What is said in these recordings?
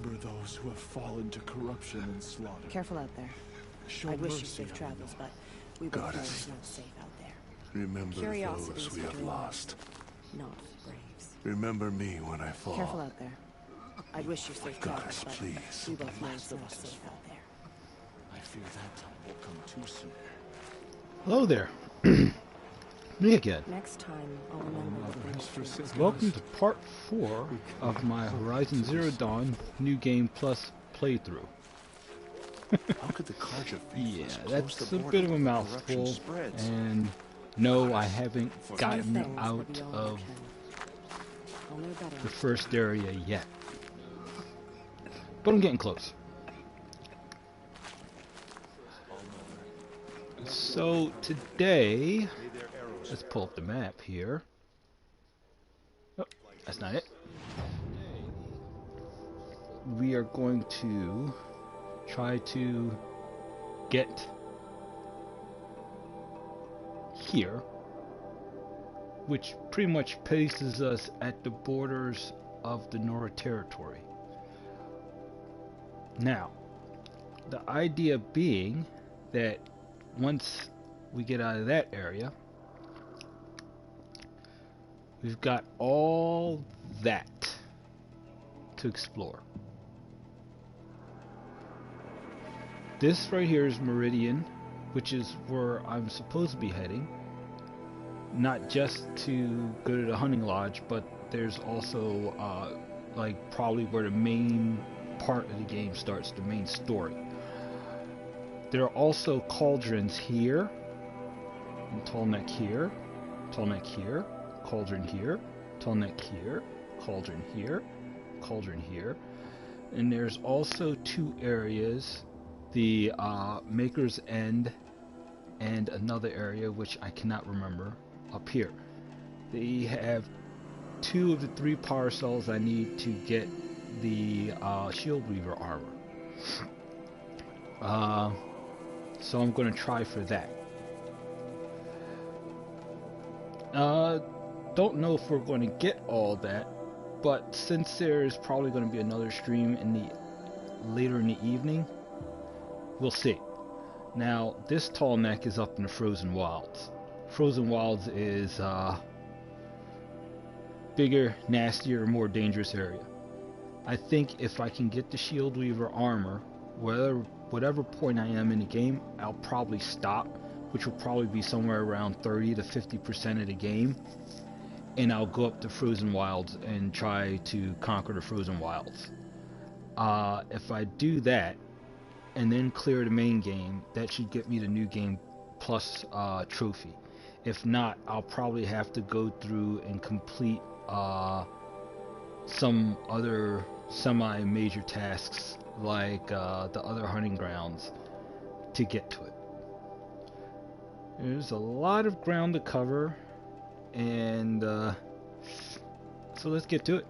remember those who have fallen to corruption and slaughter. Careful out there. Show I'd wish you mercy safe on travels, them. but we both know Goddess. it's not safe out there. Remember Curiosity those is we for have dreamers, lost. not for braves. Remember me when I fall. Careful out there. I'd wish you safe Goddess, travels, but please. we both know it's not safe out there. I fear that time will come too soon. Hello there. Me again. Next time, I'll remember what brings you. Welcome to part 4 of my Horizon Zero Dawn New Game Plus playthrough. How could the Carja Yeah, faithless close that's the a border bit of a where corruption mouthful, spreads? and no, I haven't Some gotten things that out we all of can. I'll know better. the first area yet. But I'm getting close. So today, let's pull up the map here. Oh, that's not it. We are going to try to get here, which pretty much places us at the borders of the Nora territory. Now, the idea being that once we get out of that area, we've got all that to explore. This right here is Meridian, which is where I'm supposed to be heading. Not just to go to the hunting lodge, but there's also like probably where the main part of the game starts, the main story. There are also cauldrons here, and Tallneck here, Tallneck here, cauldron here, Tallneck here, cauldron here, cauldron here, and there's also 2 areas, the Maker's End and another area which I cannot remember up here. They have 2 of the 3 power cells I need to get the Shield Weaver armor. So I'm going to try for that. Don't know if we're going to get all that, but since there's probably going to be another stream later in the evening, we'll see. Now, this Tallneck is up in the Frozen Wilds. Frozen Wilds is bigger, nastier, more dangerous area. I think if I can get the Shield Weaver armor, whatever point I am in the game, I'll probably stop, which will probably be somewhere around 30 to 50% of the game, and I'll go up to Frozen Wilds and try to conquer the Frozen Wilds. If I do that and then clear the main game, that should get me the New Game Plus trophy. If not, I'll probably have to go through and complete some other semi-major tasks like the other hunting grounds to get to it. There's a lot of ground to cover, and so let's get to it.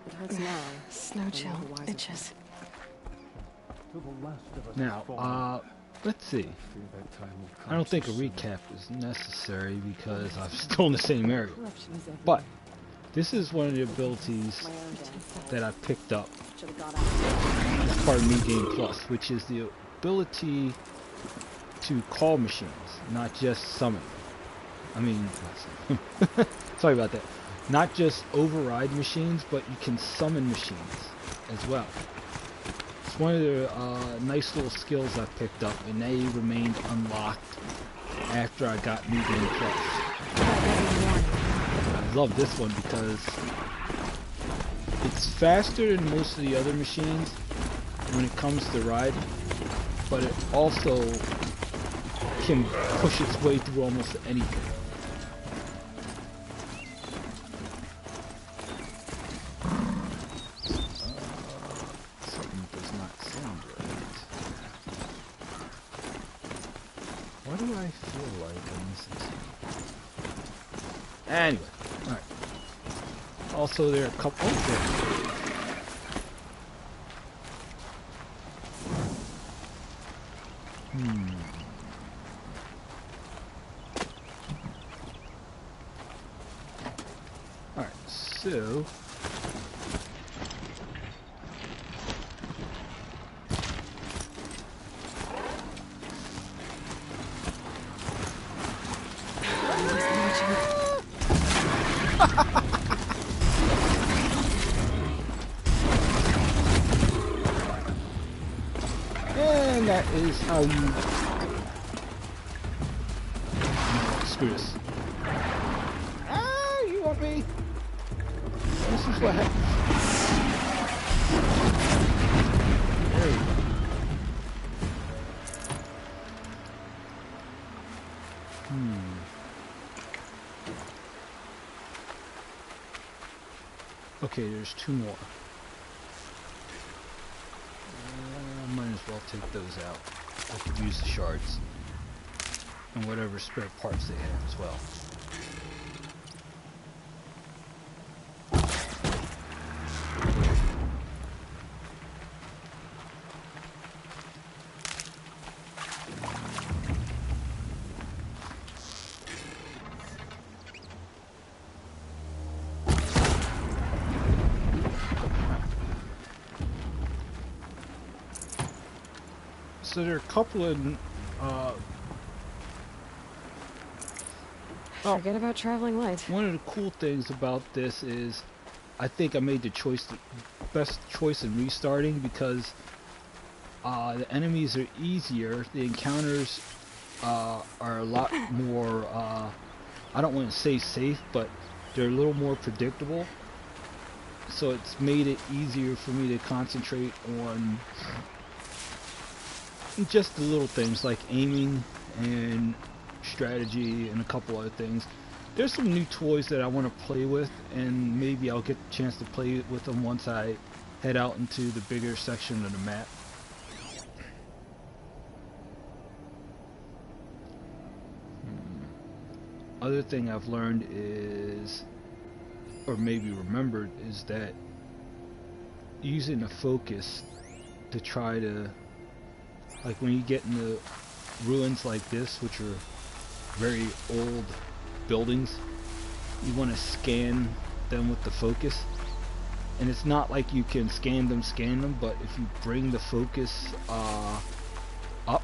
It hurts now. Snow chill itches. Now, let's see. I don't think a recap is necessary because I'm still in the same area. But this is one of the abilities that I picked up as part of New Game Plus, which is the ability to call machines, not just summon. I mean, sorry about that. Not just override machines, but you can summon machines as well. It's one of the nice little skills I picked up, and they remained unlocked after I got New Game Plus. I love this one because it's faster than most of the other machines when it comes to ride, but it also can push its way through almost anything. Something does not sound right. Why do I feel like I'm missing something? Anyway, alright. Also, there are a couple. Alright, so that is how you... No, screw this. Ah, you want me? This is what happens. There you go. Okay, there's 2 more. Might as well take those out. I could use the shards. And whatever spare parts they have as well. So there are a couple of Forget about traveling light. one of the cool things about this is I think I made the best choice in restarting, because the enemies are easier, the encounters are a lot more I don't want to say safe, but they're a little more predictable, so it's made it easier for me to concentrate on just the little things like aiming and strategy and a couple other things. There's some new toys that I want to play with, and maybe I'll get the chance to play with them once I head out into the bigger section of the map. Other thing I've learned is, or maybe remembered, is that using a focus to try to, like when you get into ruins like this, which are very old buildings, you want to scan them with the focus. And it's not like you can scan them, but if you bring the focus up,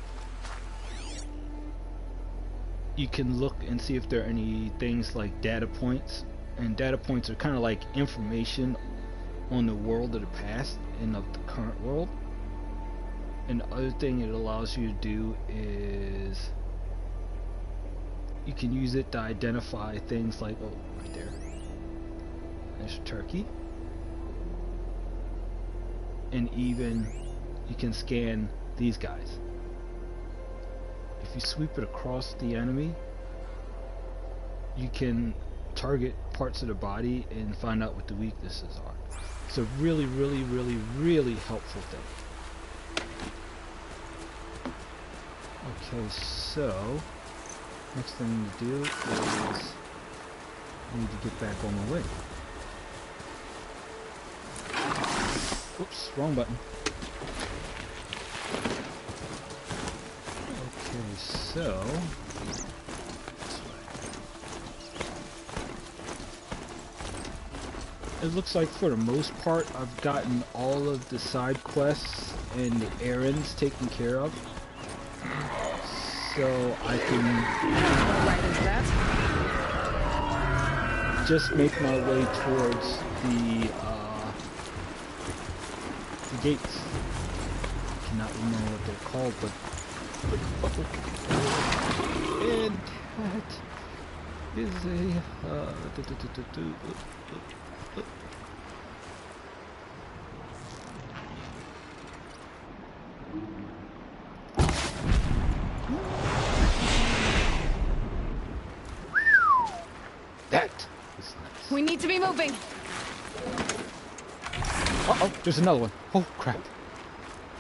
you can look and see if there are any things like data points. And data points are kind of like information on the world of the past and of the current world. And the other thing it allows you to do is you can use it to identify things like, oh, right there, there's a turkey. And even you can scan these guys. If you sweep it across the enemy, you can target parts of the body and find out what the weaknesses are. It's a really, really, really, really helpful thing. Okay, so next thing I need to do is I need to get back on my way. Oops, wrong button. Okay, so it looks like for the most part I've gotten all of the side quests and the errands taken care of. So I can just make my way towards the gates. I cannot remember what they're called, but and that is a that is nice. We need to be moving. Uh-oh, there's another one. Oh, crap.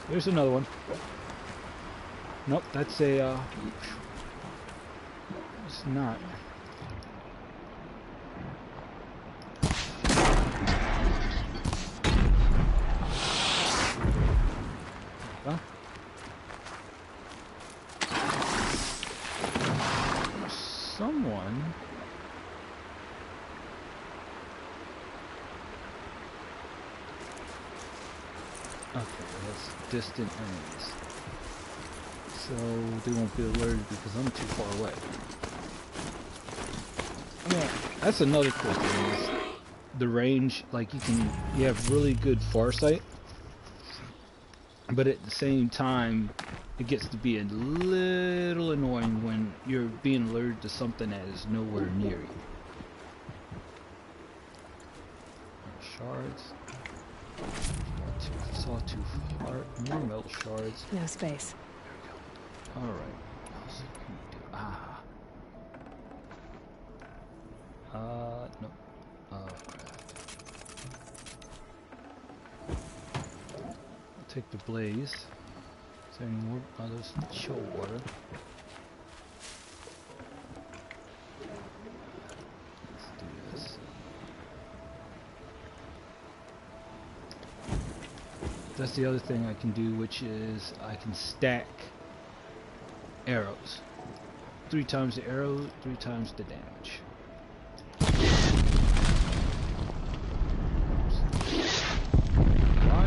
There's another one. Nope, that's a, it's not. Huh? Someone... Okay, that's distant enemies. So they won't be alerted because I'm too far away. Yeah, that's another cool thing is the range. Like you have really good farsight. but at the same time, it gets to be a little annoying when you're being alerted to something that is nowhere near you. Shards. Sawtooth heart. More metal shards. No space. All right. What else can we do? No. I'll take the blaze. Is there any more? Oh, there's chill water. Let's do this. That's the other thing I can do, which is I can stack arrows. 3 times the arrow, 3 times the damage. Why?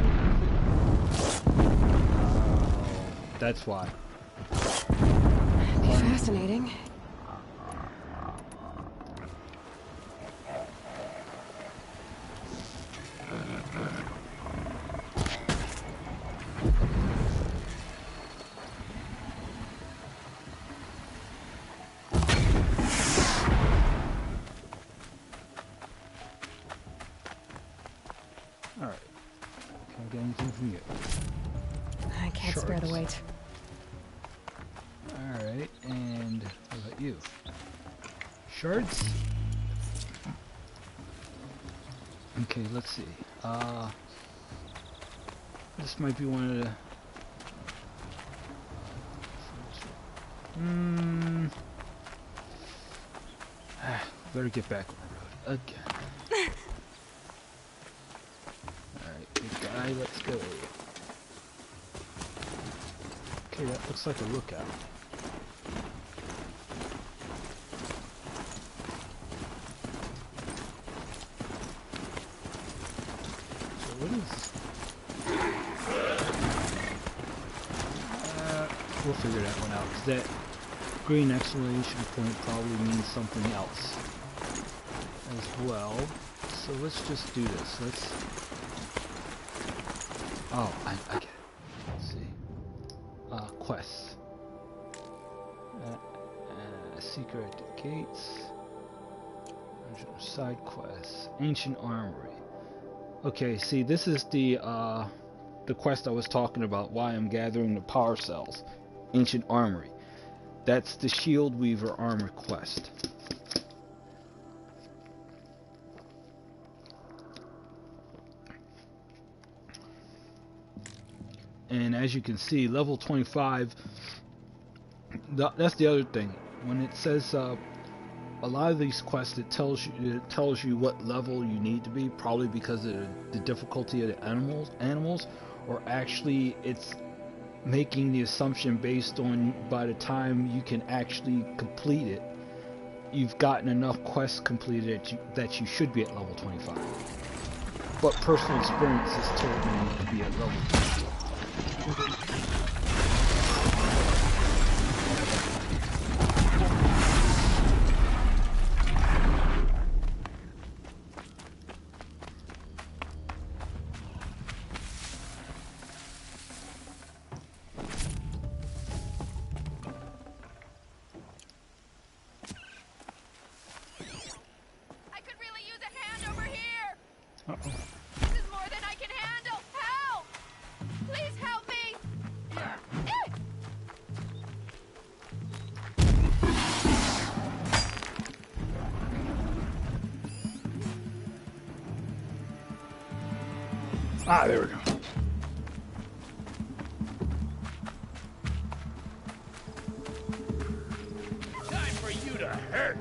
That's why. Be fascinating. Alright. Can't get anything from you. I can't spare the weight. Alright, and what about you? Shards? Okay, let's see. This might be one of the... better get back on the road again. Alright, big guy, let's go. Okay, that looks like a lookout. So what is... we'll figure that one out, because that green exclamation point probably means something else as well. So let's just do this. Let's... Oh, I get it. Let's see. Quests. Secret at the gates. Side quests. Ancient armory. Okay, see, this is the quest I was talking about. Why I'm gathering the power cells. Ancient armory. That's the Shield Weaver armor quest. And as you can see, level 25, that's the other thing. When it says a lot of these quests, it tells you what level you need to be, probably because of the difficulty of the animals, or actually it's making the assumption based on by the time you can actually complete it, you've gotten enough quests completed that you should be at level 25. But personal experience has told me to be at level 25. I could really use a hand over here. Uh-oh. This is more than I can handle. Help! Please help me. Ah, there we go. Time for you to hurt.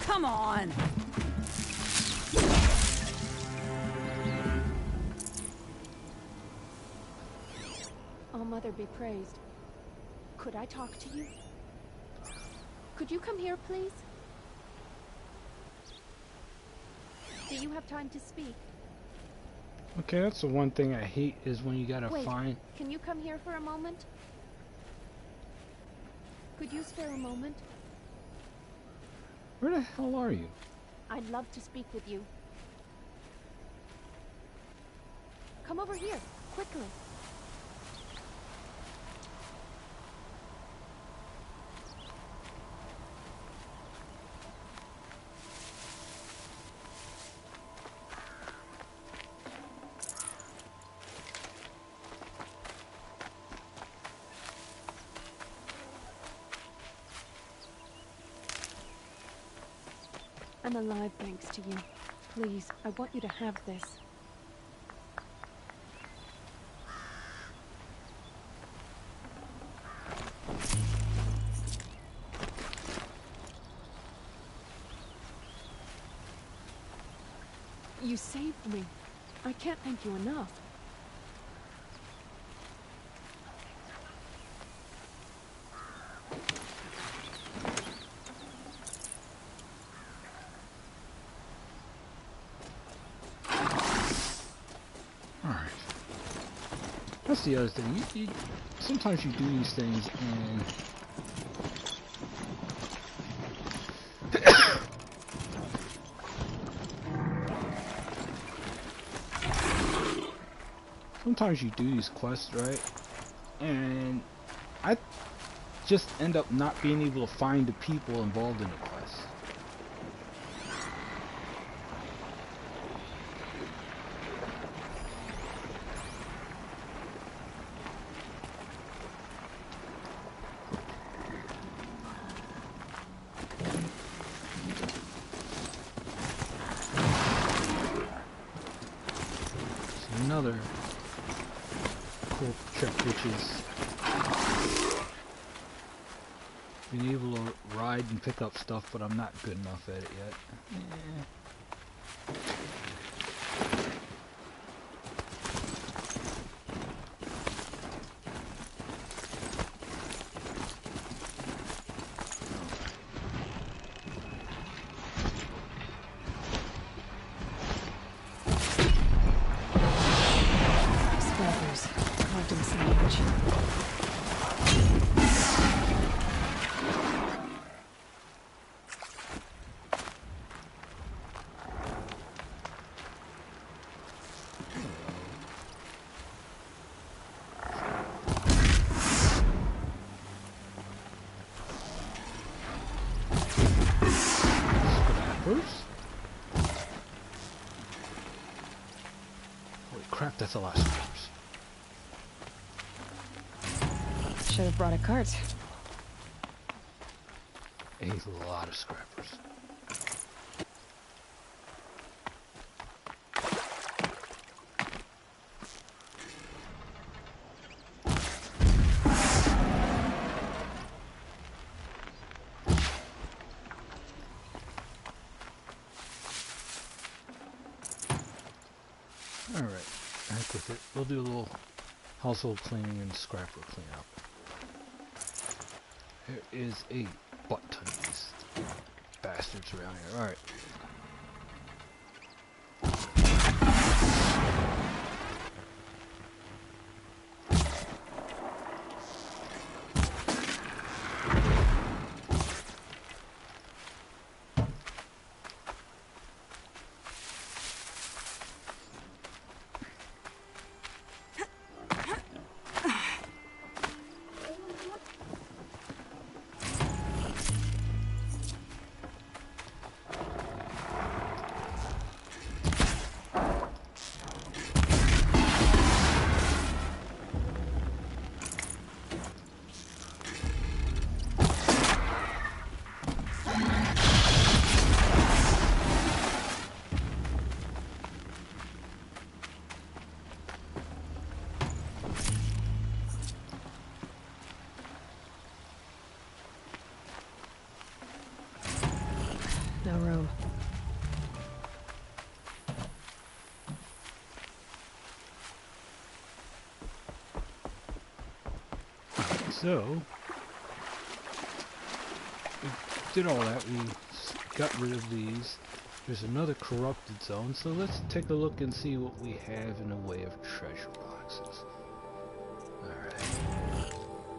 Come on! Oh, Mother be praised. Could I talk to you? Could you come here, please? Do you have time to speak? Okay, that's the one thing I hate is when you gotta Wait, find... can you come here for a moment? Could you spare a moment? Where the hell are you? I'd love to speak with you. Come over here, quickly. I'm alive thanks to you. Please, I want you to have this. You saved me. I can't thank you enough. That's the other thing. Sometimes you do these things and sometimes you do these quests, right? And I just end up not being able to find the people involved in the quest. Another cool trick, which is being able to ride and pick up stuff, but I'm not good enough at it yet. Holy crap, that's a lot of scraps. Should have brought a cart. A lot of scrappers. Alright, back with it. We'll do a little household cleaning and scrapper cleanup. There is a butt ton of these bastards around here. Alright. No room. So, we did all that. We got rid of these. There's another corrupted zone, so let's take a look and see what we have in the way of treasure boxes. Alright.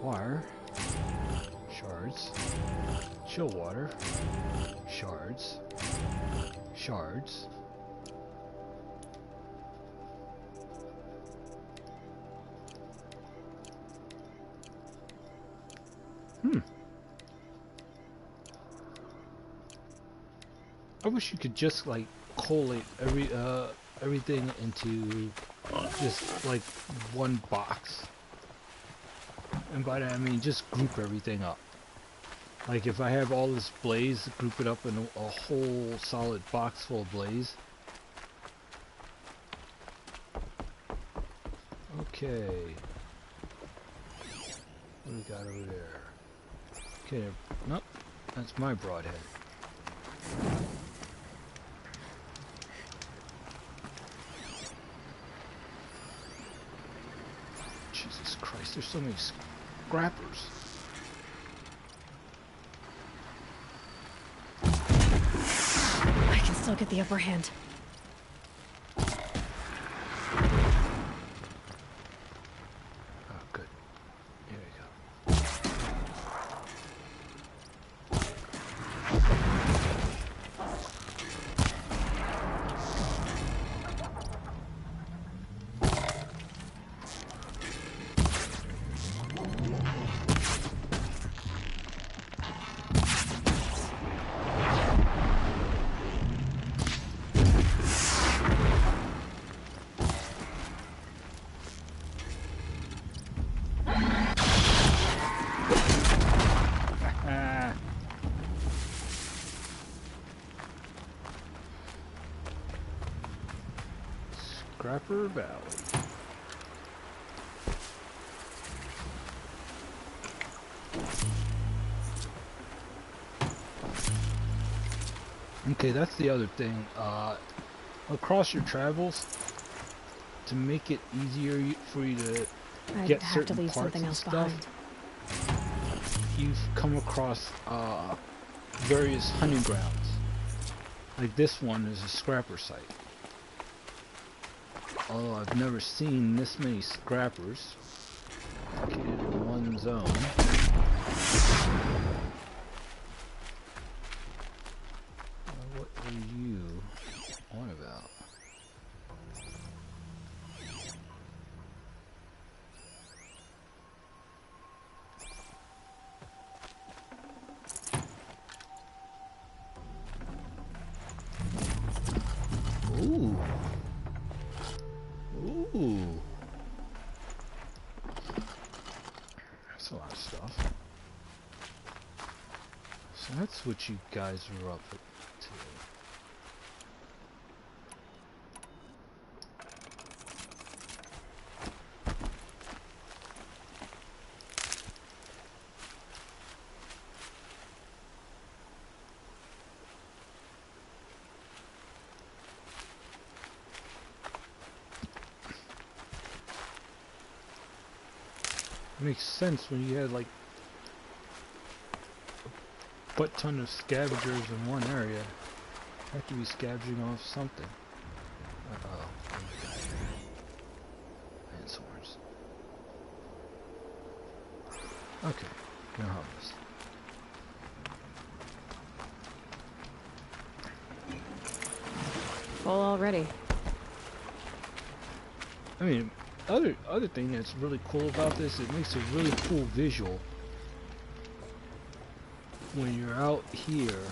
Wire. Shards. Chill water. Shards. Shards. I wish you could just like collate everything into just like one box. And by that I mean just group everything up. Like if I have all this blaze, group it up in a whole solid box full of blaze. Okay. What do we got over there? Okay, nope, that's my broadhead. Jesus Christ, there's so many scrappers. I can still get the upper hand. Oh, good. Here we go. Scrapper Valley. Okay, that's the other thing. Across your travels, to make it easier for you to get have to certain leave parts something and else stuff, behind. you've come across various hunting grounds. Like this one is a scrapper site. Although I've never seen this many scrappers located in one zone. What are you on about? Ooh. Ooh. That's a lot of stuff. So that's what you guys were up to. It makes sense when you had like a butt ton of scavengers in one area. You have to be scavenging off something. Uh-oh. And swords. Okay, no harvest. Full already. I mean, other thing that's really cool about this, it makes a really cool visual when you're out here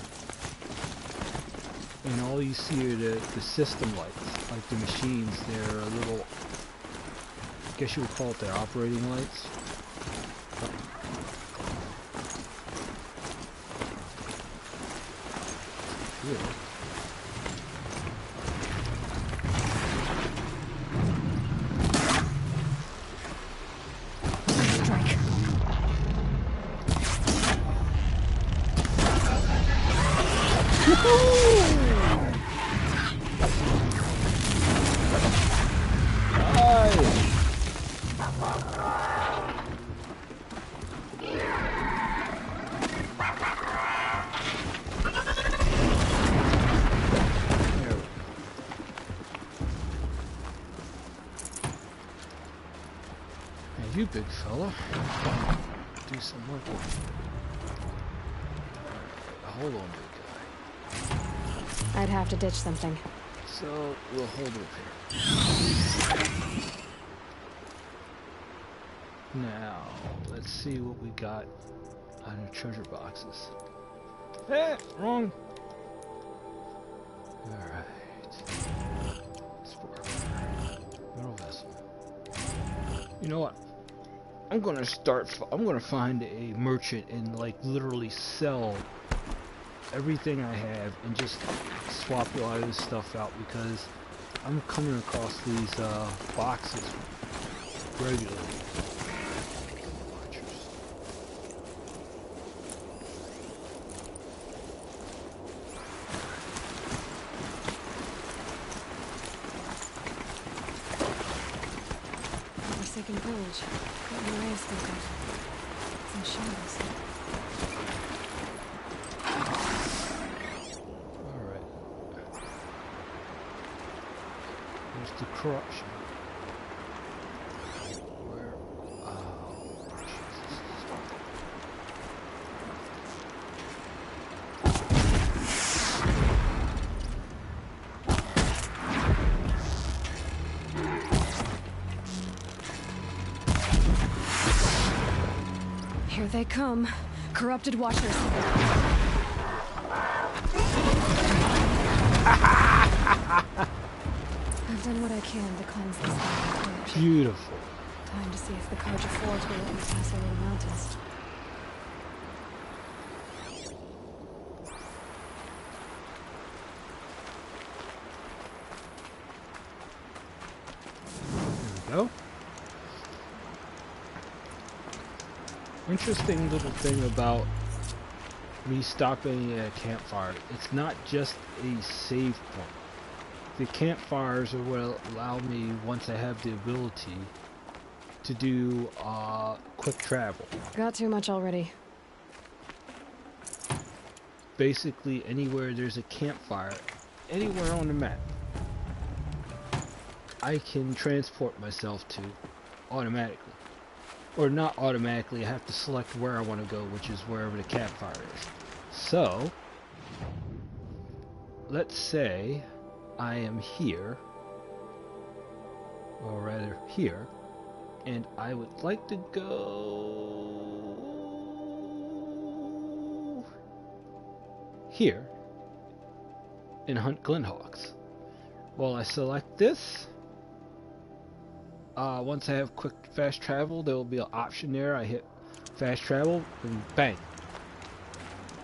and all you see are the system lights, like the machines. They're a little, I guess you would call it their operating lights. Really? You big fella, do some work with me. hold on, big guy. I'd have to ditch something. So we'll hold it here. Now, let's see what we got on our treasure boxes. Eh, wrong. Alright. Sport. Metal vessel. You know what? I'm gonna find a merchant and like literally sell everything I have and just swap a lot of this stuff out because I'm coming across these boxes regularly. Forsaken village. What Maria spoke of. It's in shambles. The corruption. Where? Oh, Jesus. Here they come. Corrupted watchers. I've done what I can to cleanse this land. beautiful. Time to see if the Karja Forge will let me pass over the mountains. There we go. Interesting little thing about me stopping at a campfire. It's not just a save point. The campfires are what allow me, once I have the ability, to do quick travel. Got too much already. Basically, anywhere there's a campfire, anywhere on the map, I can transport myself to automatically. Or not automatically, I have to select where I want to go, which is wherever the campfire is. So, let's say I am here, or rather here, and I would like to go here and hunt Glenhawks. Well, I select this. Once I have quick fast travel, there will be an option there. I hit fast travel and bang,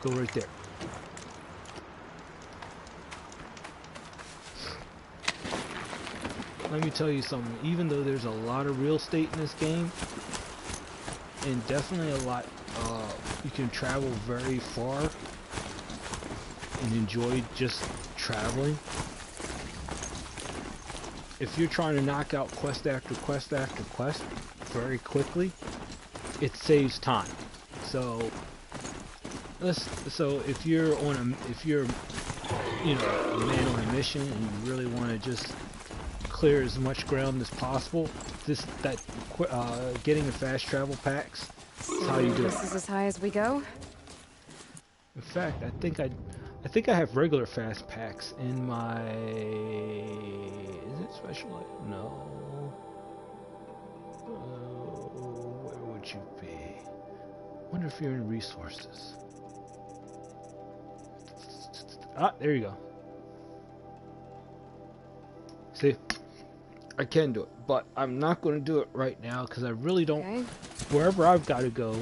go right there. Let me tell you something, even though there's a lot of real estate in this game, and definitely a lot, you can travel very far and enjoy just traveling. If you're trying to knock out quest after quest after quest very quickly, it saves time. So if you're you know, a man on a mission and you really want to just clear as much ground as possible, getting the fast travel packs is how you do it. This is as high as we go. In fact, I think I have regular fast packs in my. Is it special? No. Where would you be? Wonder if you're in resources. Ah, there you go. See, I can do it, but I'm not going to do it right now because I really don't. Okay. Wherever I've got to go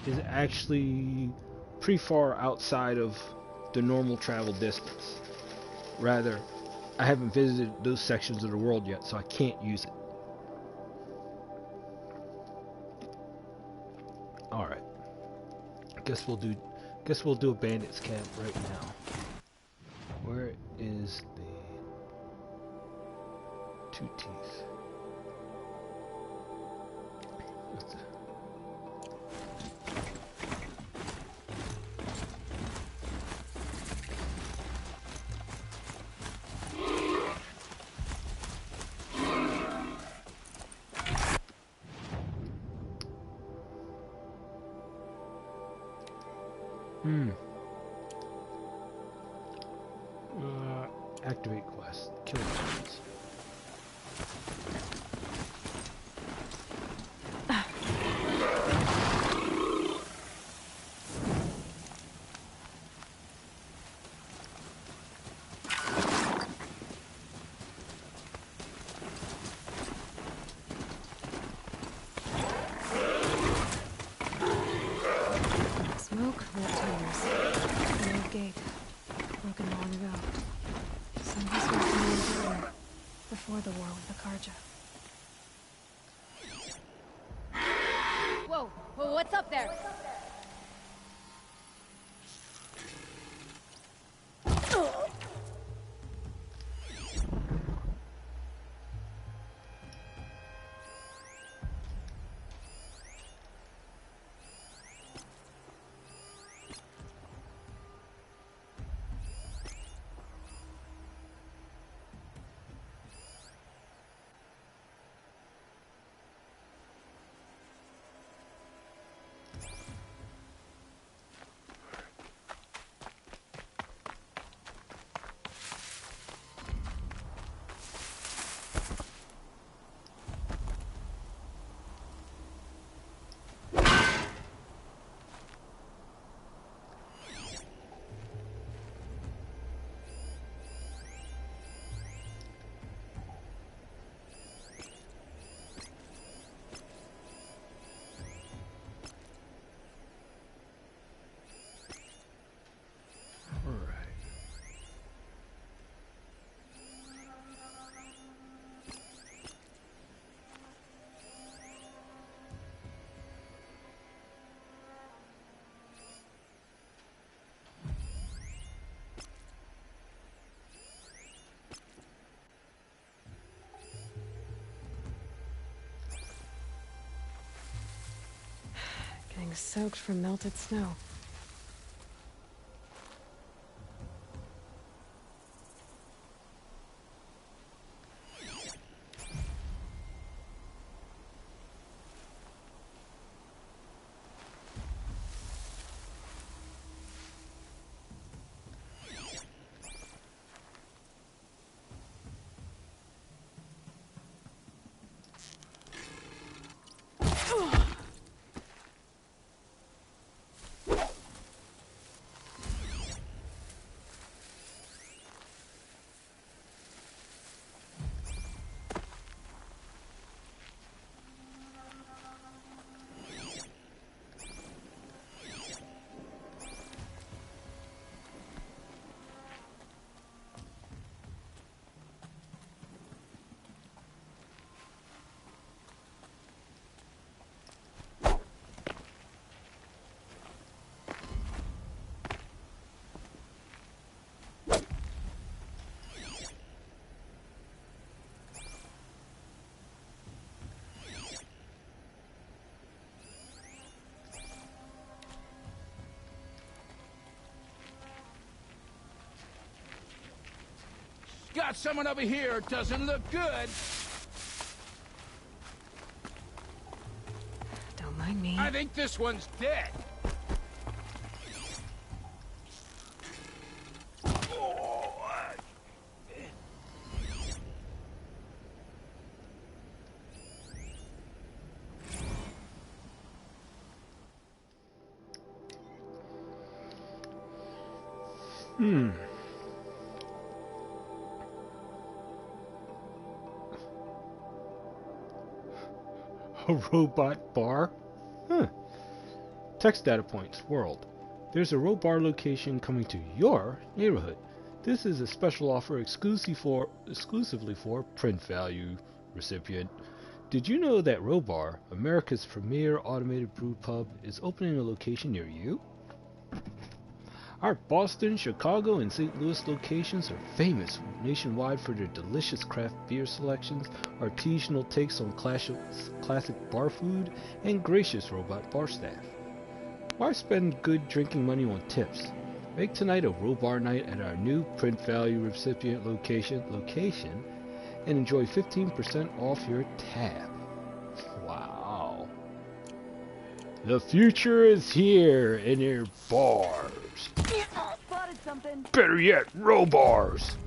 is actually pretty far outside of the normal travel distance. Rather, I haven't visited those sections of the world yet, so I can't use it. All right. Guess we'll do a bandits camp right now. Where is the Two Teeth? What's that? Activate quest. Kill birds. Smoke, reptiles. An old gate. Broken long ago. Somebody swept me into there. Before the war with the Karja. Whoa, what's up there? Getting soaked from melted snow. Got someone over here. Doesn't look good. Don't mind me. I think this one's dead. A robot bar? Huh. Text data points. World. There's a robot location coming to your neighborhood. This is a special offer exclusively for print value recipient. Did you know that Robar, America's premier automated brew pub, is opening a location near you? Our Boston, Chicago, and St. Louis locations are famous nationwide for their delicious craft beer selections, artisanal takes on classic bar food, and gracious robot bar staff. Why spend good drinking money on tips? Make tonight a Robar night at our new print value recipient location, and enjoy 15% off your tab. Wow. The future is here in your bars. Spotted something. Better yet, Robars.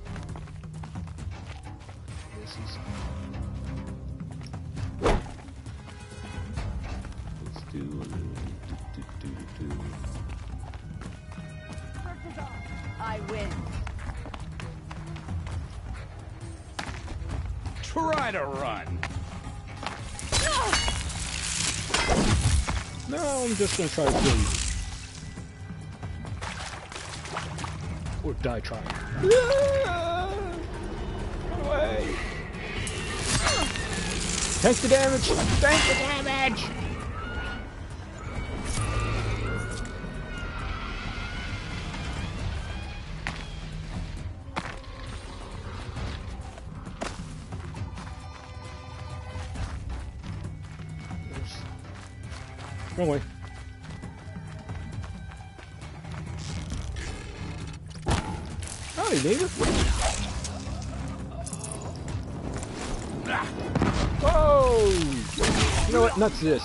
I win. Try to run. No, I'm just gonna try to kill you. Or die trying. Run away! Tank the damage! Tank the damage! Wrong way. Howdy, neighbor. Whoa! You know what? Nuts this.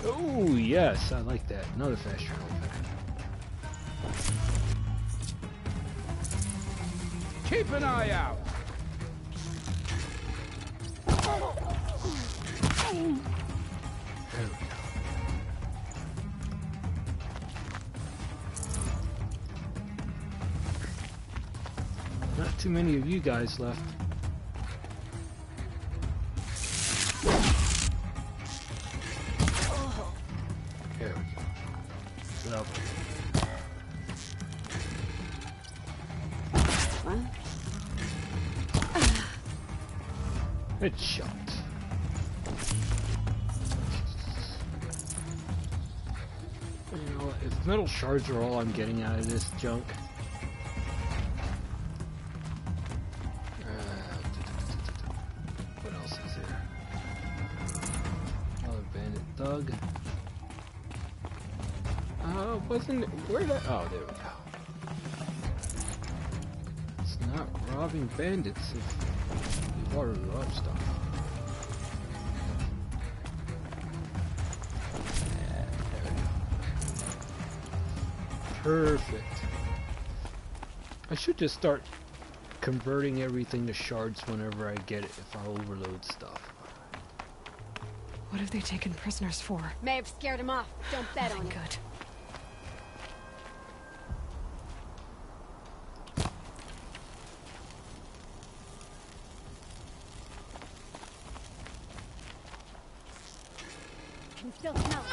Oh, yes, I like that. Another fast travel pack. Keep an eye out. There we go. Not too many of you guys left. There we go. Lovely. Headshot. You know, if metal shards are all I'm getting out of this junk. What else is here? Another bandit thug. Wasn't it? Where did I? Oh, there we go. It's not robbing bandits if you've already robbed stuff. Yeah, there we go. Perfect. I should just start converting everything to shards whenever I get it if I overload stuff. What have they taken prisoners for? May have scared him off. Don't bet on it. Good. Can still smell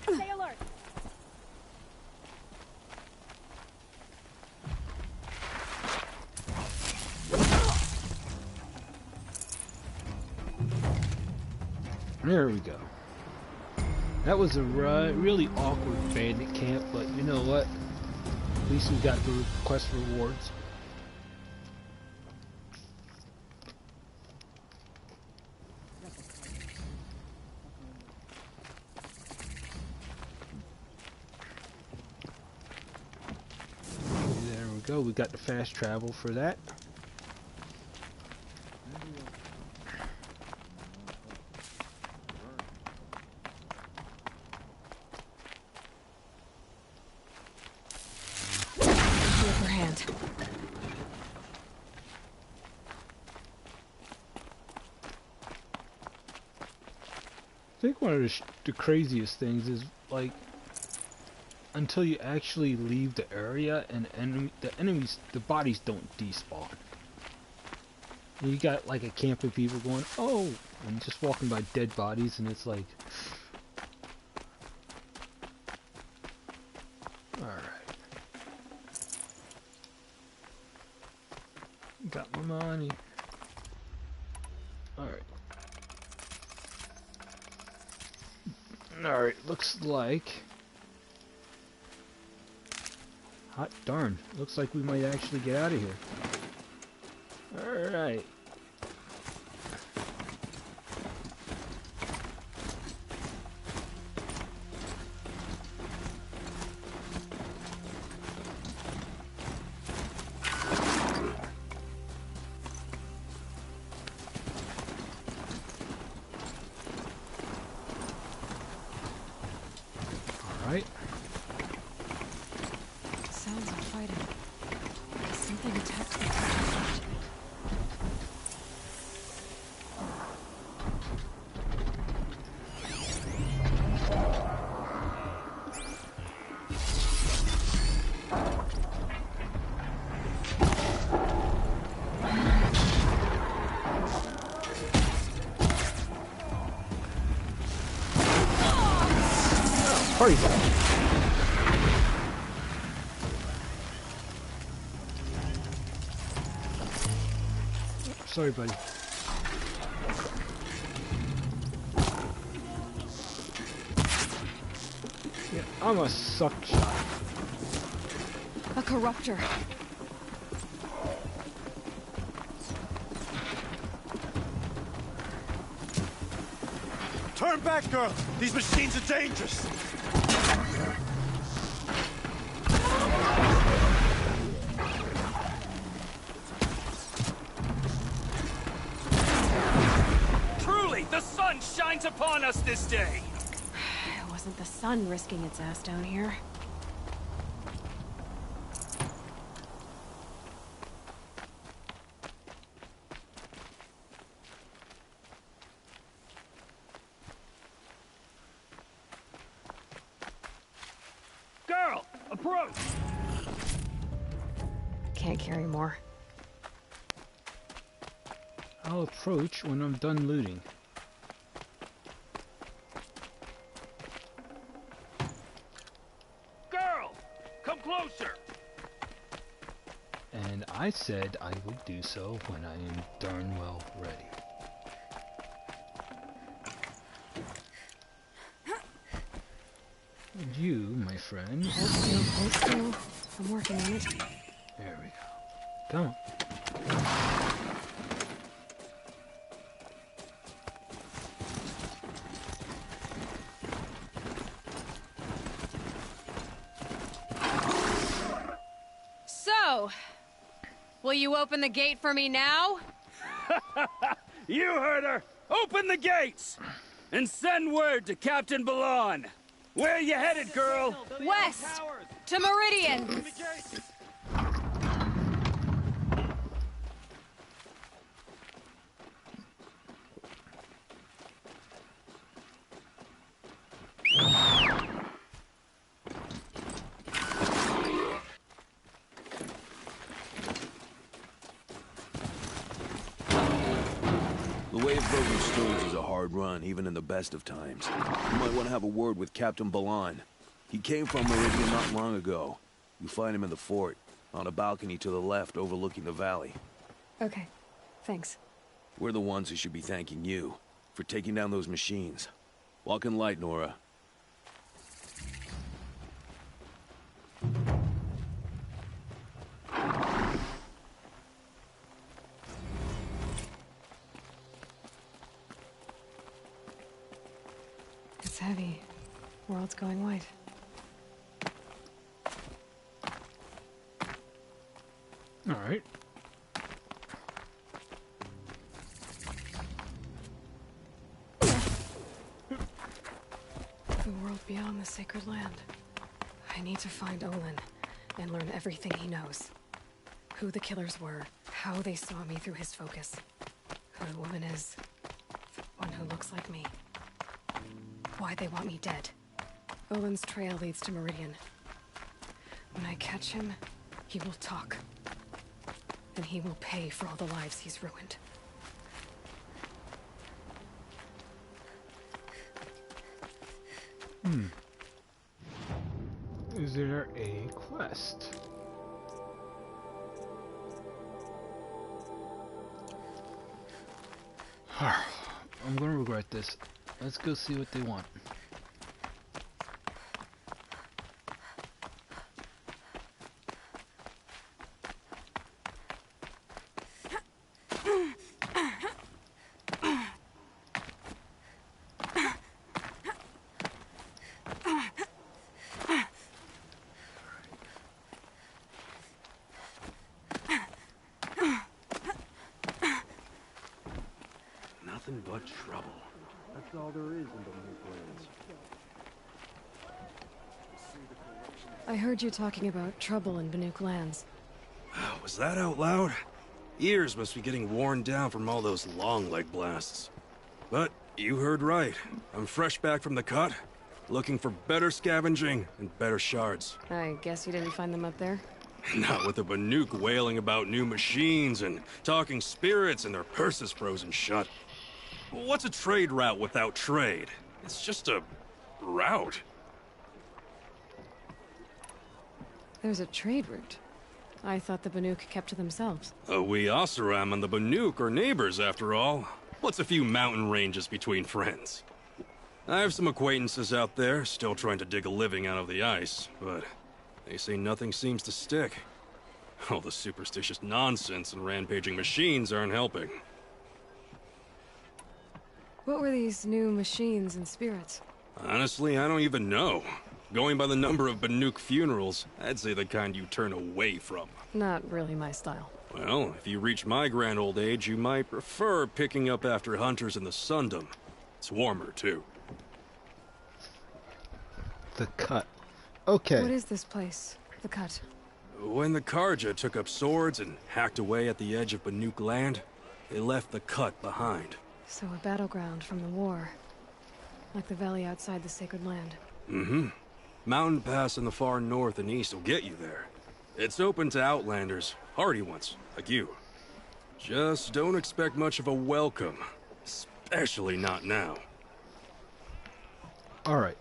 it. Stay alert. There we go. That was a really awkward bandit camp, but you know what? At least we got the quest rewards. There we go. We got the fast travel for that. I think one of the craziest things is, like, until you actually leave the area and the bodies don't despawn. And you got like a camp of people going, oh, and just walking by dead bodies, and it's like, alright. Got my money. Alright. Alright, looks like... Hot darn, looks like we might actually get out of here. Alright. Party foul. Sorry, buddy. Yeah, I'm a suck shot. A corruptor. Turn back, girl! These machines are dangerous! Truly, the sun shines upon us this day! It wasn't the sun risking its ass down here. Girl, approach! Can't carry more. I'll approach when I'm done looting. Girl, come closer! And I said I would do so when I am darn well ready. And you, my friend. Hold still, hold still. I'm working on it. There we go. Come on. So, will you open the gate for me now? You heard her! Open the gates! And send word to Captain Balon! Where you headed, girl? West! To Meridian! The way of broken stones is a hard run, even in the best of times. You might want to have a word with Captain Balon. He came from Meridian not long ago. You find him in the fort, on a balcony to the left overlooking the valley. Okay, thanks. We're the ones who should be thanking you for taking down those machines. Walk in light, Nora. It's heavy. World's going white. All right. The world beyond the sacred land. I need to find Olin and learn everything he knows. Who the killers were, how they saw me through his focus, who the woman is, the one who looks like me. Why they want me dead. Olin's trail leads to Meridian. When I catch him, he will talk. And he will pay for all the lives he's ruined. Is there a quest? I'm gonna regret this. Let's go see what they want. Nothing but trouble. That's all there is in the Northlands. I heard you talking about trouble in Banuk lands. Was that out loud? Ears must be getting worn down from all those long leg blasts. But you heard right. I'm fresh back from the cut, looking for better scavenging and better shards. I guess you didn't find them up there? Not with the Banuk wailing about new machines and talking spirits and their purses frozen shut. What's a trade route without trade? It's just a route. There's a trade route. I thought the Banuk kept to themselves. We Oseram and the Banuk are neighbors, after all. What's a few mountain ranges between friends? I have some acquaintances out there, still trying to dig a living out of the ice, but they say nothing seems to stick. All the superstitious nonsense and rampaging machines aren't helping. What were these new machines and spirits? Honestly, I don't even know. Going by the number of Banuk funerals, I'd say the kind you turn away from. Not really my style. Well, if you reach my grand old age, you might prefer picking up after hunters in the Sundom. It's warmer, too. The cut. Okay. What is this place? The cut? When the Karja took up swords and hacked away at the edge of Banuk land, they left the cut behind. So a battleground from the war. Like the valley outside the Sacred Land. Mm-hmm. Mountain Pass in the far north and east will get you there. It's open to outlanders, hardy ones, like you. Just don't expect much of a welcome. Especially not now. Alright.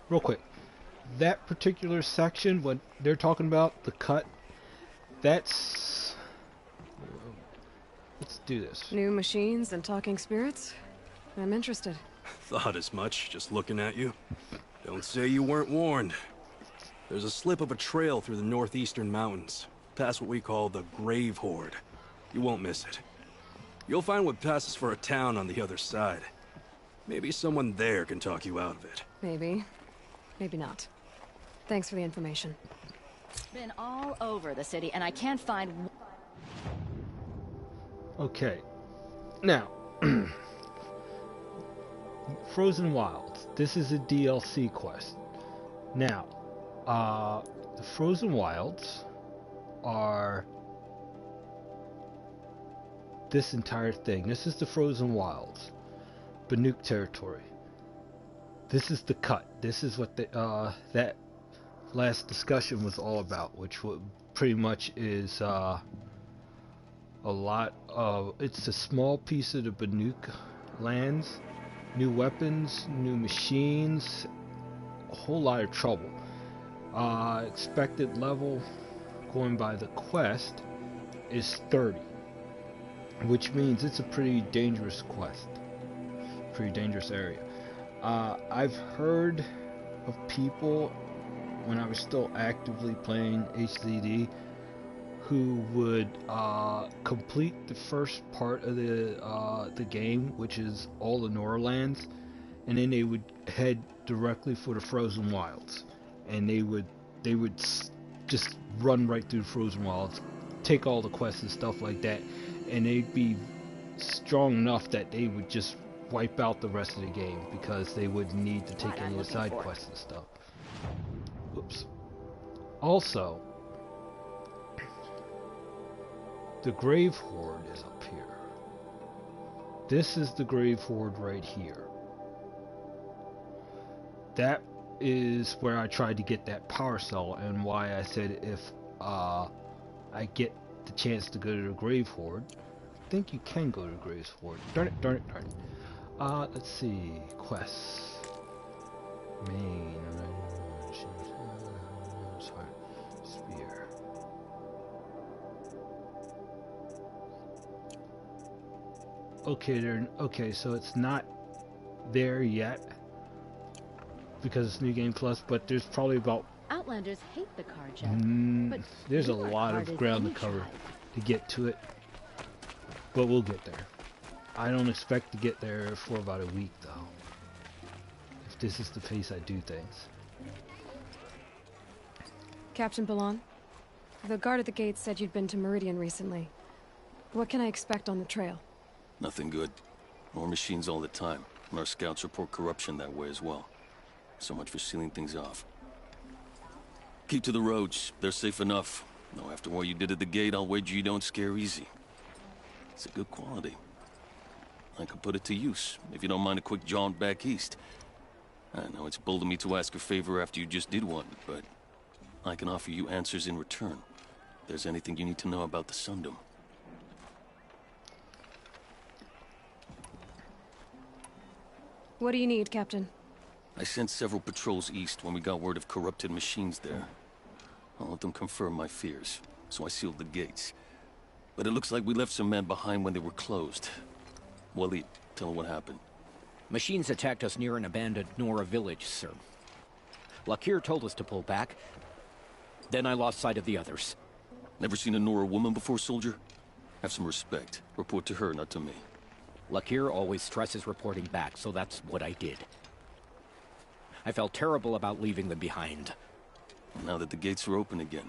Real quick. That particular section, what they're talking about, the cut, that's... Let's do this. New machines and talking spirits? I'm interested. Thought as much, just looking at you. Don't say you weren't warned. There's a slip of a trail through the northeastern mountains, past what we call the Grave Horde. You won't miss it. You'll find what passes for a town on the other side. Maybe someone there can talk you out of it. Maybe. Maybe not. Thanks for the information. Been all over the city, and I can't find... Okay. Now, Frozen Wilds. This is a DLC quest. Now, the Frozen Wilds are this entire thing. This is the Frozen Wilds, Banuk territory. This is the cut. This is what the that last discussion was all about, which pretty much is a lot of. It's a small piece of the Banuk lands, new weapons, new machines, a whole lot of trouble. Expected level, going by the quest, is 30, which means it's a pretty dangerous quest, pretty dangerous area. I've heard of people when I was still actively playing HZD who would complete the first part of the game, which is all the Norlands, and then they would head directly for the Frozen Wilds, and they would just run right through the Frozen Wilds, take all the quests and stuff like that, and they'd be strong enough that they would just wipe out the rest of the game because they wouldn't need to take any of the side quests and stuff. Oops. Also, the Grave Horde is up here. This is the Grave Horde right here. That is where I tried to get that power cell, and why I said if I get the chance to go to the Grave Horde. I think you can go to the Grave Horde. Darn it, darn it, darn it. Let's see. Quests. Main. Sorry. Spear. Okay, so it's not there yet because it's New Game Plus, but there's probably about Outlanders hate the Karja, but there's a lot of ground to cover to get to it, but we'll get there. I don't expect to get there for about a week though, if this is the pace I do things. Captain Balan, the guard at the gate said you'd been to Meridian recently. What can I expect on the trail? Nothing good. More machines all the time, and our scouts report corruption that way as well. So much for sealing things off. Keep to the roads. They're safe enough. Though after what you did at the gate, I'll wager you don't scare easy. It's a good quality. I could put it to use, if you don't mind a quick jaunt back east. I know it's bold of me to ask a favor after you just did one, but I can offer you answers in return. If there's anything you need to know about the Sundom. What do you need, Captain? I sent several patrols east when we got word of corrupted machines there. I'll let them confirm my fears, so I sealed the gates. But it looks like we left some men behind when they were closed. Waleed, tell them what happened. Machines attacked us near an abandoned Nora village, sir. Lakir told us to pull back. Then I lost sight of the others. Never seen a Nora woman before, soldier? Have some respect. Report to her, not to me. Lakir always stresses reporting back, so that's what I did. I felt terrible about leaving them behind. Now that the gates are open again,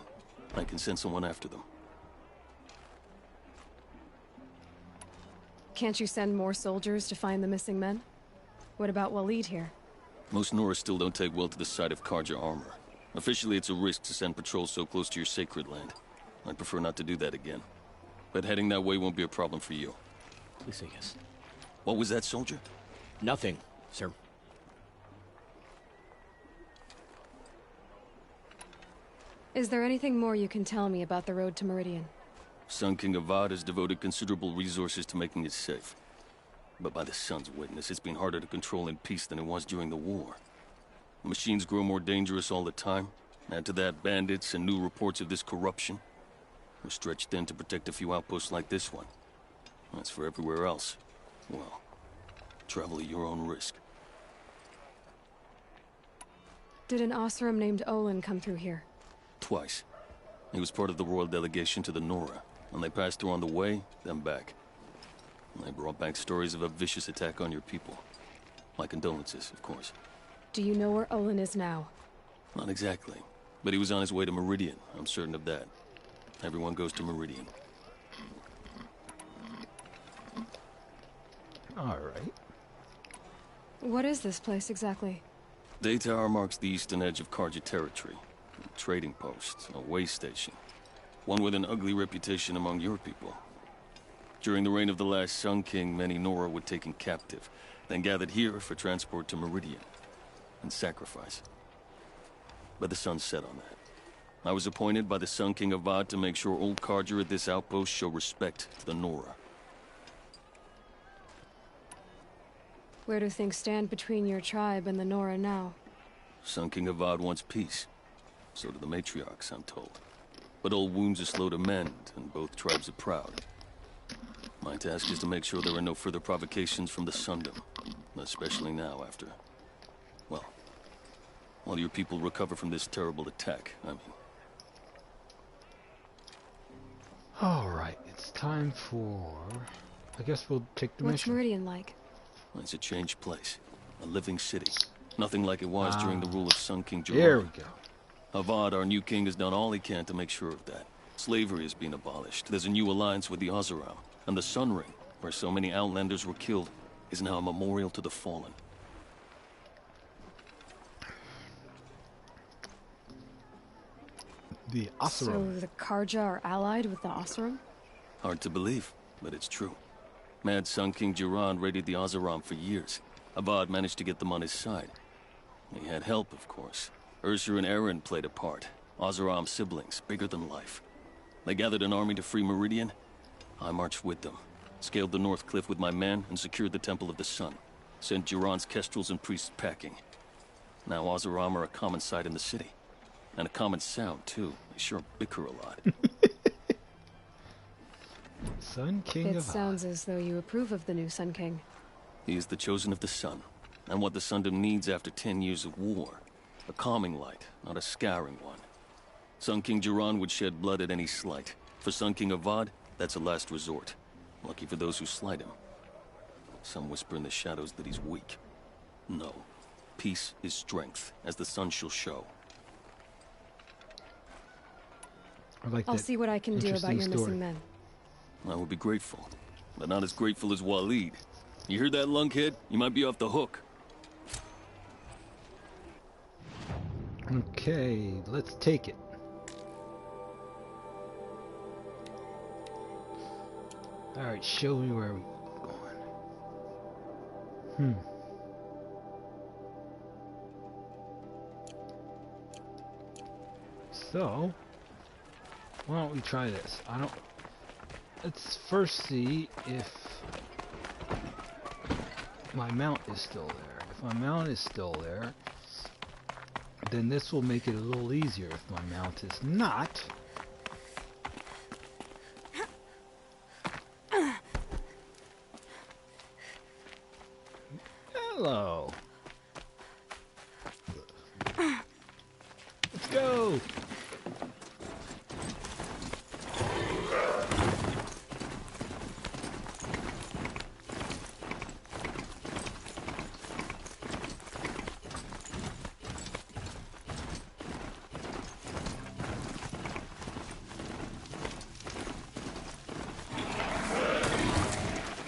I can send someone after them. Can't you send more soldiers to find the missing men? What about Waleed here? Most Nora still don't take well to the sight of Karja armor. Officially, it's a risk to send patrols so close to your sacred land. I'd prefer not to do that again. But heading that way won't be a problem for you. Please say yes. What was that, soldier? Nothing, sir. Is there anything more you can tell me about the road to Meridian? Sun King Avad has devoted considerable resources to making it safe. But by the Sun's witness, it's been harder to control in peace than it was during the war. The machines grow more dangerous all the time. Add to that bandits and new reports of this corruption. We're stretched thin to protect a few outposts like this one. As for everywhere else, well, travel at your own risk. Did an Osram named Olin come through here? Twice. He was part of the royal delegation to the Nora, and they passed through on the way, then back. And they brought back stories of a vicious attack on your people. My condolences, of course. Do you know where Olin is now? Not exactly, but he was on his way to Meridian, I'm certain of that. Everyone goes to Meridian. Alright. What is this place exactly? Day Tower marks the eastern edge of Karja territory. A trading post, a way station. One with an ugly reputation among your people. During the reign of the last Sun King, many Nora were taken captive, then gathered here for transport to Meridian, and sacrifice. But the sun set on that. I was appointed by the Sun King Avad to make sure old Karja at this outpost show respect to the Nora. Where do things stand between your tribe and the Nora now? Sun King Avad wants peace. So do the matriarchs, I'm told. But old wounds are slow to mend, and both tribes are proud. My task is to make sure there are no further provocations from the Sundom. Especially now after... well, while your people recover from this terrible attack, I mean. Alright, it's time for... I guess we'll take the mission. What's Meridian like? It's a changed place. A living city. Nothing like it was during the rule of Sun King Jerome. There we go. Avad, our new king, has done all he can to make sure of that. Slavery has been abolished. There's a new alliance with the Oseram. And the Sun Ring, where so many Outlanders were killed, is now a memorial to the fallen. The Oseram. So the Karja are allied with the Osram? Hard to believe, but it's true. Mad Sun King Jiran raided the Oseram for years. Avad managed to get them on his side. He had help, of course. Ursur and Eren played a part. Oseram siblings, bigger than life. They gathered an army to free Meridian. I marched with them, scaled the North Cliff with my men, and secured the Temple of the Sun. Sent Jiran's kestrels and priests packing. Now Oseram are a common sight in the city. And a common sound, too. They sure bicker a lot. Sun King It of sounds as though you approve of the new Sun King. He is the chosen of the Sun, and what the Sundom needs after 10 years of war. A calming light, not a scouring one. Sun King Jiran would shed blood at any slight. For Sun King Avad, that's a last resort. Lucky for those who slight him. Some whisper in the shadows that he's weak. No. Peace is strength, as the sun shall show. I'll see what I can do about your missing men. I will be grateful, but not as grateful as Waleed. You hear that, lunkhead? You might be off the hook. Okay, let's take it. Alright, show me where we're going. So, why don't we try this? Let's first see if my mount is still there. If my mount is still there, then this will make it a little easier. If my mount is not, hello. Let's go.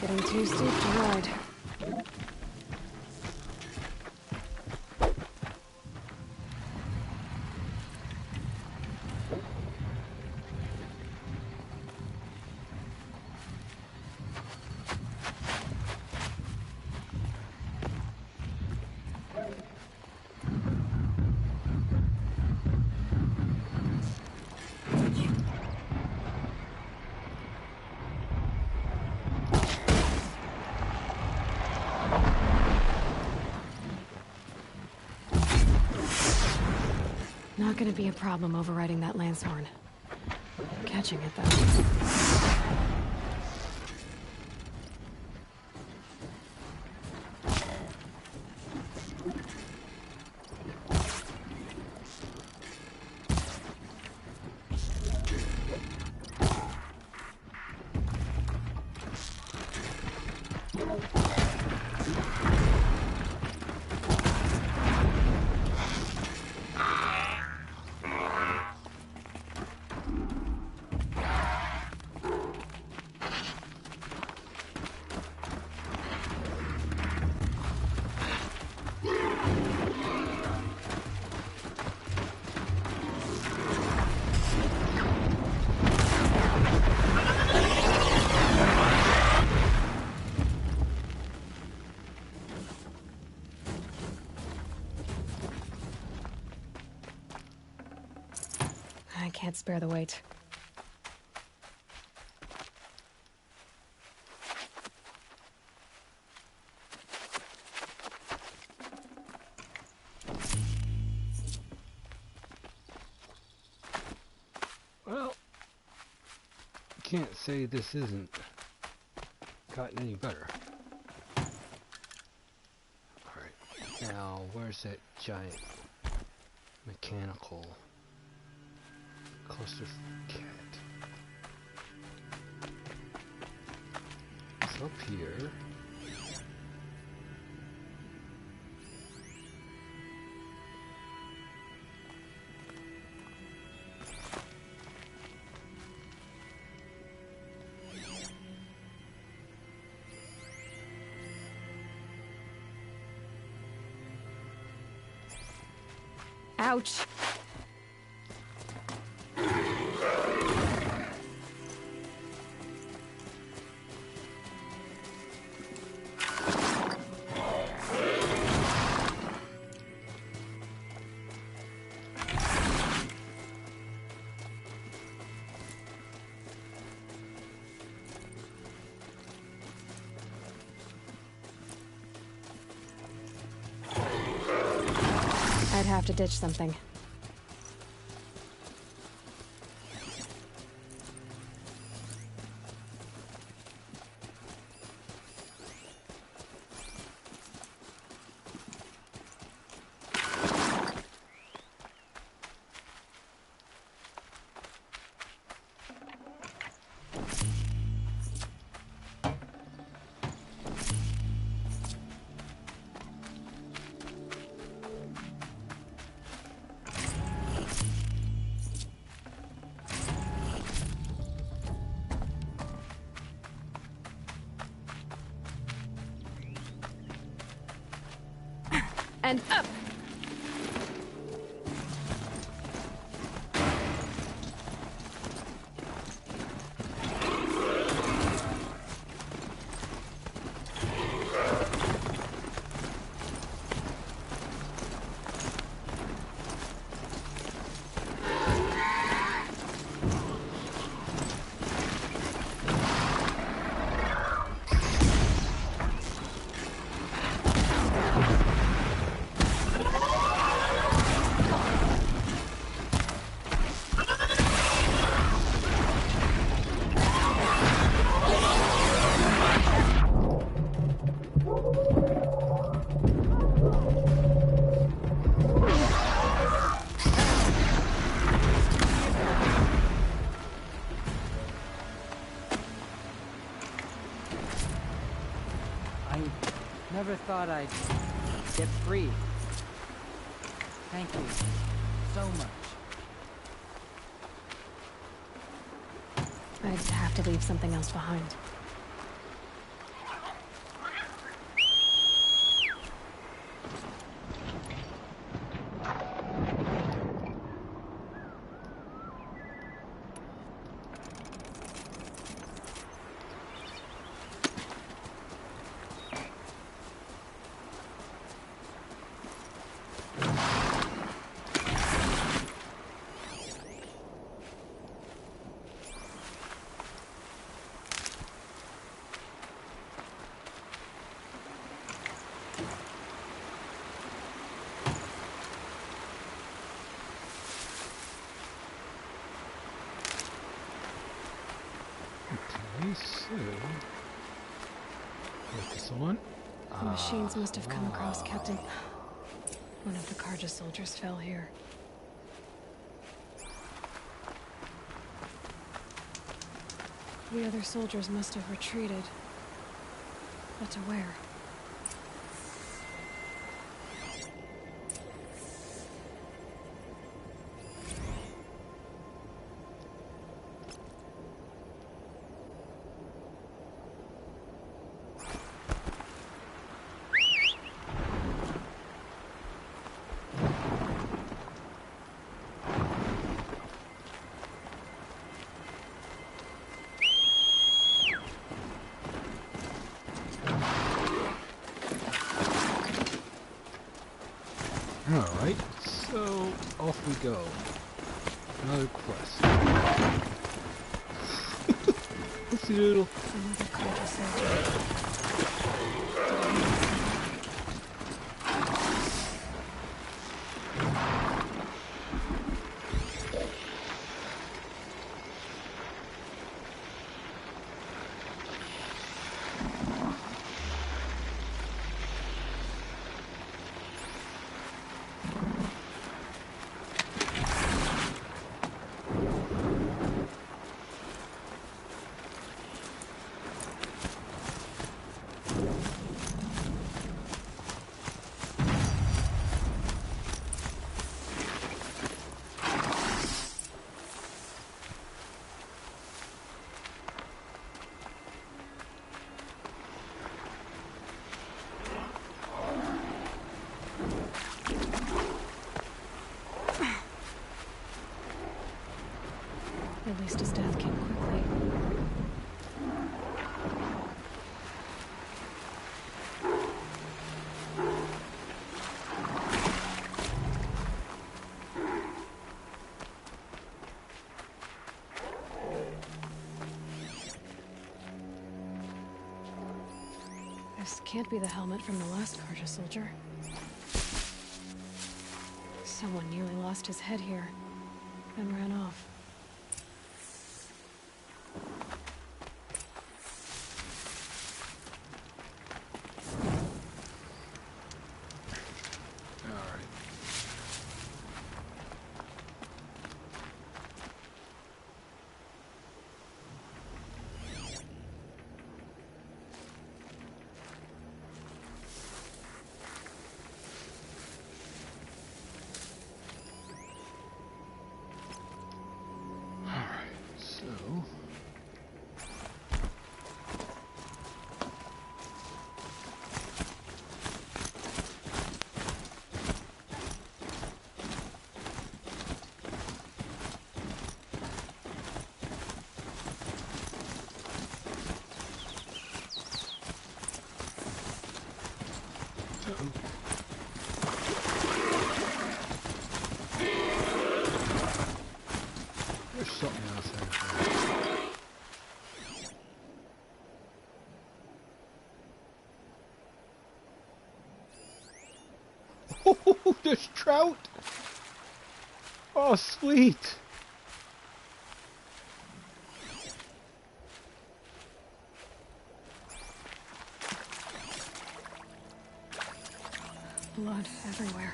Getting too steep to ride. Not gonna be a problem overriding that lance horn. Catching it, though. I can't spare the weight. Well, can't say this isn't gotten any better. Alright, now where's that giant mechanical cluster cat? It's up here. Ouch! I'd have to ditch something. And up! never thought I'd get free. Thank you so much. I'd have to leave something else behind. So, focus on. The machines must have come across Captain... One of the Carja soldiers fell here. The other soldiers must have retreated. But to where? Alright, so off we go. Another quest. What's the doodle? Another Carja soldier. At least his death came quickly. This can't be the helmet from the last Carja soldier. Someone nearly lost his head here and ran off. There's something else there. Oh, there's trout! Oh, sweet! Blood everywhere.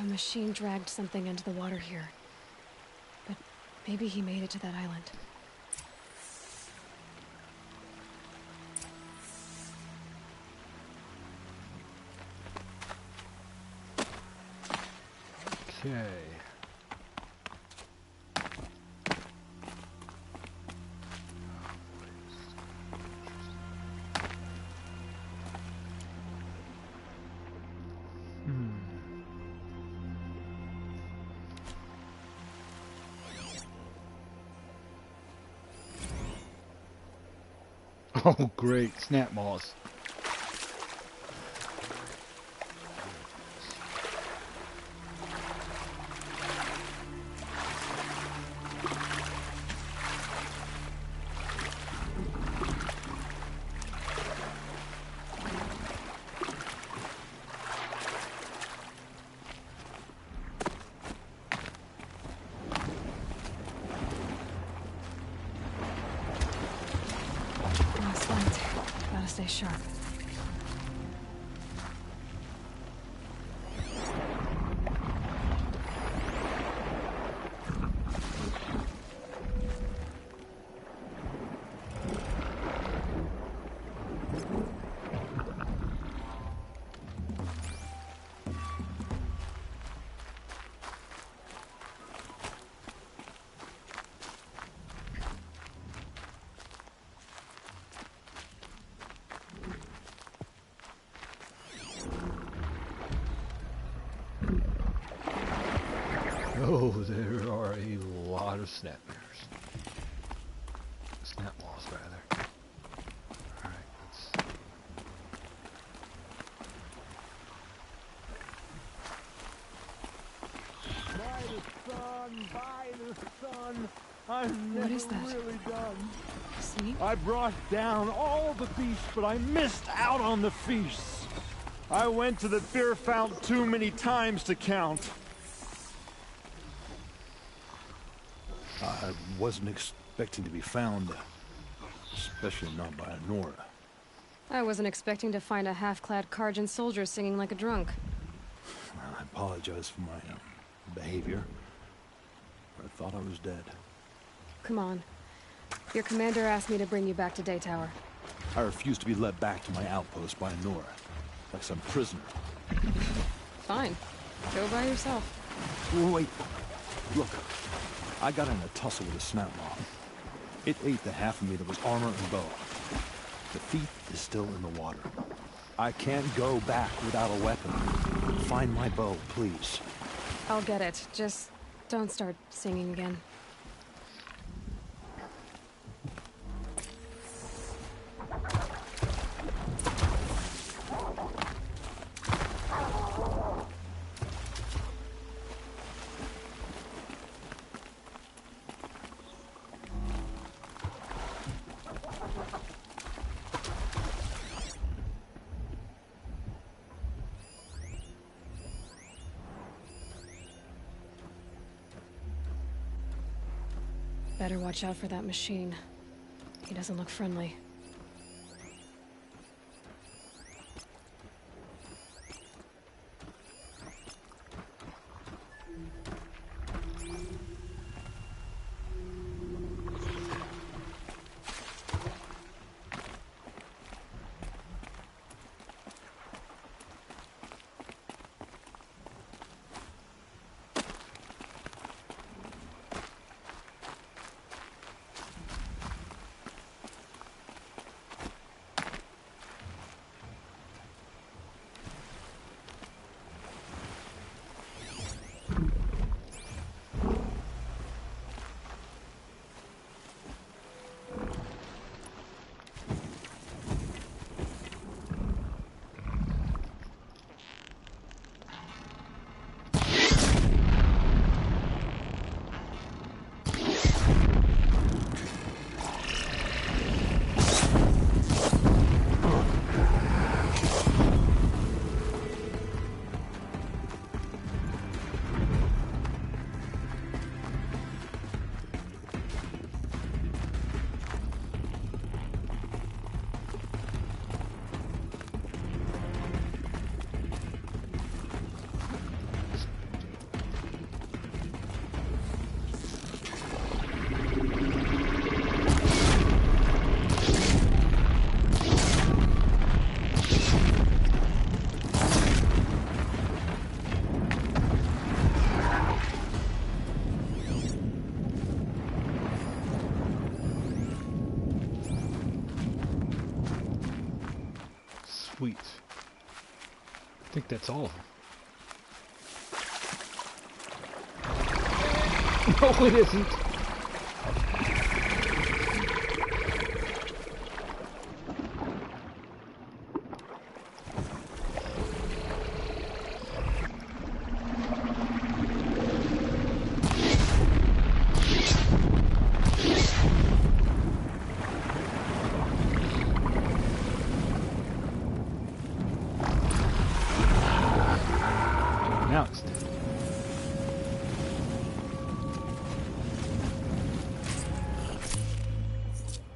A machine dragged something into the water here. But maybe he made it to that island. Okay. Oh, great. Snapmaws. Last light. Gotta stay sharp. Oh, there are a lot of snapmares. Snapmaws, rather. Alright, let's... By the sun, by the sun, I'm What never is that? really done. See? I brought down all the beasts, but I missed out on the feasts. I went to the beer fount too many times to count. I wasn't expecting to be found, especially not by Nora. I wasn't expecting to find a half-clad Karjan soldier singing like a drunk. I apologize for my behavior. I thought I was dead. Come on. Your commander asked me to bring you back to Daytower. I refused to be led back to my outpost by Nora, like some prisoner. Fine. Go by yourself. Wait, look. I got in a tussle with a Snapmaw. It ate the half of me that was armor and bow. The thief is still in the water. I can't go back without a weapon. Find my bow, please. I'll get it. Just don't start singing again. Better watch out for that machine. He doesn't look friendly. Sweet. I think that's all of them. No, it isn't.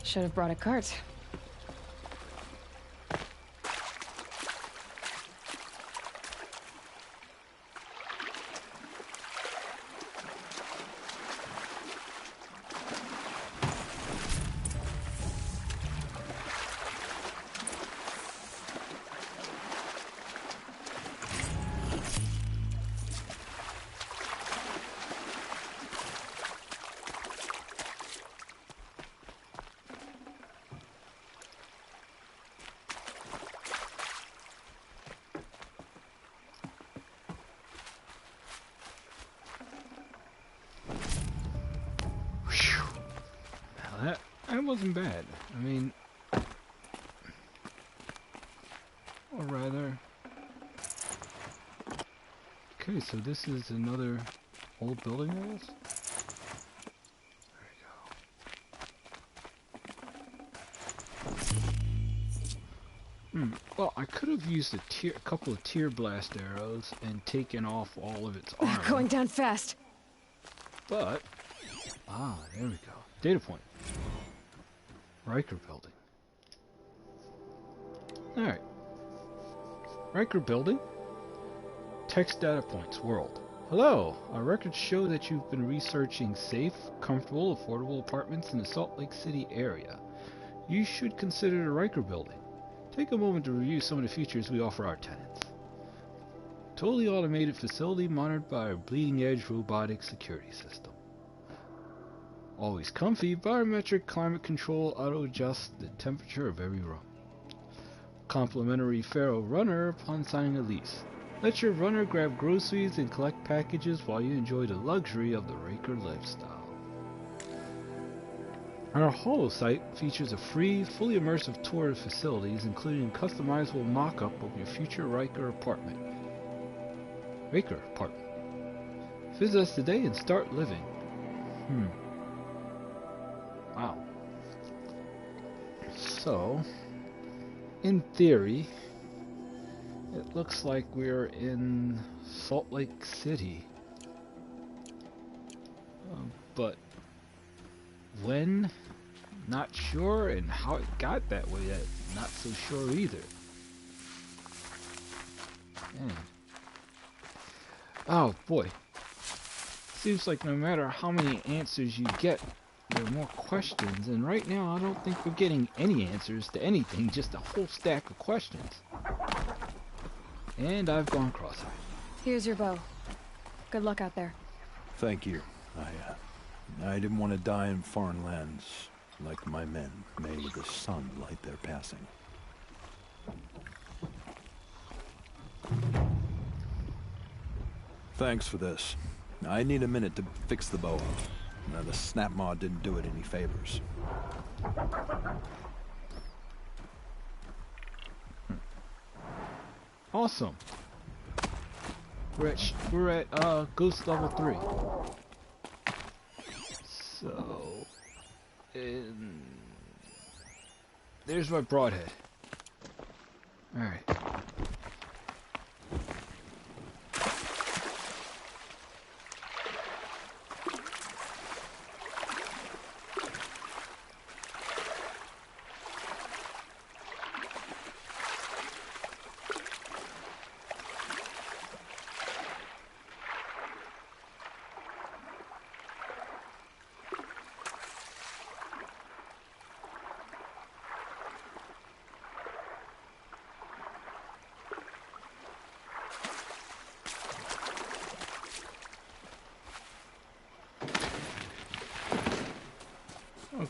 Should have brought a cart. That wasn't bad. I mean, or rather, okay, so this is another old building, I guess. There we go. Well, I could have used a couple of tear blast arrows and taken off all of its armor. Going down fast. But there we go. Data point. Riker building. Alright. Riker building. Text data points. World. Hello. Our records show that you've been researching safe, comfortable, affordable apartments in the Salt Lake City area. You should consider the Riker building. Take a moment to review some of the features we offer our tenants. Totally automated facility monitored by our bleeding-edge robotic security system. Always comfy, biometric climate control auto-adjusts the temperature of every room. Complimentary Pharaoh runner upon signing a lease. Let your runner grab groceries and collect packages while you enjoy the luxury of the Riker lifestyle. Our Holo site features a free, fully immersive tour of facilities, including a customizable mock-up of your future Riker apartment. Visit us today and start living. Wow. So, in theory, it looks like we're in Salt Lake City. But when? Not sure, and how it got that way, not so sure either. Man. Oh boy. Seems like no matter how many answers you get, there are more questions, and right now I don't think we're getting any answers to anything, just a whole stack of questions. And I've gone cross-eyed. Here's your bow. Good luck out there. Thank you. I didn't want to die in foreign lands like my men may with the sun light their passing. Thanks for this. I need a minute to fix the bow. Now, the Snapmaw didn't do it any favors. Awesome. We're at Ghost level 3. So, there's my broadhead. Alright.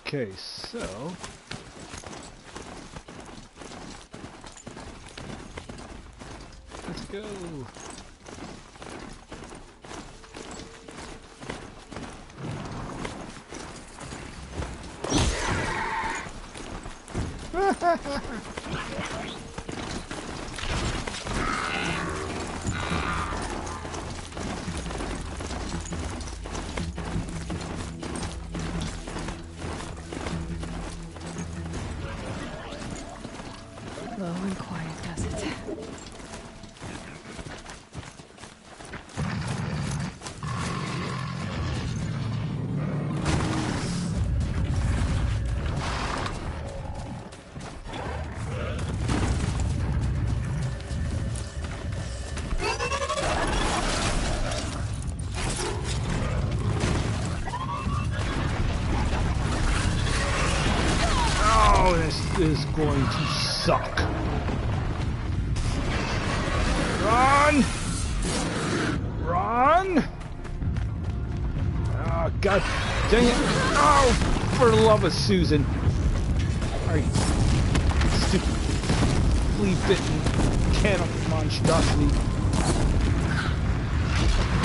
Okay, so go. Low and quiet does it. Oh, this is going to suck. Run! Run! Oh, God dang it. Oh, for the love of Susan. Alright. Stupid flea-bitten can monstrosity.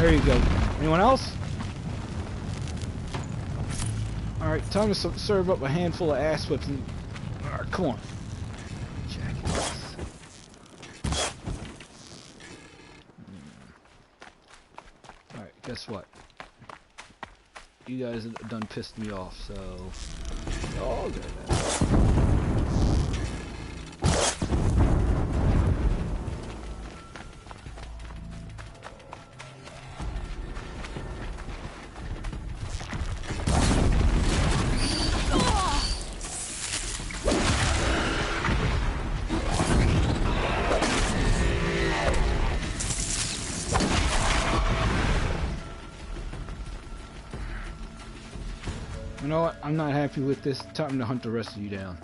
There you go. Anyone else? Alright, time to serve up a handful of ass whips and... Alright, come on. Alright, guess what? You guys have done pissed me off, so... Oh, you know what? I'm not happy with this. Time to hunt the rest of you down.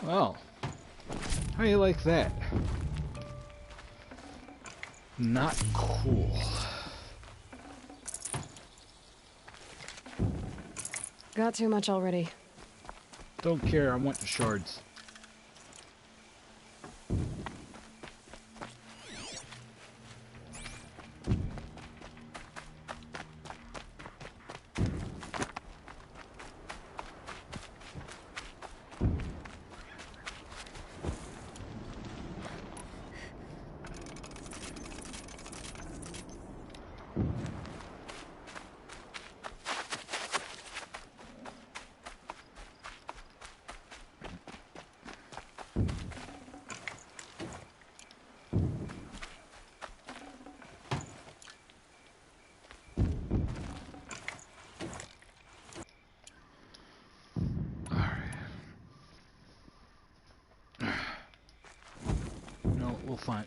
Well, how do you like that? Not cool. Got too much already. Don't care, I want the shards. We'll find.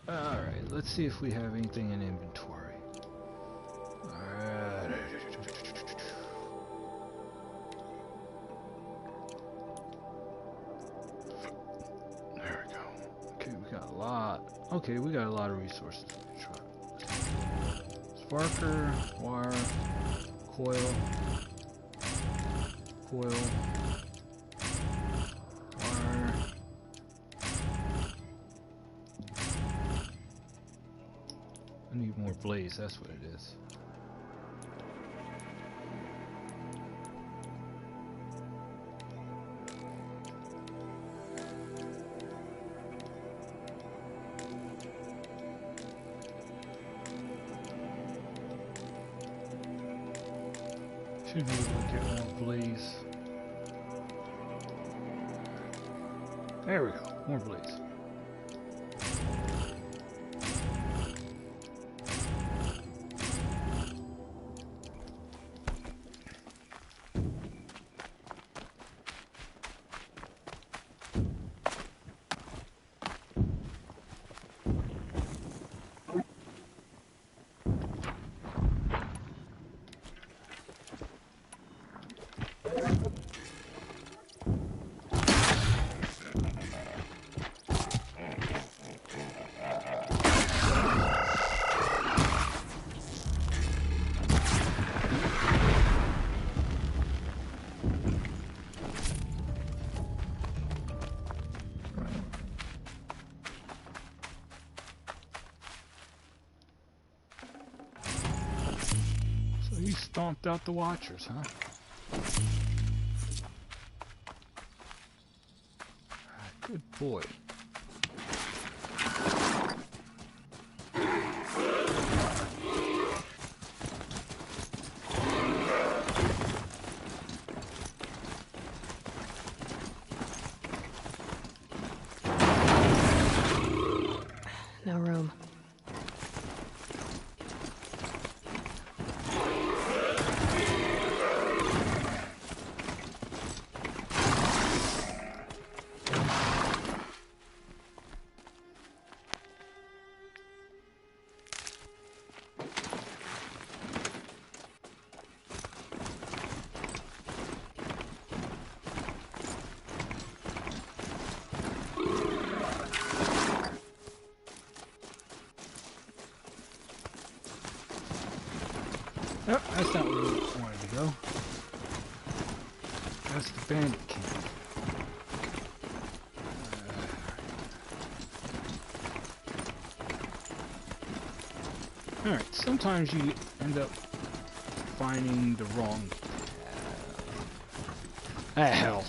Alright, let's see if we have anything in inventory. Alright. There we go. Okay, we got a lot. Okay, we got a lot of resources. Sparker, wire, coil, wire. I need more blaze, that's what it is. Should be able to get more blaze. There we go, more blaze. He stomped out the Watchers, huh? Good boy. No room. Yep, that's not where we wanted to go. That's the bandit camp. Alright, sometimes you end up finding the wrong hell.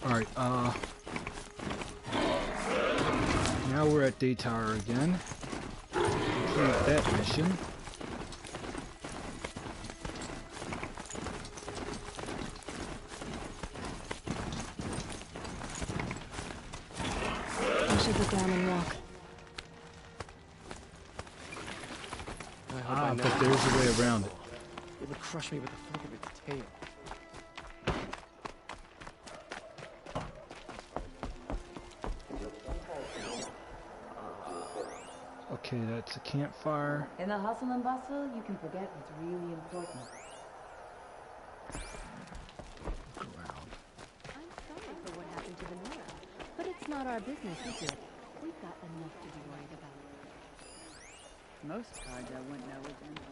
Alright, now we're at Day Tower again. Complete that mission. I should go down and walk. But there's a way around it. It would crush me with the flick of its tail. Okay, that's a campfire. In the hustle and bustle, you can forget what's really important. Look around. I'm sorry for what happened to the Nora, but it's not our business, is it? We've got enough to be worried about. Most cards I wouldn't know would end up.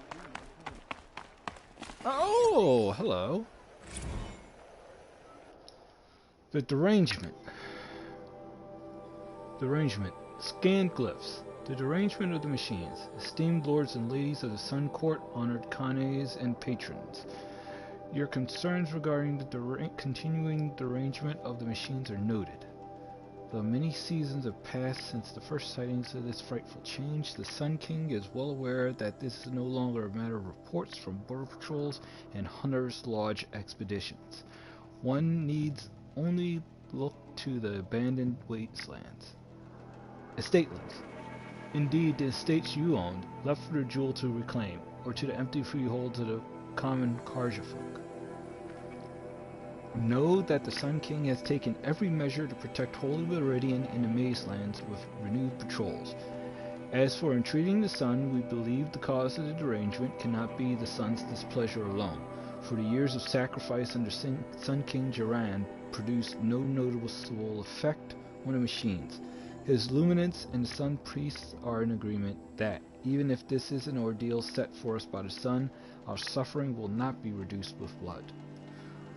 Oh, hello. The derangement. Derangement. Scan glyphs. The derangement of the machines. Esteemed lords and ladies of the Sun Court, honored khanes and patrons. Your concerns regarding the continuing derangement of the machines are noted. Though many seasons have passed since the first sightings of this frightful change, the Sun King is well aware that this is no longer a matter of reports from border patrols and Hunter's Lodge expeditions. One needs only look to the abandoned wastelands. Estatelands. Indeed, the estates you owned, left for the jewel to reclaim, or to the empty freeholds of the common Karja folk. Know that the Sun King has taken every measure to protect Holy Meridian and the Mazelands with renewed patrols. As for entreating the Sun, we believe the cause of the derangement cannot be the Sun's displeasure alone, for the years of sacrifice under Sun King Jiran produced no noticeable effect on the machines. His luminance and the Sun Priests are in agreement that, even if this is an ordeal set for us by the Sun, our suffering will not be reduced with blood.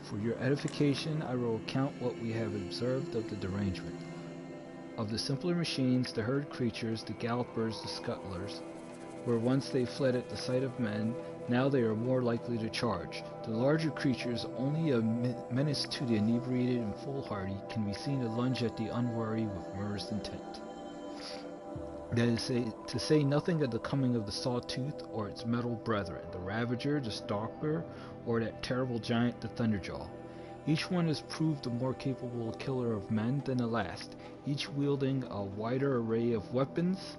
For your edification, I will recount what we have observed of the derangement. Of the simpler machines, the herd creatures, the gallopers, the scuttlers, where once they fled at the sight of men, now they are more likely to charge. The larger creatures, only a menace to the inebriated and foolhardy, can be seen to lunge at the unwary with murderous intent. That is to say nothing of the coming of the Sawtooth or its metal brethren, the Ravager, the Stalker, or that terrible giant, the Thunderjaw. Each one has proved a more capable killer of men than the last, each wielding a wider array of weapons.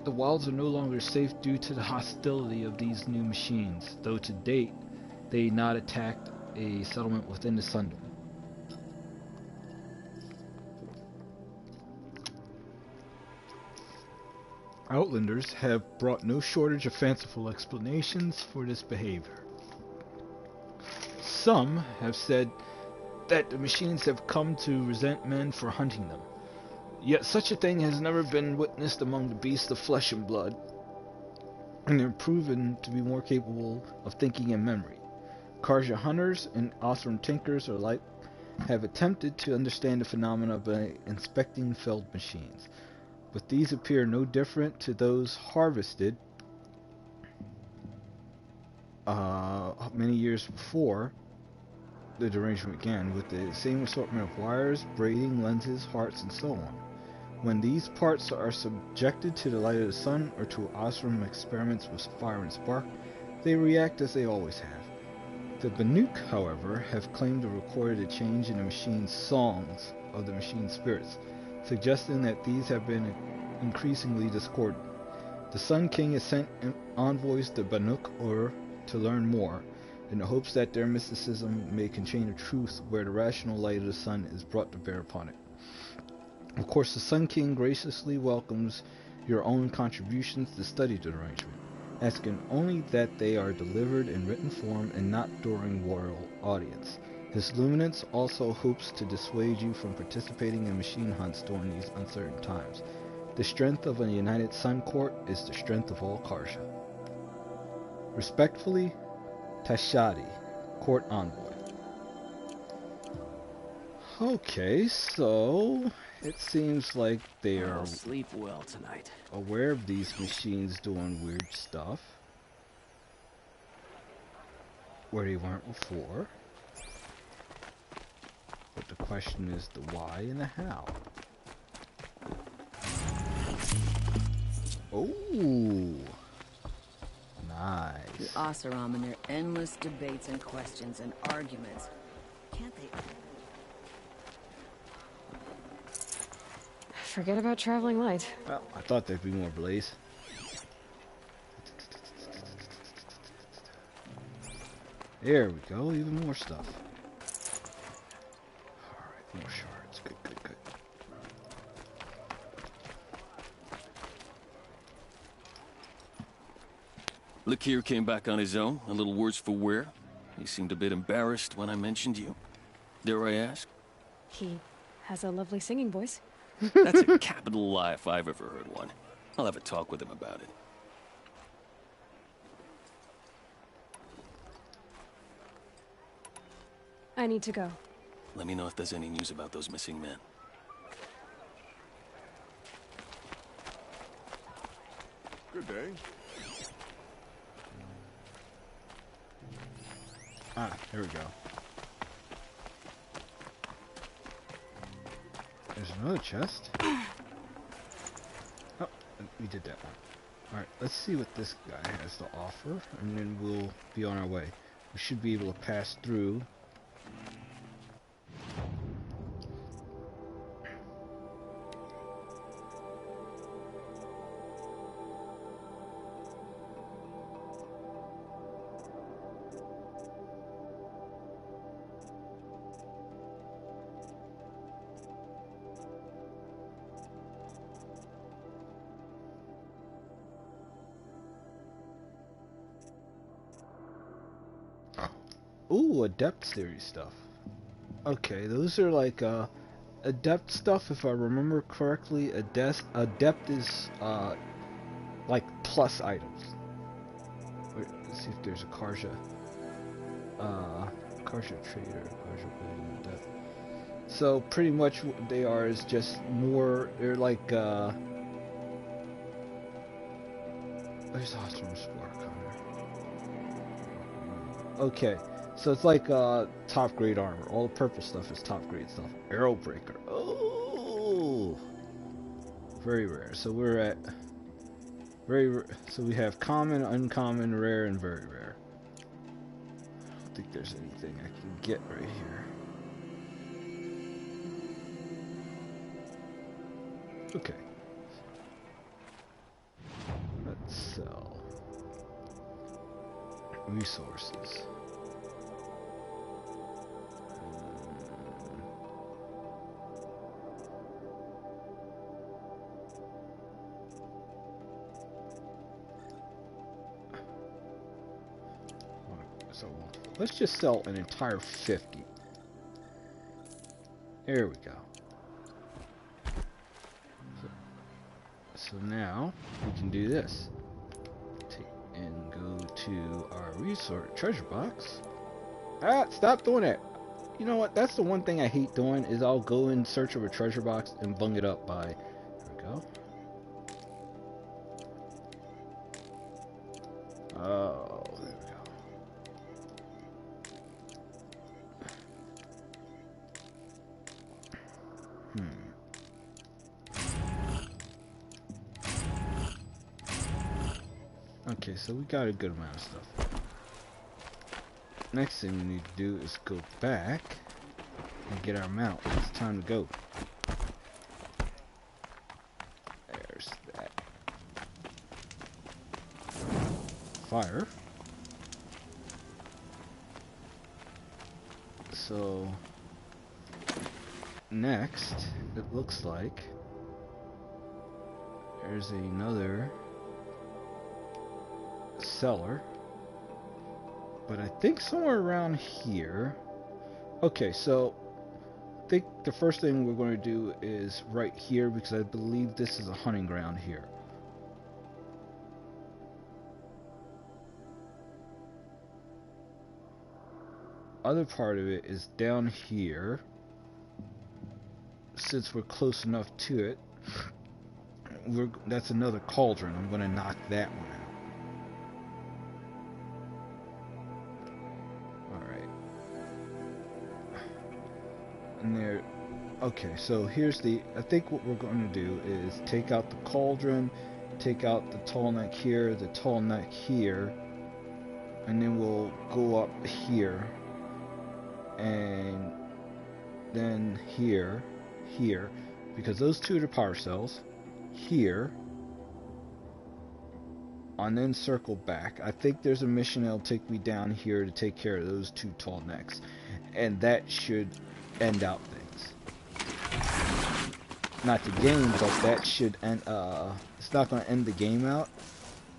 The wilds are no longer safe due to the hostility of these new machines, though to date they not attacked a settlement within the Sundom. Outlanders have brought no shortage of fanciful explanations for this behavior. Some have said that the machines have come to resent men for hunting them. Yet such a thing has never been witnessed among the beasts of flesh and blood, and they're proven to be more capable of thinking and memory. Karja hunters and Osram tinkers alike have attempted to understand the phenomena by inspecting felled machines, but these appear no different to those harvested many years before the derangement began, with the same assortment of wires, braiding, lenses, hearts, and so on. When these parts are subjected to the light of the sun or to Osram experiments with fire and spark, they react as they always have. The Banuk, however, have claimed to record a change in the machine's songs of the machine spirits, suggesting that these have been increasingly discordant. The Sun King has sent envoys to Banuk to learn more, in the hopes that their mysticism may contain a truth where the rational light of the sun is brought to bear upon it. Of course, the Sun King graciously welcomes your own contributions to study the arrangement, asking only that they are delivered in written form and not during royal audience. His Luminance also hopes to dissuade you from participating in machine hunts during these uncertain times. The strength of a united Sun Court is the strength of all Karja. Respectfully, Tashadi, Court Envoy. Okay, so it seems like they are sleep well tonight. Aware of these machines doing weird stuff where they weren't before. But the question is the why and the how. Oh, nice. The Oseram and their endless debates and questions and arguments. Can't they? Forget about traveling light. Well, I thought there'd be more blaze. There we go, even more stuff. Alright, more shards. Good, good, good. Lakir came back on his own, a little worse for wear. He seemed a bit embarrassed when I mentioned you. Dare I ask? He has a lovely singing voice. That's a capital lie if I've ever heard one. I'll have a talk with him about it. I need to go. Let me know if there's any news about those missing men. Good day. Ah, here we go. There's another chest. Oh, we did that one. Alright, let's see what this guy has to offer, and then we'll be on our way. We should be able to pass through. Ooh, Adept series stuff. Okay, those are like Adept stuff, if I remember correctly. Adept is like plus items. Wait, let's see if there's a Karja. Karja Trader, Karja Blade, Adept. So pretty much what they are is just more, they're like there's Awesome Spark Hunter. Okay. So it's like top grade armor. All the purple stuff is top grade stuff. Arrow Breaker. Oh, very rare. So we're at so we have common, uncommon, rare, and very rare. I don't think there's anything I can get right here. Okay. Let's sell resources. So let's just sell an entire 50. There we go. So now we can do this. Take and go to our resource treasure box. Ah, stop doing it. You know what? That's the one thing I hate doing is I'll go in search of a treasure box and bung it up by. There we go. Oh, there we go. Okay, so we got a good amount of stuff. Next thing we need to do is go back and get our mount. It's time to go. There's that. Fire. So next, it looks like there's another cellar, but I think somewhere around here. Okay, so I think the first thing we're going to do is right here, because I believe this is a hunting ground here. Other part of it is down here. Since we're close enough to it, that's another cauldron. I'm going to knock that one out. And there, okay, so here's the, I think what we're going to do is take out the cauldron, take out the tall neck here, the tall neck here, and then we'll go up here, and then here, because those two are the power cells, here, and then circle back. I think there's a mission that'll take me down here to take care of those two tall necks, and that should end out things. Not the game, but that should end, it's not going to end the game out,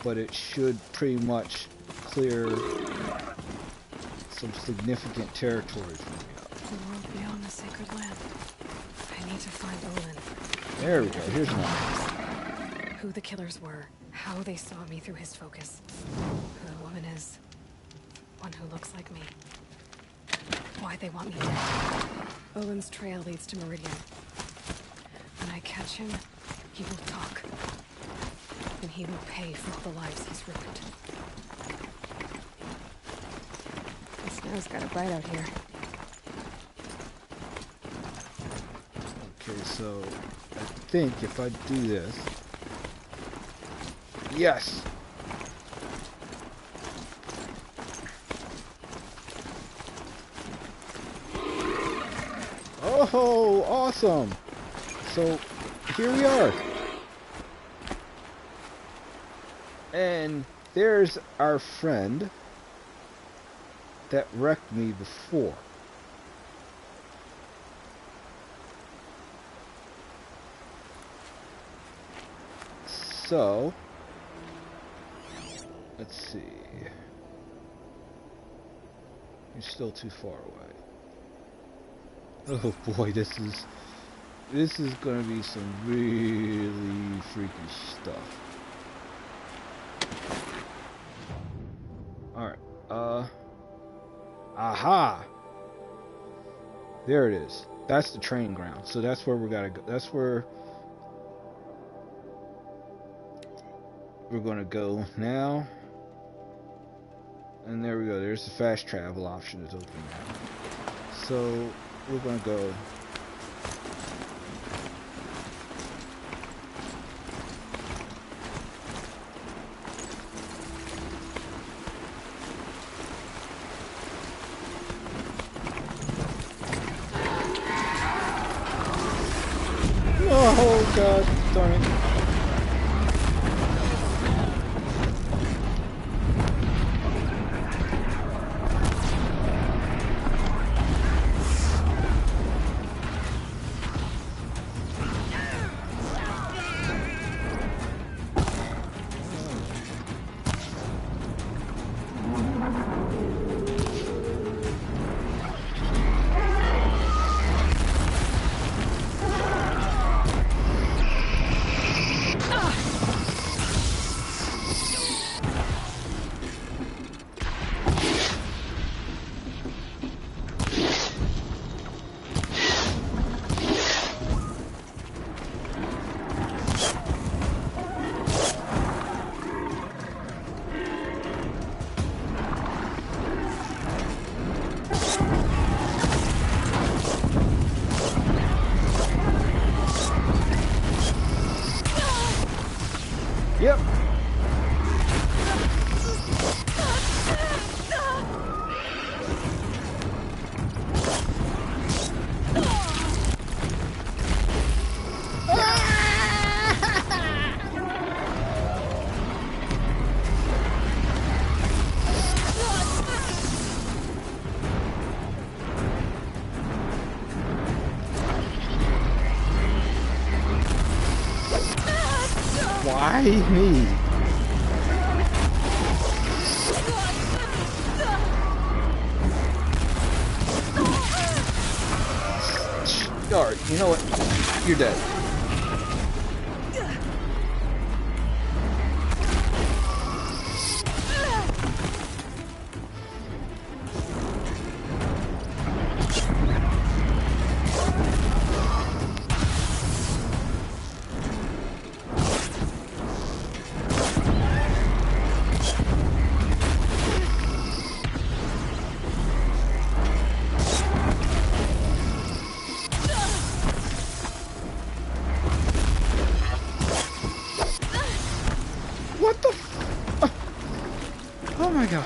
but it should pretty much clear some significant territory for me up. The world beyond the sacred land. I need to find Olin. There we go, here's one. Who the killers were, how they saw me through his focus. Who the woman is. One who looks like me. Why they want me dead. Olin's trail leads to Meridian. When I catch him, he will talk. And he will pay for all the lives he's ruined. The snow's got a bite out here. Okay, so I think if I do this... Yes! Oh, awesome! So, here we are. And there's our friend that wrecked me before. So, let's see. He's still too far away. Oh boy, this is gonna be some really freaky stuff. Alright, aha! There it is. That's the train ground. So that's where we gotta go. That's where we're gonna go now. And there we go. There's the fast travel option that's open now. So we're gonna go Oh god, darn it. Yep. Why me? Alright, you know what? You're dead. What the f- Oh my god.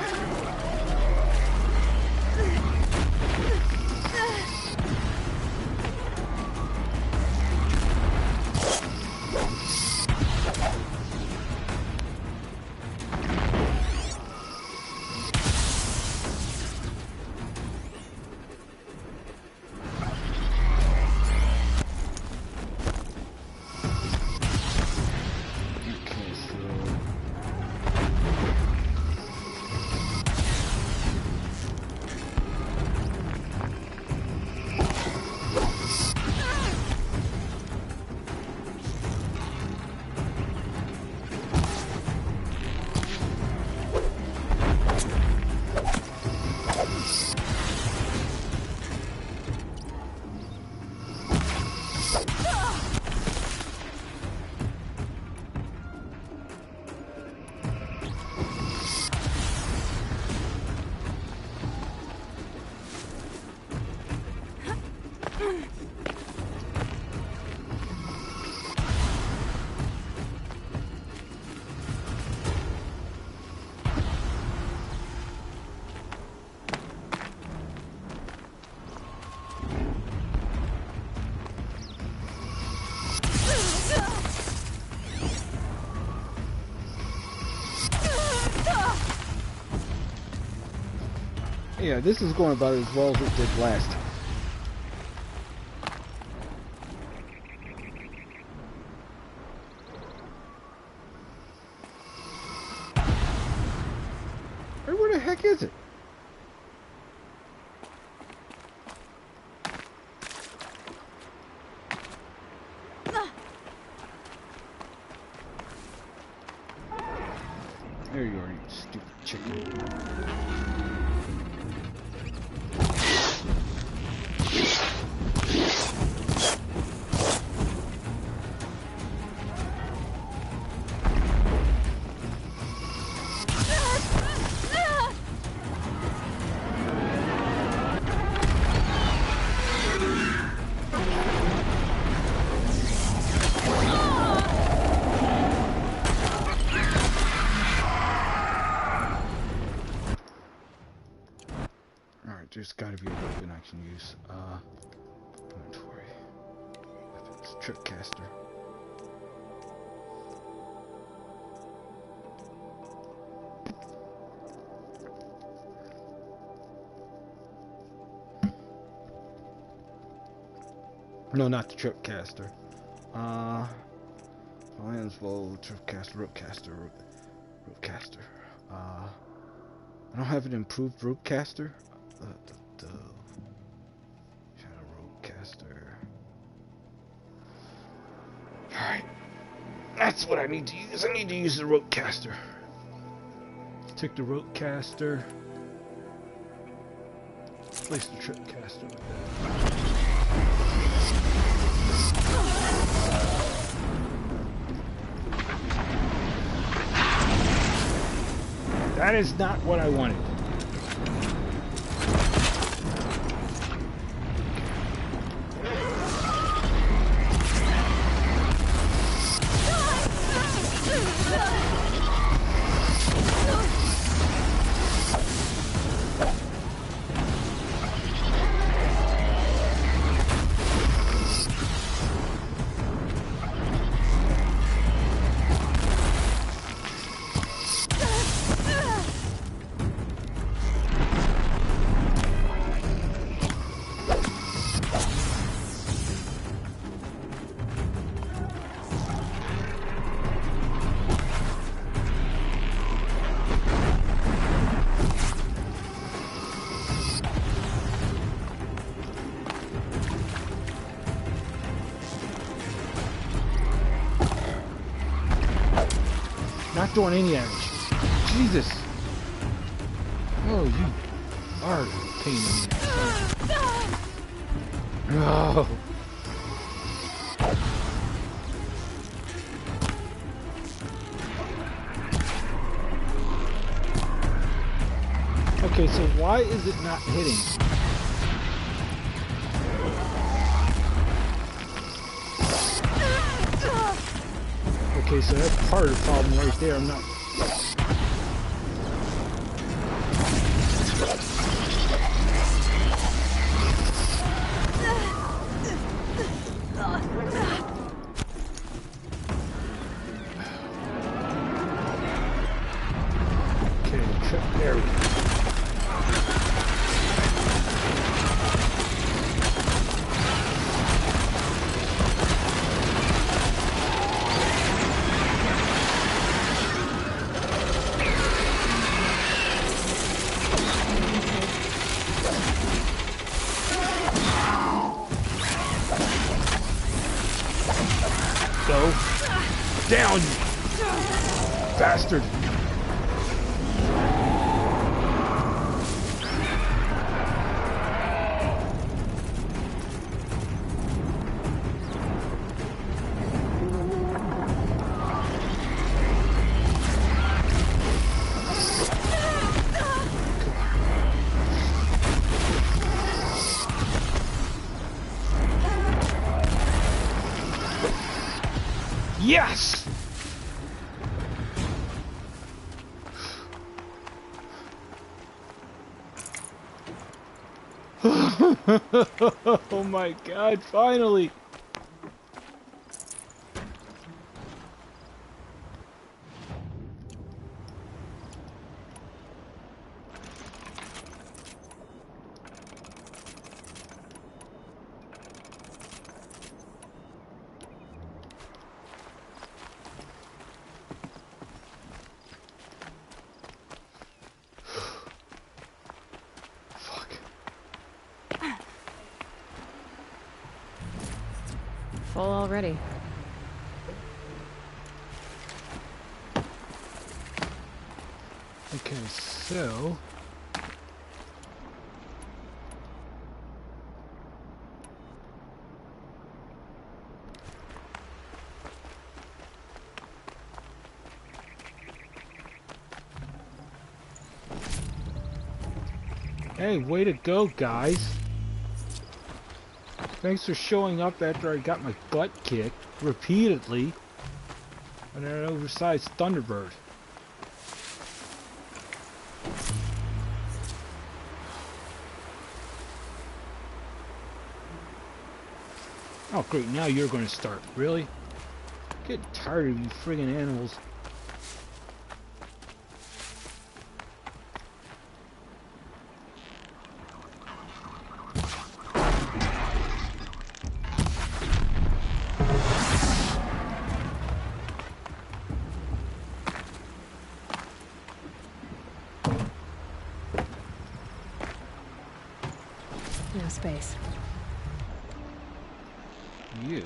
Yeah, this is going about as well as it did last. Hey, where the heck is it? There you are, you stupid chicken. There's gotta be a weapon I can use. Inventory. Weapons. Tripcaster. No, not the Tripcaster. Lions Bow, Tripcaster, Ropecaster. I don't have an improved Ropecaster. Shadow Ropecaster. Alright. That's what I need to use. I need to use the Ropecaster. Take the Ropecaster. Place the Tripcaster with that. That is not what I wanted. Not doing any damage. Jesus. Oh, you are a pain in the ass. Oh. Okay, so why is it not hitting? Okay, so that's part of the problem right there. I'm not... Okay, there we go. Down, you bastard! Yes! Oh my god, finally! Full already. Okay, so... Hey, way to go, guys. Thanks for showing up after I got my butt kicked repeatedly by an oversized Thunderbird. Oh great, now you're going to start. Really? Get tired of you friggin' animals. space. You?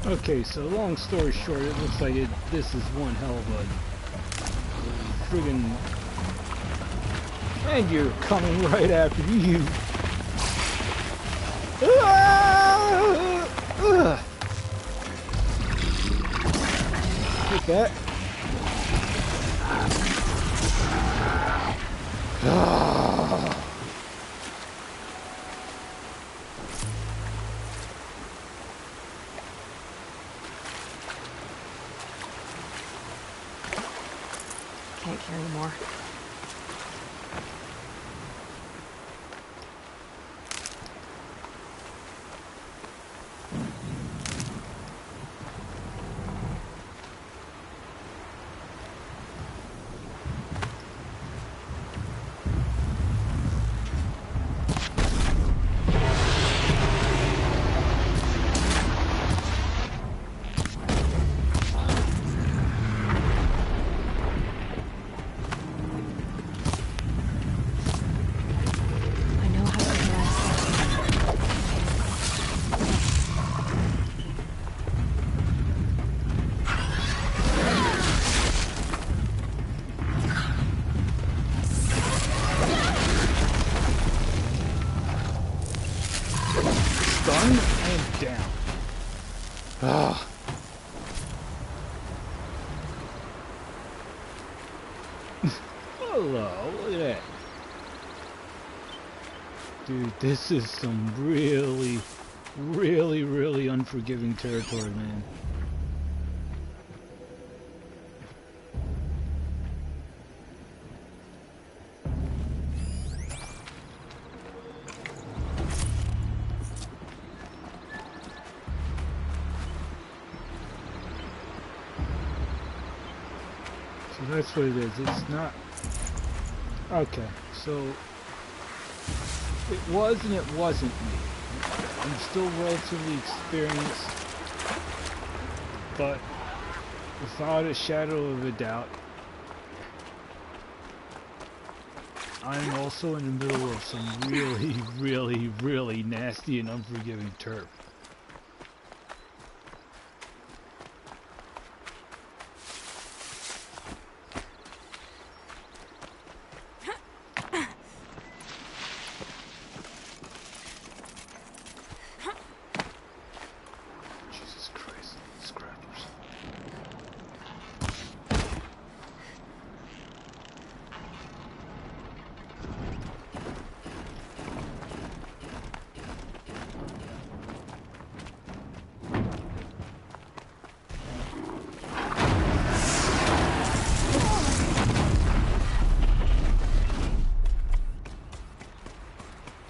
Okay, so long story short, it looks like this is one hell of a friggin'... And you're coming right after you. Take that. Can't carry more. Stunned and down. Ah. Hello, look at that. Dude, this is some really, really, really unforgiving territory, man. So that's what it is. It's not... Okay, so... It was and it wasn't me. I'm still relatively experienced, but without a shadow of a doubt, I'm also in the middle of some really, really, really nasty and unforgiving turf.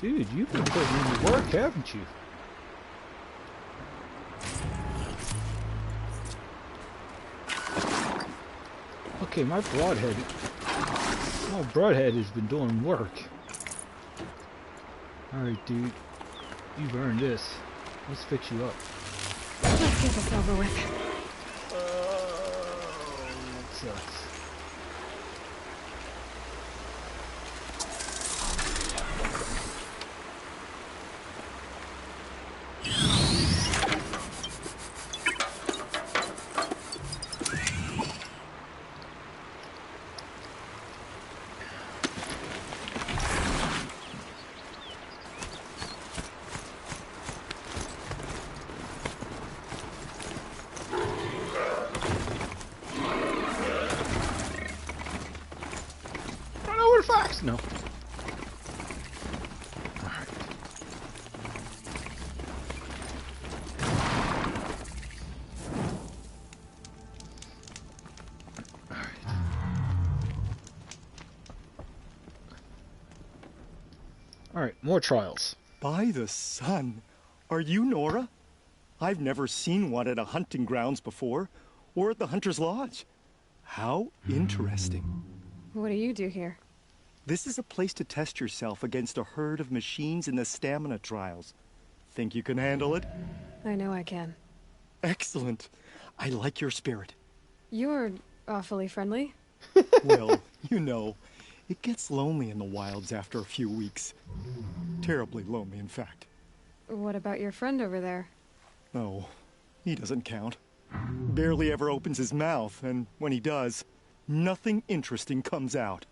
Dude, you've been putting in the work, haven't you? Okay, my broadhead has been doing work. Alright, dude. You've earned this. Let's fix you up. Let's get this over with. That sucks. Fox? No. Alright. Alright, more trials. By the sun. Are you Nora? I've never seen one at a hunting grounds before, or at the Hunter's Lodge. How interesting. What do you do here? This is a place to test yourself against a herd of machines in the stamina trials. Think you can handle it? I know I can. Excellent. I like your spirit. You're awfully friendly. Well, you know, it gets lonely in the wilds after a few weeks. Terribly lonely, in fact. What about your friend over there? Oh, he doesn't count. Barely ever opens his mouth, and when he does, nothing interesting comes out.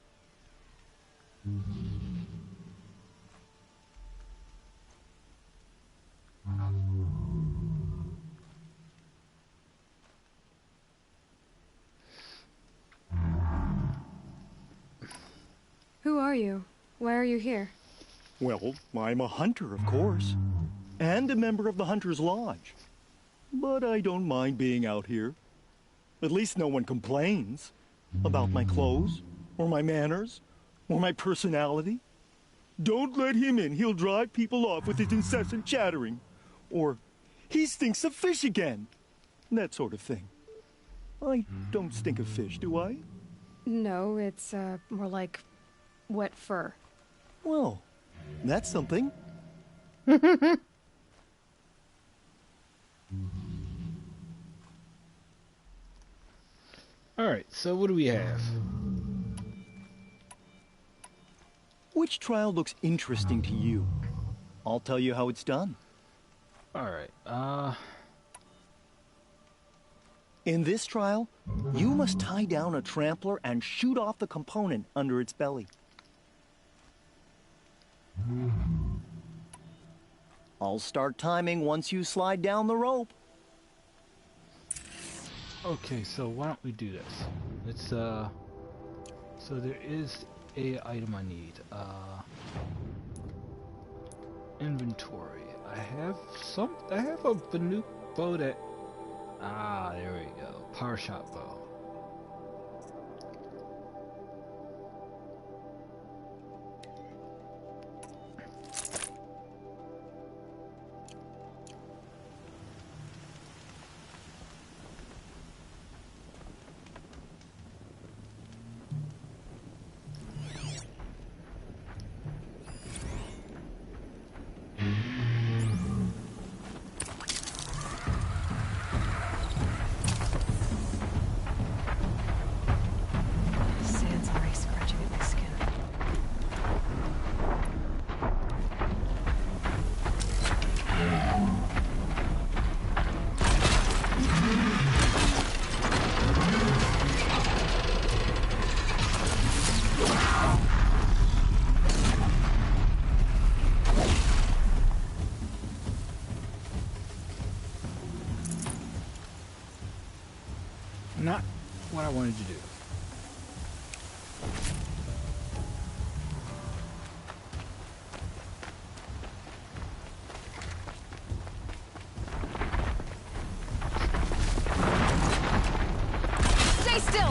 Who are you? Why are you here? Well, I'm a hunter, of course, and a member of the Hunter's Lodge. But I don't mind being out here. At least no one complains about my clothes, or my manners, or my personality. Don't let him in, he'll drive people off with his incessant chattering. Or, he stinks of fish again. That sort of thing. I don't stink of fish, do I? No, it's more like wet fur. Well, that's something. Alright, so what do we have? Which trial looks interesting to you? I'll tell you how it's done. Alright, In this trial, you must tie down a trampler and shoot off the component under its belly. I'll start timing once you slide down the rope. Okay, so why don't we do this? Let's, so there is a item I need, inventory. I have a Banuk bow that, there we go, power shot bow. Not what I wanted to do. Stay still!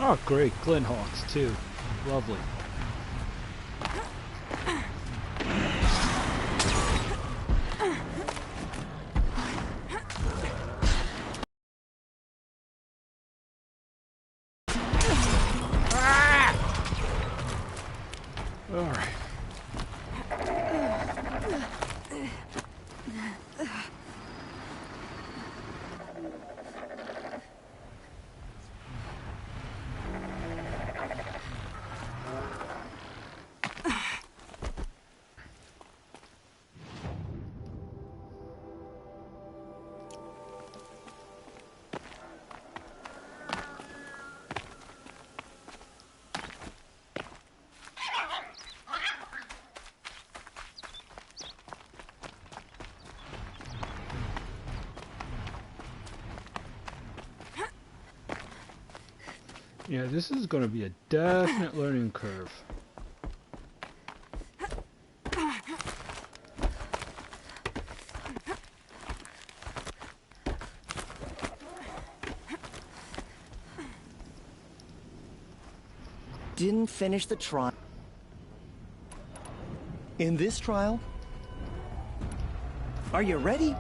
Oh, great. Glenhawks, too. Lovely. All right. Yeah, this is going to be a definite learning curve. Didn't finish the trial. In this trial? Are you ready?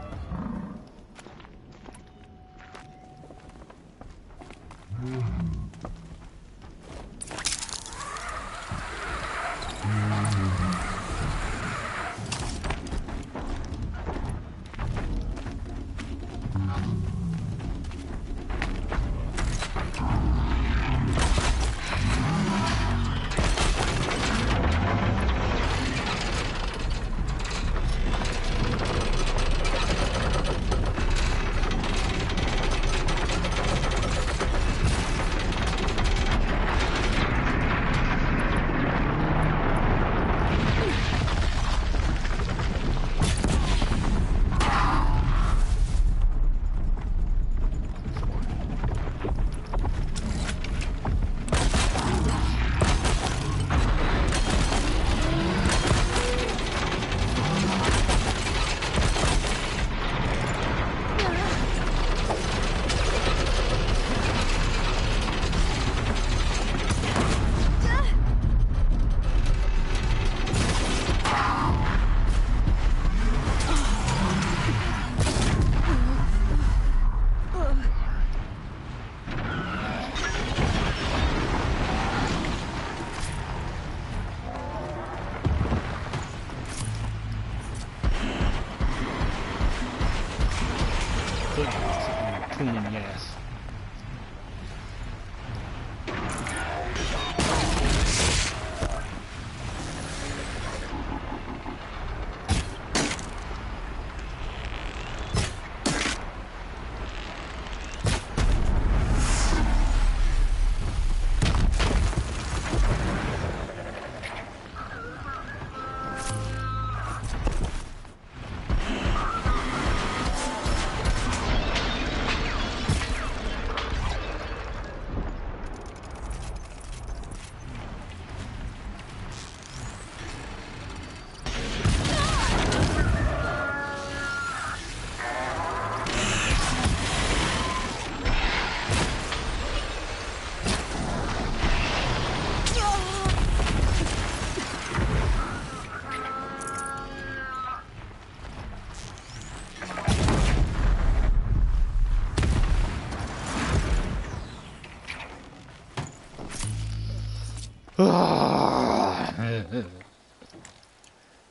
Clean in the ass.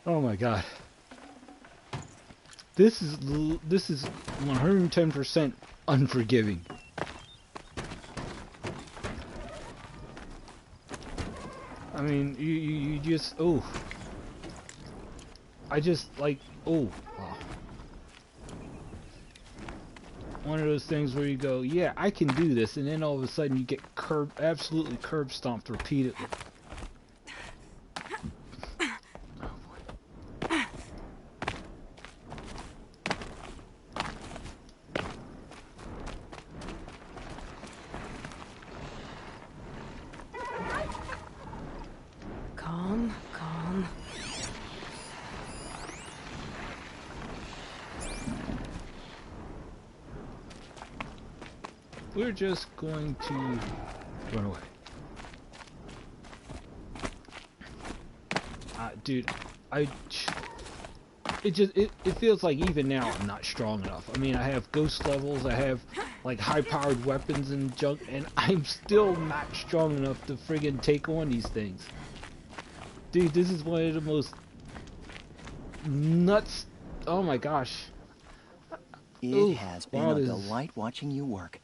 Oh my god. This is 110% unforgiving. I mean, you just, oh. I just like, oh. One of those things where you go, yeah, I can do this, and then all of a sudden you get absolutely curb stomped repeatedly. Calm. We're just going to Run away. Dude, it feels like even now I'm not strong enough. I mean, I have ghost levels, I have like high-powered weapons and junk, and I'm still not strong enough to friggin' take on these things. Dude, this is one of the most nuts. Oh my gosh. It has been a delight watching you work.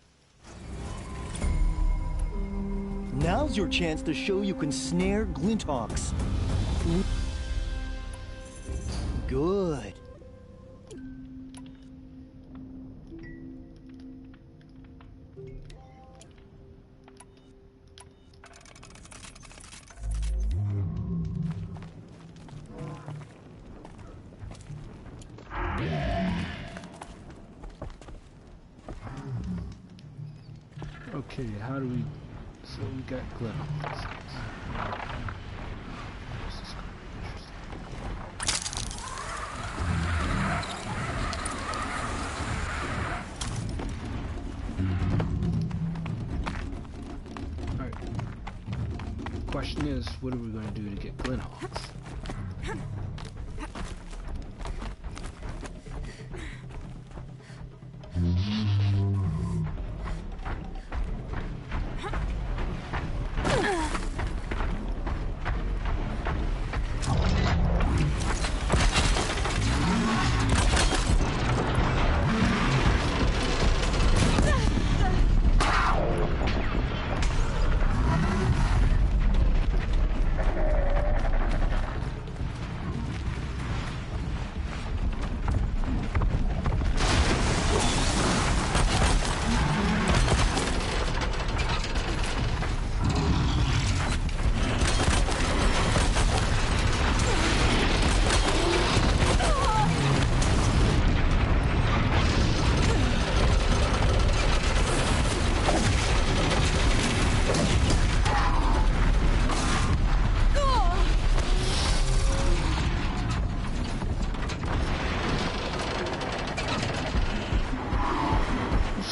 Now's your chance to show you can snare Glinthawks. Good. Okay, how do we... So we got Glinthawks. Question is, what are we going to do to get Glinthawks?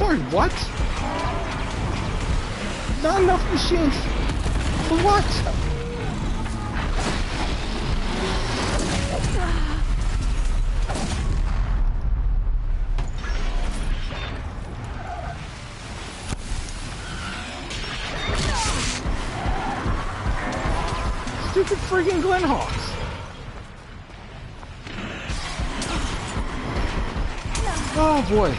Sorry, what? Not enough machines. For what? Stupid freaking Glinthawks. Oh boy.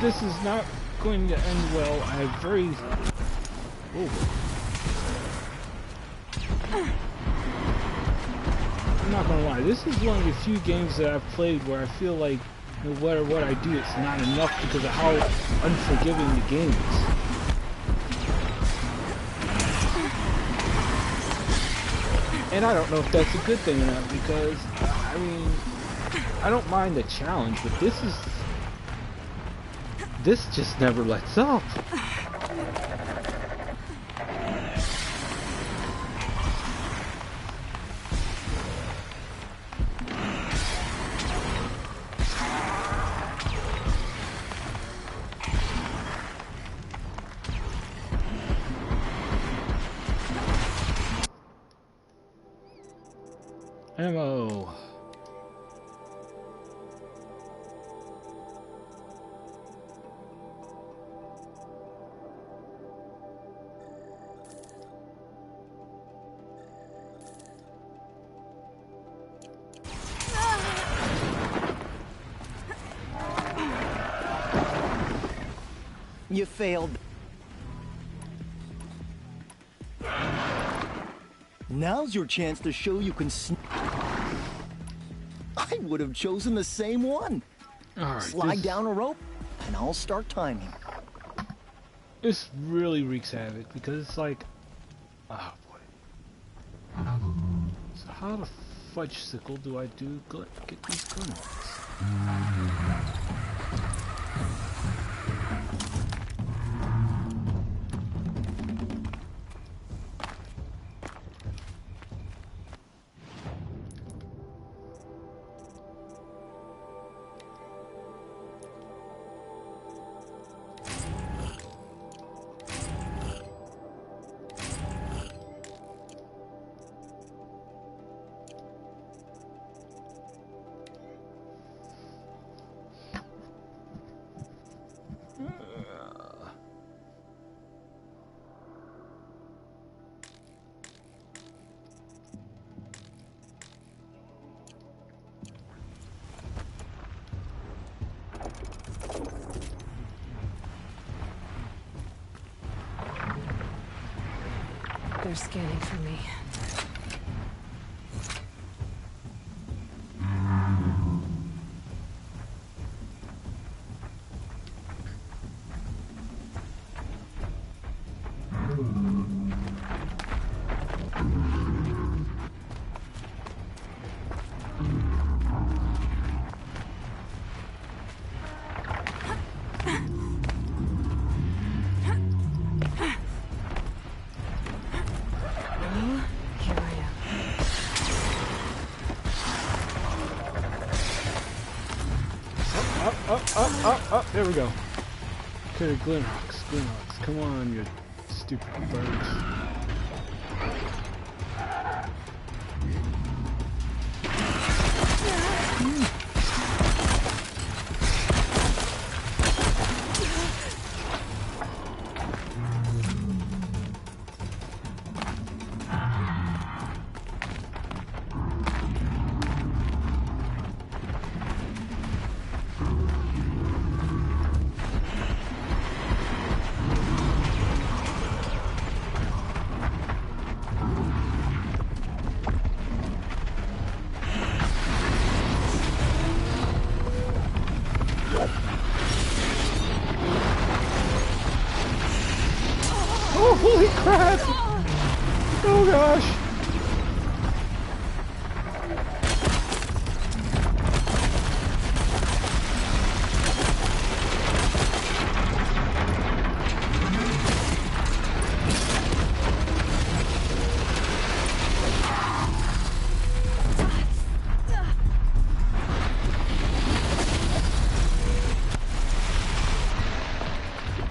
This is not going to end well. I have very... Oh. I'm not gonna lie, this is one of the few games that I've played where I feel like no matter what I do, it's not enough because of how unforgiving the game is. And I don't know if that's a good thing or not because, I mean, I don't mind the challenge, but this just never lets up. Ammo. You failed. Now's your chance to show you can I would have chosen the same one. Alright, Slide down a rope, and I'll start timing. This really wreaks havoc because it's like, oh boy. So how the fudge sickle do I get these guns? They're scanning for me. Up, there we go. Okay, Glenrocks, come on, you stupid birds. Oh, holy crap! Oh gosh!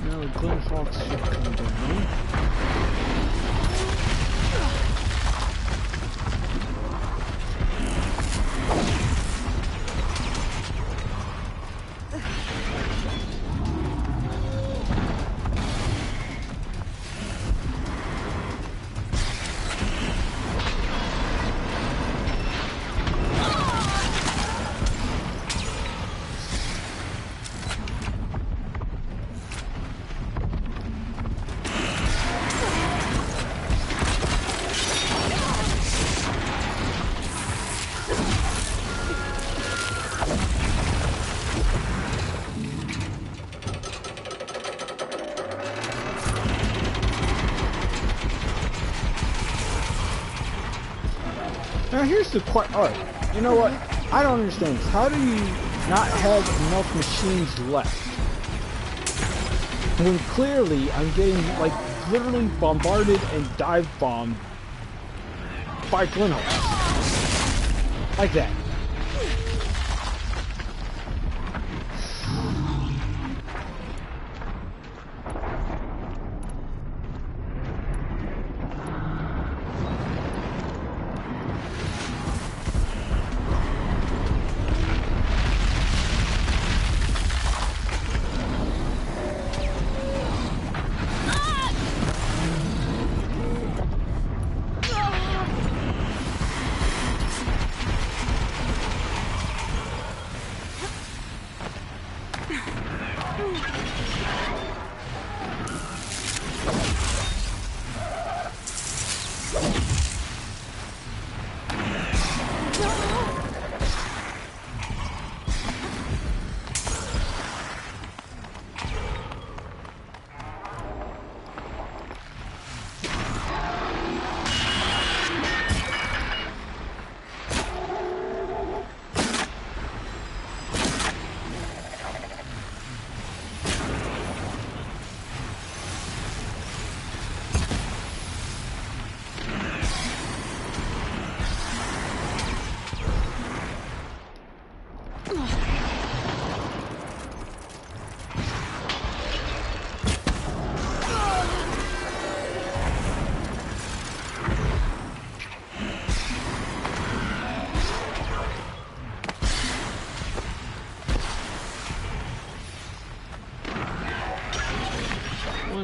Now the Glenfox should come down. Now here's the question. Alright, you know what? I don't understand this. How do you not have enough machines left? When clearly I'm getting, like, literally bombarded and dive bombed by Glenhawks. Like that.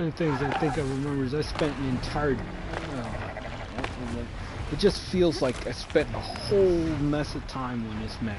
one of the things I think I remember is I spent an entire... it just feels like I spent a whole mess of time on this map.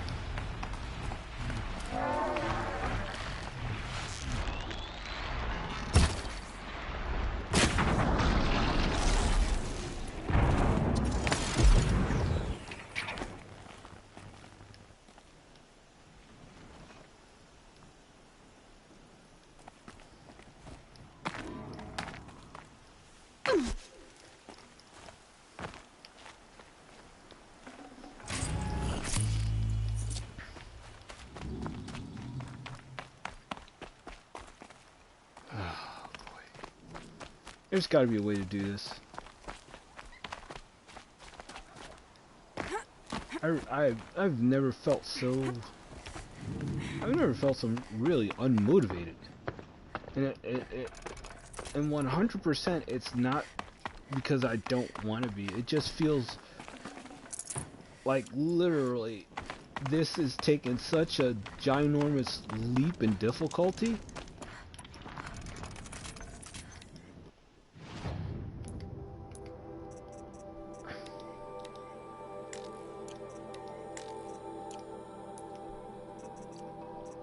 There's got to be a way to do this. I've never felt so... I've never felt so really unmotivated. And and 100% it's not because I don't want to be. It just feels like literally this is taking such a ginormous leap in difficulty.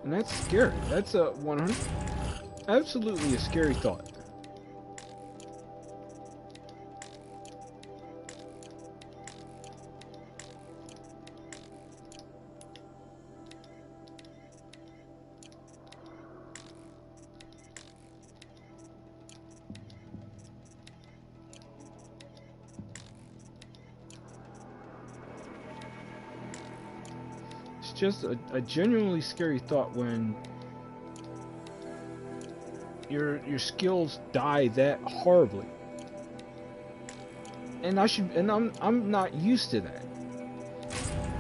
And that's scary. That's a 100... absolutely a scary thought. Just a genuinely scary thought when your skills die that horribly. And I'm not used to that.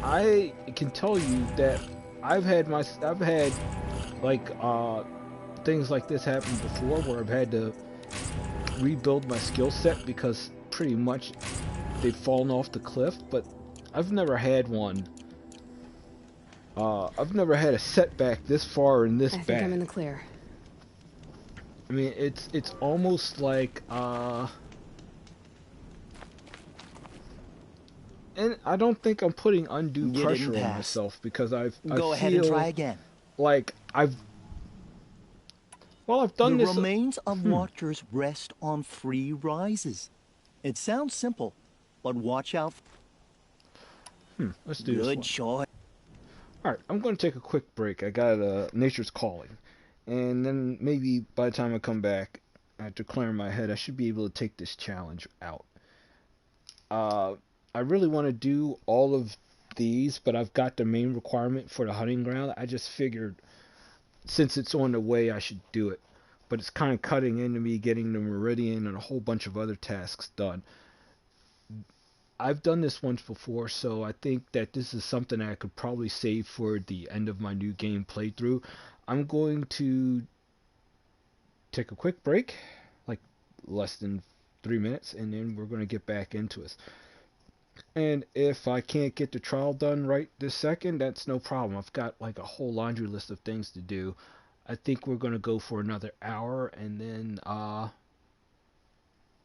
I can tell you that I've had like things like this happen before where I've had to rebuild my skill set because pretty much they've fallen off the cliff, but I've never had one. I've never had a setback this far and this bad. I think I'm in the clear. I mean, it's almost like, and I don't think I'm putting undue pressure on myself because I Go ahead and try again. Like I've done this. The remains of watchers rest on free rises. It sounds simple, but watch out. Let's do this one. Good choice. Alright, I'm going to take a quick break. I got Nature's Calling. And then maybe by the time I come back, after clearing my head, I should be able to take this challenge out. I really want to do all of these, but I've got the main requirement for the hunting ground. I just figured, since it's on the way, I should do it. But it's kind of cutting into me getting the Meridian and a whole bunch of other tasks done. I've done this once before, so I think that this is something I could probably save for the end of my new game playthrough. I'm going to take a quick break, like less than 3 minutes, and then we're going to get back into it. And if I can't get the trial done right this second, that's no problem. I've got like a whole laundry list of things to do. I think we're going to go for another hour, and then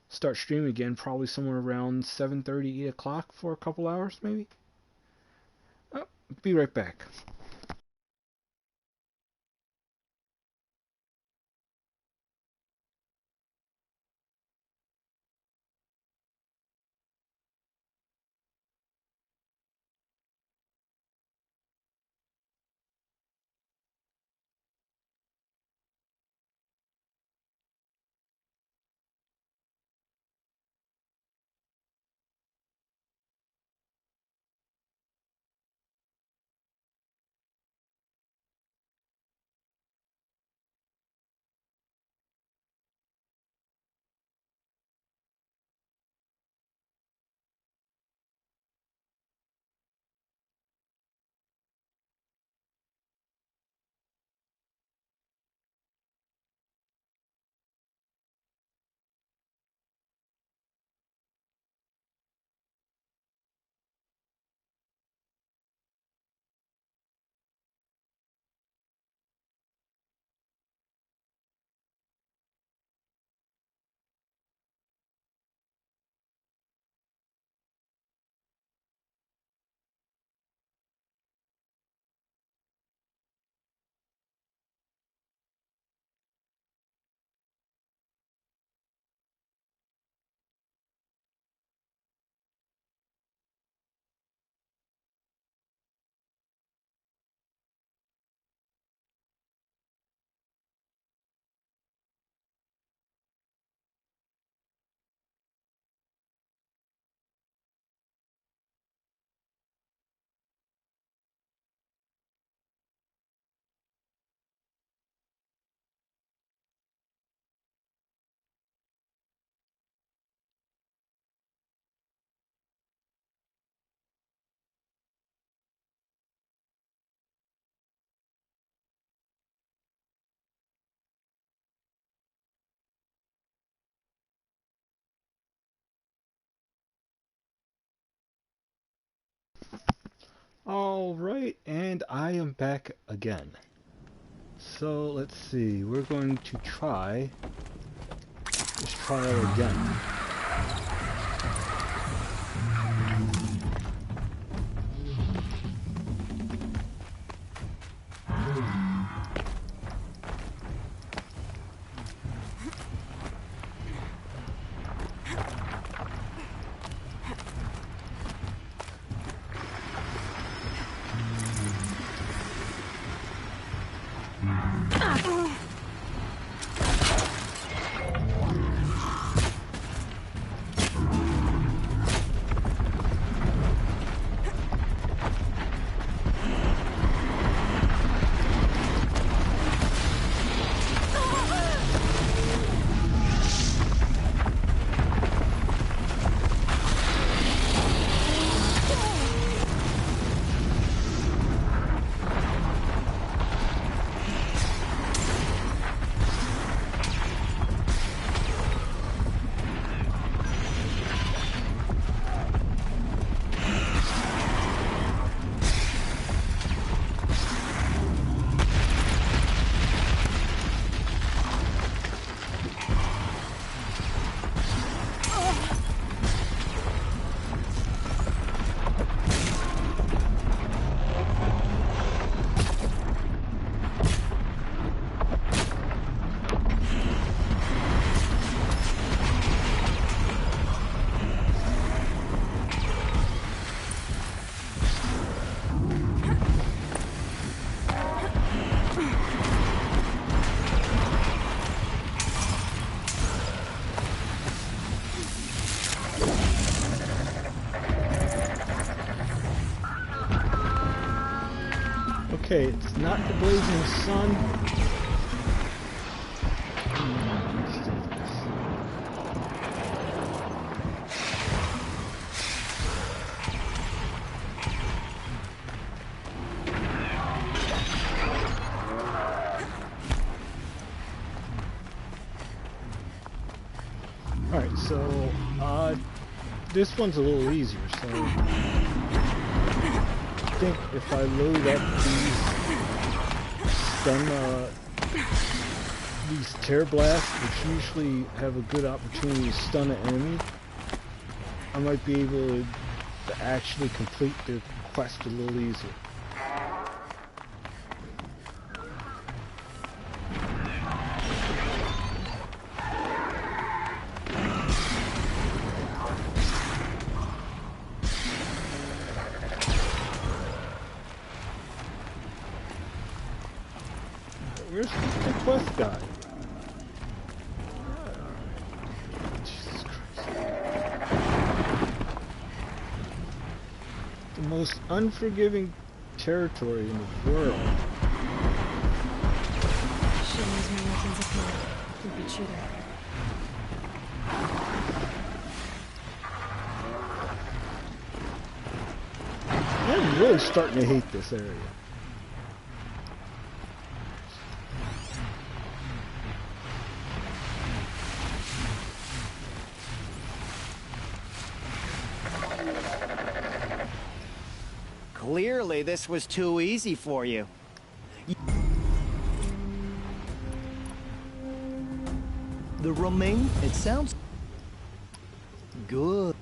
start streaming again, probably somewhere around 7:30, 8 o'clock for a couple hours, maybe. Be right back. Alright, and I am back again. So let's see, we're going to try this trial again. Okay, it's not the blazing sun. Let's do this. Alright, so this one's a little easier, so I think if I load up these tear blasts, which usually have a good opportunity to stun an enemy, I might be able to actually complete the quest a little easier. Where's the quest guy? Jesus Christ. The most unforgiving territory in the world. She knows my weapons up here. Would be cheating. I'm really starting to hate this area. Clearly, this was too easy for you. The romaine, it sounds good.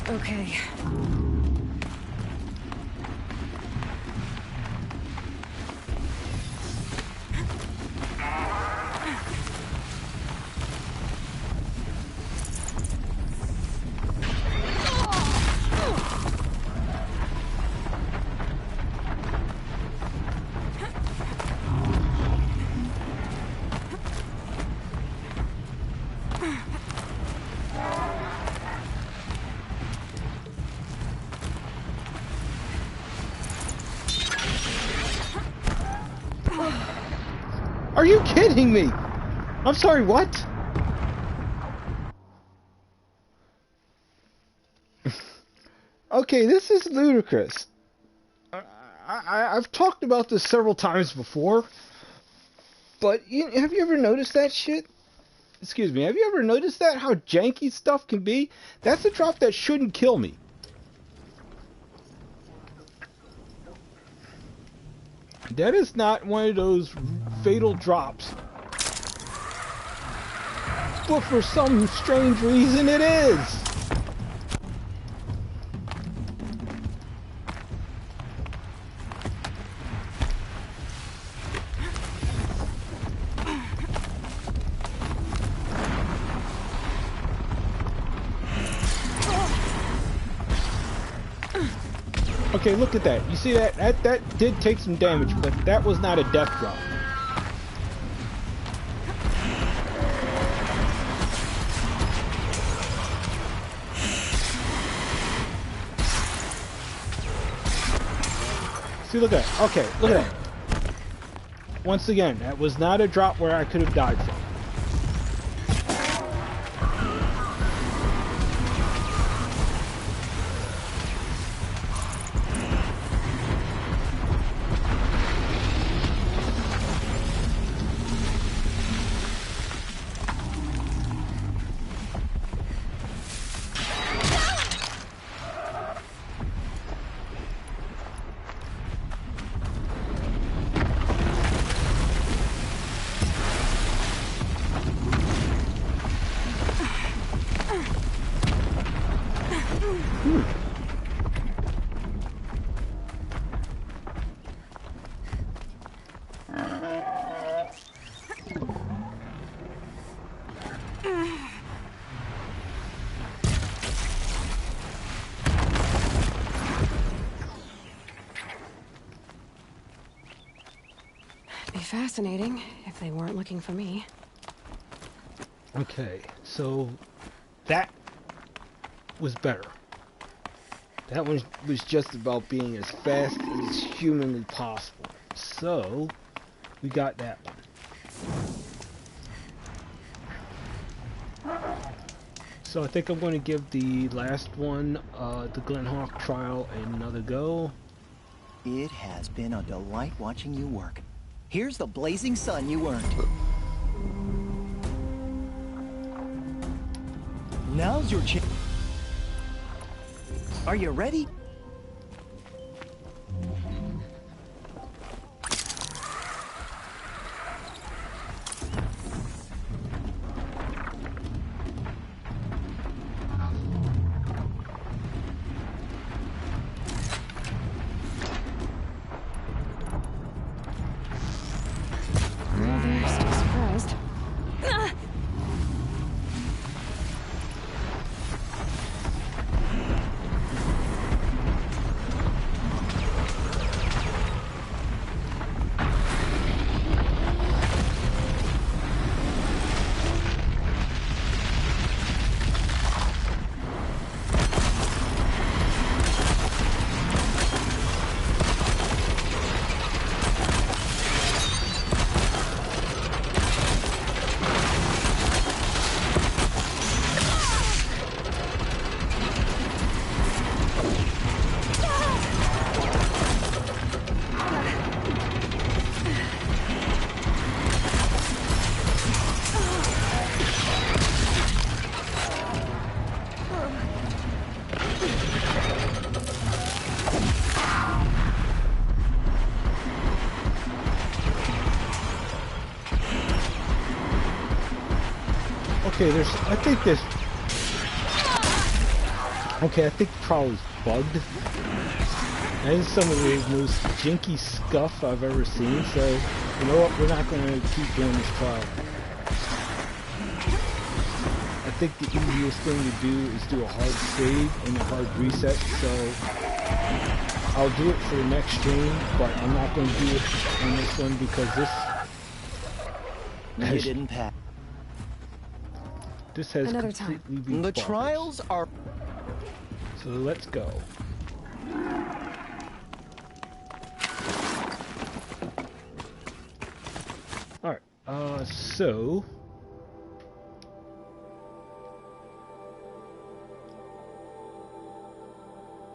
Okay. you kidding me? I'm sorry, what? Okay, this is ludicrous. I've talked about this several times before, but have you ever noticed that shit? Excuse me, have you ever noticed that? How janky stuff can be? That's a drop that shouldn't kill me. That is not one of those fatal drops. But for some strange reason it is. Okay, look at that. You see that? That did take some damage, but that was not a death drop. See, look at that. Okay, look at that. Once again, that was not a drop where I could have died from. Fascinating, if they weren't looking for me. Okay, so that was better. That one was just about being as fast as humanly possible. So, we got that one. So I think I'm going to give the last one, the Glenhawk trial, another go. It has been a delight watching you work. Here's the blazing sun you earned. Now's your chance. Are you ready? Okay, I think the trial is bugged. That is some of the most jinky scuff I've ever seen, so you know what, we're not going to keep doing this trial. I think the easiest thing to do is do a hard save and a hard reset, so I'll do it for the next stream, but I'm not going to do it on this one because this... You didn't pass. This has Another completely time. been The bonkers. trials are... So let's go. Alright, So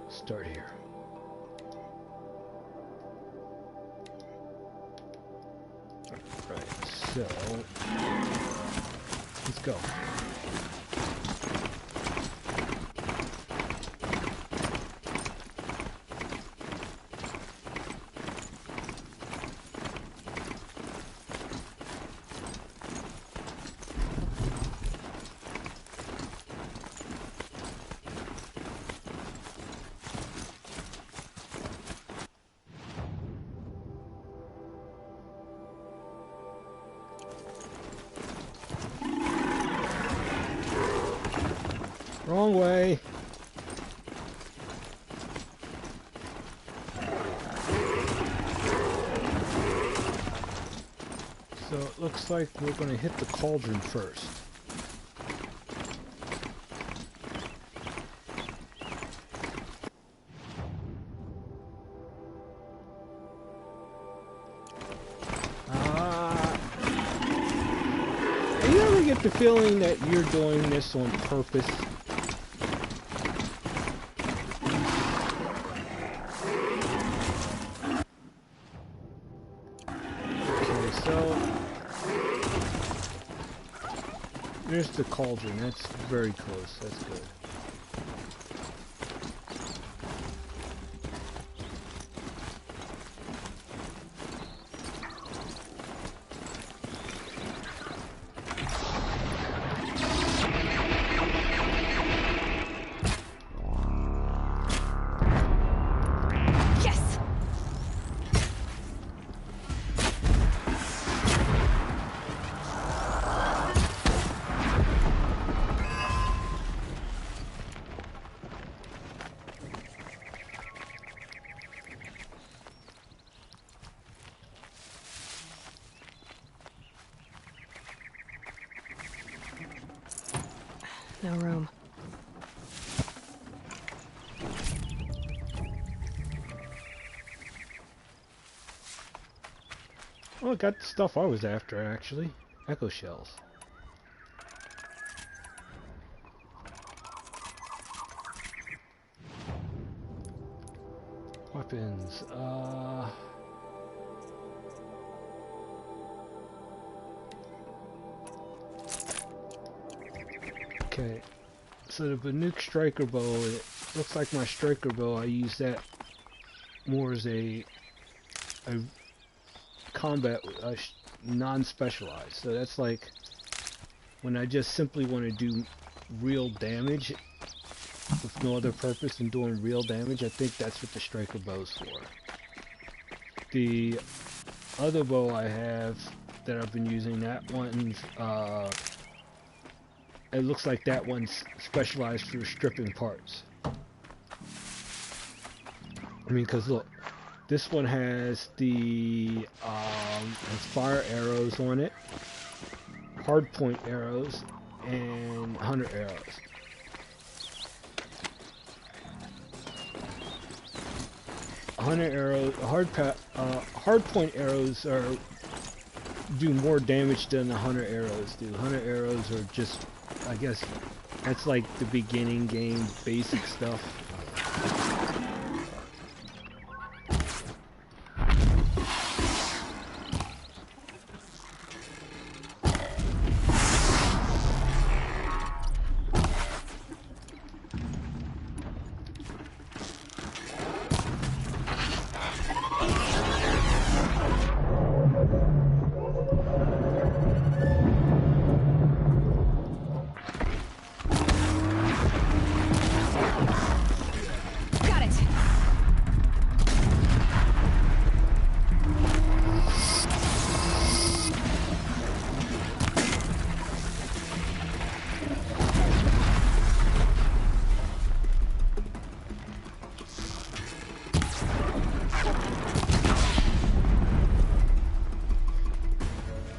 start here. Right, so let's go. Wrong way. So it looks like we're going to hit the cauldron first. You ever get the feeling that you're doing this on purpose? There's the cauldron. That's very close. That's good. No room. Oh, I got the stuff I was after, actually. Echo shells. Weapons. Okay, so the Banuk striker bow, it looks like my striker bow, I use that more as a combat, non-specialized. So that's like when I just simply want to do real damage with no other purpose than doing real damage. I think that's what the striker bow's for. The other bow I have that I've been using, that one's it looks like that one's specialized for stripping parts. I mean, because look, this one has the has fire arrows on it, hard point arrows, and hunter arrows. Hunter arrows, hard point arrows do more damage than the hunter arrows do. Hunter arrows are just, I guess, that's like the beginning game basic stuff.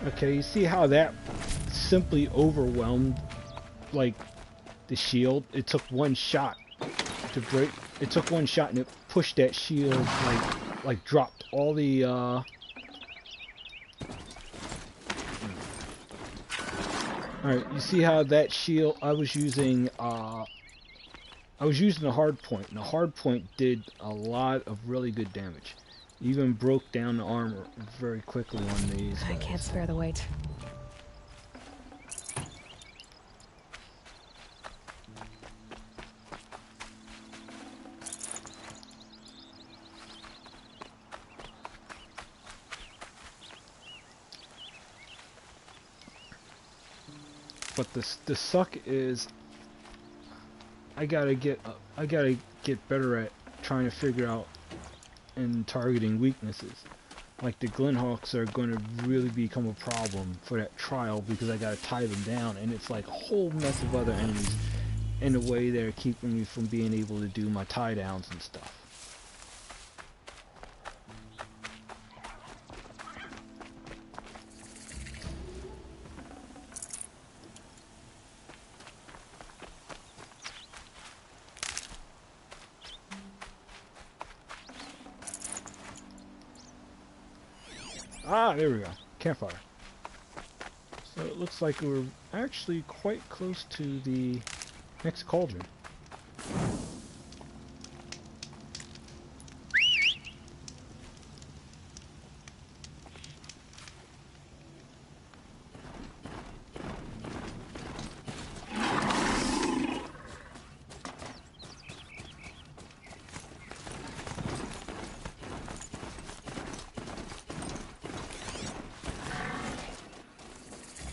Okay, you see how that simply overwhelmed, like, the shield? It took one shot to break. It took one shot and it pushed that shield, like dropped all the, Alright, you see how that shield, I was using a hard point, and the hard point did a lot of really good damage. Even broke down the armor very quickly on these guys. I can't spare the weight. But the suck is I gotta get better at trying to figure out and targeting weaknesses. Like the Glenhawks are going to really become a problem for that trial because I gotta tie them down, and it's like a whole mess of other enemies in the way they're keeping me from being able to do my tie downs and stuff. Ah, there we go. Campfire. So it looks like we're actually quite close to the next cauldron.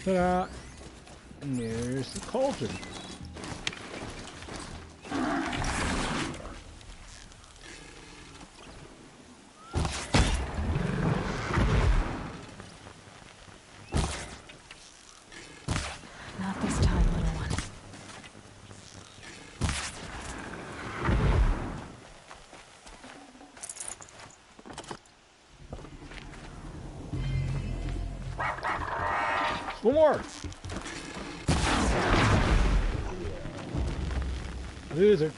Ta-da! And there's the cauldron. Not this time, little one. One more! Loser.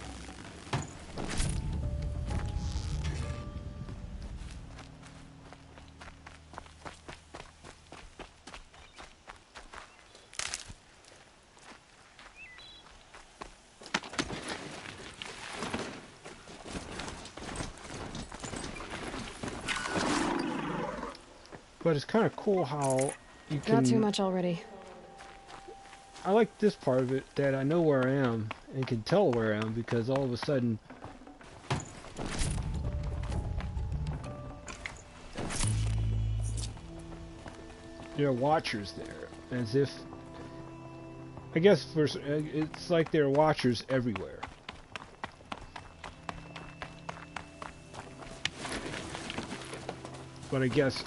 But it's kind of cool how you can... Not too much already. I like this part of it, that I know where I am and can tell where I am because all of a sudden there are watchers there, as if I guess for it's like there are watchers everywhere. But I guess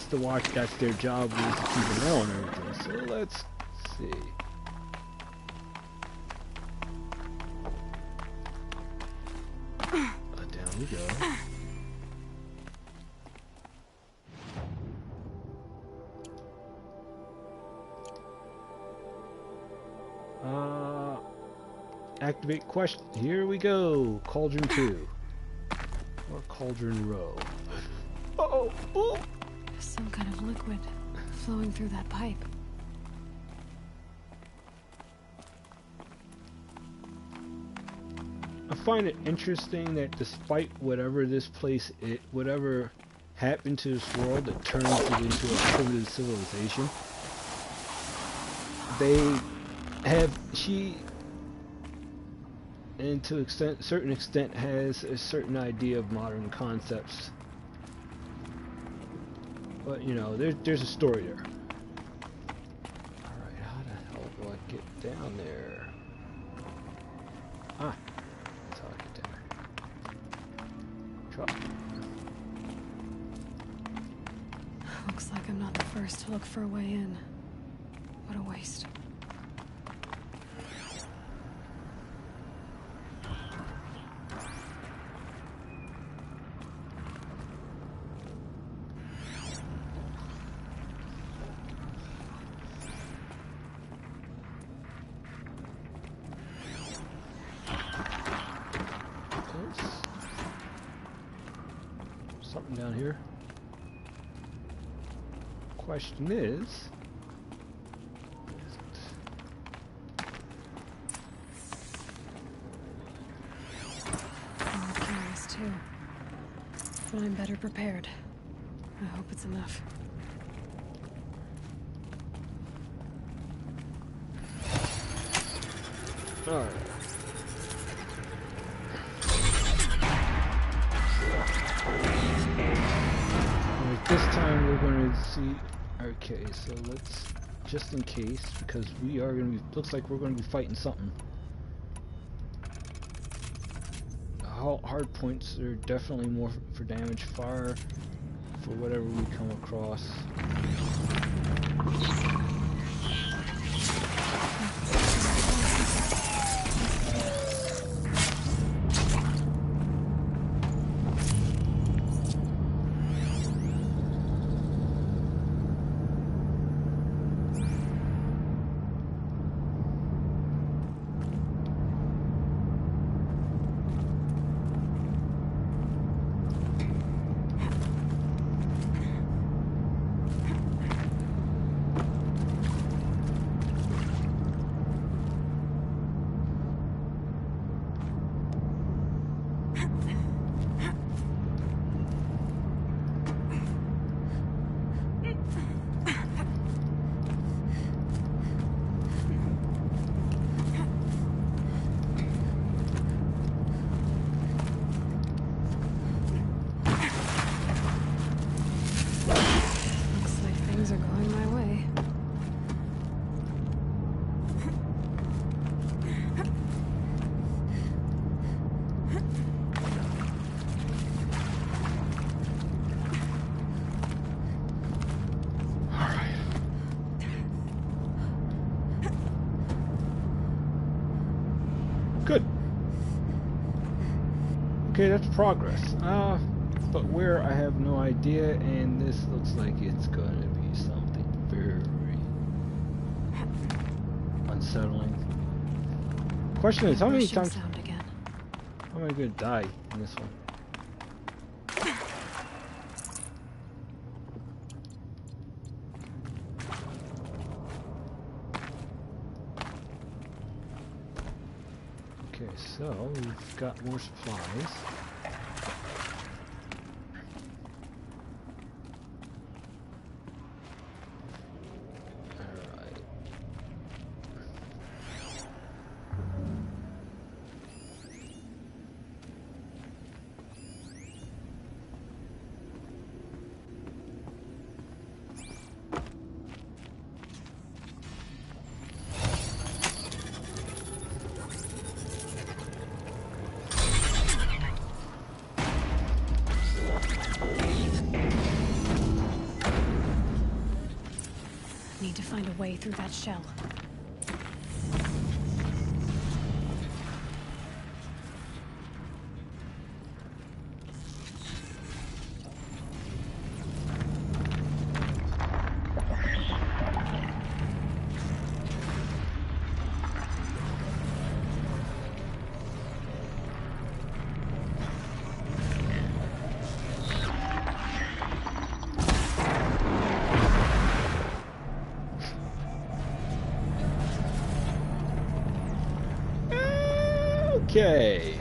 the watch, that's their job, is to keep an eye on everything. So let's see. Down we go. Activate question. Here we go. Cauldron 2. Or Cauldron Row. Uh-oh. Oh. Some kind of liquid flowing through that pipe. I find it interesting that despite whatever this place whatever happened to this world that turns it into a primitive civilization, she and to a certain extent has a certain idea of modern concepts. But you know, there's a story there. Alright, how the hell do I get down there? Ah, that's how I get down there. Drop. Looks like I'm not the first to look for a way in. What a waste. Something down here. Question is, when I'm better prepared. I hope it's enough. Alright. This time we're going to see. Okay, so let's, just in case, because we are going to be, looks like we're going to be fighting something. Hard points are definitely more for damage. Fire for whatever we come across. Good. Okay, that's progress. But where, I have no idea, and this looks like it's going to be something very unsettling. Question is, how many times am I going to die in this one? Okay, so we've got more supplies. Need to find a way through that shell. Okay.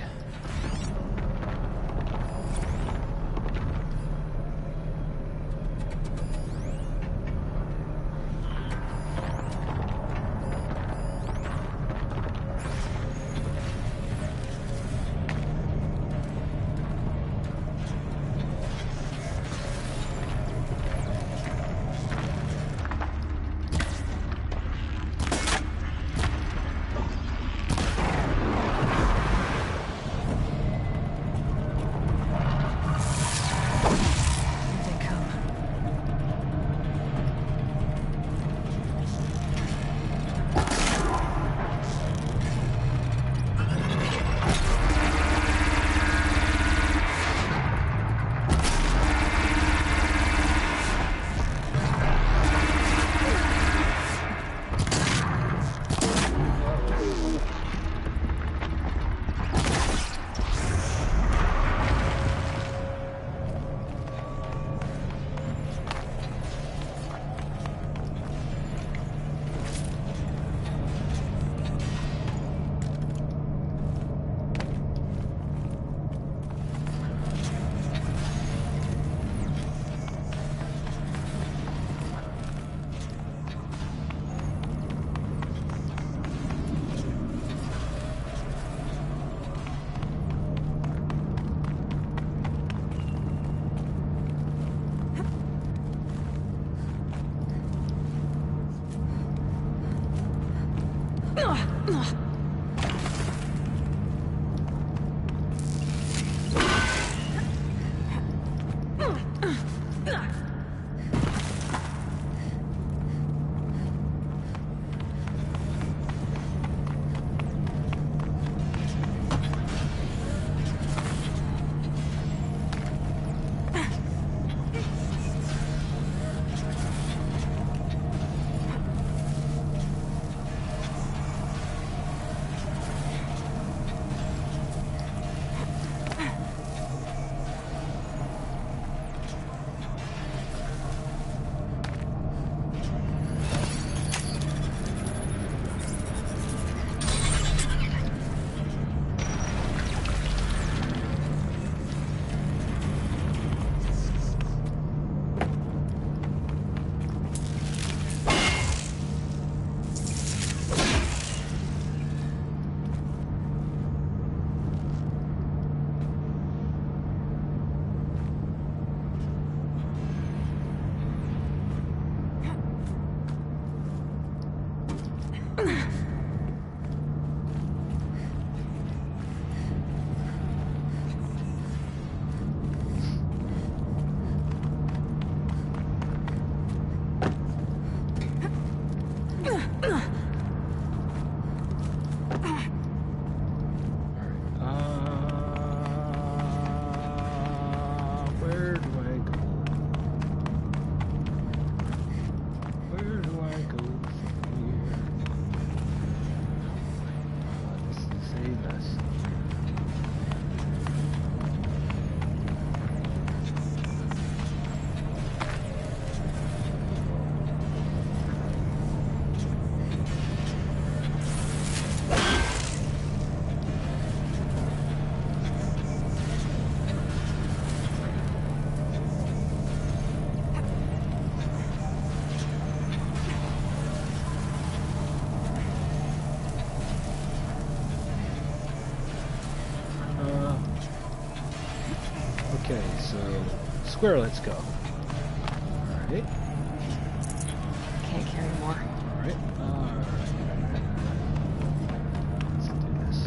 Okay, so square, let's go. Alright. Can't carry more. Alright. Let's do this.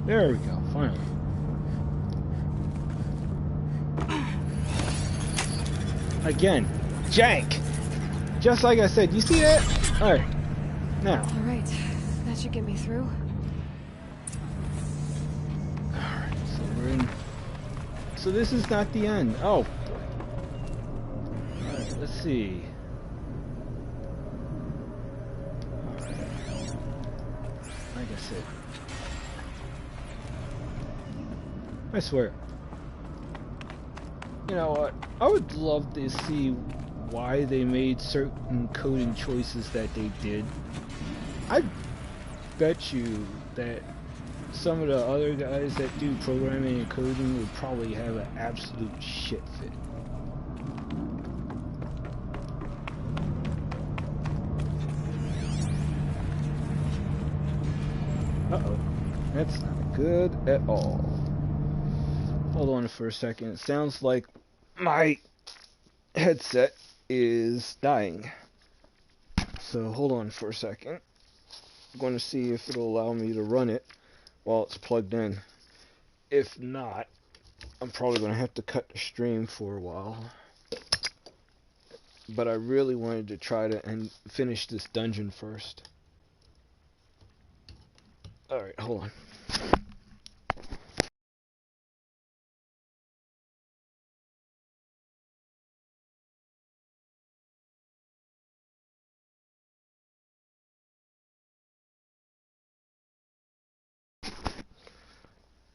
There we go, finally. Again, jank! Just like I said, you see that? Alright, now. Alright, that should get me through. Alright, so we're in. So this is not the end. Oh, boy. Alright, let's see. Alright. Like I said. I swear. You know what? I would love to see why they made certain coding choices that they did. I bet you that some of the other guys that do programming and coding would probably have an absolute shit fit. Uh-oh. That's not good at all. Hold on for a second. It sounds like my headset is dying. So hold on for a second. I'm going to see if it'll allow me to run it while it's plugged in. If not, I'm probably going to have to cut the stream for a while. But I really wanted to try to finish this dungeon first. Alright, hold on.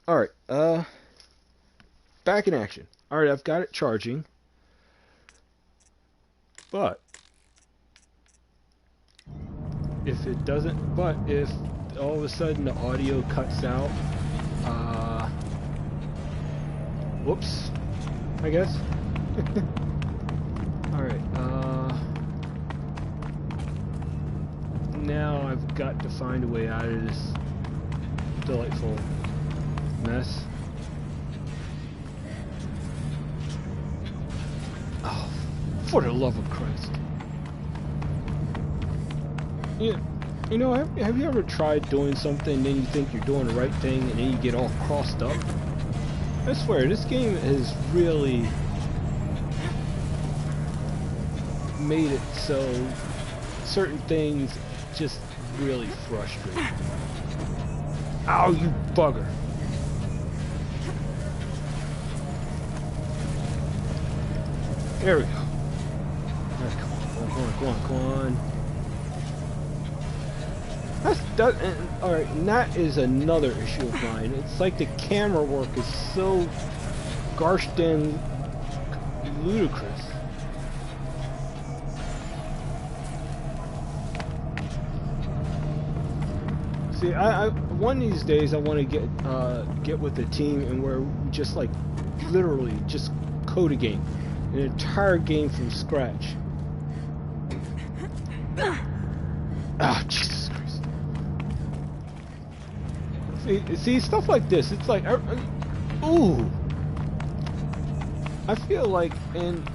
Alright, back in action. Alright, I've got it charging. But if all of a sudden the audio cuts out, whoops, I guess. Alright, now I've got to find a way out of this delightful mess. Oh, for the love of Christ. You know, have you ever tried doing something and then you think you're doing the right thing and then you get all crossed up? I swear, this game has really made it so certain things just really frustrate. Ow, you bugger. There we go. Right, come on. Alright, and that is another issue of mine. It's like the camera work is so gosh dang ludicrous. See, I one of these days I want to get with the team and where we just like literally just code a game. An entire game from scratch. Ah, Jesus Christ. See, stuff like this, it's like, ooh. I feel like, and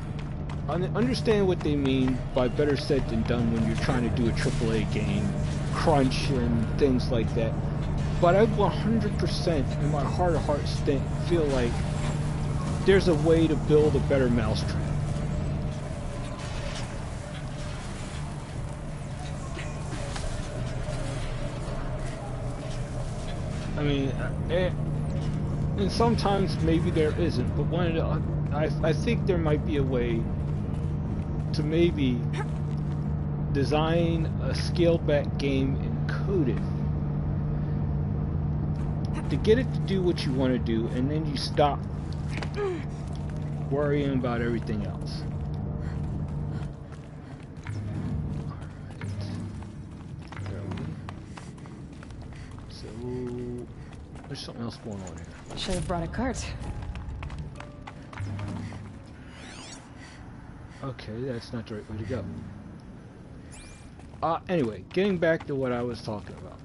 I understand what they mean by better said than done when you're trying to do a AAA game, crunch and things like that. But I 100% in my heart of hearts feel like there's a way to build a better mousetrap. I mean, and sometimes maybe there isn't, but I think there might be a way to maybe design a scaled back game and code it to get it to do what you want to do, and then you stop worrying about everything else. So there's something else going on here. Should have brought a cart. Okay, that's not the right way to go. Anyway, getting back to what I was talking about.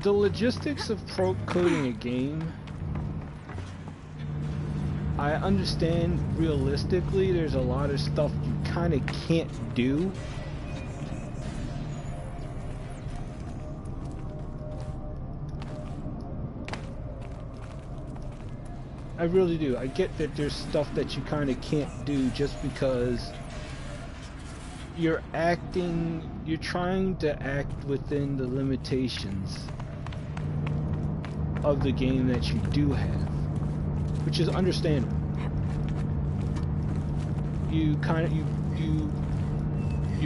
The logistics of coding a game, I understand realistically there's a lot of stuff you kind of can't do. I really do. I get that there's stuff that you kind of can't do just because you're trying to act within the limitations of the game that you do have, which is understandable. Your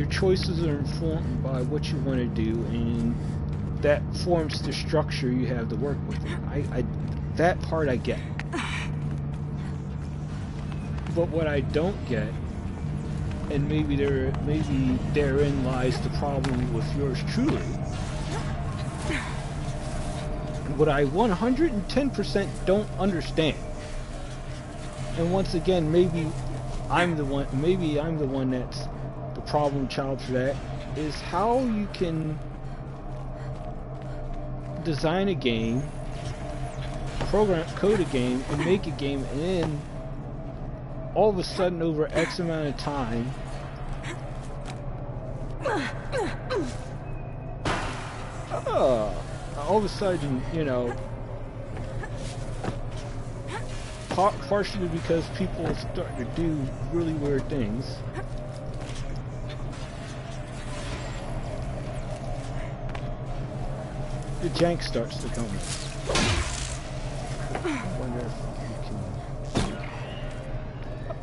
choices are informed by what you want to do, and that forms the structure you have to work with. That part I get. But what I don't get, and maybe therein lies the problem with yours truly, what I 110% don't understand, and once again, maybe I'm the one that's the problem child for that, is how you can design a game, code a game, and make a game, and then all of a sudden over X amount of time all of a sudden, you know, partially because people start to do really weird things, the jank starts to come in. I wonder if you can...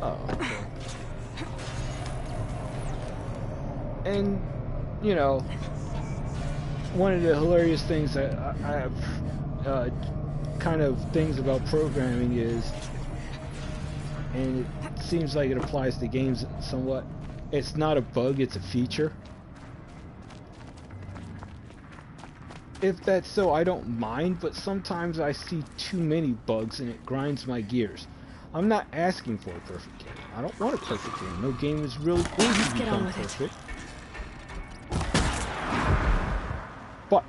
Oh, okay. And, you know, one of the hilarious things that I have kind of things about programming is, and it seems like it applies to games somewhat, it's not a bug, it's a feature. If that's so, I don't mind, but sometimes I see too many bugs and it grinds my gears. I'm not asking for a perfect game. I don't want a perfect game. No game is really going to become perfect. But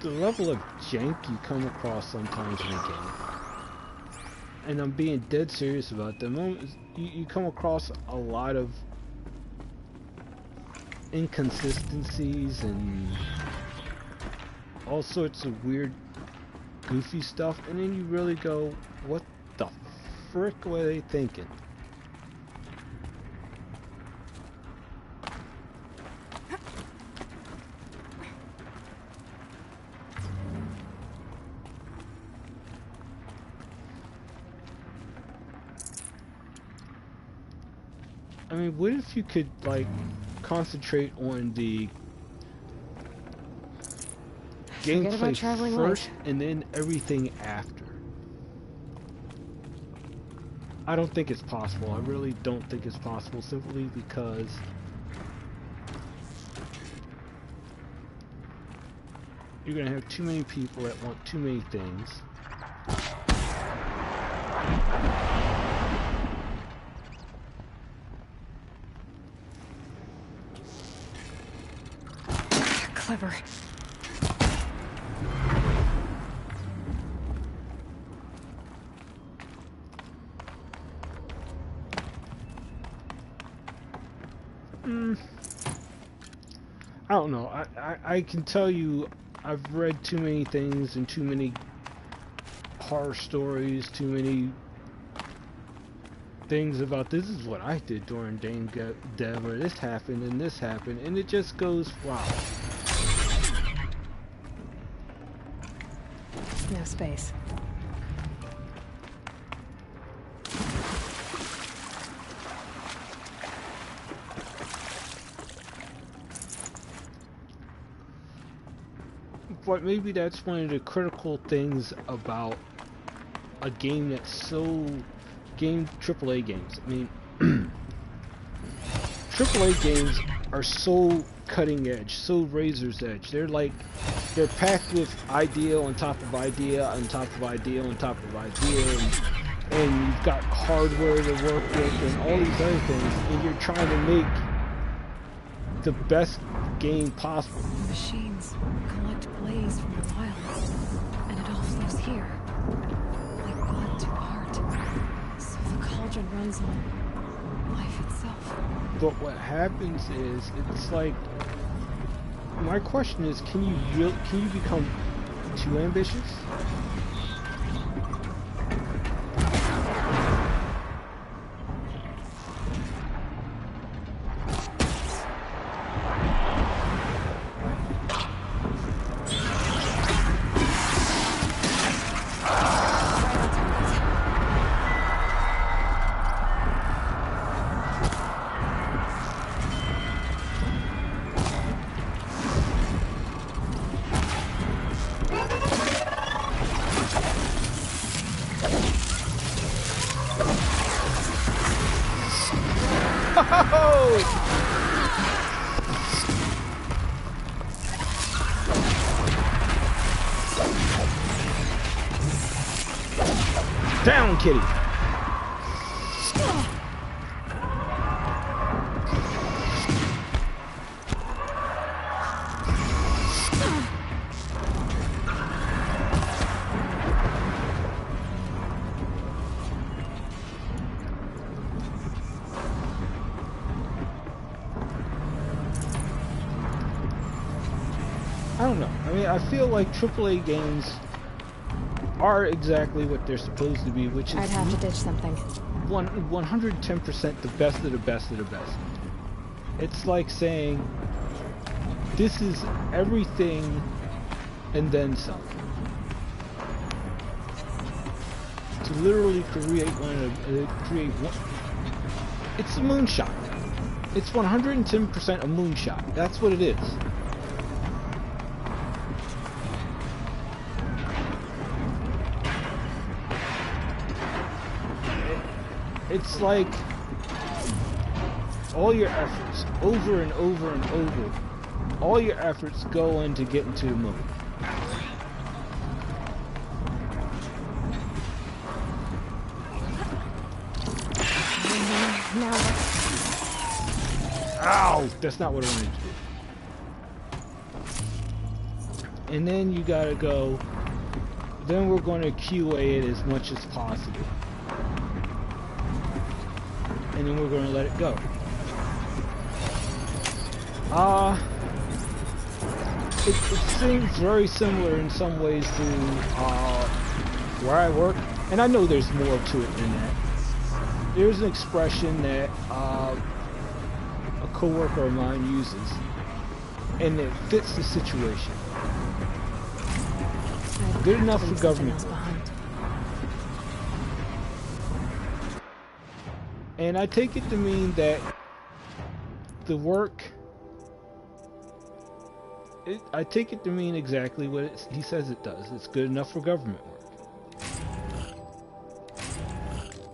the level of jank you come across sometimes in a game, and I'm being dead serious about the moment you come across a lot of inconsistencies and all sorts of weird, goofy stuff, and then you really go, what the frick were they thinking? I mean, what if you could, like, concentrate on the gameplay first and then everything after? I don't think it's possible. I really don't think it's possible, simply because you're gonna have too many people that want too many things. Clever. I don't know. I can tell you I've read too many things and too many horror stories, too many things about this is what I did during game dev, or this happened, and it just goes, wow. No space. But maybe that's one of the critical things about a game that's so... AAA games. I mean, AAA games are so cutting edge, so razor's edge. They're packed with idea on top of idea on top of idea on top of idea, and you've got hardware to work with and all these other things, and you're trying to make the best game possible. The machines collect blaze from the wilds, and it all flows here, like blood to heart. So the cauldron runs on life itself. But what happens is, it's like, my question is, can you become too ambitious? Down, kitty! I don't know. I mean, I feel like AAA games are exactly what they're supposed to be, which is I'd have to ditch something. 110% the best of the best of the best. It's like saying, this is everything and then some. To literally create one, it's a moonshot. It's 110% a moonshot. That's what it is. It's like all your efforts, over and over and over, all your efforts go into getting to the moon. Ow! That's not what I wanted to do. And then you gotta go, then we're going to QA it as much as possible. And then we're going to let it go. It seems very similar in some ways to where I work, and I know there's more to it than that. There's an expression that a coworker of mine uses, and it fits the situation. Good enough for government. And I take it to mean that the work, I take it to mean exactly what he says it does. It's good enough for government work.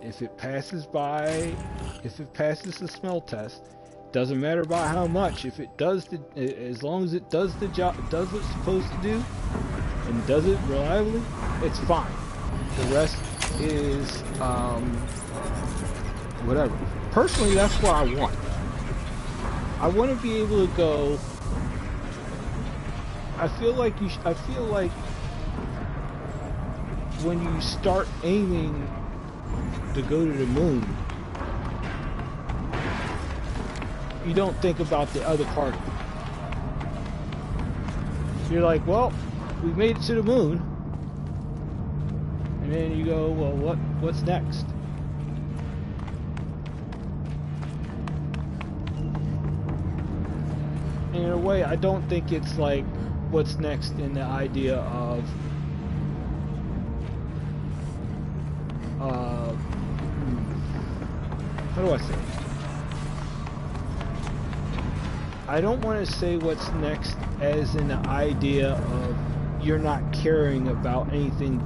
If it passes the smell test, doesn't matter about how much. If it does, as long as it does the job, does what it's supposed to do, and does it reliably, it's fine. The rest is, whatever. Personally, that's what I want. I want to be able to go. I feel like when you start aiming to go to the moon, you don't think about the other part. You're like, well, we made it to the moon, and then you go, well, what's next? In a way, I don't think it's like what's next in the idea of how do I say it? I don't want to say what's next as in the idea of you're not caring about anything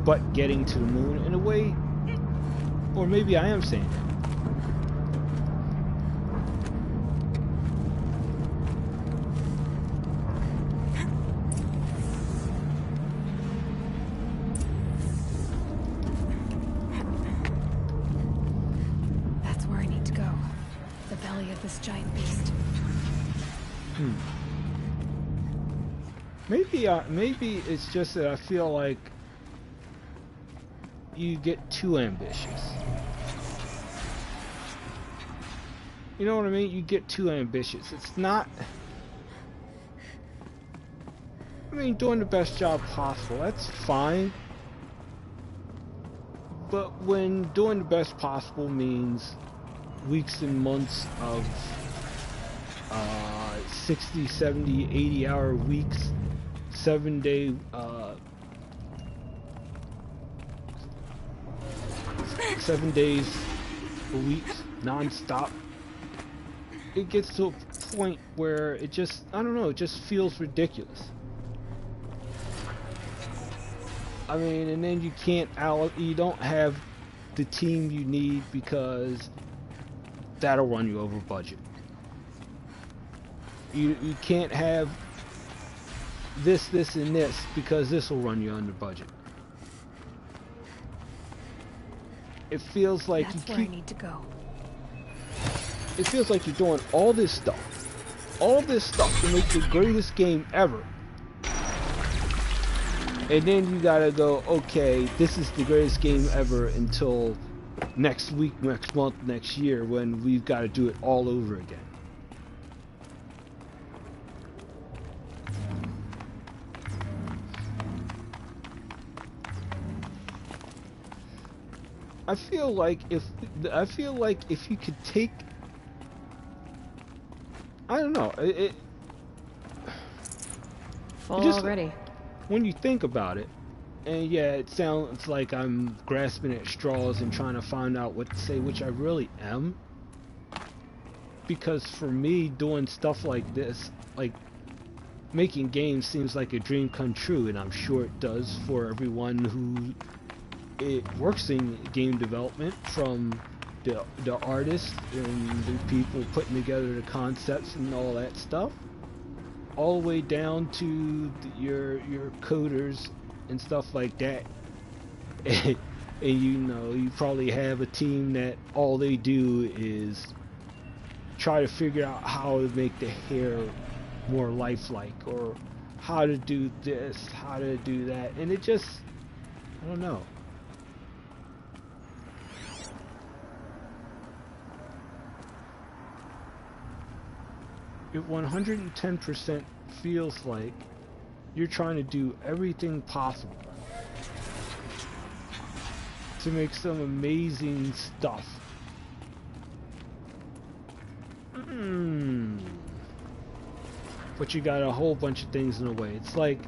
but getting to the moon. In a way, or maybe I am saying that. body of this giant beast. Maybe it's just that I feel like you get too ambitious. You know what I mean? You get too ambitious. It's not... I mean, doing the best job possible, that's fine. But when doing the best possible means weeks and months of 60, 70, 80-hour weeks, 7-day 7 days a week, non-stop, it gets to a point where it just, I don't know, it just feels ridiculous. I mean, and then you don't have the team you need because that'll run you over budget. You can't have this, and this because this will run you under budget. It feels like that's where I need to go. It feels like you're doing all this stuff to make the greatest game ever. And then you gotta go, okay, this is the greatest game ever until next week, next month, next year, when we've got to do it all over again. I feel like if you could take, I don't know, Full just, already. When you think about it, and yeah, it sounds like I'm grasping at straws and trying to find out what to say, which I really am. Because for me, doing stuff like this, like making games, seems like a dream come true, and I'm sure it does for everyone who works in game development, from the artists and the people putting together the concepts and all that stuff, all the way down to your coders and stuff like that. And you know, you probably have a team that all they do is try to figure out how to make the hair more lifelike, or how to do this, how to do that, and it just, I don't know. It 110% feels like you're trying to do everything possible to make some amazing stuff. But you got a whole bunch of things in the way. It's like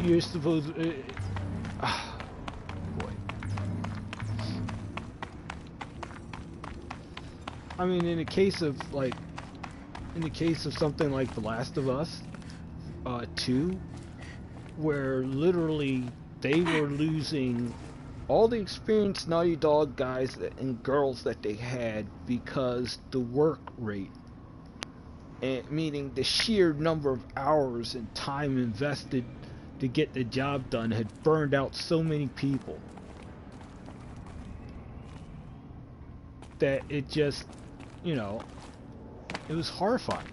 you're supposed to, boy. I mean, in the case of something like The Last of Us 2, where literally they were losing all the experienced Naughty Dog guys and girls that they had because the work rate, and meaning the sheer number of hours and time invested to get the job done, had burned out so many people that it just, you know, it was horrifying.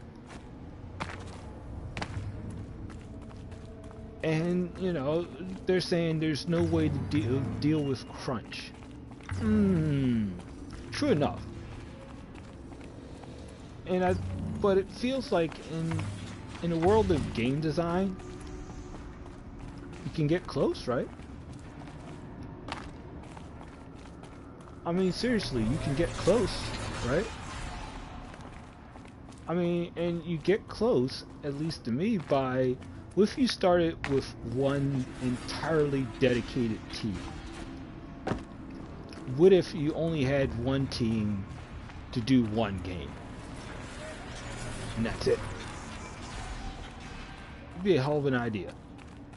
And, you know, they're saying there's no way to deal with crunch. True enough. But it feels like in the world of game design, you can get close, right? I mean, seriously, you can get close, right? I mean, and you get close, at least to me, by, what if you started with one entirely dedicated team? What if you only had one team to do one game? And that's it. It'd be a hell of an idea.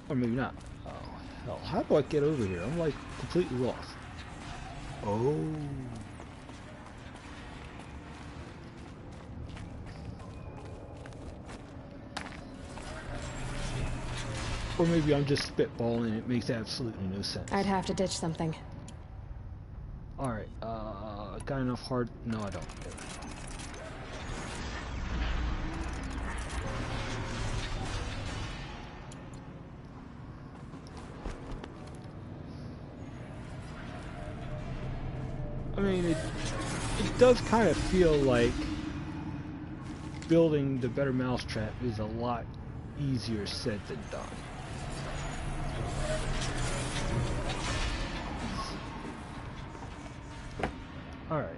Or maybe not. Oh, hell. How do I get over here? I'm like completely lost. Oh. Or maybe I'm just spitballing, it makes absolutely no sense. I'd have to ditch something. Alright, got enough hard... No, I don't. does kind of feel like building the better mousetrap is a lot easier said than done. Alright,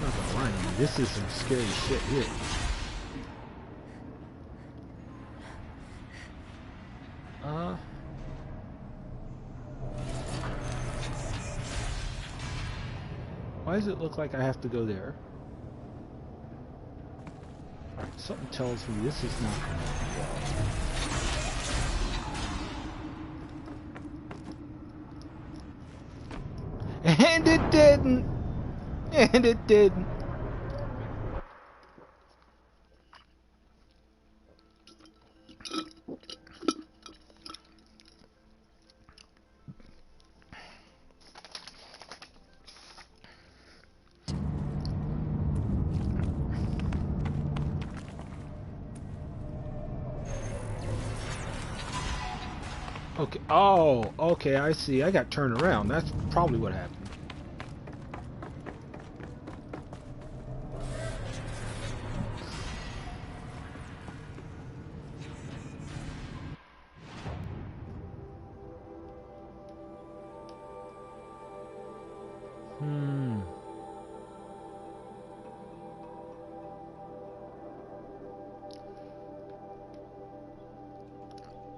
Not gonna lie to you, this is some scary shit here. Why does it look like I have to go there? Something tells me this is not going to be well. And it didn't! And it didn't! Okay. Oh, okay, I see. I got turned around. That's probably what happened.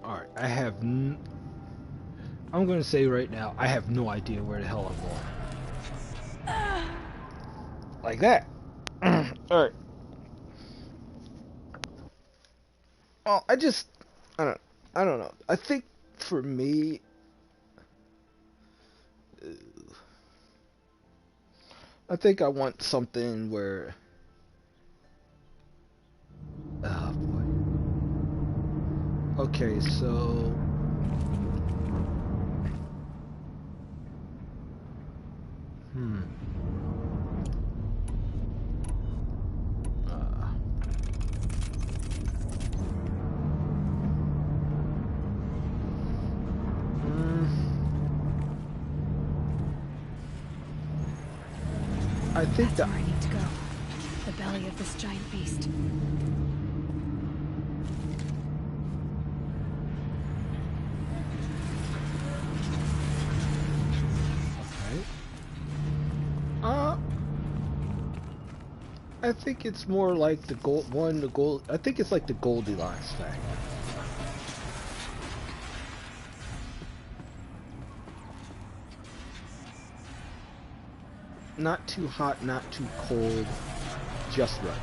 Alright, I'm going to say right now, I have no idea where the hell I'm going. Like that. Alright. Oh, I don't know. I think for me, I think I want something where, oh boy. Okay, so I think that's where I need to go. The belly of this giant beast. I think it's more like the gold. I think it's like the Goldilocks factor. Not too hot, not too cold, just right.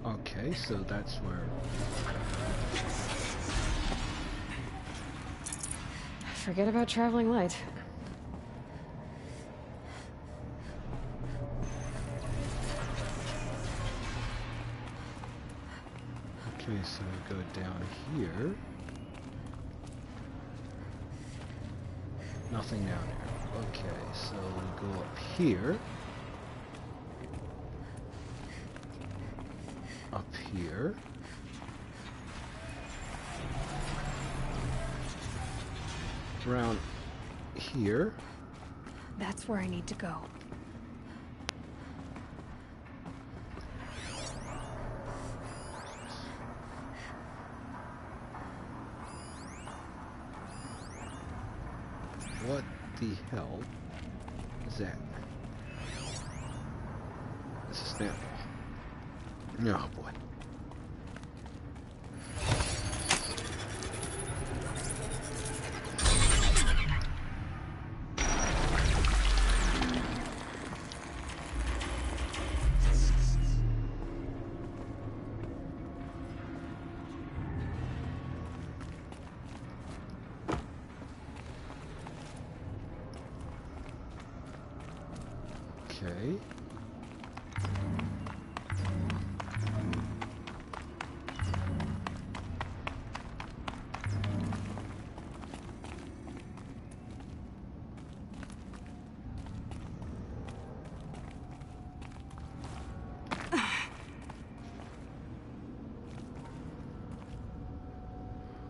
Okay, so that's where... Forget about traveling light. Okay, so we go down here. Nothing down here. Okay, so we go up here. Up here. Around here. That's where I need to go. What the hell is that? It's a Snapmaw. Oh boy. Okay.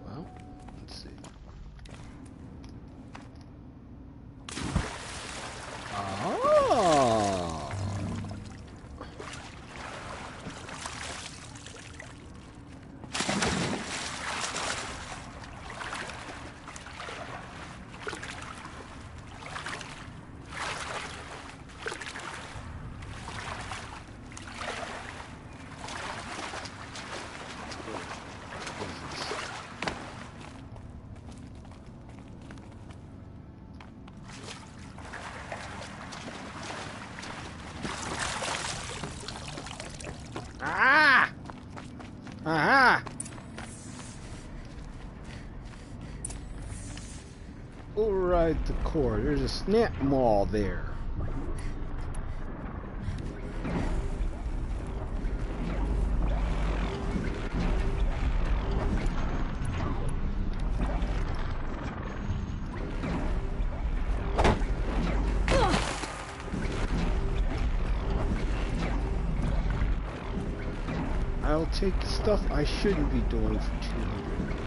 Well, let's see. Oh. Ah! Aha! Override the core. There's a Snapmaw there. I'll take the stuff I shouldn't be doing for 200 minutes.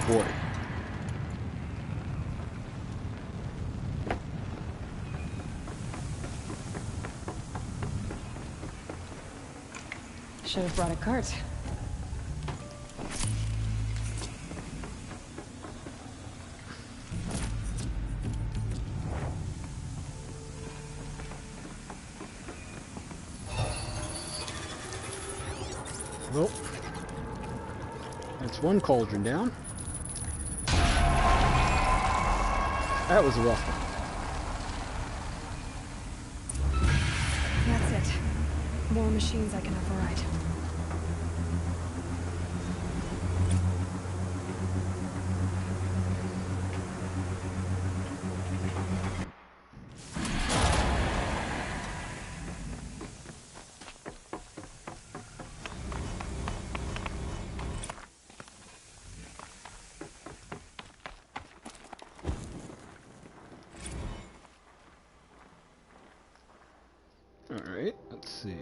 Boy. Should have brought a cart. Nope. That's one cauldron down. That was a rough one. That's it. More machines I can override. let's see.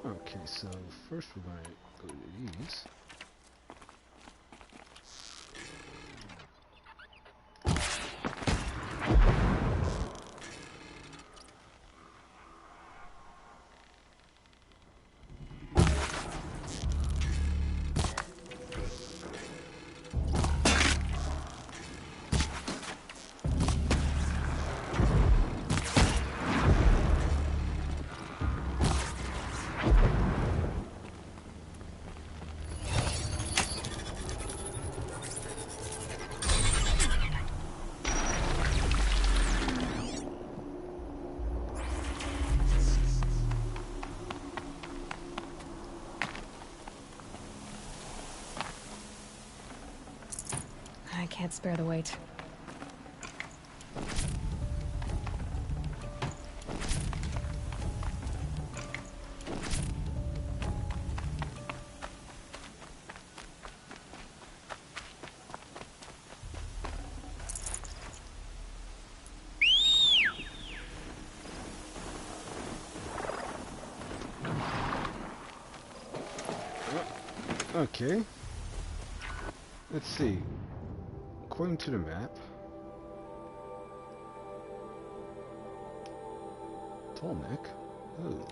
Okay, so first we're going to go to these. I can't spare the weight. Okay. Let's see. According to the map, Tolnek. Oh.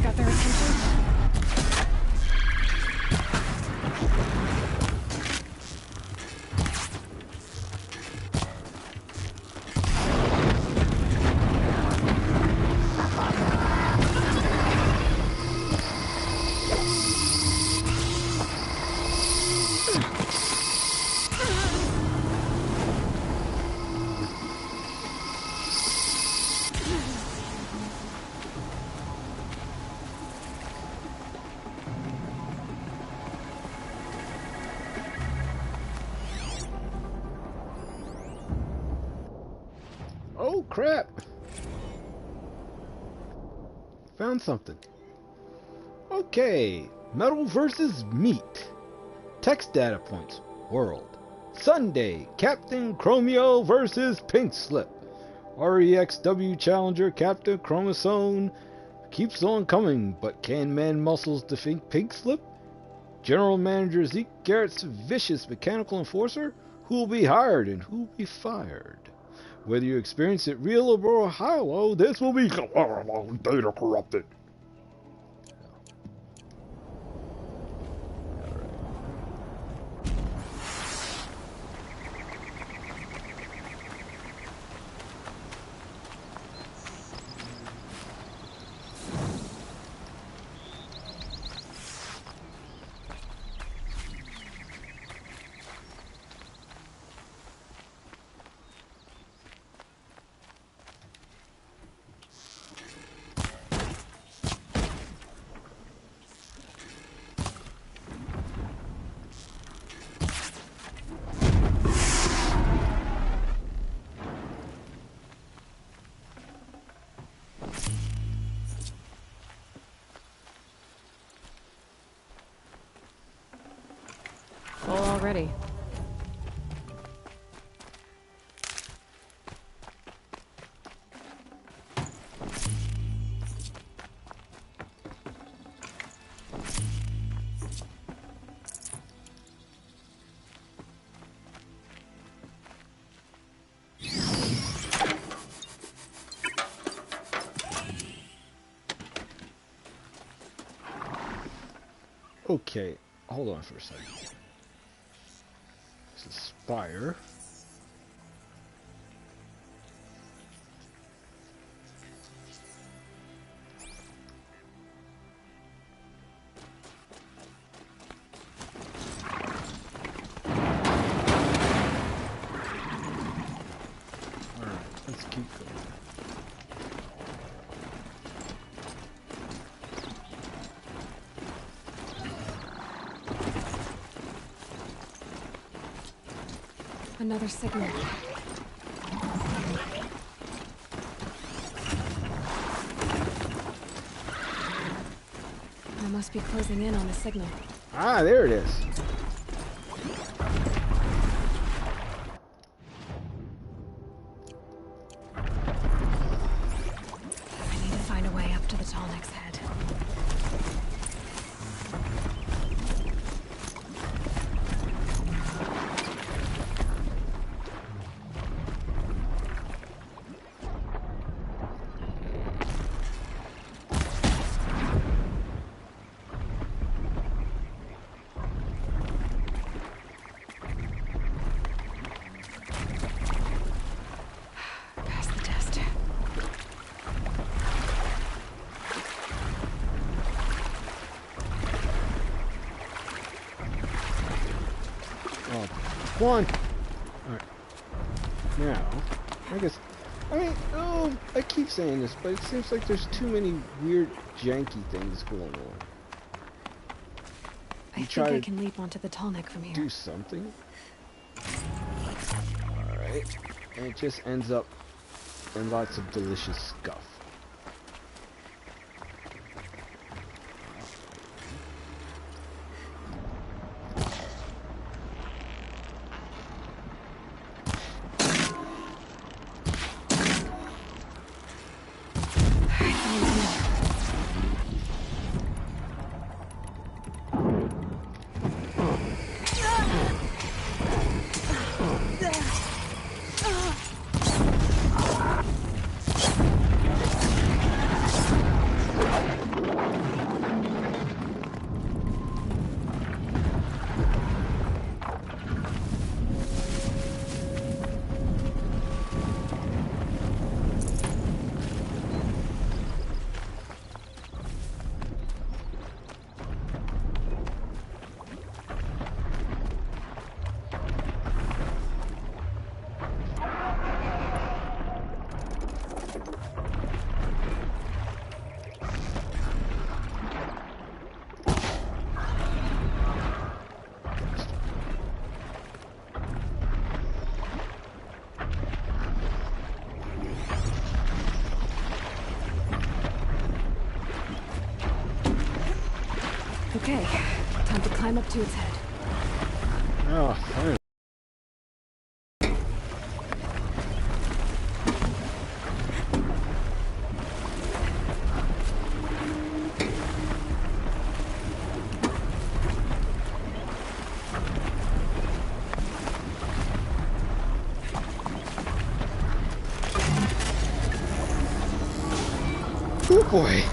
Got their attention. Oh crap! Found something. Okay, metal versus meat. Text data points. World. Sunday, Captain Chromio versus Pink Slip. REXW Challenger Captain Chromosome keeps on coming, but can man muscles defeat Pink Slip? General Manager Zeke Garrett's vicious mechanical enforcer? Who will be hired and who will be fired? Whether you experience it real or hollow, this will be data corrupted. Full already. Okay, hold on for a second. This is Spire. Alright, let's keep going. Another signal. I must be closing in on the signal. Ah, there it is. I need to find a way up to the tall neck's head. Come on. Alright. Now, I guess... I keep saying this, but it seems like there's too many weird, janky things going on. I think I can leap onto the tall neck from here. Do something. Alright. And it just ends up in lots of delicious scuff. Okay, time to climb up to its head. Oh, fine. Oh boy.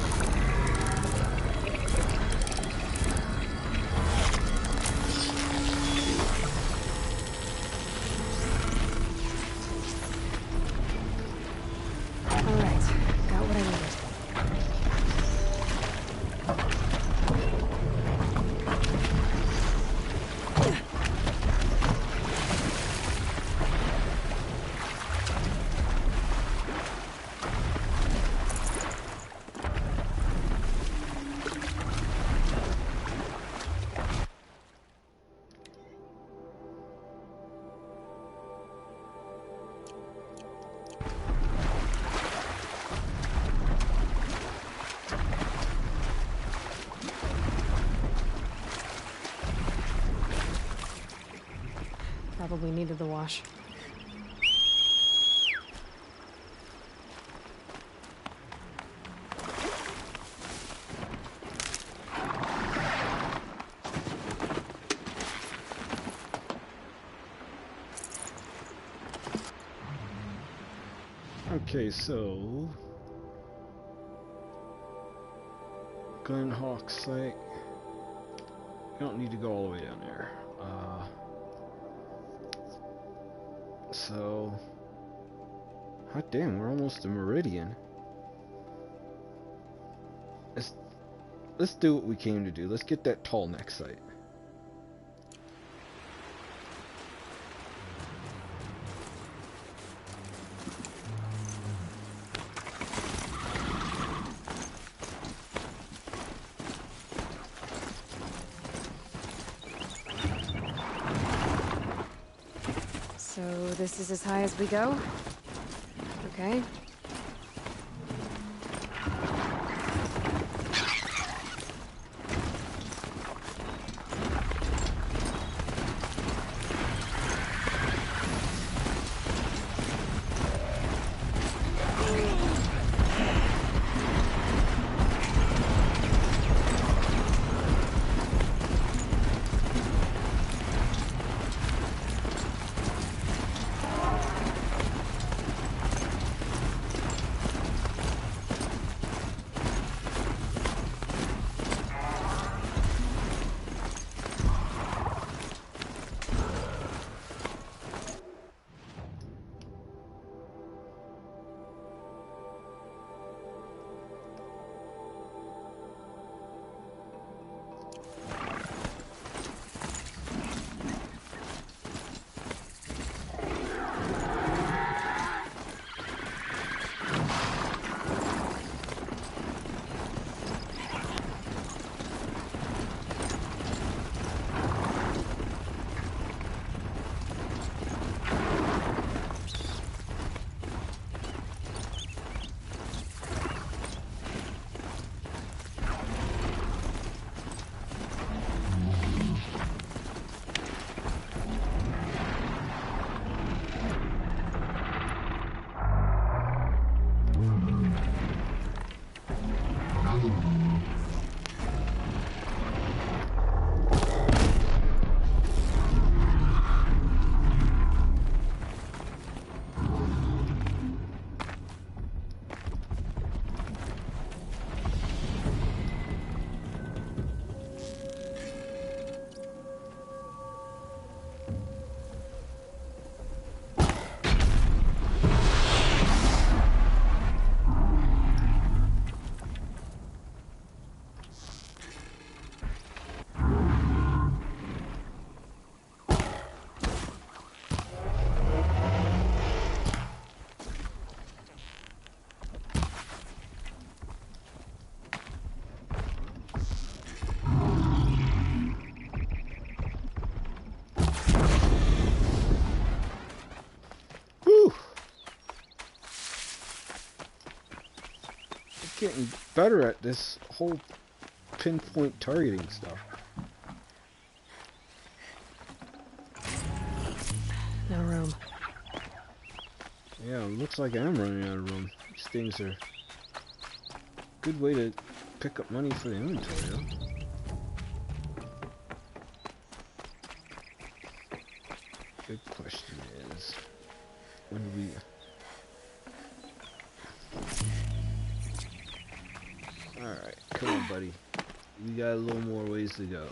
Probably needed the wash. Okay, so Glen Hawk site. You don't need to go all the way down there. So, hot damn, we're almost to Meridian. Let's do what we came to do. Let's get that tall neck site. So this is as high as we go? Okay. Getting better at this whole pinpoint targeting stuff. No room. Yeah, it looks like I'm running out of room. These things are a good way to pick up money for the inventory, though. Big question is, when do we... Alright, come on, buddy. We got a little more ways to go.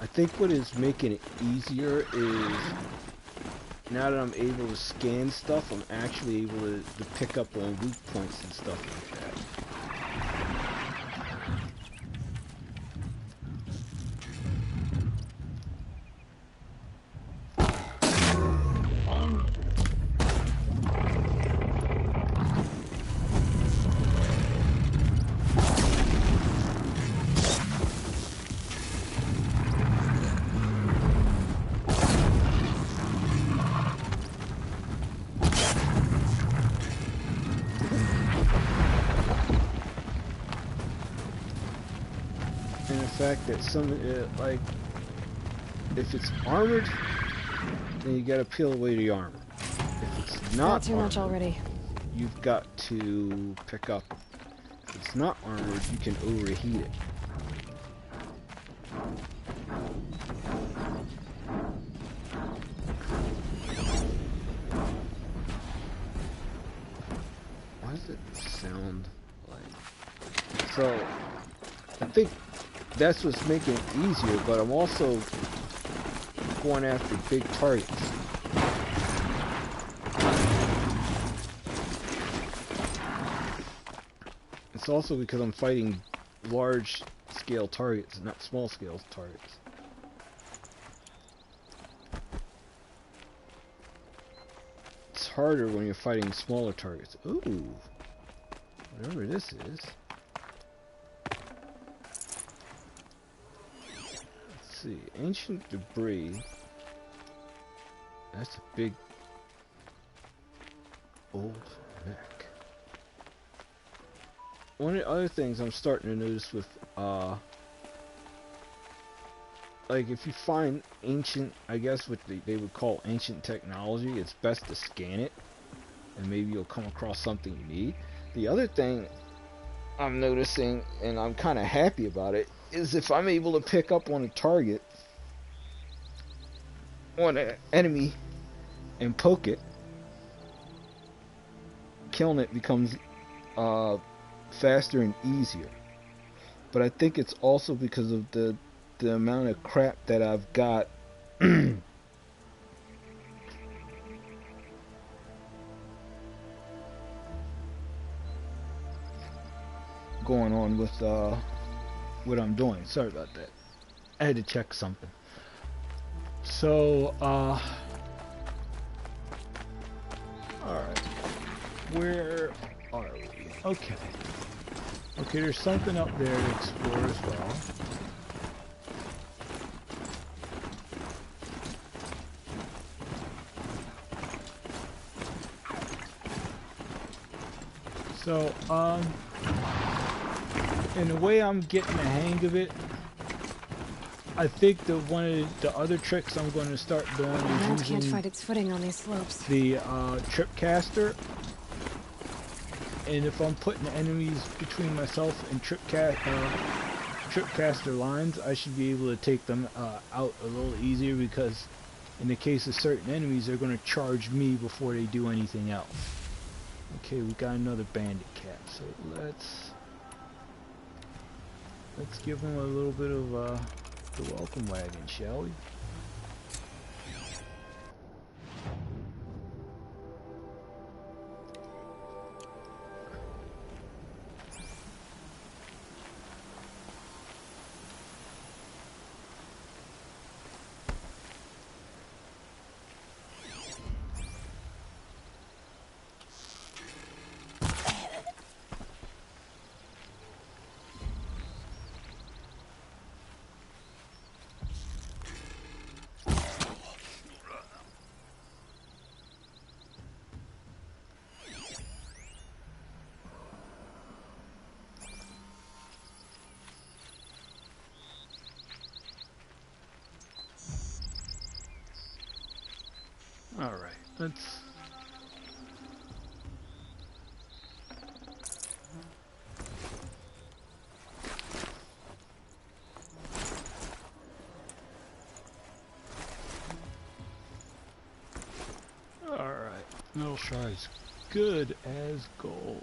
I think what is making it easier is now that I'm able to scan stuff, I'm actually able to pick up on weak points and stuff like that. Fact that some like if it's armored, then you gotta peel away the armor. If it's not too much already, you've got to pick up. If it's not armored, you can overheat it. Why does it sound like so? I think that's what's making it easier, but I'm also going after big targets. It's also because I'm fighting large scale targets, not small scale targets. harder when you're fighting smaller targets. Ooh. Whatever this is. Let's see. Ancient debris. That's a big old mech. One of the other things I'm starting to notice with like if you find ancient, I guess what they would call ancient technology, it's best to scan it and maybe you'll come across something you need. The other thing I'm noticing, and I'm kind of happy about it, is if I'm able to pick up on a target, on an enemy, and poke it, killing it becomes faster and easier. But I think it's also because of the amount of crap that I've got going on with what I'm doing. Sorry about that. I had to check something. So alright. Where are we? Okay. Okay, there's something up there to explore as well. So, in the way I'm getting the hang of it, I think one of the other tricks I'm going to start doing is using can't find its footing on these slopes. The trip caster. And if I'm putting enemies between myself and trip caster lines, I should be able to take them out a little easier, because in the case of certain enemies, they're going to charge me before they do anything else. Okay, we got another bandit cap, so let's give him a little bit of the welcome wagon, shall we? Alright, let's... Alright, metal shards, good as gold.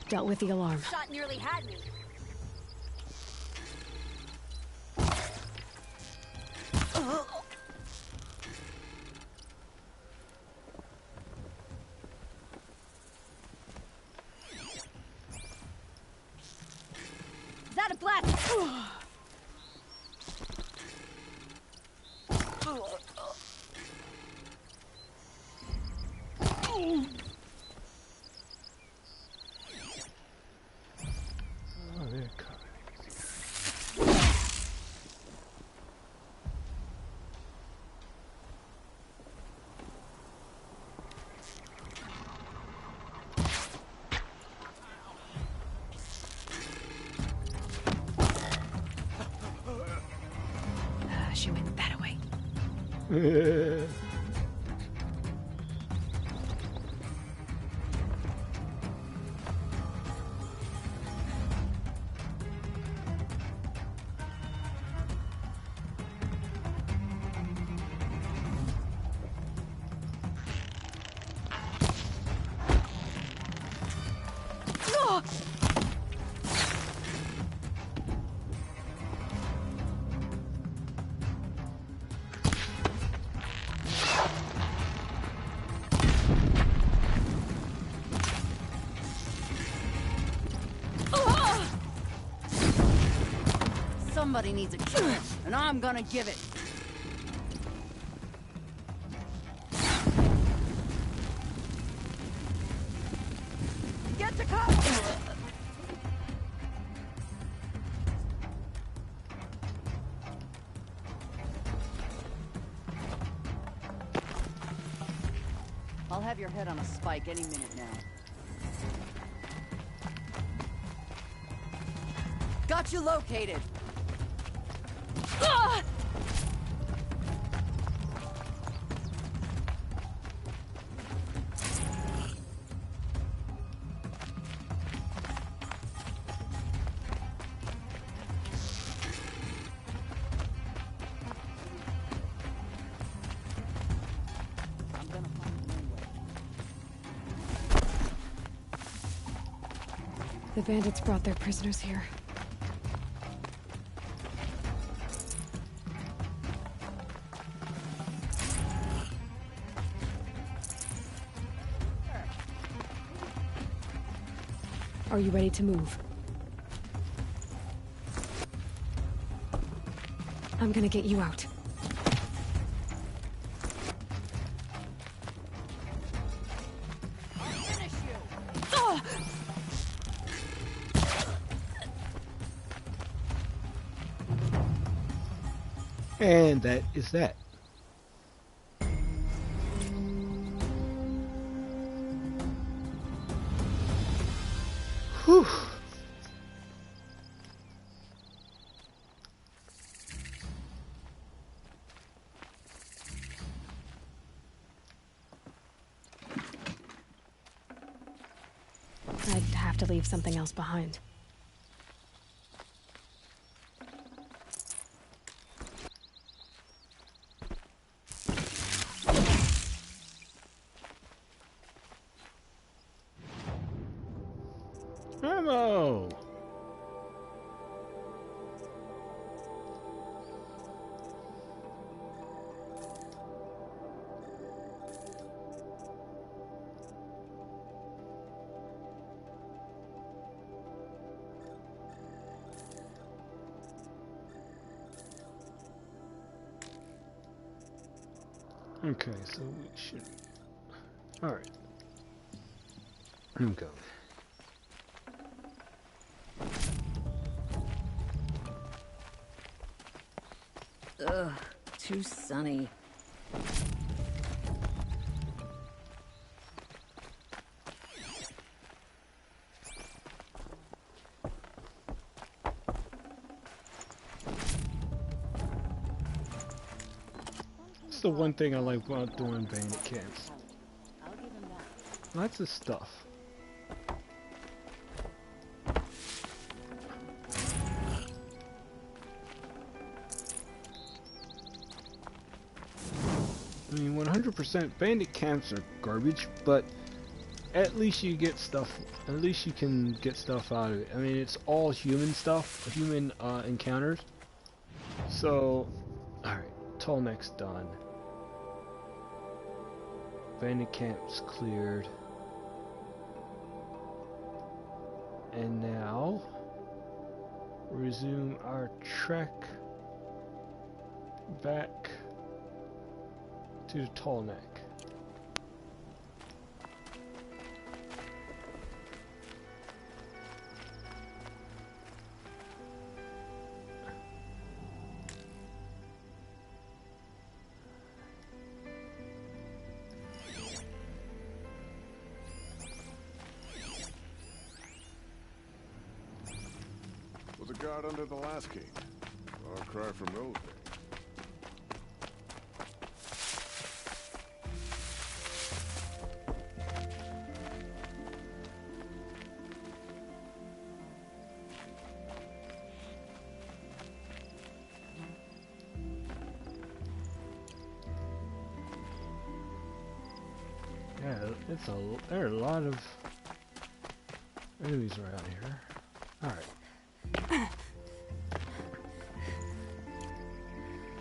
Dealt with the alarm. Shot nearly had me. Is that a blast? Oh, they're coming. She went that away. Somebody needs a chance, and I'm gonna give it. Get to cover! I'll have your head on a spike any minute now. Got you located! The bandits brought their prisoners here. Are you ready to move? I'm gonna get you out. And that is that. Whew. I'd have to leave something else behind. Ammo! Okay, so we should... Alright. Here we go. Ugh, too sunny. That's the one thing I like about doing bandit camps. Lots of stuff. I mean, 100% bandit camps are garbage, but at least you get stuff. At least you can get stuff out of it. I mean, it's all human stuff, human encounters. So, all right, Tallneck's done. Bandit camp's cleared. And now, resume our trek back to the Tallneck. Was a guard under the last king. Far cry from those days. Yeah, there are a lot of enemies around here. Alright.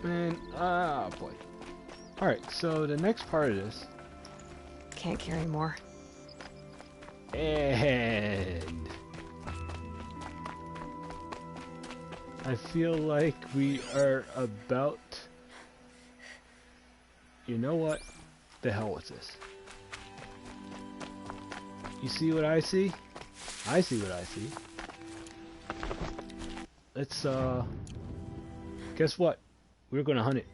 And, boy. Alright, so the next part of this... Can't carry more. And... I feel like we are about... You know what? The hell with this. You see what I see? I see what I see. Let's, guess what? We're gonna hunt it.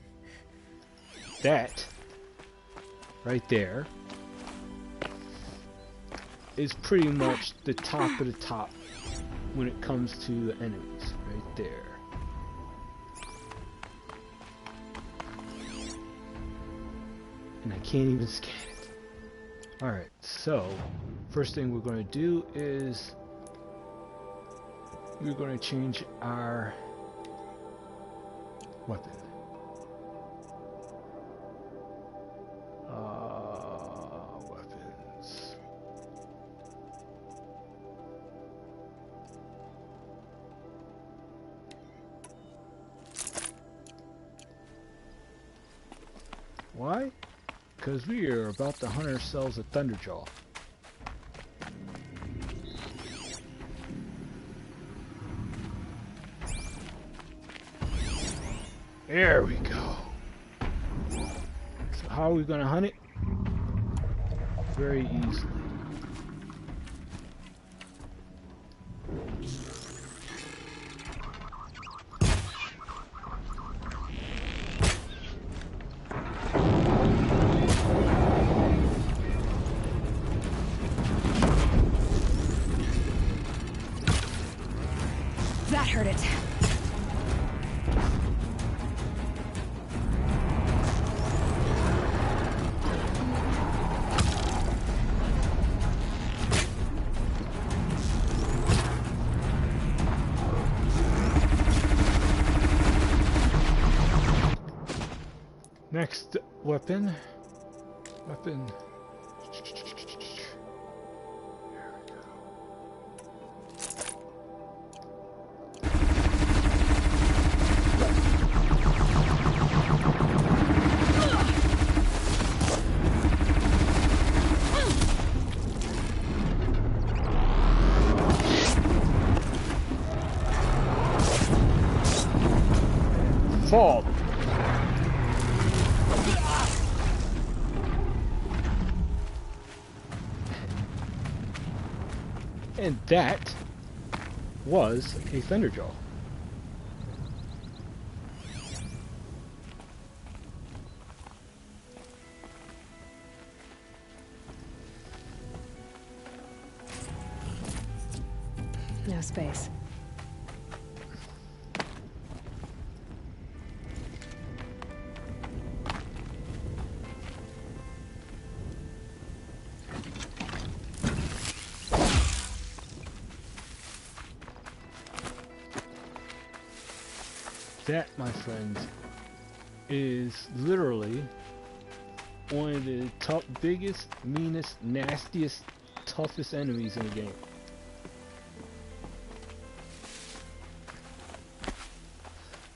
That, right there, is pretty much the top of the top when it comes to the enemies. Right there. And I can't even scan it. Alright, so, first thing we're gonna do is we're going to change our weapon. Weapons. Why? Because we are about to hunt ourselves a Thunderjaw. There we go. So how are we gonna hunt it? Very easily. That hurt it. Next weapon. Fall. And that was a Thunderjaw. No space. That, my friends, is literally one of the top, biggest, meanest, nastiest toughest enemies in the game.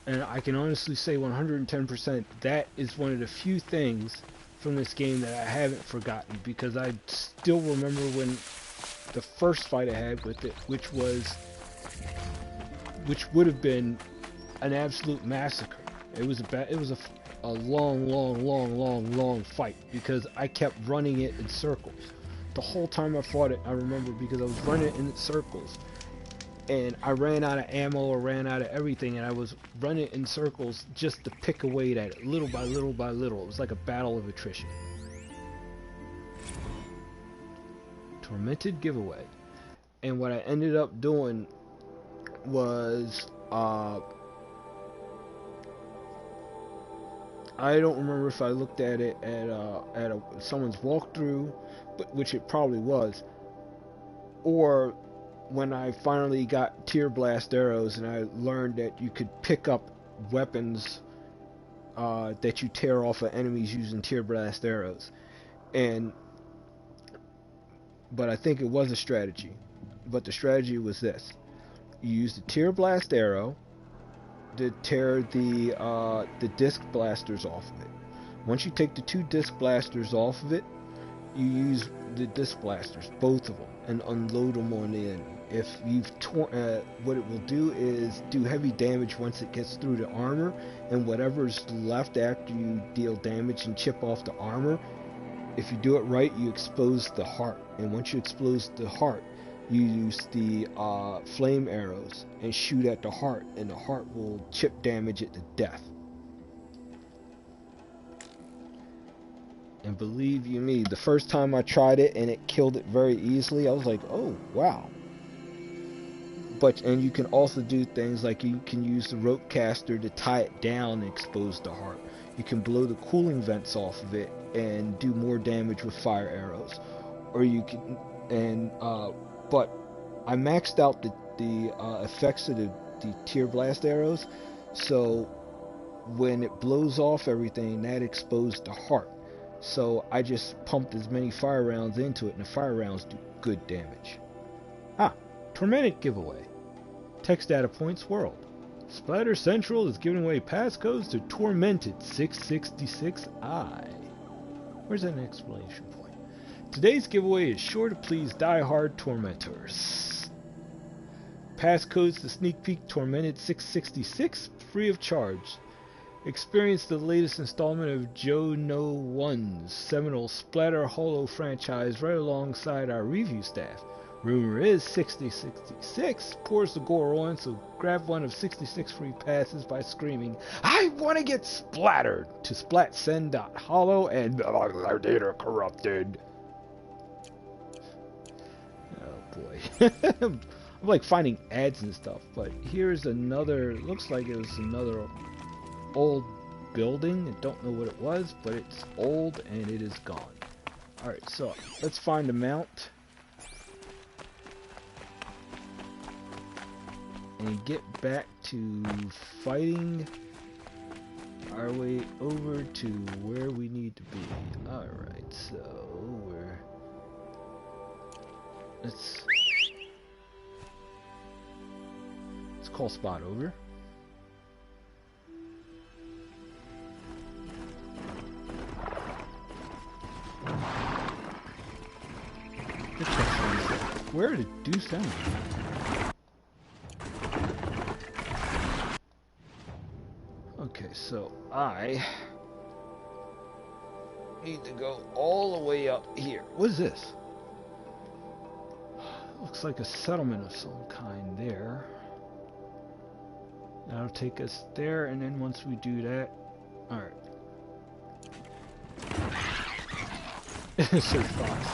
And I can honestly say 110% that is one of the few things from this game that I haven't forgotten, because I still remember when the first fight I had with it, which would have been an absolute massacre. It was a long fight, because I kept running it in circles. The whole time I fought it, I remember, because I was running it in circles. And I ran out of ammo or ran out of everything, and I was running in circles just to pick away at it, little by little by little. It was like a battle of attrition. Tormented giveaway. And what I ended up doing was, I don't remember if I looked at it at someone's walkthrough, but which it probably was, or when I finally got tear blast arrows and I learned that you could pick up weapons that you tear off of enemies using tear blast arrows. But I think it was a strategy. But the strategy was this: you use the tear blast arrow to tear the disc blasters off of it. Once you take the 2 disc blasters off of it, you use the disc blasters, both of them, and unload them on the enemy. If you've what it will do is do heavy damage once it gets through the armor, and whatever's left after you deal damage and chip off the armor, if you do it right, you expose the heart. And once you expose the heart, you use the flame arrows and shoot at the heart, and the heart will chip damage it to death. And believe you me, the first time I tried it and it killed it very easily, I was like, oh wow. And you can also do things like you can use the rope caster to tie it down and expose the heart. You can blow the cooling vents off of it and do more damage with fire arrows. Or you can, but I maxed out the effects of the tear blast arrows, so when it blows off everything, that exposed the heart. So I just pumped as many fire rounds into it, and the fire rounds do good damage. Tormented giveaway. Text data points world. Splatter Central is giving away passcodes to Tormented 666I. Where's that exclamation point? Today's giveaway is sure to please die-hard tormentors. Passcodes to sneak peek Tormented 666 free of charge. Experience the latest installment of Joe No One's seminal Splatter Hollow franchise right alongside our review staff. Rumor is 6066 pours the gore on, so grab one of 66 free passes by screaming, "I want to get splattered!" to splatsend.hollow and data corrupted. Oh boy. I'm like finding ads and stuff, but here's another, looks like it was another old building. I don't know what it was, but it's old and it is gone. Alright, so let's find a mount and get back to fighting our way over to where we need to be. Alright, so let's call spot over. Where did it do sound? Okay, so I need to go all the way up here. What is this? Looks like a settlement of some kind there. That'll take us there, and then once we do that, alright. It's so fast.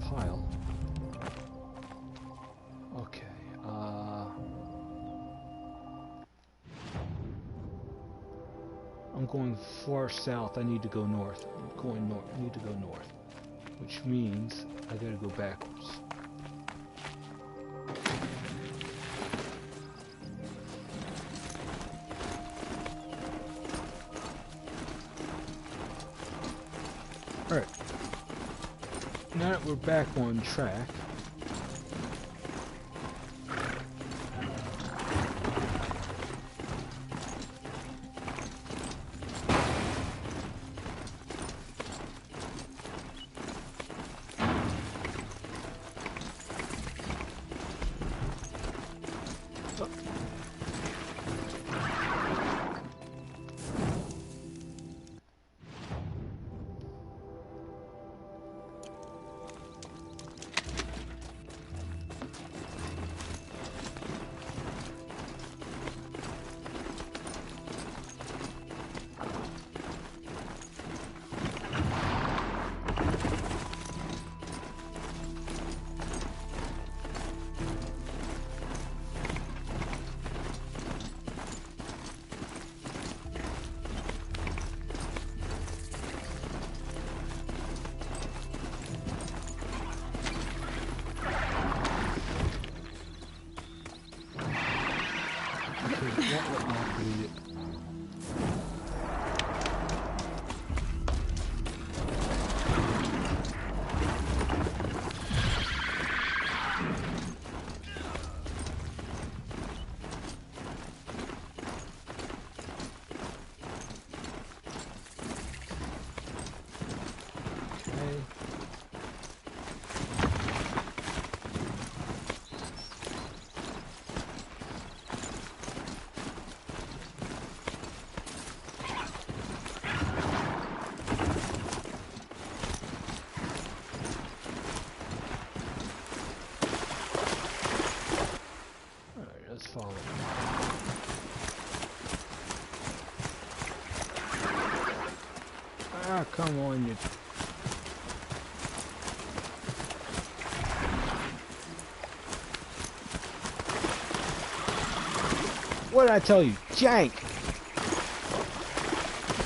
Pile. going far south, I need to go north. I'm going north. I need to go north. Which means I gotta go backwards. Alright. Now that we're back on track, come on, you. What did I tell you? Jank!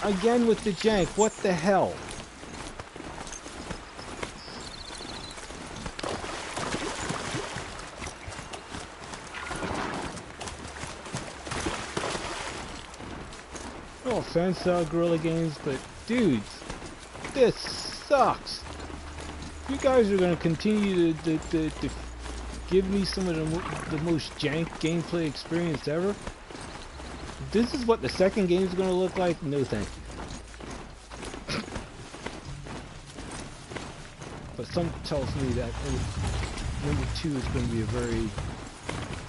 Again with the jank. What the hell? No offense, Guerrilla Games, but dudes, this sucks. You guys are gonna continue to give me some of the most jank gameplay experience ever. This is what the second game is gonna look like. No, thank you. But some tells me that number 2 is going to be a very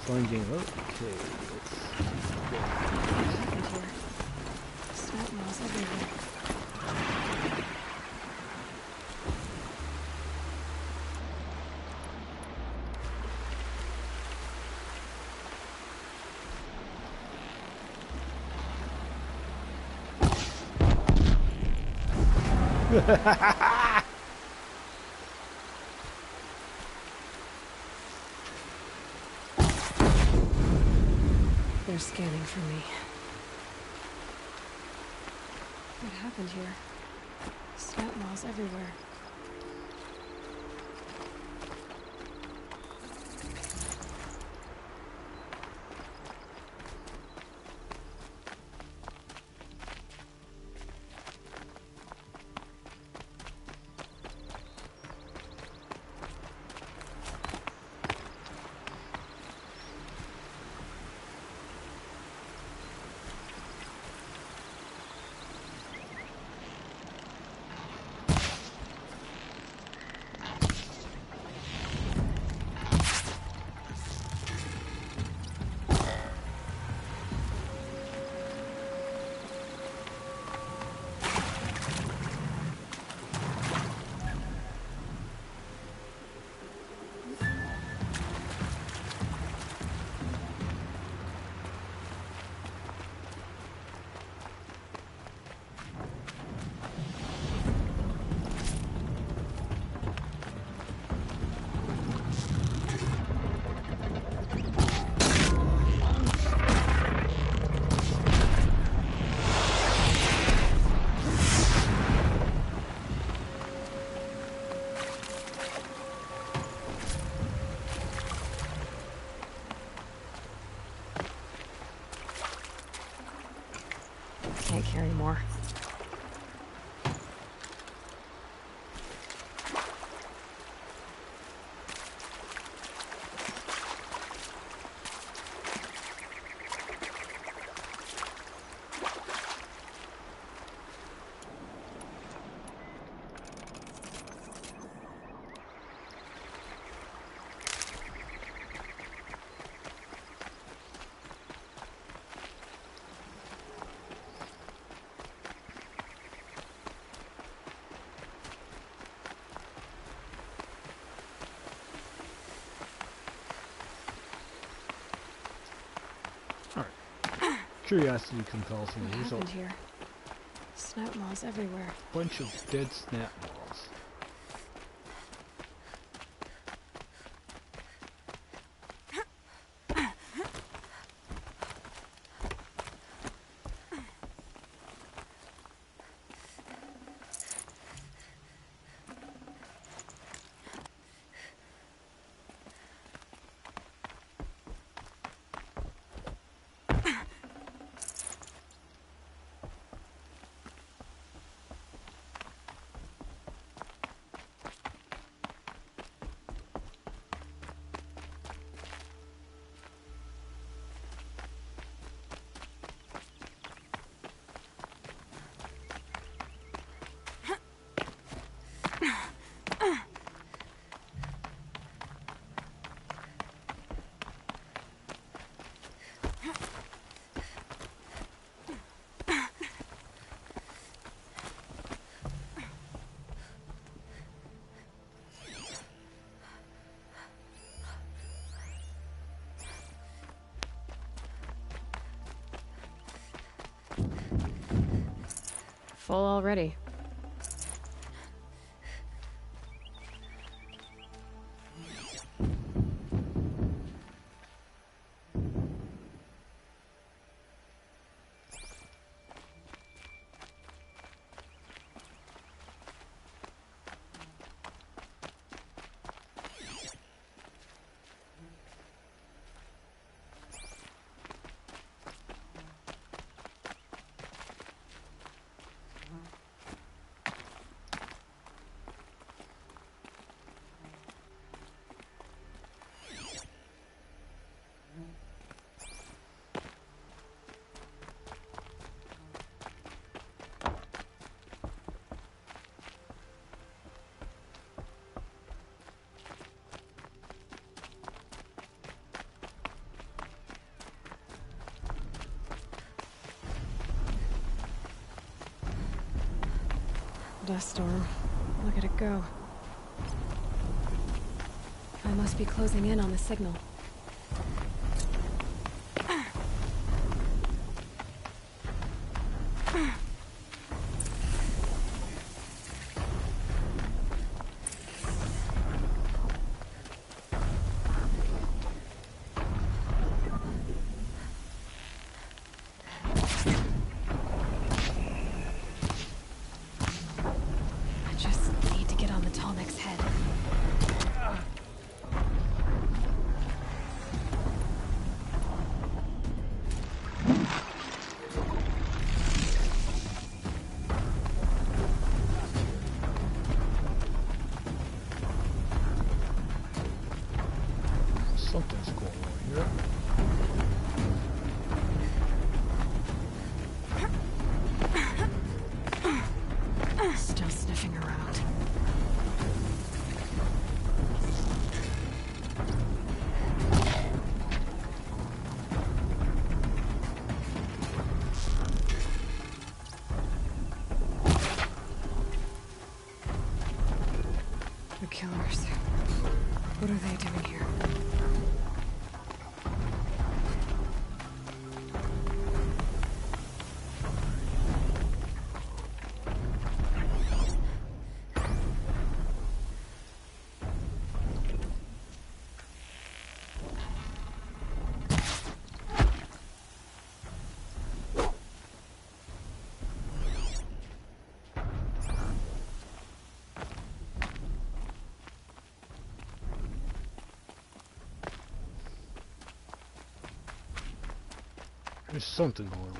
fun game. Okay, Snapmaws everywhere. They're scanning for me. What happened here? Snapmaws everywhere. Curiosity compels me. What There's happened a here? Snapmaws everywhere. bunch of dead Snapmaws. Full already. Dust storm. Look at it go. I must be closing in on the signal. Something's going on here. Still sniffing around. The killers. What are they doing here? There's something going on.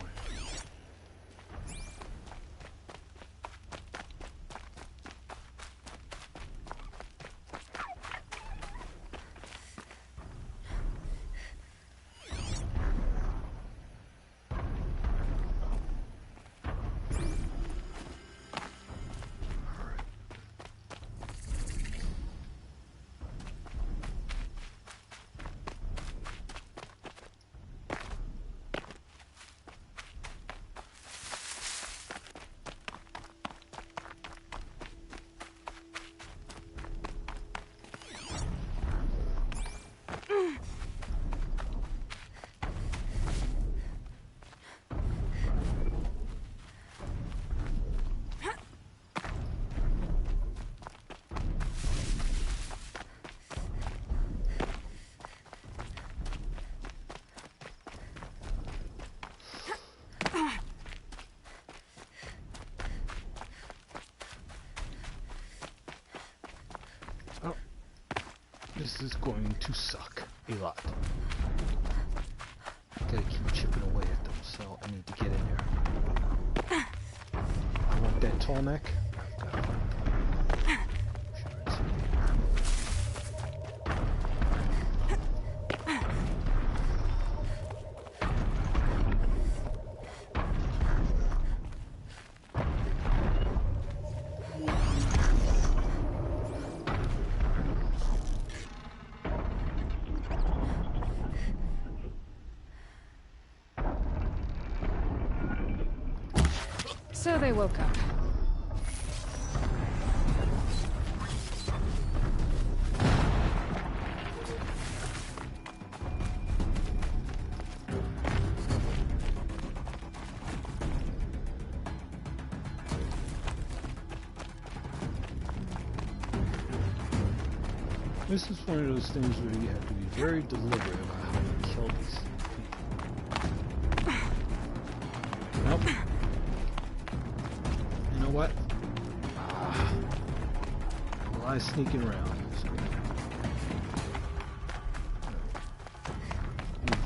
This is going to suck a lot. Gotta keep chipping away at them, so I need to get in there. I want that tall neck. Gotta find it. Sure it's here. So they woke up. This is one of those things where you have to be very deliberate about how you kill these people. Nope. You know what? A lot of sneaking around. So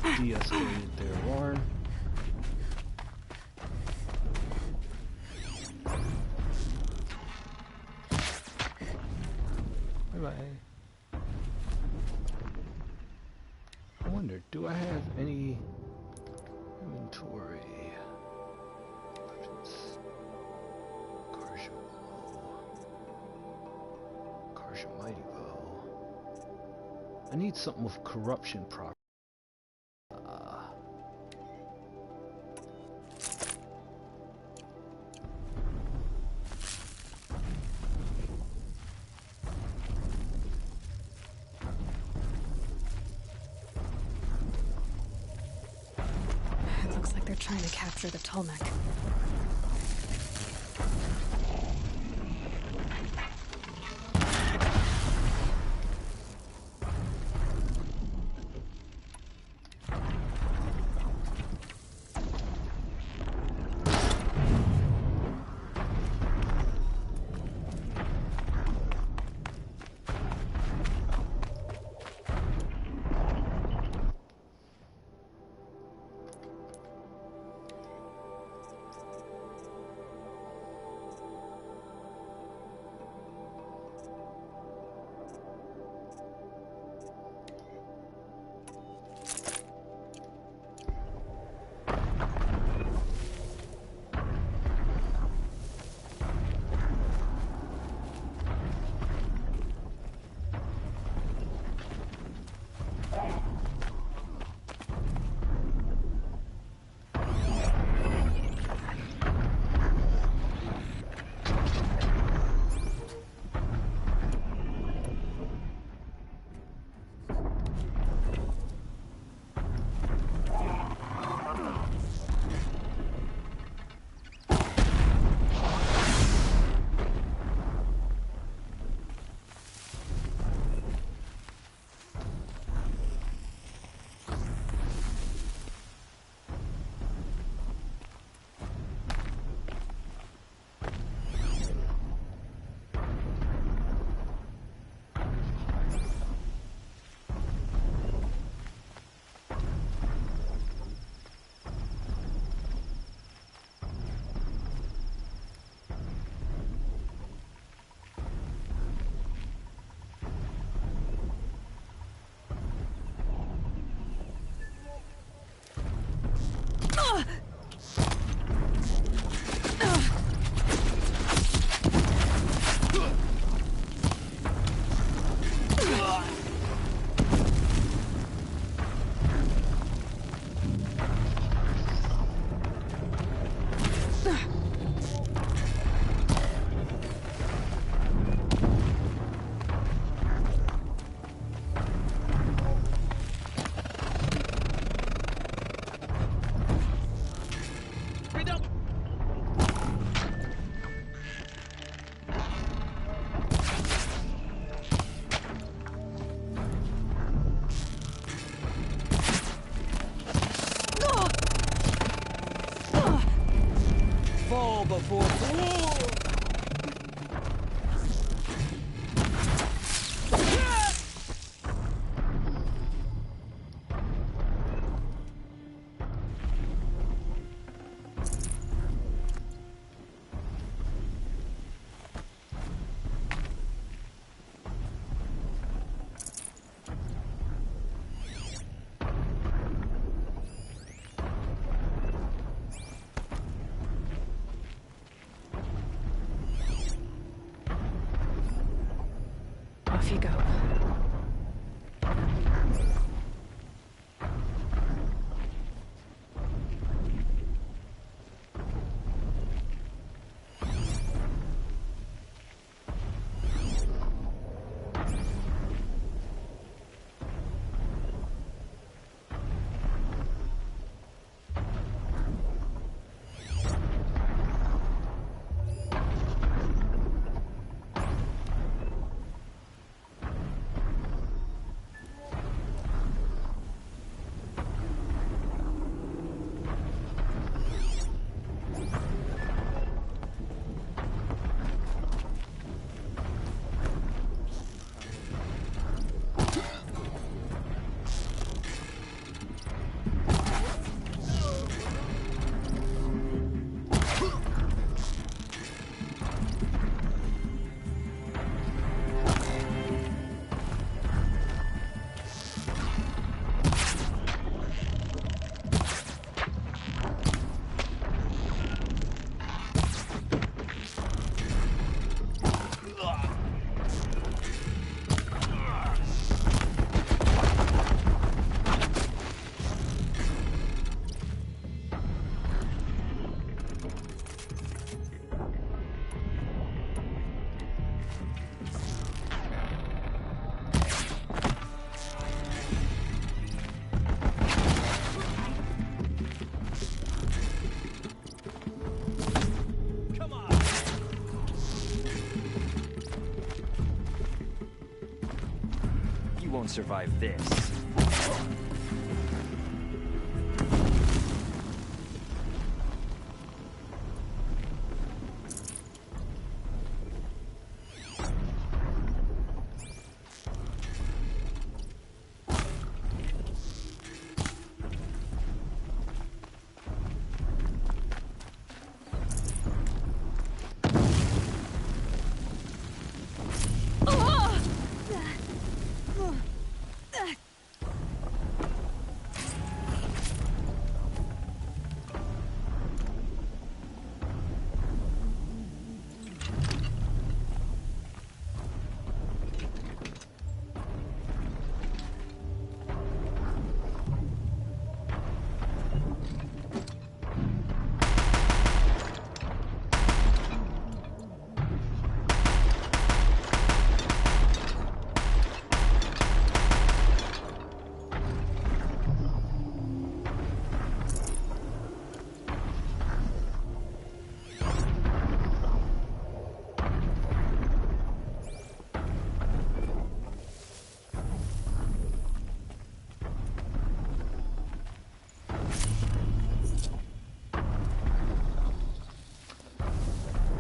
we've de-escalated their alarm. Bye-bye. I wonder, do I have any inventory? Mighty bow. I need something with corruption property. It looks like they're trying to capture the Tolmec. Off you go. Won't survive this.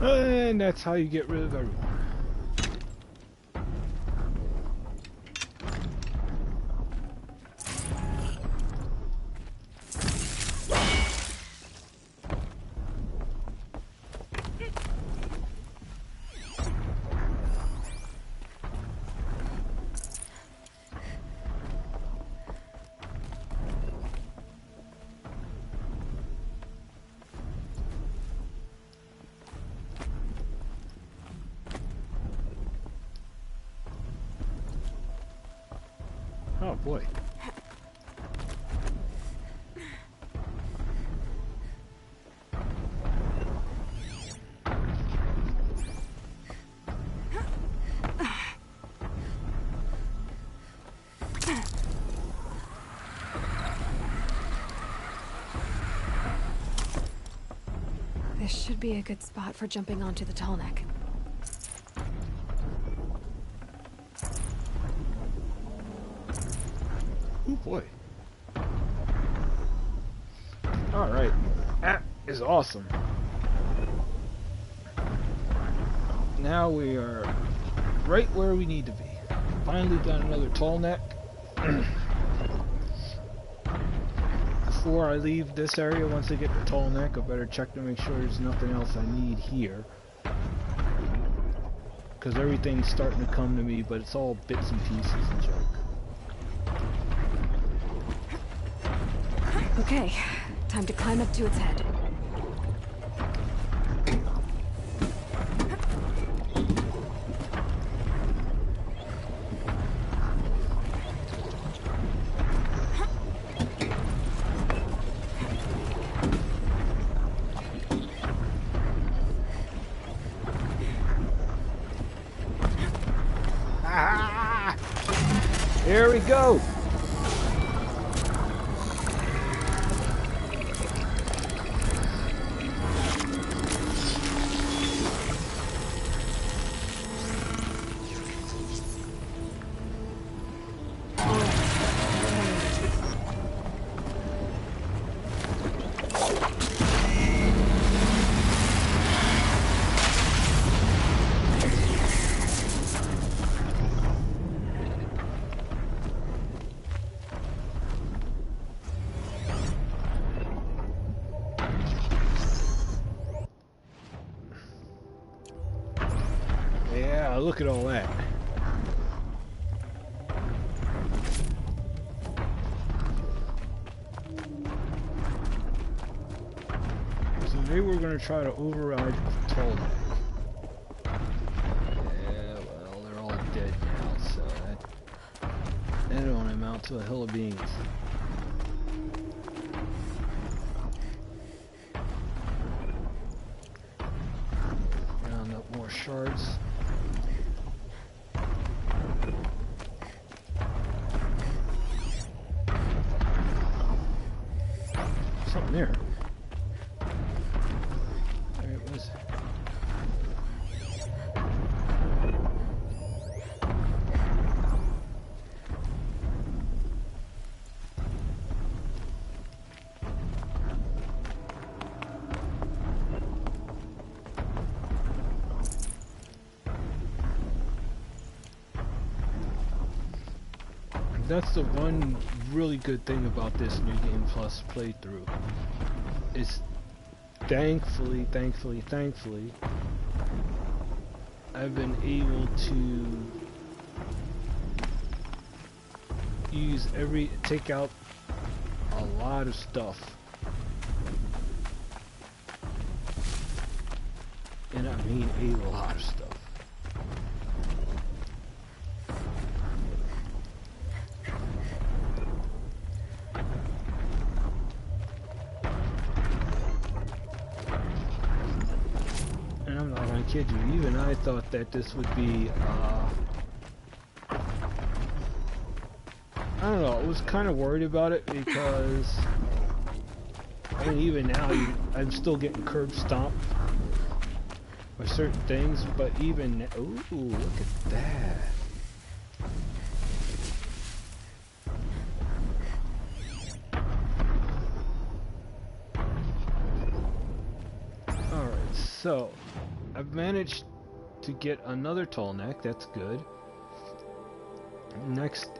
And that's how you get rid of everyone. Oh boy. This should be a good spot for jumping onto the tall neck. Oh boy. Alright. That is awesome. Now we are right where we need to be. Finally got another tall neck. Before I leave this area, once I get the tall neck, I better check to make sure there's nothing else I need here. Because everything's starting to come to me, but it's all bits and pieces and junk. Okay, time to climb up to its head. Here we go. Yeah, look at all that. So maybe we're going to try to override Toll. Yeah, well, they're all dead now, so that don't amount to a hill of beans. Round up more shards. Something there. There it was. That's the one really good thing about this New Game Plus playthrough. Is thankfully, I've been able to take out a lot of stuff. And I mean a lot of stuff. Kid you, even I thought that this would be I don't know, I was kind of worried about it because I mean even now I'm still getting curb stomped by certain things, but even ooh, look at that. Alright, so I've managed to get another tall neck, that's good. Next,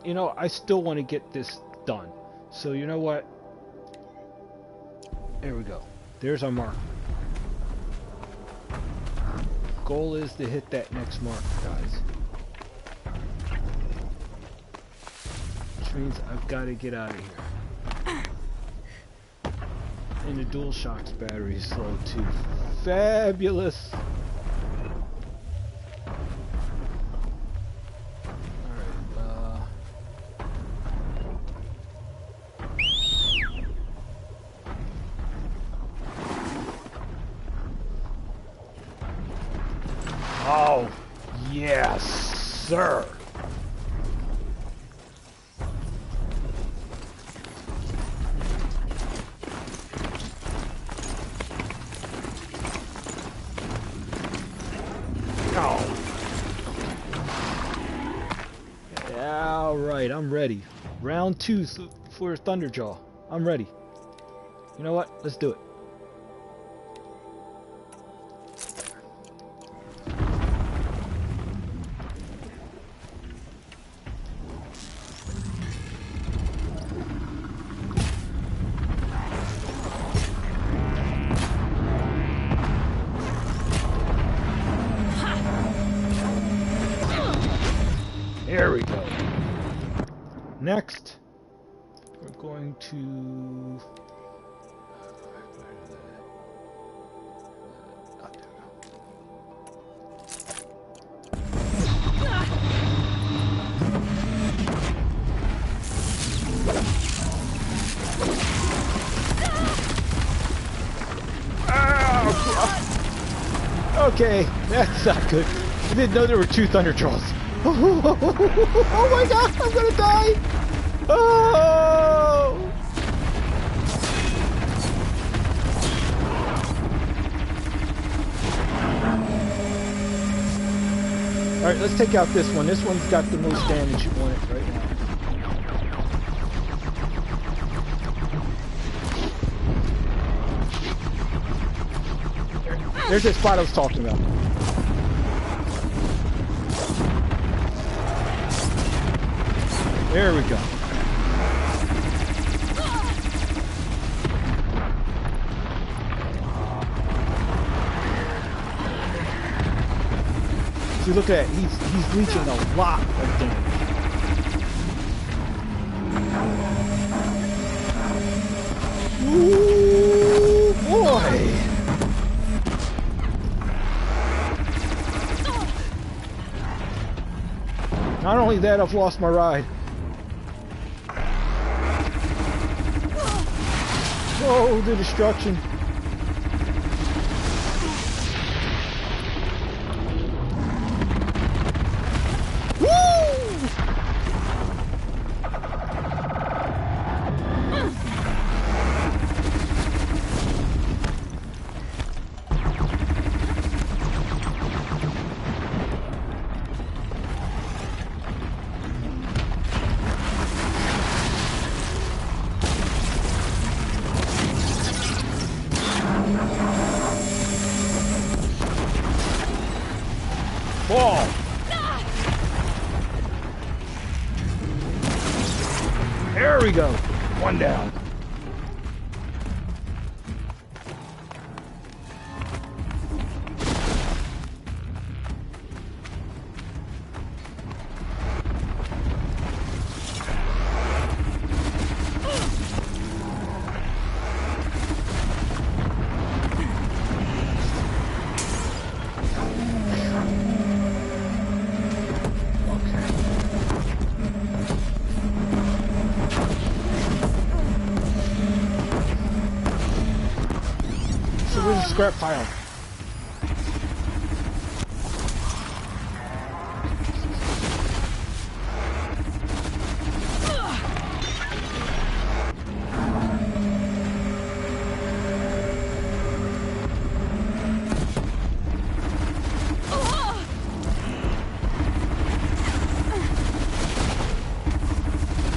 you know, I still want to get this done. So you know what? There we go. There's our mark. Goal is to hit that next mark, guys. Which means I've got to get out of here. And the DualShock's battery is slow too. Fabulous! Oh, yes, sir! Alright, I'm ready. Round 2 for Thunderjaw. I'm ready. You know what? Let's do it. There we go. Next, we're going to... Okay, that's not good. I didn't know there were 2 Thunderjaws. Oh my god, I'm gonna die! Oh! Alright, let's take out this one. This one's got the most damage on it right now. There's that spot I was talking about. There we go. See, look at that. He's reaching a lot of damage. Ooh, boy! Not only that, I've lost my ride. Oh, the destruction. Ball. There we go. One down. Scrap pile.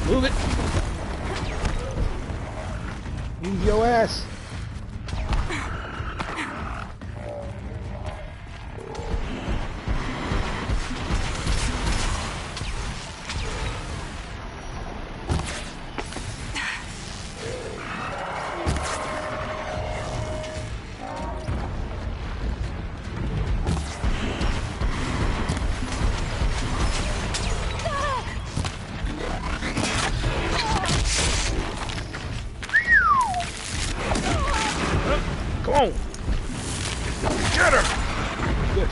Move it. Use your ass. Come on. Get her. Good.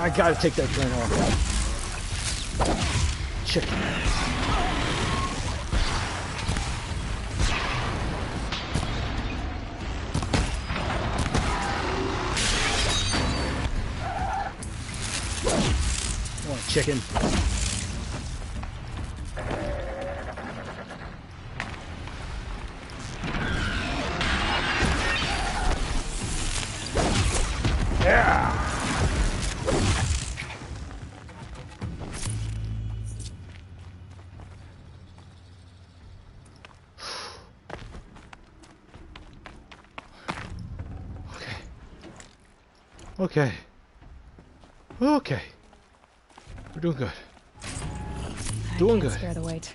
I gotta take that gun off. Chicken. Come on, chicken. Yeah. Okay. Okay. We're doing good. Doing good. Spare the weight.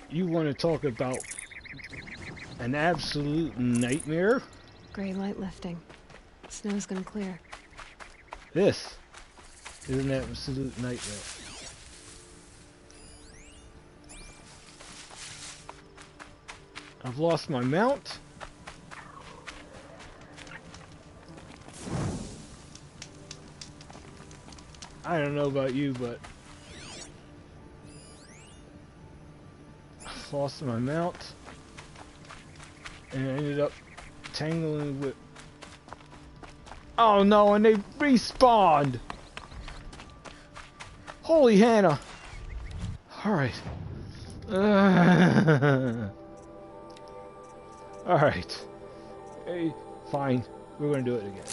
You want to talk about an absolute nightmare? Gray light lifting. Snow's gonna clear. This is an absolute nightmare. I've lost my mount. I don't know about you, but I've lost my mount and I ended up tangling with... Oh no, and they respawned! Holy Hannah! Alright. Alright. Hey, fine. We're gonna do it again.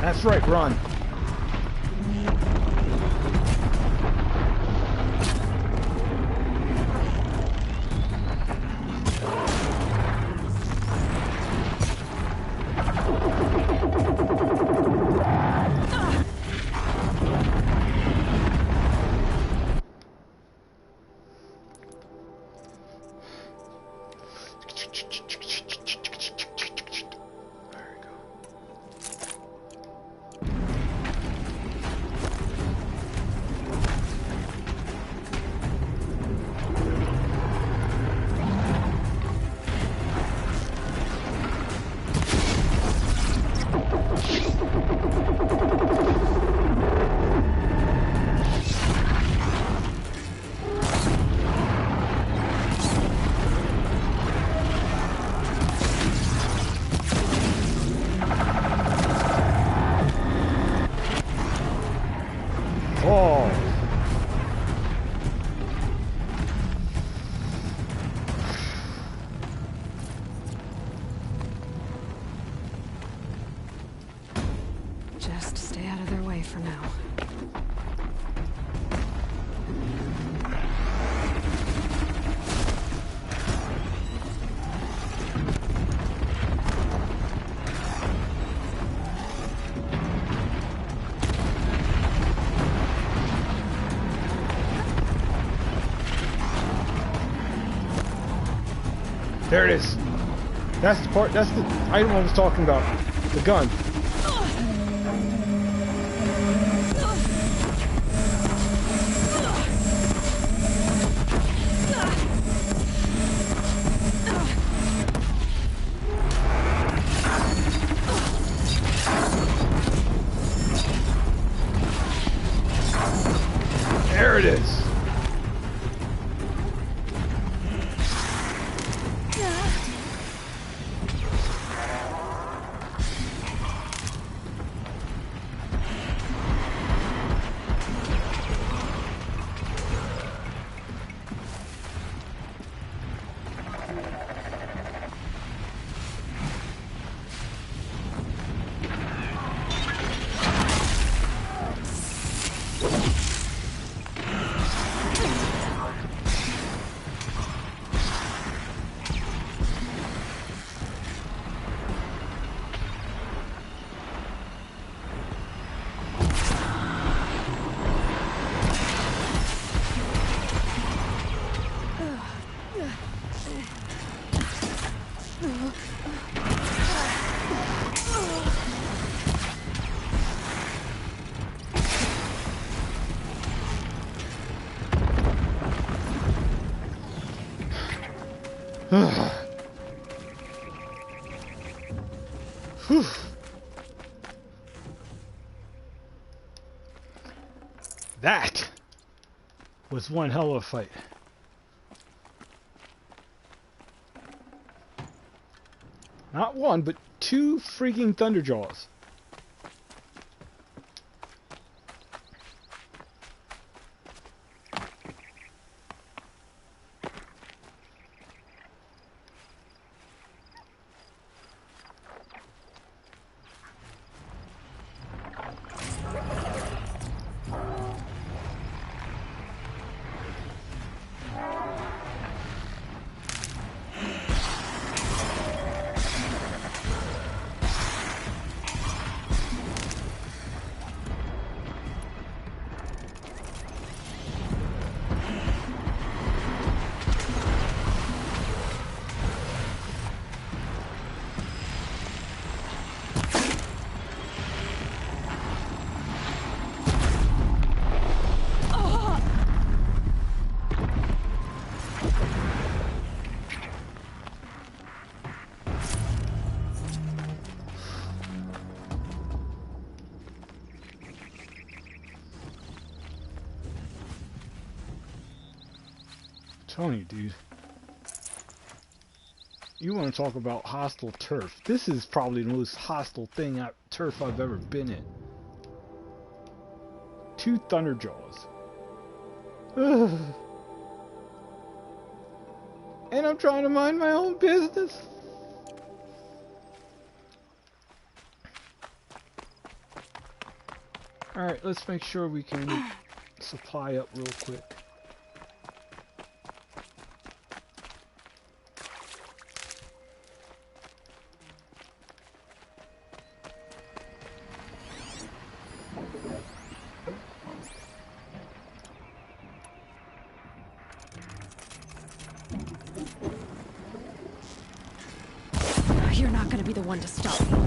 That's right, run. Just stay out of their way for now. There it is. That's the part, that's the item I was talking about. The gun. There it is. Whew. That was one hell of a fight. Not one, but two freaking Thunderjaws. Telling you, dude. You want to talk about hostile turf? This is probably the most hostile turf I've ever been in. Two Thunderjaws. Ugh. And I'm trying to mind my own business. Alright, let's make sure we can supply up real quick. You're not gonna be the one to stop me.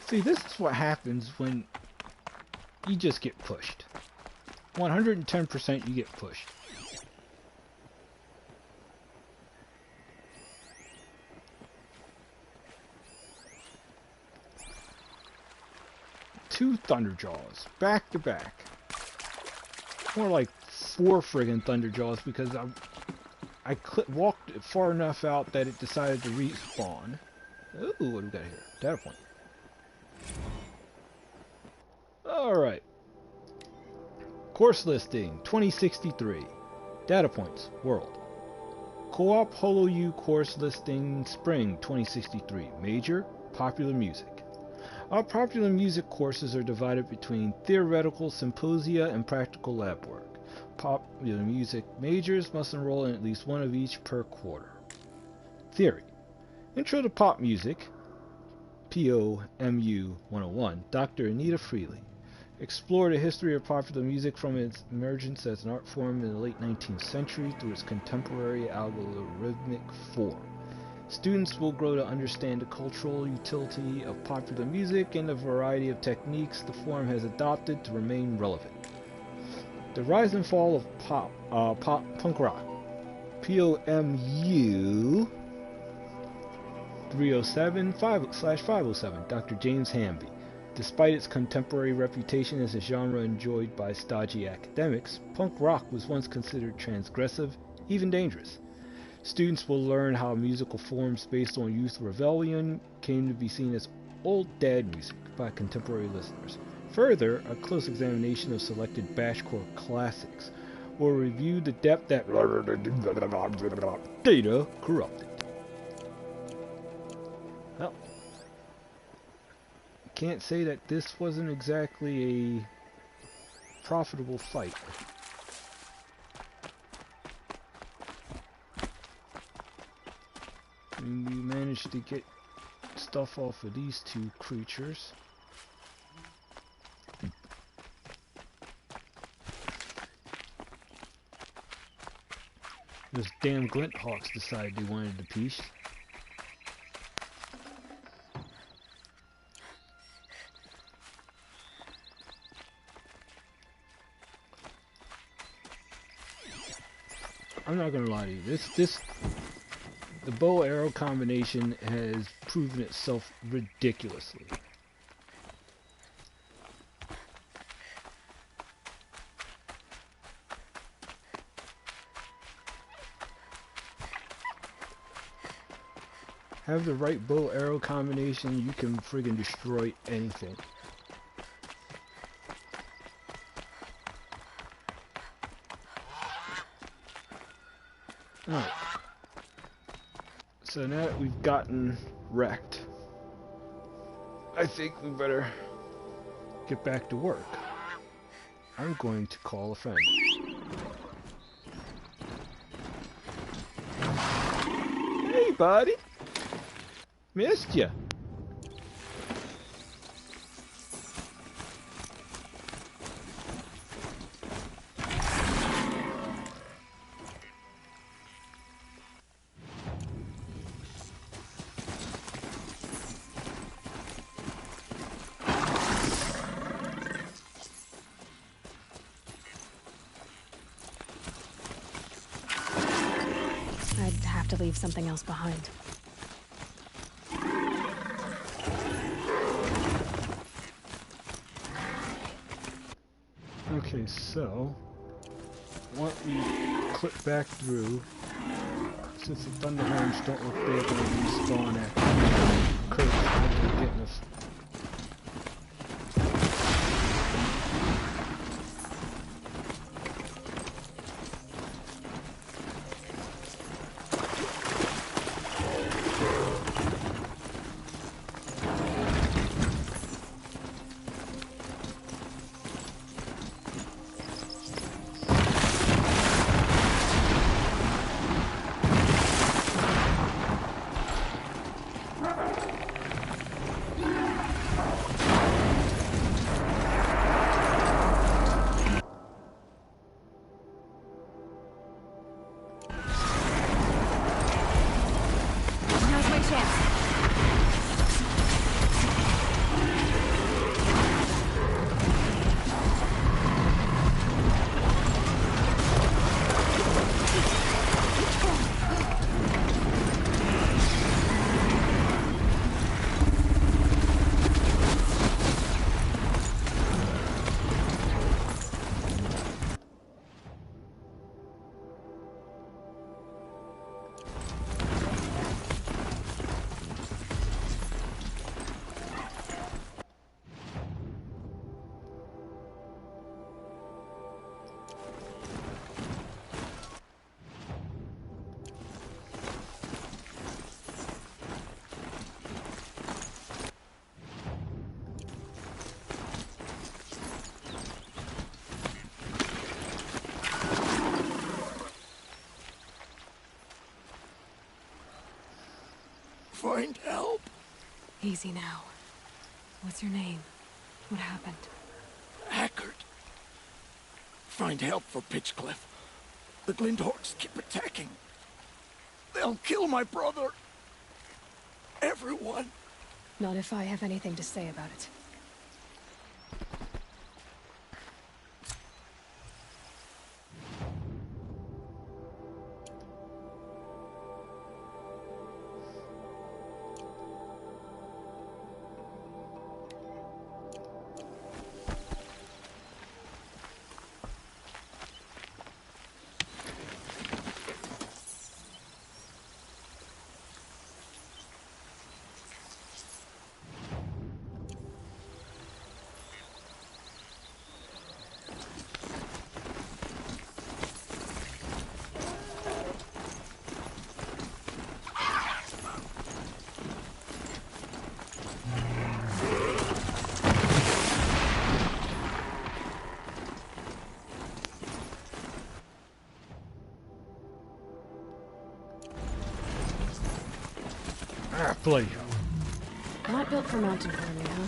See, this is what happens when you just get pushed. 110% you get pushed. Two Thunderjaws, back to back. More like 4 friggin' Thunderjaws because I walked far enough out that it decided to respawn. Ooh, what do we got here? Data point. Alright. Course listing 2063. Data points. World. Co-op Holo U course listing Spring 2063. Major. Popular music. Our popular music courses are divided between theoretical symposia and practical lab work. Popular music majors must enroll in at least one of each per quarter. Theory. Intro to Pop Music. POMU 101. Dr. Anita Freely. Explore the history of popular music from its emergence as an art form in the late 19th century through its contemporary algorithmic form. Students will grow to understand the cultural utility of popular music and the variety of techniques the form has adopted to remain relevant. The rise and fall of punk rock. POMU 307/507. Dr. James Hamby. Despite its contemporary reputation as a genre enjoyed by stodgy academics, punk rock was once considered transgressive, even dangerous. Students will learn how musical forms based on youth rebellion came to be seen as old dad music by contemporary listeners. Further, a close examination of selected bashcore classics will review the depth that data corrupted. Well, can't say that this wasn't exactly a profitable fight. And we managed to get stuff off of these two creatures. Those damn glint hawks decided they wanted the piece. I'm not gonna lie to you. The bow arrow combination has proven itself ridiculously. Have the right bow arrow combination, you can friggin' destroy anything. Alright. So now that we've gotten wrecked, I think we better get back to work. I'm going to call a friend. Hey, buddy! Missed ya. I'd have to leave something else behind. Okay, so why don't we click back through, since the Thunderjaws don't look they're going to respawn at Kurt's after getting us. Find help. Easy now. What's your name? What happened? Hackard. Find help for Pitchcliff. The Glinthawks keep attacking. They'll kill my brother. Everyone. Not if I have anything to say about it. playthough. Not built for mountain climbing, huh?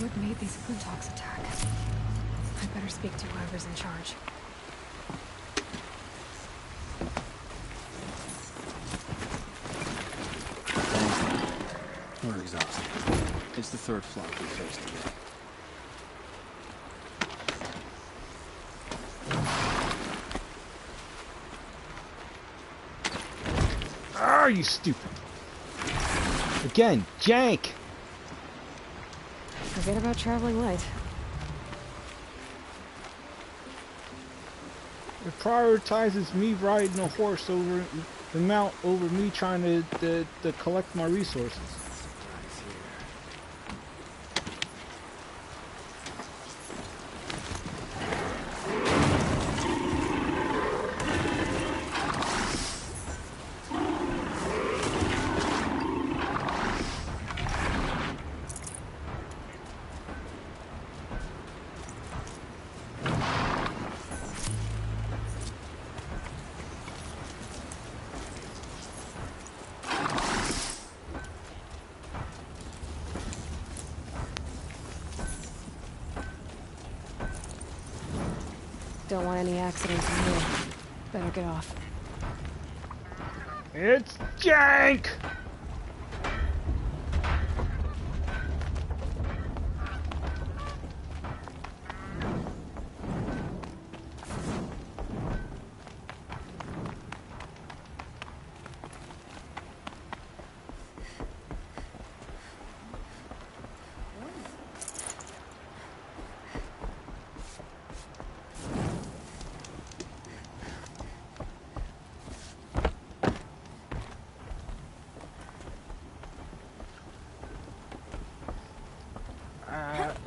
What made these Flintox attack? I'd better speak to whoever's in charge. We're exhausted. It's the third flop we faced today. Ah, you stupid. Again, jank! Forget about traveling light. It prioritizes me riding a horse over the mount over me trying to collect my resources. Don't want any accidents in here. Better get off. It's jank!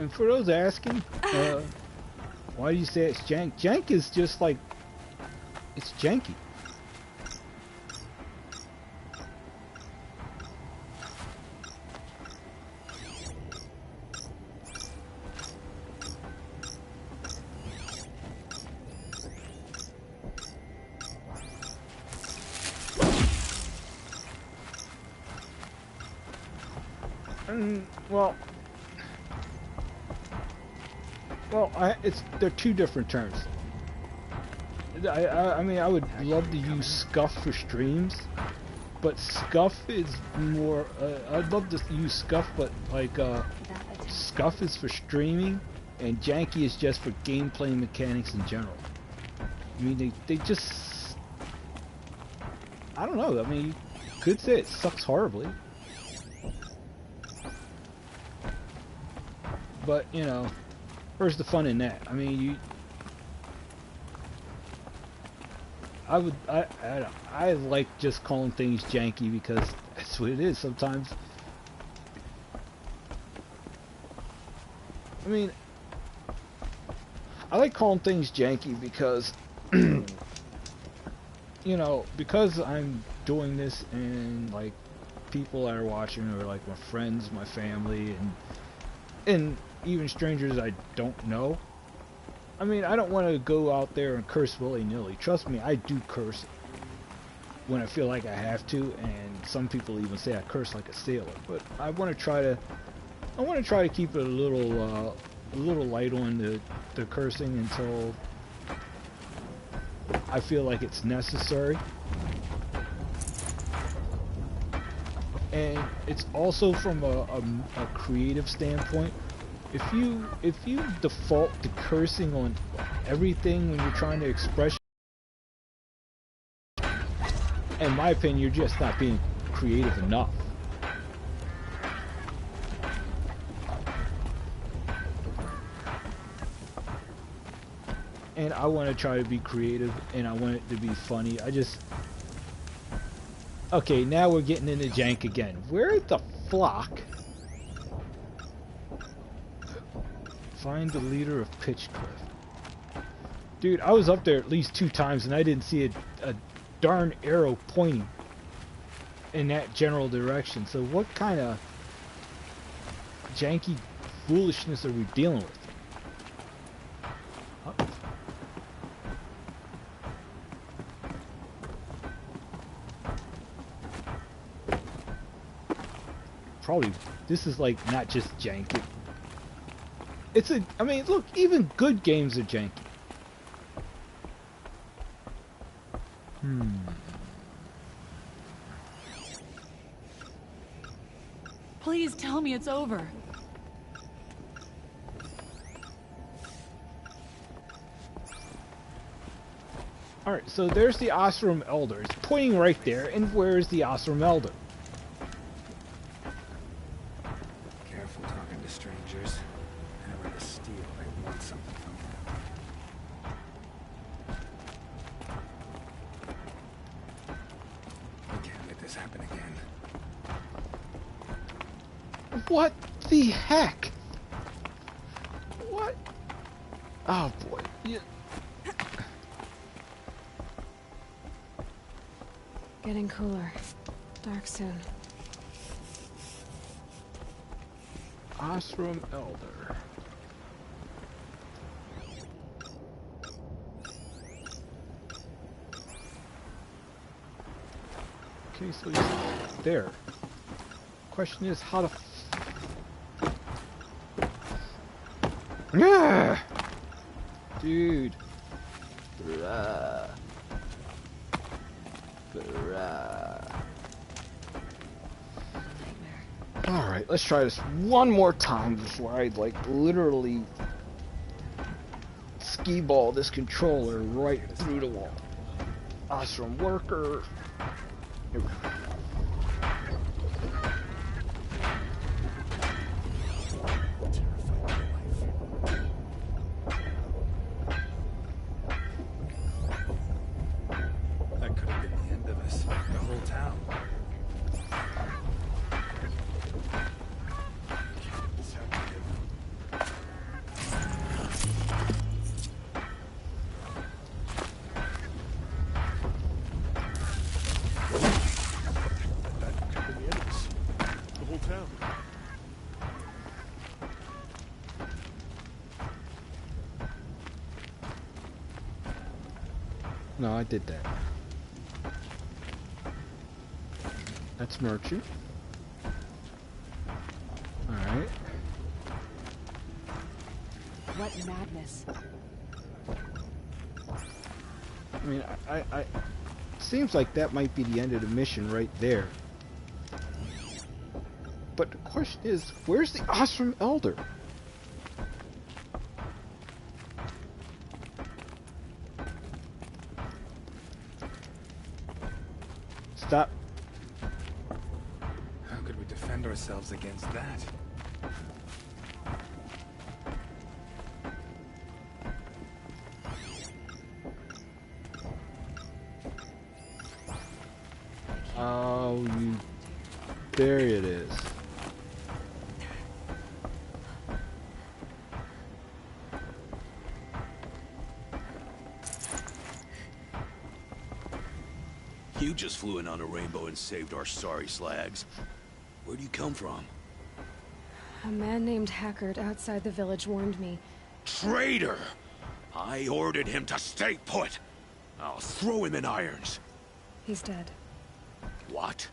And for those asking, why do you say it's jank? Jank is just like, it's janky. They're two different terms. I mean, I would love to use scuff for streams, but scuff is more. I'd love to use scuff, but like scuff is for streaming, and janky is just for gameplay mechanics in general. I mean, they just. I don't know. I mean, you could say it sucks horribly, but you know. Where's the fun in that? I mean, I like just calling things janky because that's what it is sometimes. I mean, I like calling things janky because, you know, because I'm doing this and like people that are watching are like my friends, my family, and even strangers I don't know. I mean, I don't want to go out there and curse willy-nilly. Trust me, I do curse when I feel like I have to, and some people even say I curse like a sailor. But I want to try to keep it a little light on the cursing until I feel like it's necessary. And it's also from a creative standpoint. If you default to cursing on everything when you're trying to express, in my opinion, you're just not being creative enough. And I want to try to be creative, and I want it to be funny. Okay, now we're getting into jank again. Where the flock? Find the leader of Pitchcliff. Dude, I was up there at least 2 times and I didn't see a darn arrow pointing in that general direction. So what kind of janky foolishness are we dealing with? Huh? Probably, this is like not just janky. I mean, look, even good games are janky. Please tell me it's over. Alright, so there's the Osram Elder. It's pointing right there, and where is the Osram Elder? Careful talking to strangers. Never to steal, they want something from you. I can't let this happen again. What the heck? What? Oh boy. Yeah. Getting cooler. Dark soon. Osram Elder. Okay, so he's there. Question is how to yeah, dude. Bruh. Alright, let's try this one more time before I, like, literally skee-ball this controller right through the wall. Osram worker. Here we go. No, I did that. That's merchant. Alright. What madness. I mean, I seems like that might be the end of the mission right there. But the question is, where's the Ostrom Elder? Stop. How could we defend ourselves against that? Oh, you... There it is. You just flew in on a rainbow and saved our sorry slags. Where'd you come from? A man named Hackard outside the village warned me. Traitor! I ordered him to stay put. I'll throw him in irons. He's dead. What?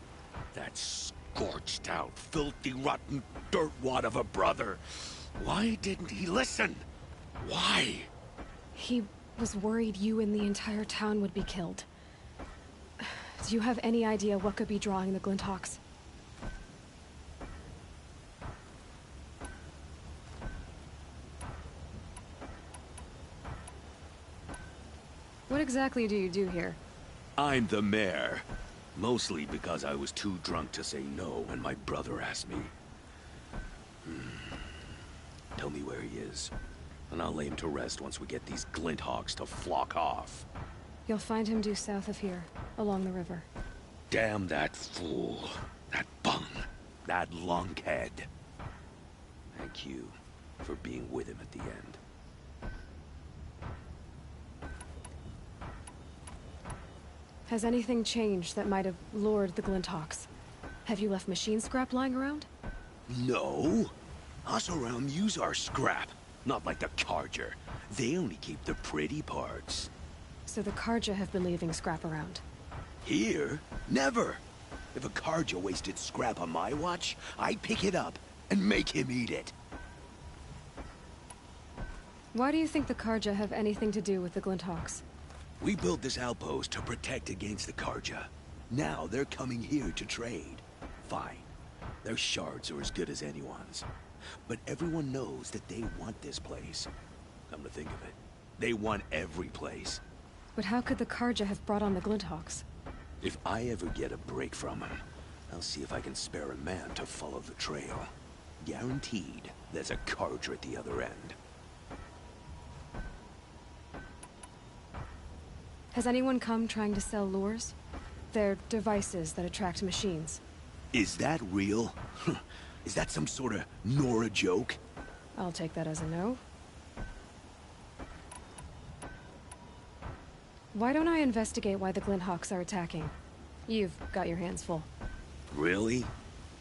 That scorched out, filthy, rotten dirtwad of a brother. Why didn't he listen? Why? He was worried you and the entire town would be killed. Do you have any idea what could be drawing the Glinthawks? What exactly do you do here? I'm the mayor. Mostly because I was too drunk to say no when my brother asked me. Tell me where he is, and I'll lay him to rest once we get these Glinthawks to flock off. You'll find him due south of here, along the river. Damn that fool. That bung. That lunkhead. Thank you for being with him at the end. Has anything changed that might have lured the Glinthawks? Have you left machine scrap lying around? No. Us around use our scrap. Not like the Carja. They only keep the pretty parts. So the Carja have been leaving scrap around? Here? Never. If a Carja wasted scrap on my watch, I'd pick it up and make him eat it. Why do you think the Carja have anything to do with the Glinthawks? We built this outpost to protect against the Carja. Now they're coming here to trade. Fine. Their shards are as good as anyone's. But everyone knows that they want this place. Come to think of it, they want every place. But how could the Carja have brought on the Glinthawks? If I ever get a break from them, I'll see if I can spare a man to follow the trail. Guaranteed, there's a Carja at the other end. Has anyone come trying to sell lures? They're devices that attract machines. Is that real? Is that some sort of Nora joke? I'll take that as a no. Why don't I investigate why the Glinthawks are attacking? You've got your hands full. Really?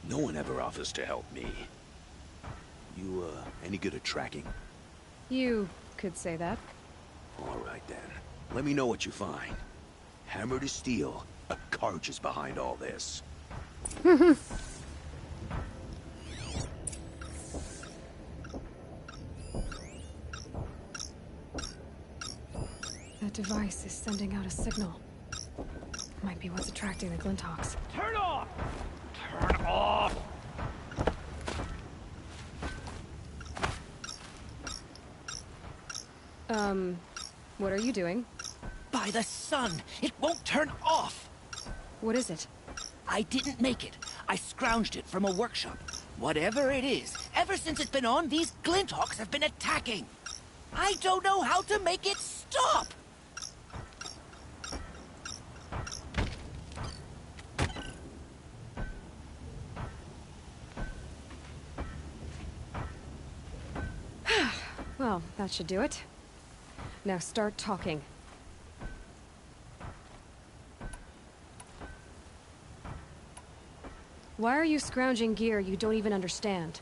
No one ever offers to help me. You, any good at tracking? You could say that. All right, then. Let me know what you find. Hammer to steel, a Carja is behind all this. That device is sending out a signal. Might be what's attracting the Glinthawks. Turn off! Turn off! What are you doing? By the sun! It won't turn off! What is it? I didn't make it. I scrounged it from a workshop. Whatever it is, ever since it's been on, these Glinthawks have been attacking. I don't know how to make it stop! Well, that should do it. Now start talking. Why are you scrounging gear you don't even understand?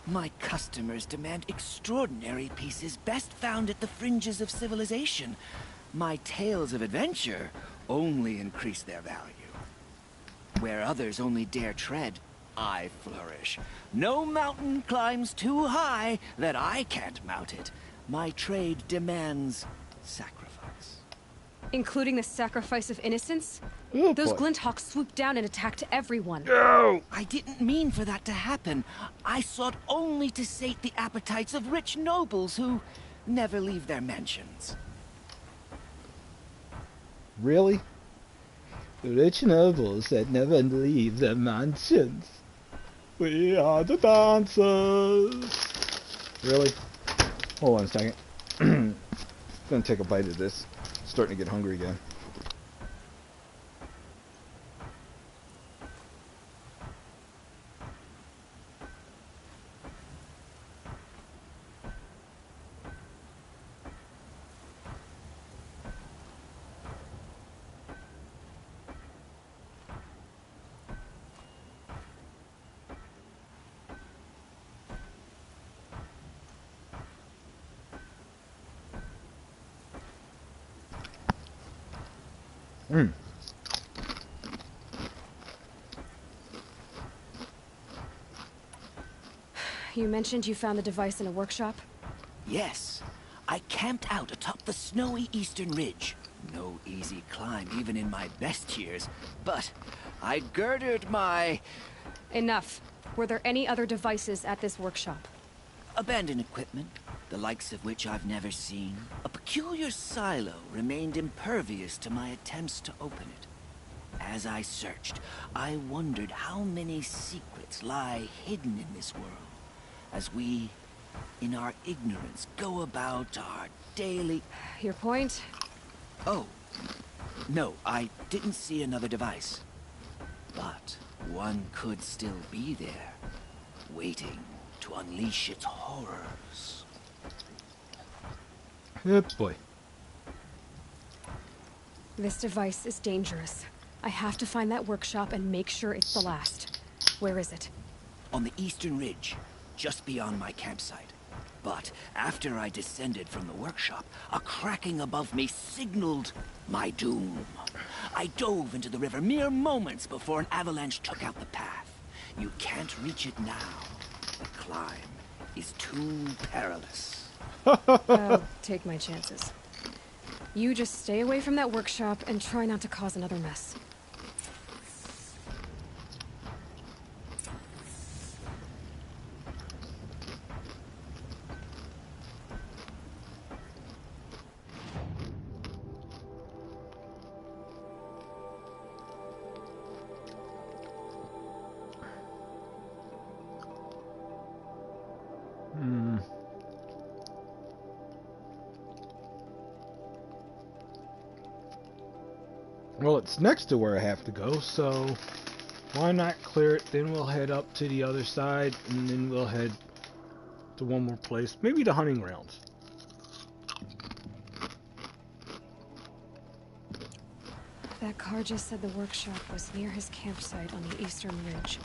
My customers demand extraordinary pieces best found at the fringes of civilization. my tales of adventure only increase their value. Where others only dare tread, I flourish. No mountain climbs too high that I can't mount it. My trade demands sacrifice. Including the sacrifice of innocence? Oh, Those boy. Glinthawks swooped down and attacked everyone. No! I didn't mean for that to happen. I sought only to sate the appetites of rich nobles who never leave their mansions. Really? The rich nobles that never leave their mansions. We are the dancers. Really? Hold on a second. Gonna take a bite of this. Starting to get hungry again. You mentioned you found the device in a workshop? Yes, I camped out atop the snowy eastern ridge. No easy climb, even in my best years, but I girded my... Enough. Were there any other devices at this workshop? abandoned equipment, the likes of which I've never seen. A peculiar silo remained impervious to my attempts to open it. As I searched, I wondered how many secrets lie hidden in this world, as we, in our ignorance, go about our daily... Your point? Oh, no, I didn't see another device. But one could still be there, waiting to unleash its horrors. Oh boy. This device is dangerous. I have to find that workshop and make sure it's the last. Where is it? On the eastern ridge, just beyond my campsite. But after I descended from the workshop, a cracking above me signaled my doom. I dove into the river mere moments before an avalanche took out the path. You can't reach it now. The climb is too perilous. I'll take my chances. You just stay away from that workshop and try not to cause another mess. Well, it's next to where I have to go, so why not clear it? Then we'll head up to the other side, and then we'll head to one more place. Maybe the hunting grounds. That car just said the workshop was near his campsite on the eastern ridge.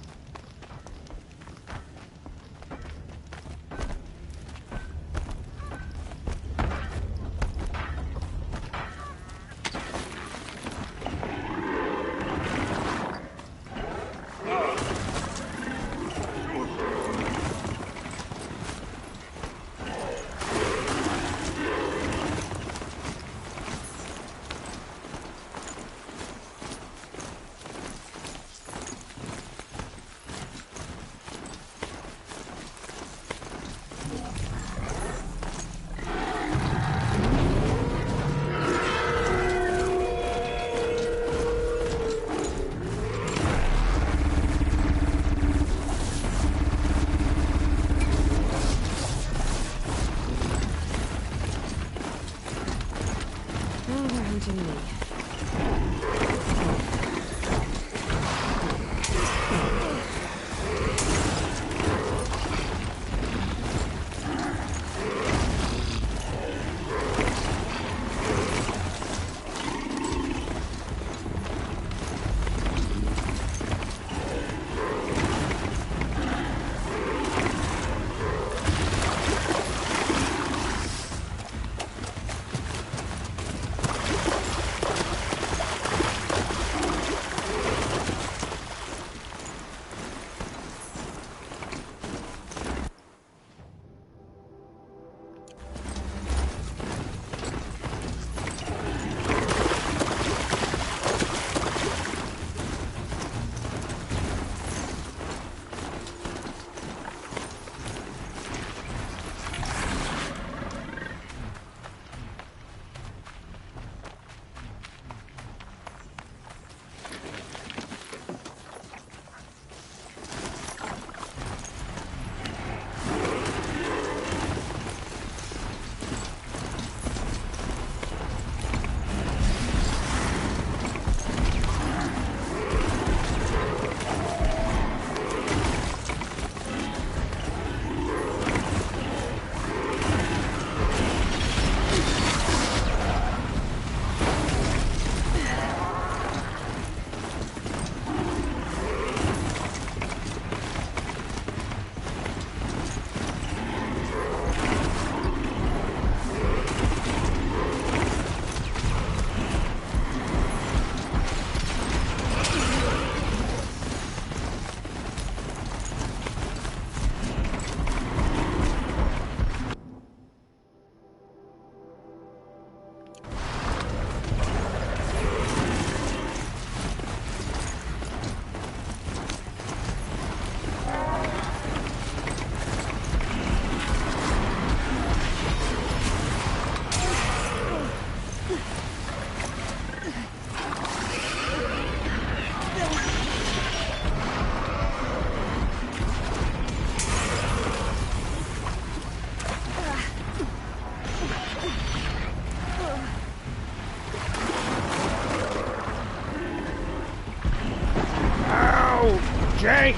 Jake!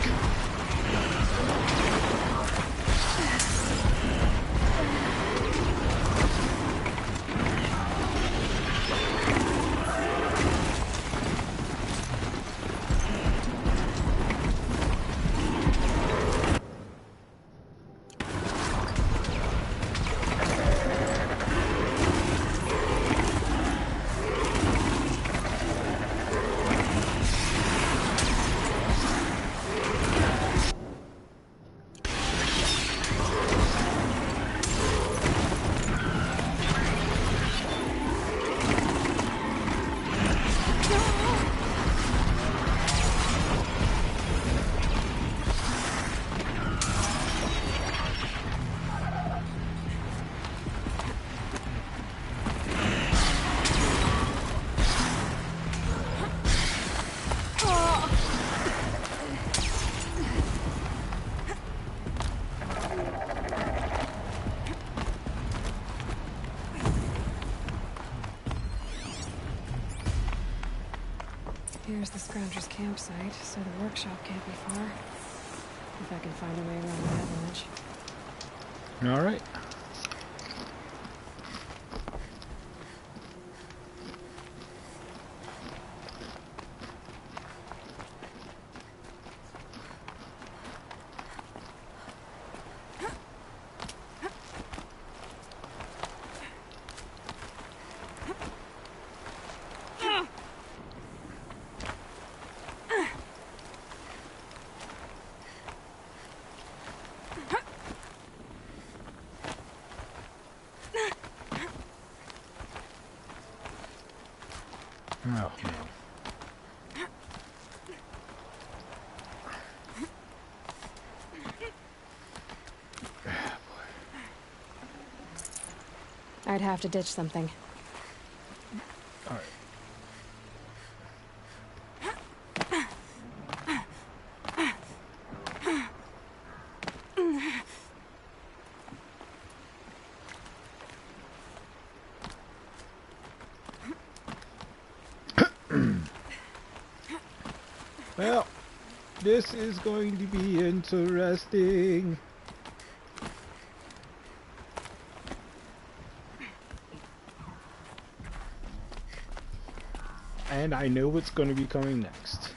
Here's the Scrounger's campsite, so the workshop can't be far. If I can find a way around the avalanche. Alright. Oh, no. I'd have to ditch something. All right. Well, this is going to be interesting. And I know what's going to be coming next.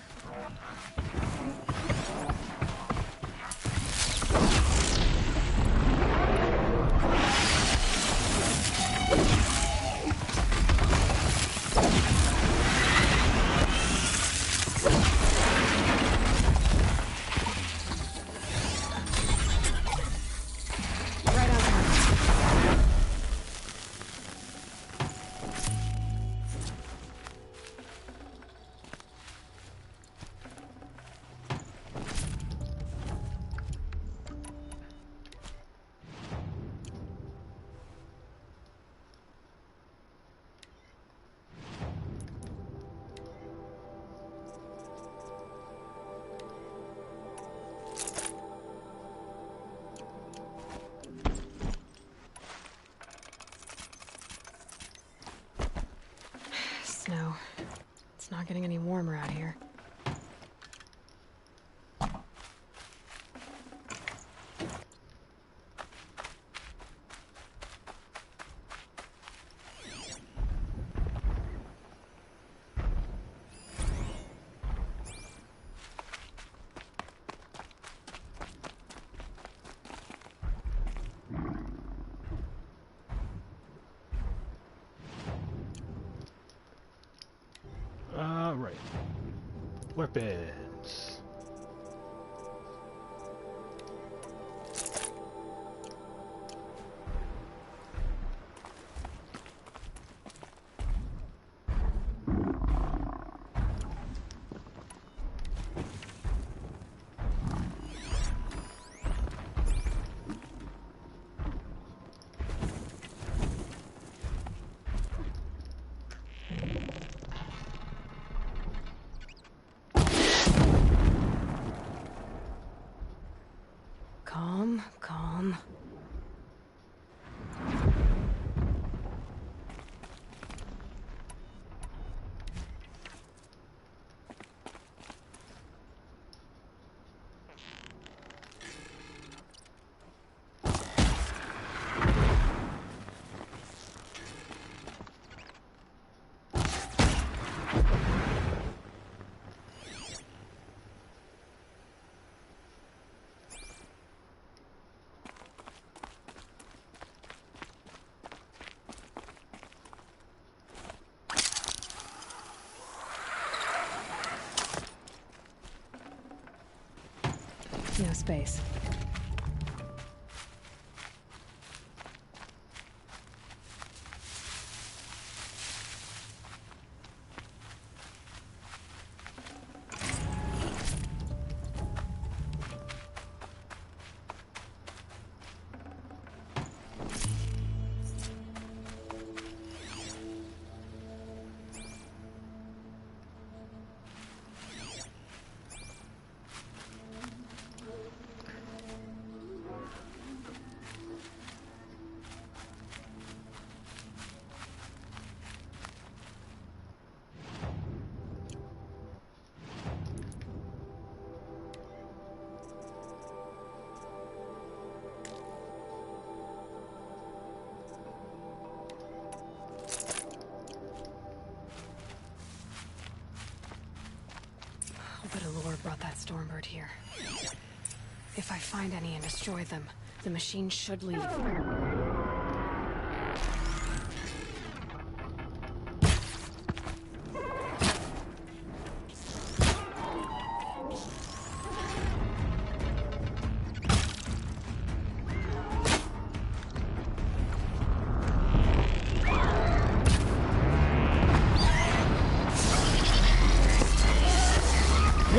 Snow. It's not getting any warmer out here. Alright. Weapons. No space. But Allure brought that Stormbird here. If I find any and destroy them, the machine should leave.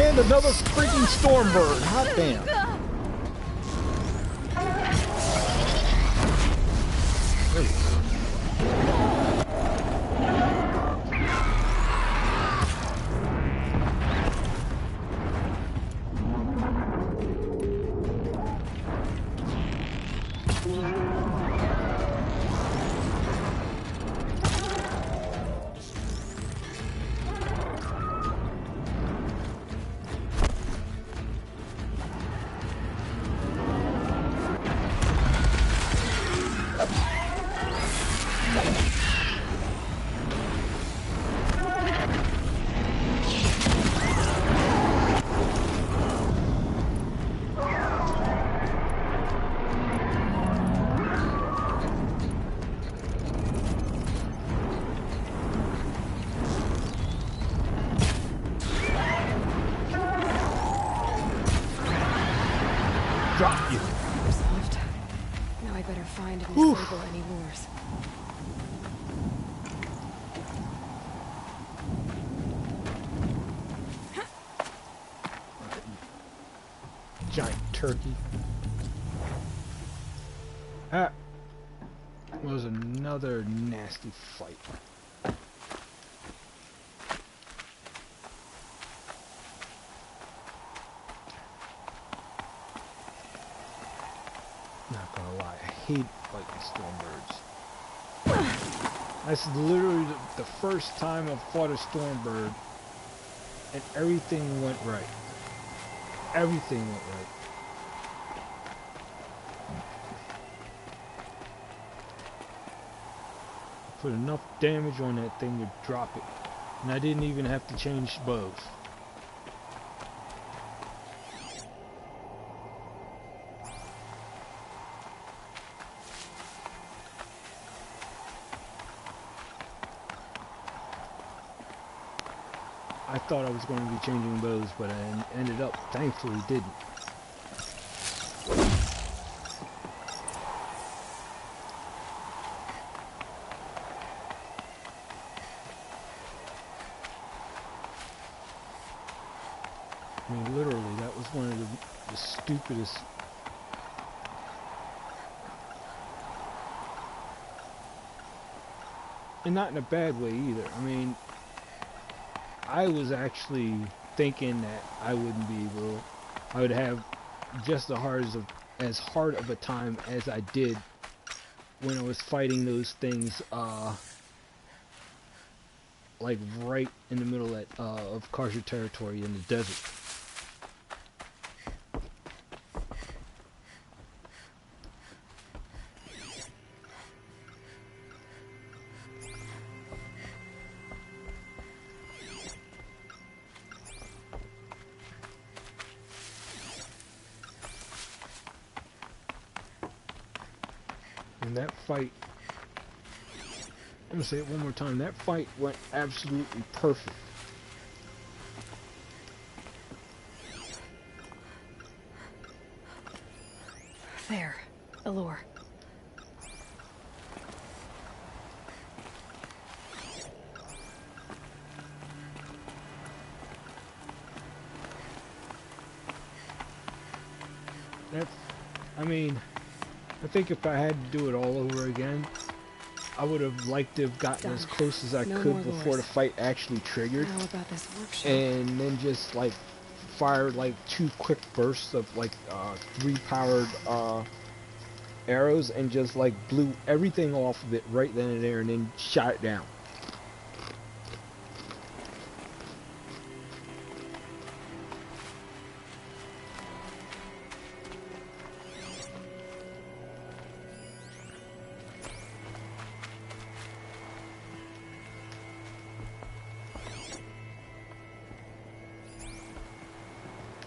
And another freaking Stormbird. Hot damn. There we go. Drop you. Resolved. Now I better find and disable any lures. Giant turkey. That was another nasty fight. Not gonna lie, I hate fighting Stormbirds. That's literally the first time I've fought a Stormbird and everything went right. Everything went right. Put enough damage on that thing to drop it. And I didn't even have to change bows. I thought I was going to be changing bows, but I ended up, thankfully, didn't. I mean, literally, that was one of the stupidest... And not in a bad way either. I mean, I was actually thinking that I wouldn't be able... I would have just as hard of a time as I did when I was fighting those things, like right in the middle of Carja territory in the desert. And that fight, I'm gonna say it one more time, that fight went absolutely perfect. There. A lure. I mean, I think if I had to do it all over again, I would have liked to have gotten as close as I could before the fight actually triggered. How about this workshop? And then just like fired like 2 quick bursts of like 3 powered arrows and just like blew everything off of it right then and there and then shot it down.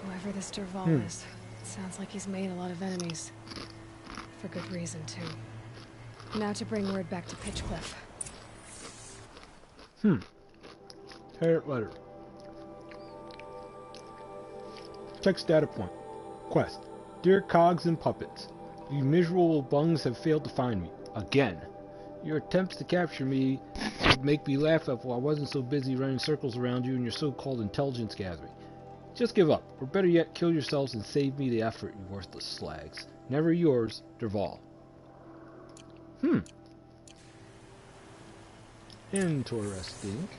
Whoever this Dervahl is, it sounds like he's made a lot of enemies. For good reason, too. Now to bring word back to Pitchcliff. Parrot letter. Text data point. Quest. Dear cogs and puppets, you miserable bungs have failed to find me. Again. Your attempts to capture me would make me laugh if I wasn't so busy running circles around you and your so-called intelligence gathering. Just give up, or better yet, kill yourselves and save me the effort, you worthless slags. Never yours, Dervahl. Interesting.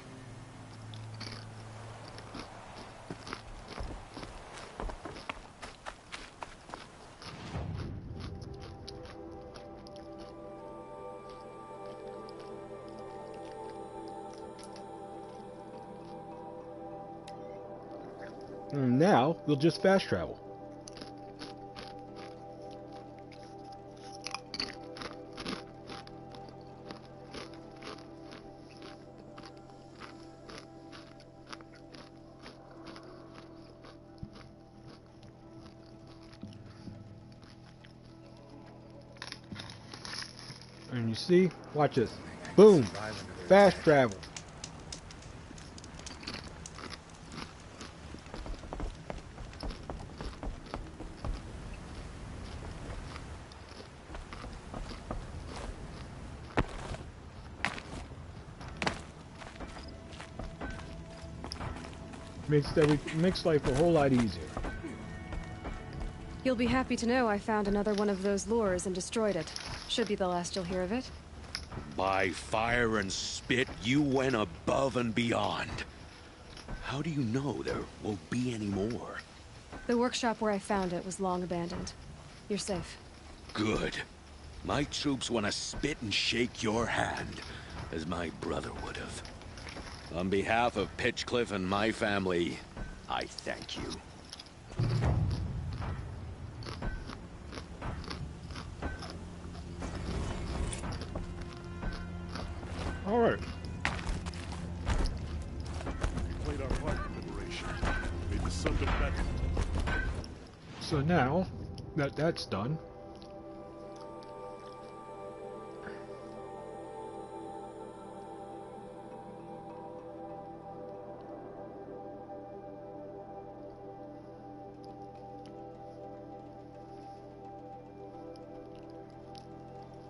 And now, we'll just fast travel. And you see, watch this. Boom! Fast travel. Makes life a whole lot easier. You'll be happy to know I found another one of those lures and destroyed it. Should be the last you'll hear of it. By fire and spit, you went above and beyond. How do you know there won't be any more? The workshop where I found it was long abandoned. You're safe. Good. My troops want to spit and shake your hand, as my brother would have. On behalf of Pitchcliff and my family, I thank you. All right. Played our part in liberation. Made the sun look better. So now that that's done,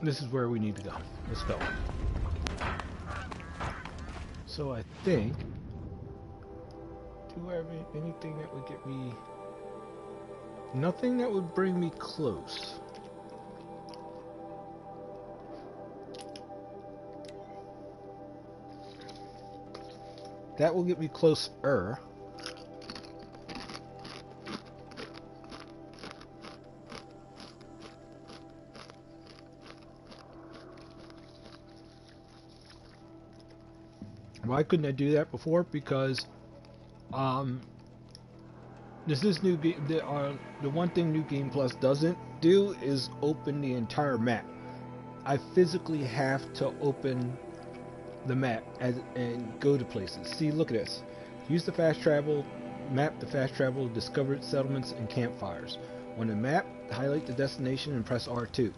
this is where we need to go. Let's go. So I think, do I have anything that would get me, nothing that would bring me close. That will get me closer. Why couldn't I do that before? Because this new game, the one thing New Game Plus doesn't do is open the entire map. I physically have to open the map and go to places. See, look at this. Use the fast travel map to fast travel to discovered settlements and campfires. On the map, highlight the destination and press R2.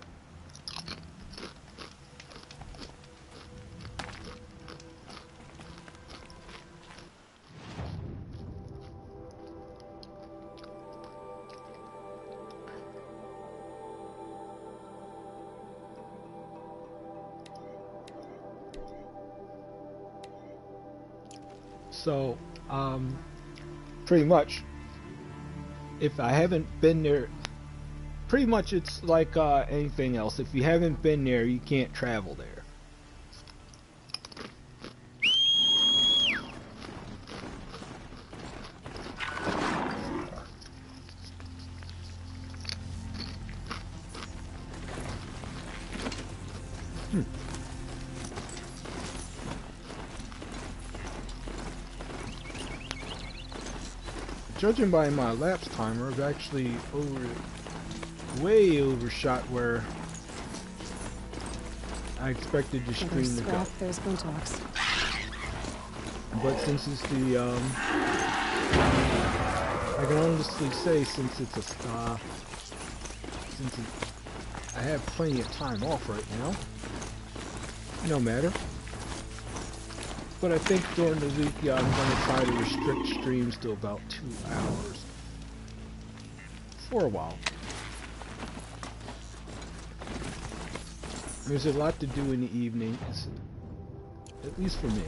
So, pretty much, if I haven't been there, pretty much it's like anything else. If you haven't been there, you can't travel there. Judging by my lapse timer, I've actually way overshot where I expected the stream to go. There's Buntox. But since it's the I can honestly say since it's a I have plenty of time off right now. No matter. But I think during the week, yeah, I'm going to try to restrict streams to about 2 hours. For a while. There's a lot to do in the evening, at least for me.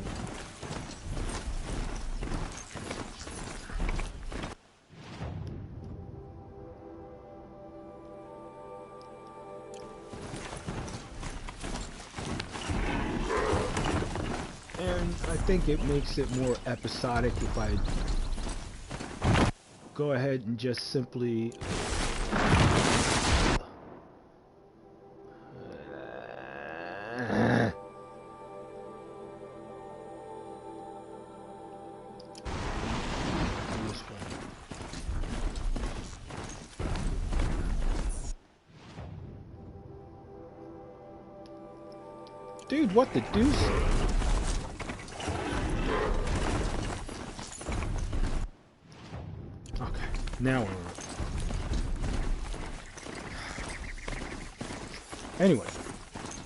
I think it makes it more episodic if I go ahead and just simply dude, what the deuce? Now we're... Anyway,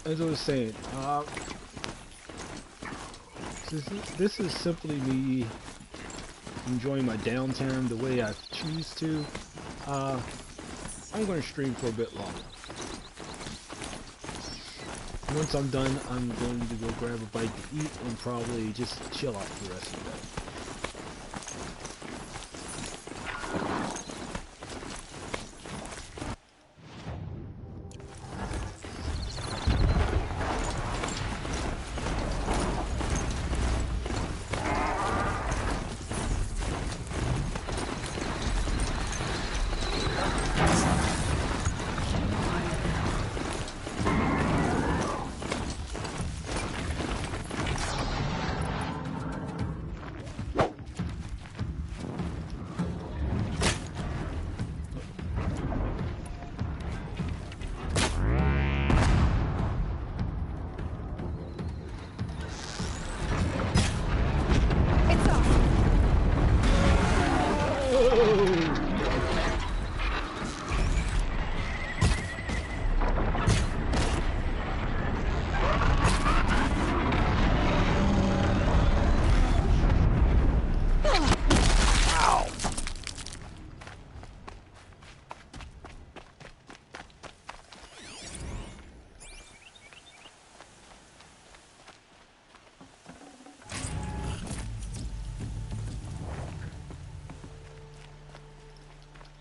as I was saying, this is simply me enjoying my downtime the way I choose to. I'm going to stream for a bit longer. Once I'm done, I'm going to go grab a bite to eat and probably just chill out for the rest of the day.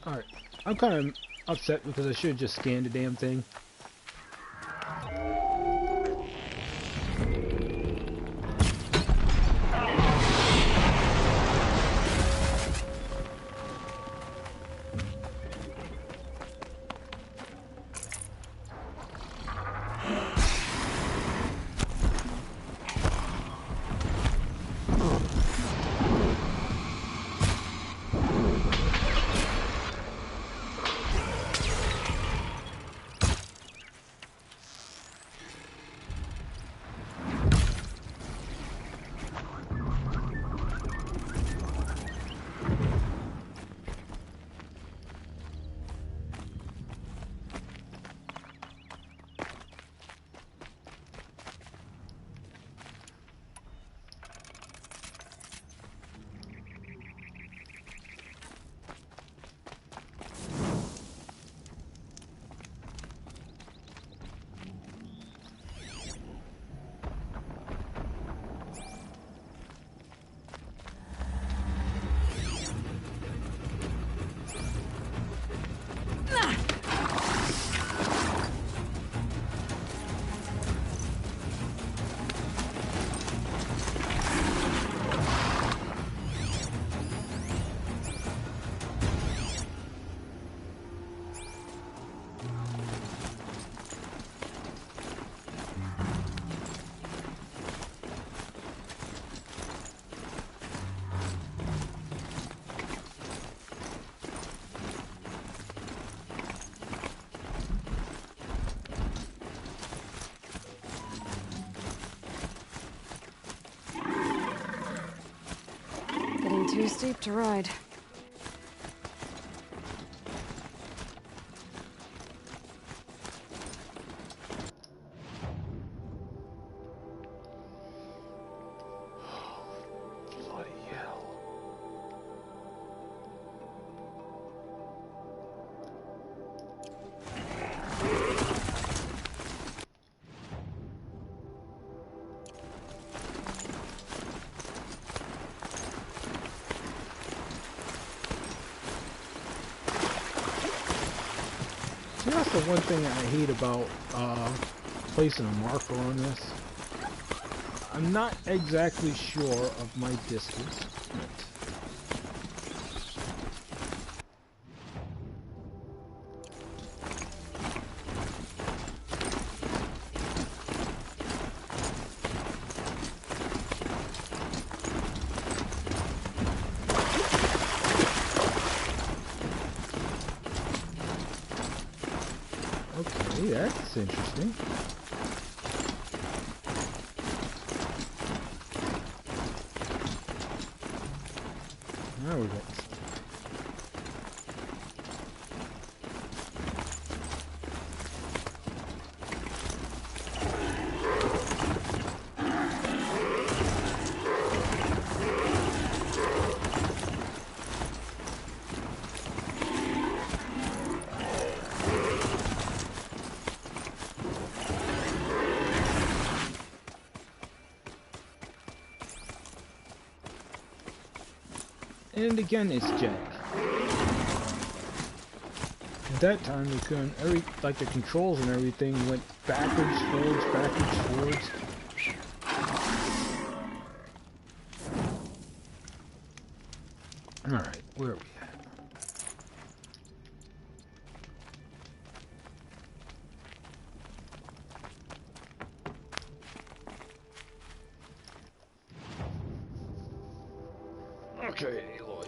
Alright, I'm kind of upset because I should have just scanned the damn thing. Too steep to ride. Bloody hell. See, that's the one thing I hate about placing a marker on this. I'm not exactly sure of my distance. Okay, that's interesting. Now we got this. And again, it's Jack. At that time, we couldn't. Like the controls and everything went backwards, forwards, backwards, forwards. All right, where are we at? Okay, Aloy.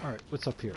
Alright, what's up here?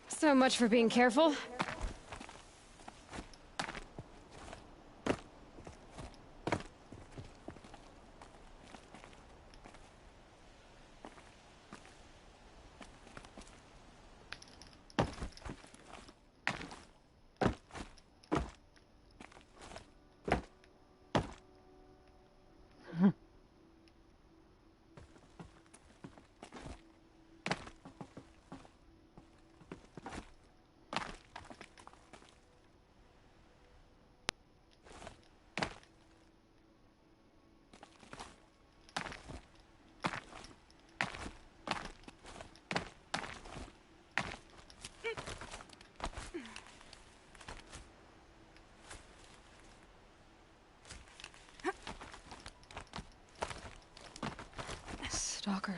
So much for being careful.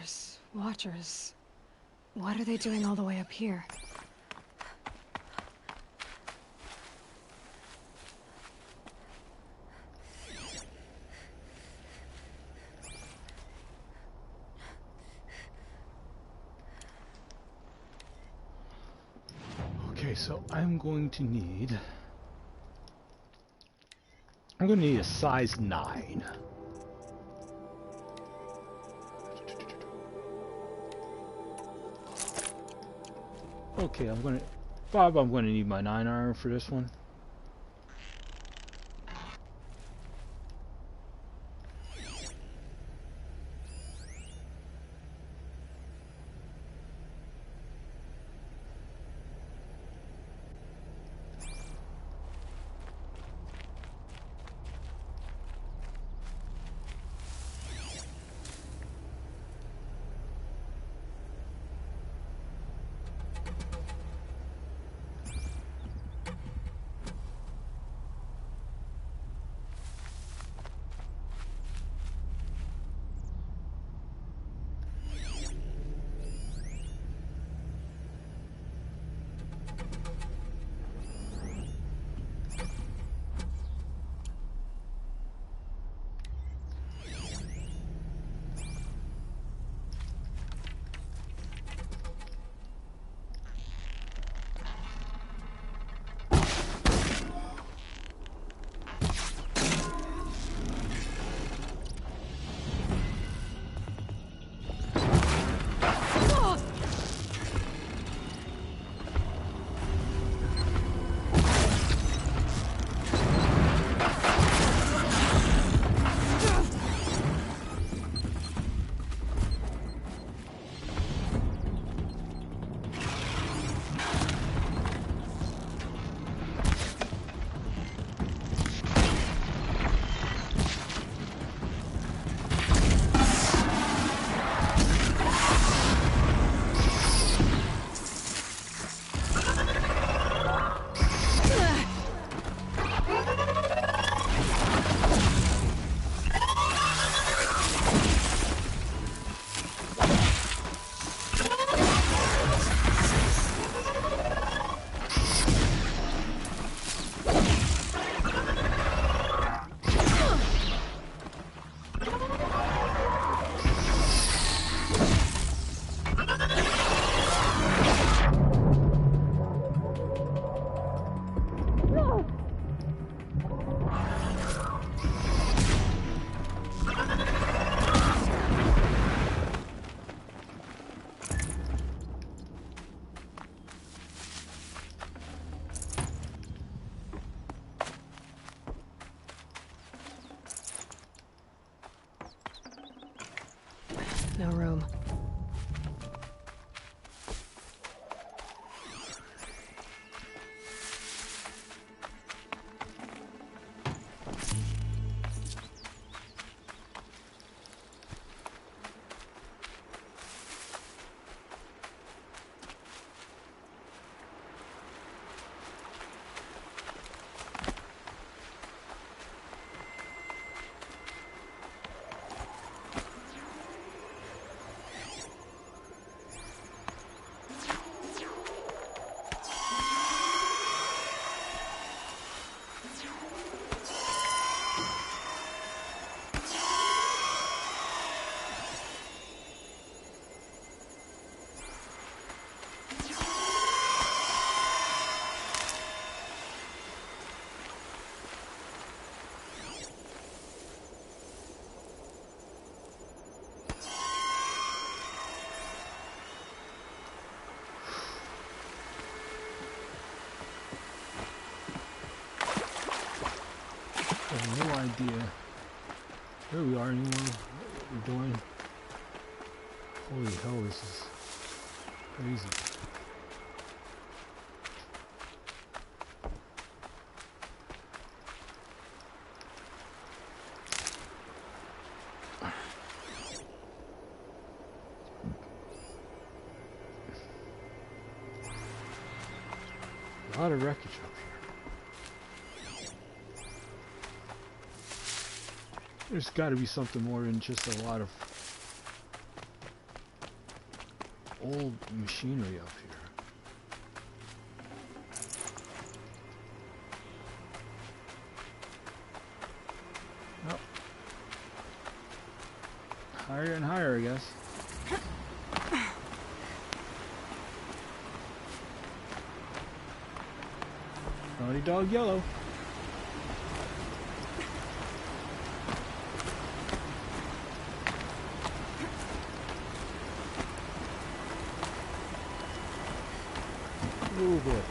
Watchers. Watchers. What are they doing all the way up here? Okay, so I'm going to need a size 9. Okay, I'm gonna need my 9 iron for this one. No room. I have no idea where we are anymore, what we're doing. Holy hell, this is crazy. A lot of wreckage up here. There's got to be something more than just a lot of old machinery up here. Oh. Higher and higher, I guess. Naughty Dog Yellow. Oh boy.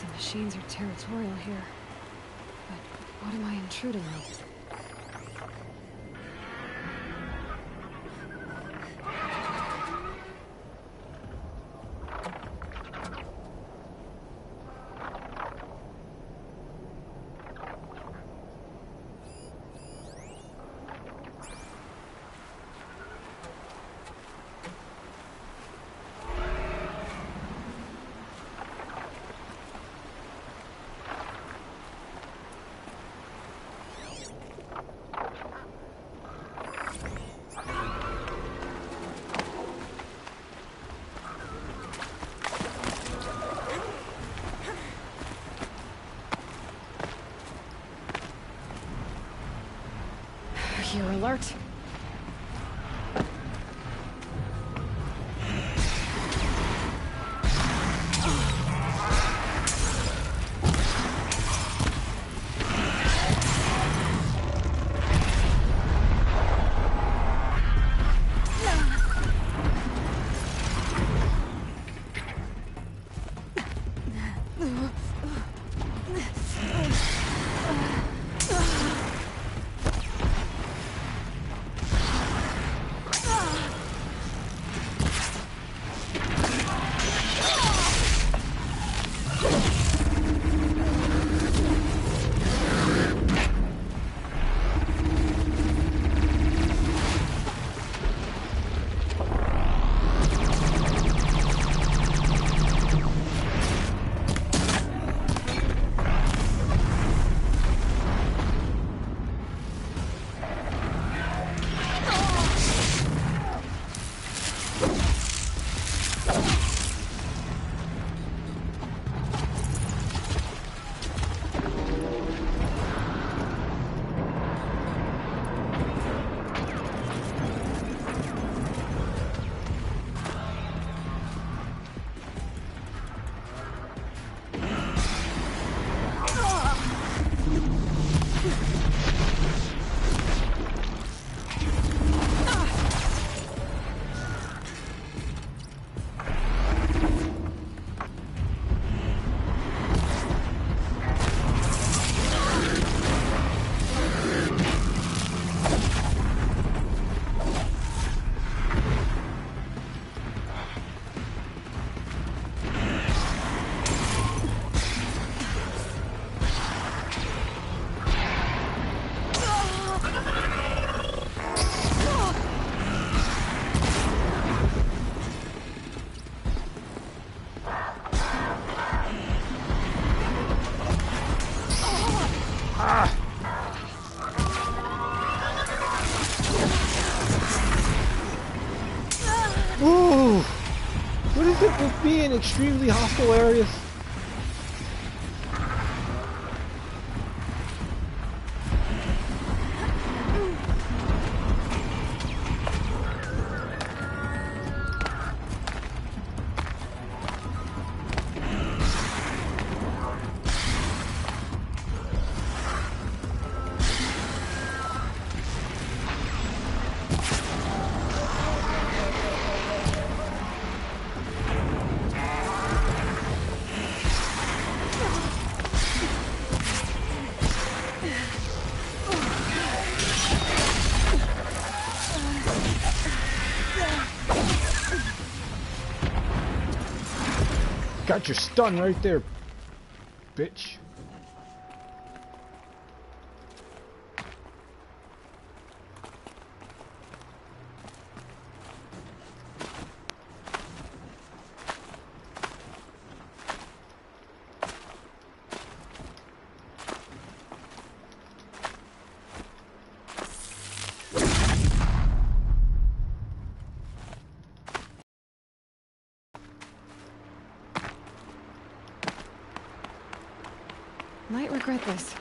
The machines are territorial here. But what am I intruding on? You're alert. Ooh! What is it with being in extremely hostile areas? Got your stun right there, bitch. this.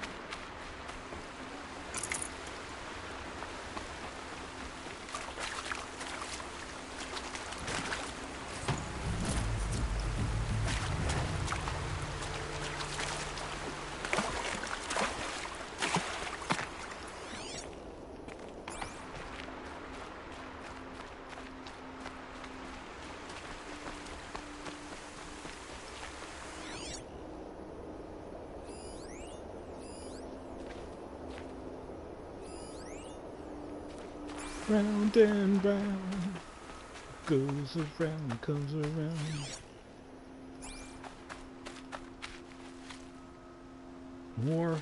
Round and round, goes around, comes around. More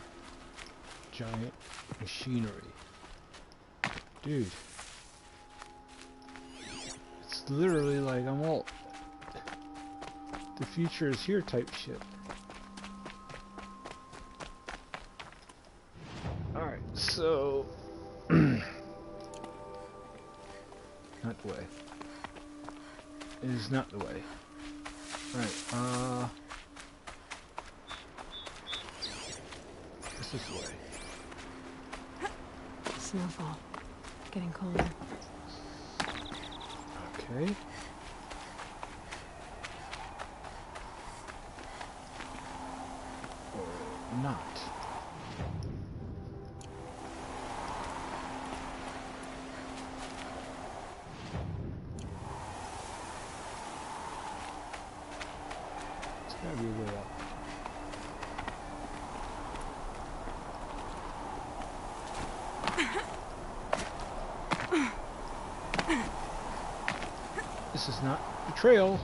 giant machinery. Dude. It's literally like I'm all... The future is here type shit. Alright, so... Not the way. It is not the way. Alright, this is the way. Snowfall. Getting colder. Okay. Or not. Gotta be a way up. This is not the trail.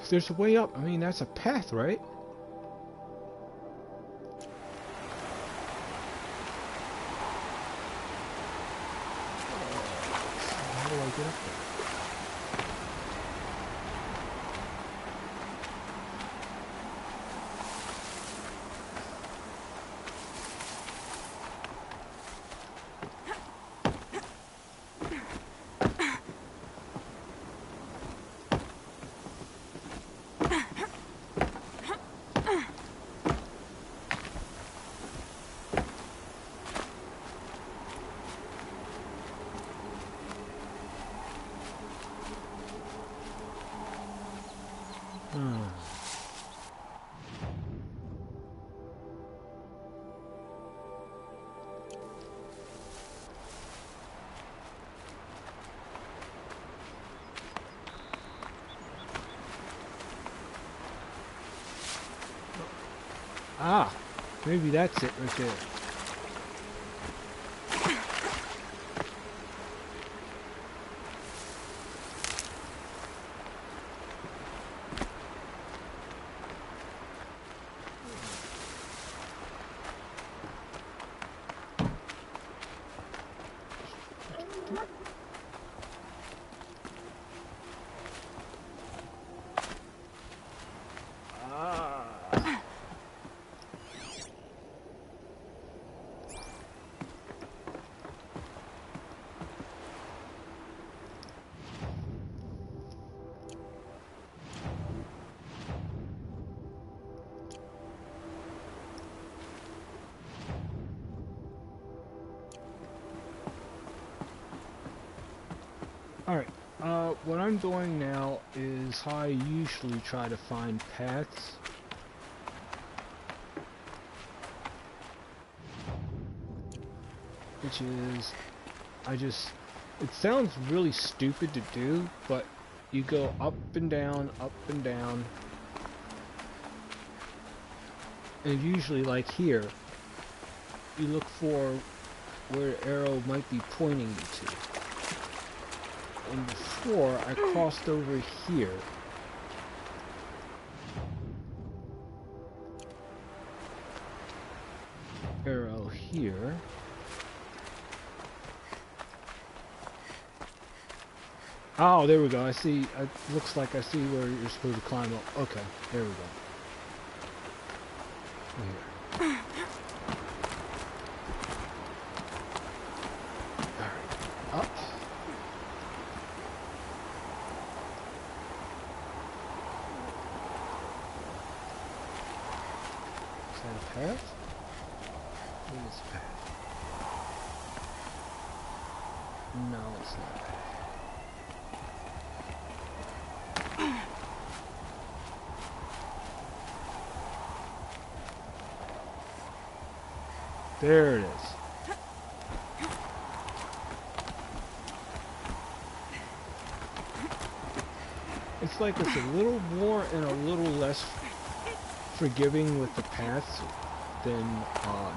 There's a way up. I mean, that's a path, right? How do I get up there? Ah, maybe that's it right there. Alright, what I'm doing now is how I usually try to find paths. Which is, it sounds really stupid to do, but you go up and down, and usually like here, you look for where the arrow might be pointing you to. And before I crossed over here. Arrow here. Oh, there we go. I see. It looks like I see where you're supposed to climb up. Okay, there we go. Here. Alright, up. Is that a path? What is a path? No, it's not. There it is. It's like it's a little more and a little less forgiving with the paths than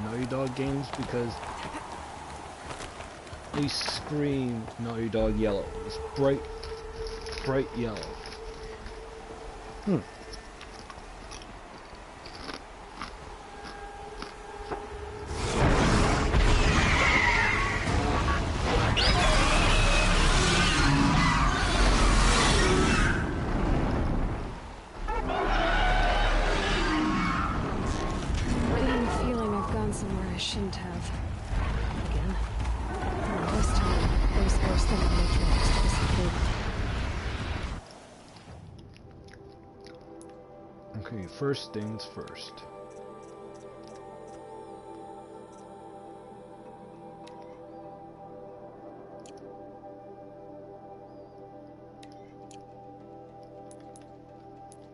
Naughty Dog games because they scream Naughty Dog yellow. It's bright yellow. Okay, first things first.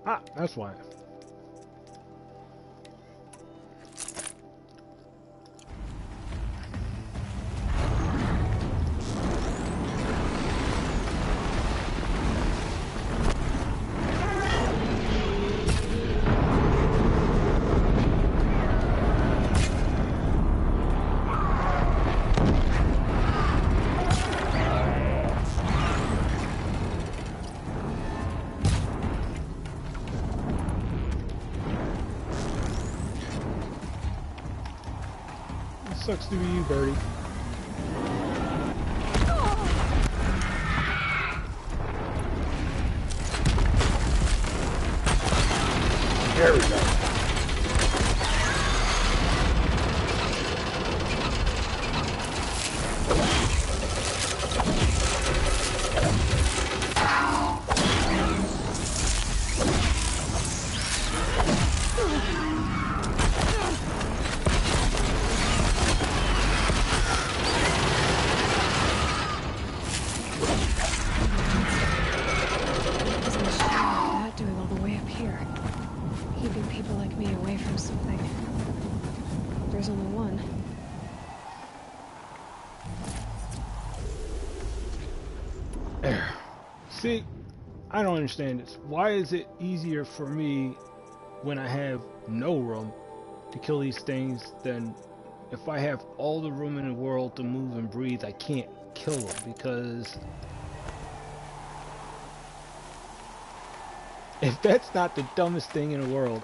Ah, that's why. Sucks to be you, Birdie. There we go. See, I don't understand this. Why is it easier for me when I have no room to kill these things than if I have all the room in the world to move and breathe, I can't kill them? Because if that's not the dumbest thing in the world,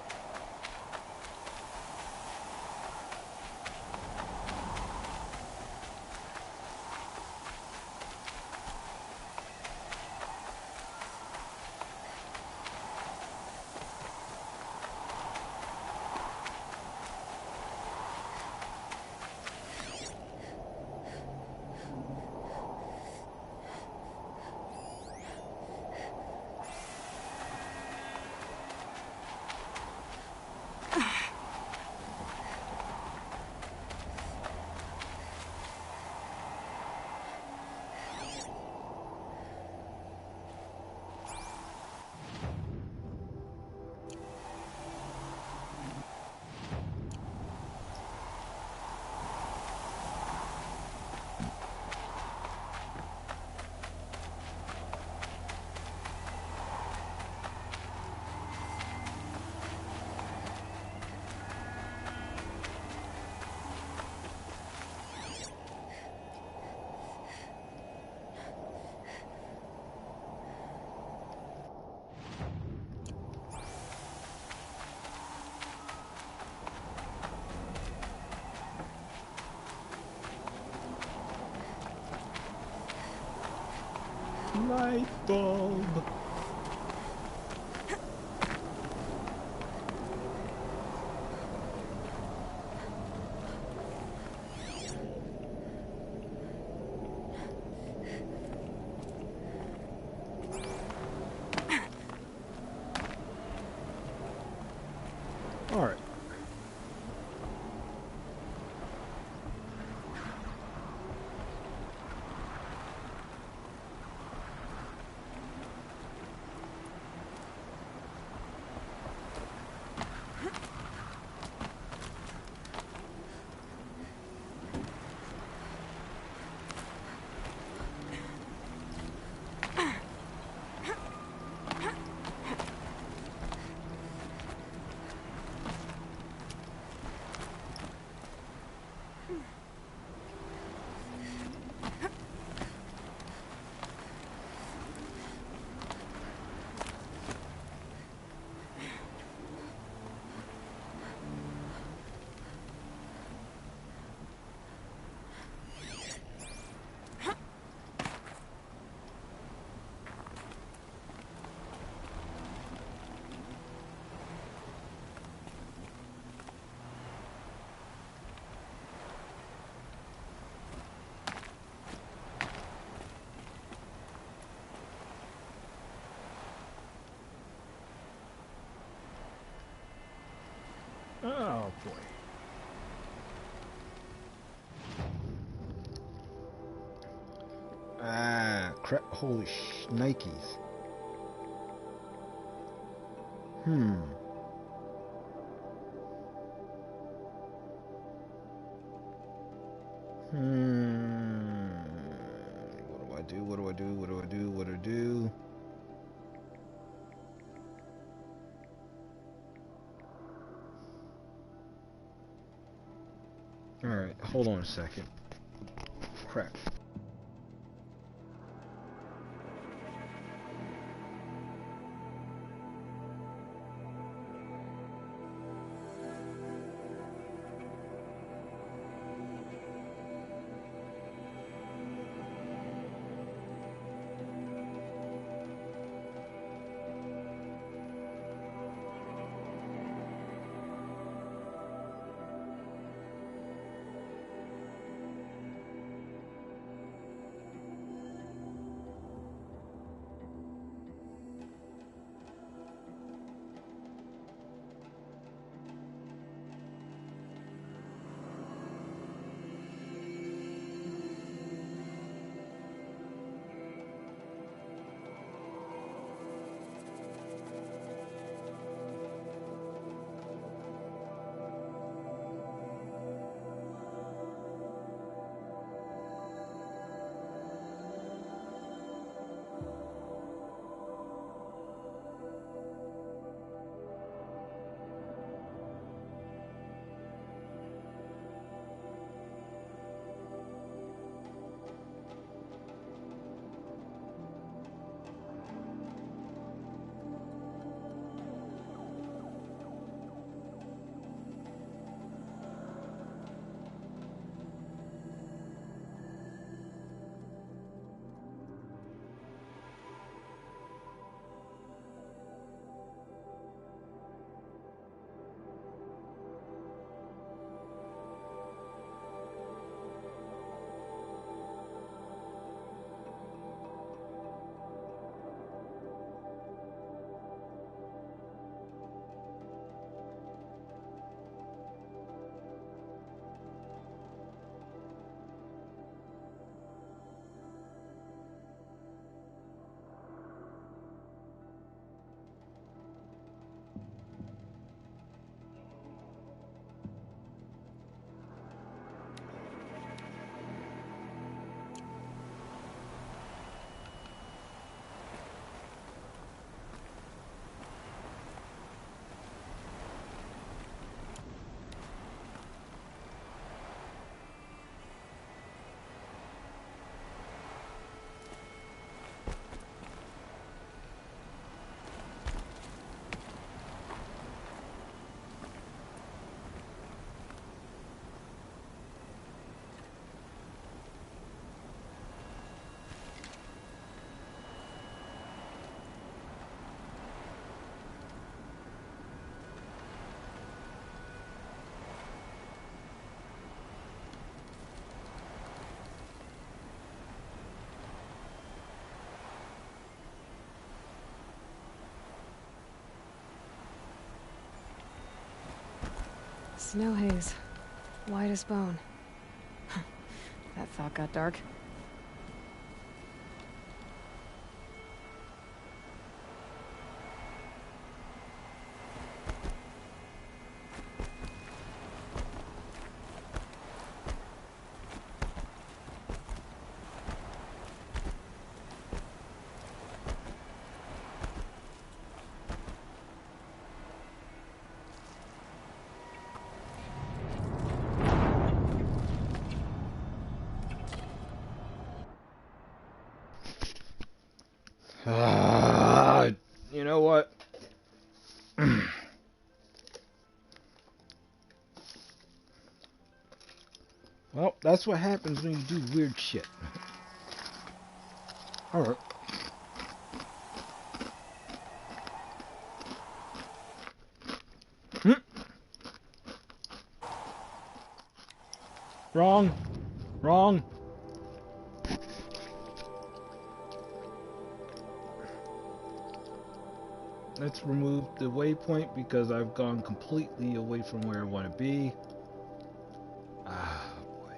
Light bulb. All right. Oh boy. Ah, crap. Holy Nikes. What do I do? What do I do? What do I do? What do I do? Alright, hold on a second. Crap. Snow haze. White as bone. That thought got dark. You know what? Well, that's what happens when you do weird shit. Alright. Wrong. Wrong. Let's remove the waypoint because I've gone completely away from where I want to be. Ah, boy.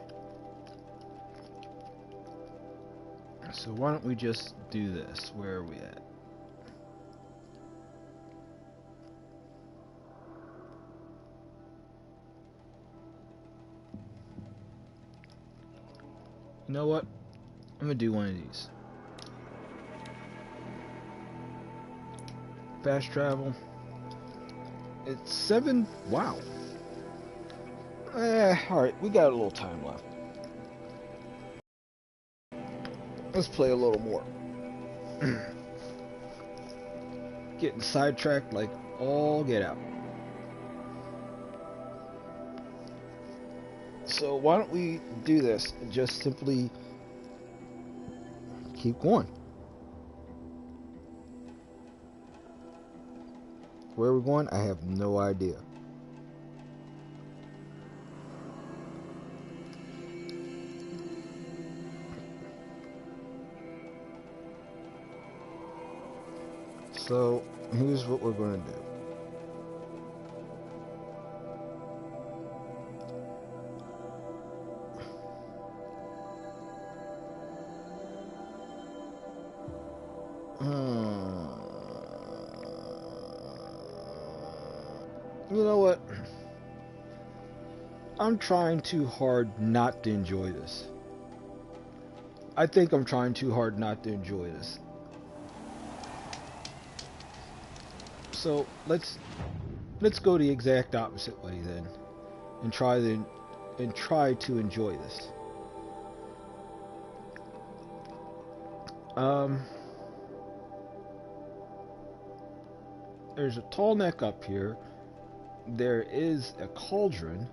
So why don't we just do this? Where are we at? You know what? I'm gonna do one of these. Fast travel. It's 7. Wow. Alright, we got a little time left. Let's play a little more. Getting sidetracked like all get out. So why don't we do this and just simply keep going. Where we're going, I have no idea. So here's what we're going to do. You know what? I'm trying too hard not to enjoy this. I think I'm trying too hard not to enjoy this. So let's go the exact opposite way then, and try to enjoy this. There's a tall neck up here. There is a cauldron,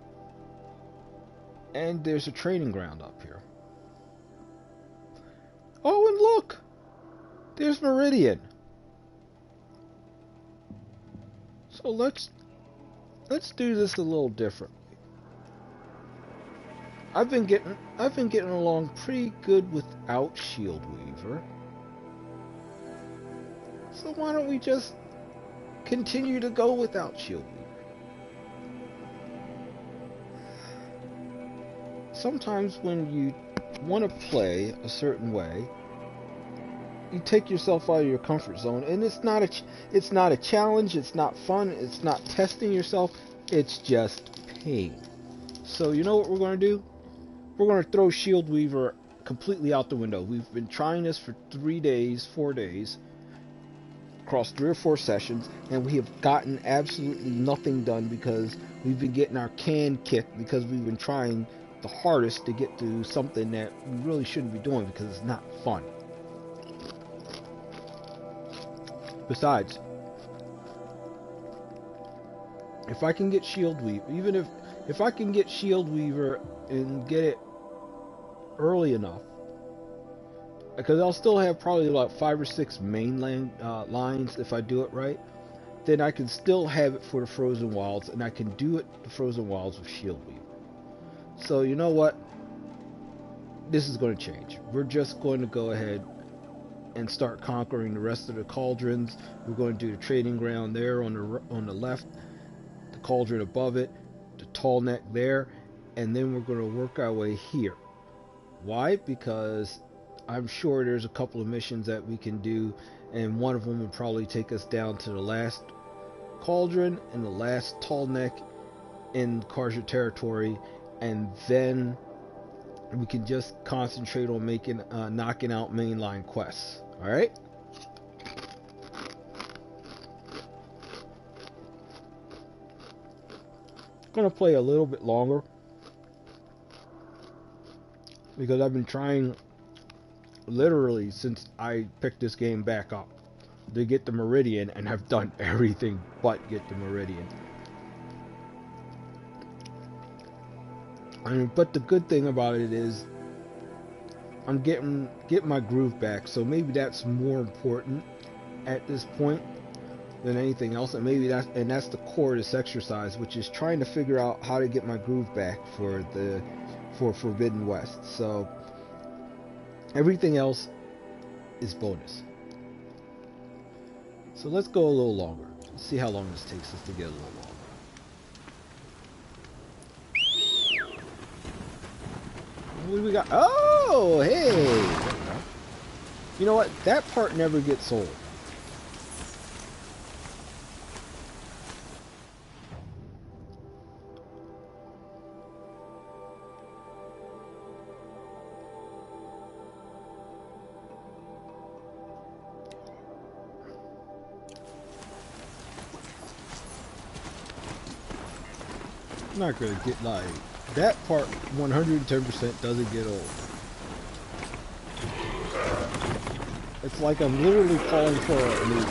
and there's a training ground up here. Oh, and look! There's Meridian. So let's do this a little differently. I've been getting along pretty good without Shield Weaver. So why don't we just continue to go without Shield Weaver? Sometimes when you want to play a certain way, you take yourself out of your comfort zone, and it's not a challenge, it's not fun, it's not testing yourself, it's just pain. So you know what we're going to do? We're going to throw Shield Weaver completely out the window. We've been trying this for 4 days, across 3 or 4 sessions, and we have gotten absolutely nothing done because we've been getting our can kicked because we've been trying the hardest to get to something that we really shouldn't be doing because it's not fun. Besides, if I can get Shield Weaver, even if I can get Shield Weaver and get it early enough, because I'll still have probably about 5 or 6 mainland lines if I do it right, then I can still have it for the Frozen Wilds, and I can do it the Frozen Wilds with Shield Weaver. So you know what? This is going to change. We're just going to go ahead and start conquering the rest of the cauldrons. We're going to do the trading ground there on the left, the cauldron above it, the tall neck there, and then we're going to work our way here. Why? Because I'm sure there's a couple of missions that we can do, and one of them will probably take us down to the last cauldron and the last tall neck in Karja territory, and then we can just concentrate on making knocking out mainline quests. All right. Gonna play a little bit longer because I've been trying literally since I picked this game back up to get the Meridian, and have done everything but get the Meridian. But the good thing about it is I'm getting my groove back, so maybe that's more important at this point than anything else, and maybe that's the core of this exercise, which is trying to figure out how to get my groove back for Forbidden West. So everything else is bonus. So let's go a little longer. Let's see how long this takes us to get a little longer. What do we got? Oh, hey! You know what? That part never gets old. I'm not gonna get like that part. 110% doesn't get old. It's like I'm literally calling for a new.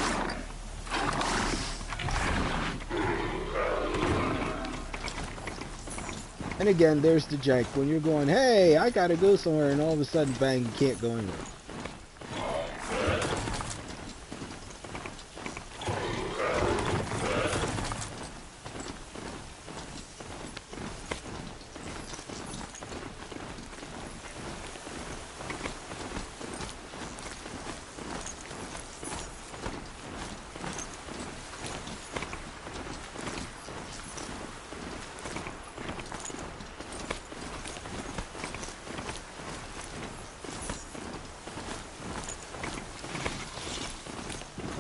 And again, there's the jank when you're going, hey, I gotta go somewhere, and all of a sudden, bang, you can't go anywhere.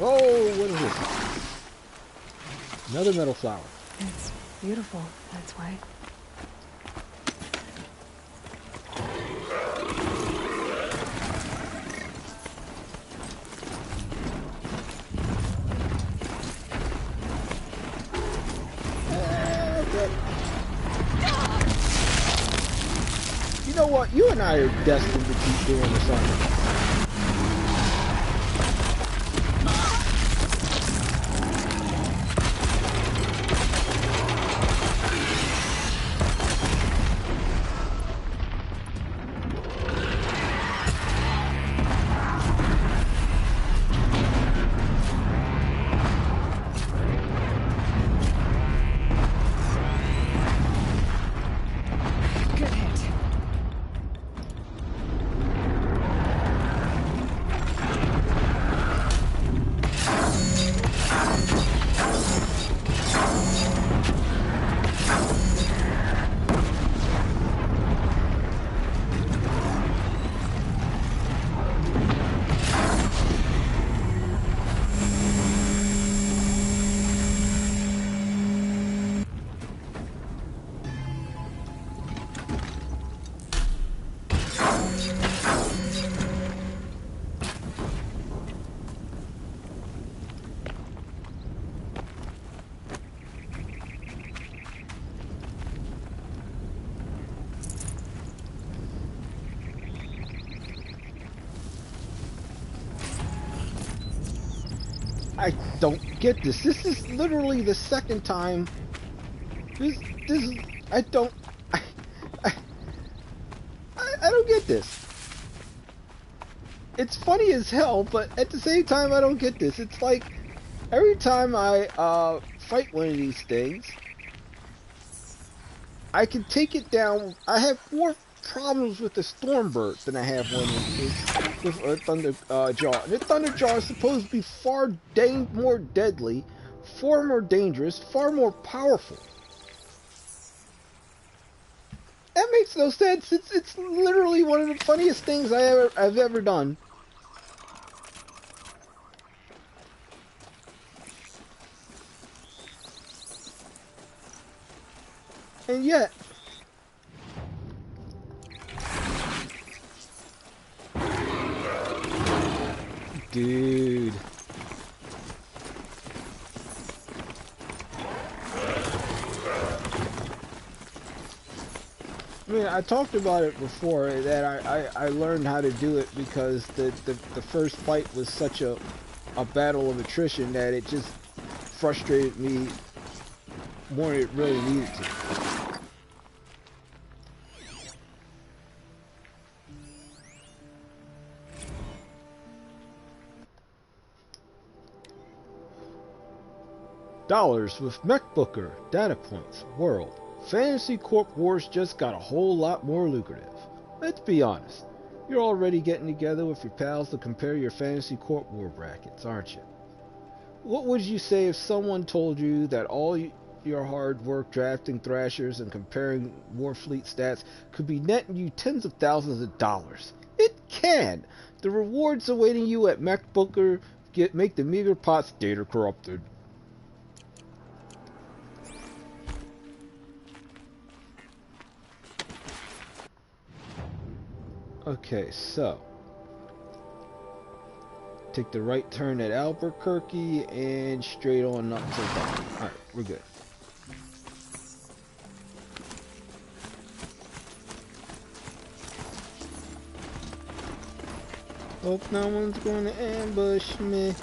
Oh, what is this? Another metal flower. It's beautiful, that's why. You know what? You and I are destined to keep doing this on. I don't get this. This is literally the second time. I don't get this. It's funny as hell, but at the same time, I don't get this. It's like every time I fight one of these things, I can take it down. I have more problems with the Stormbirds than I have one with Thunderjaw. The Thunderjaw is supposed to be far more deadly, far more dangerous, far more powerful. That makes no sense. It's literally one of the funniest things I've ever done. And yet, dude. I mean, I talked about it before that I learned how to do it because the first fight was such a battle of attrition that it just frustrated me more than it really needed to. Dollars with MechBooker, data points, world. Fantasy Corp Wars just got a whole lot more lucrative. Let's be honest, you're already getting together with your pals to compare your Fantasy Corp War brackets, aren't you? What would you say if someone told you that all your hard work drafting Thrashers and comparing Warfleet stats could be netting you tens of thousands of dollars? It can! The rewards awaiting you at MechBooker make the meager pots data corrupted. Okay, so take the right turn at Albuquerque and straight on up to the bottom. Alright, we're good. Hope no one's going to ambush me.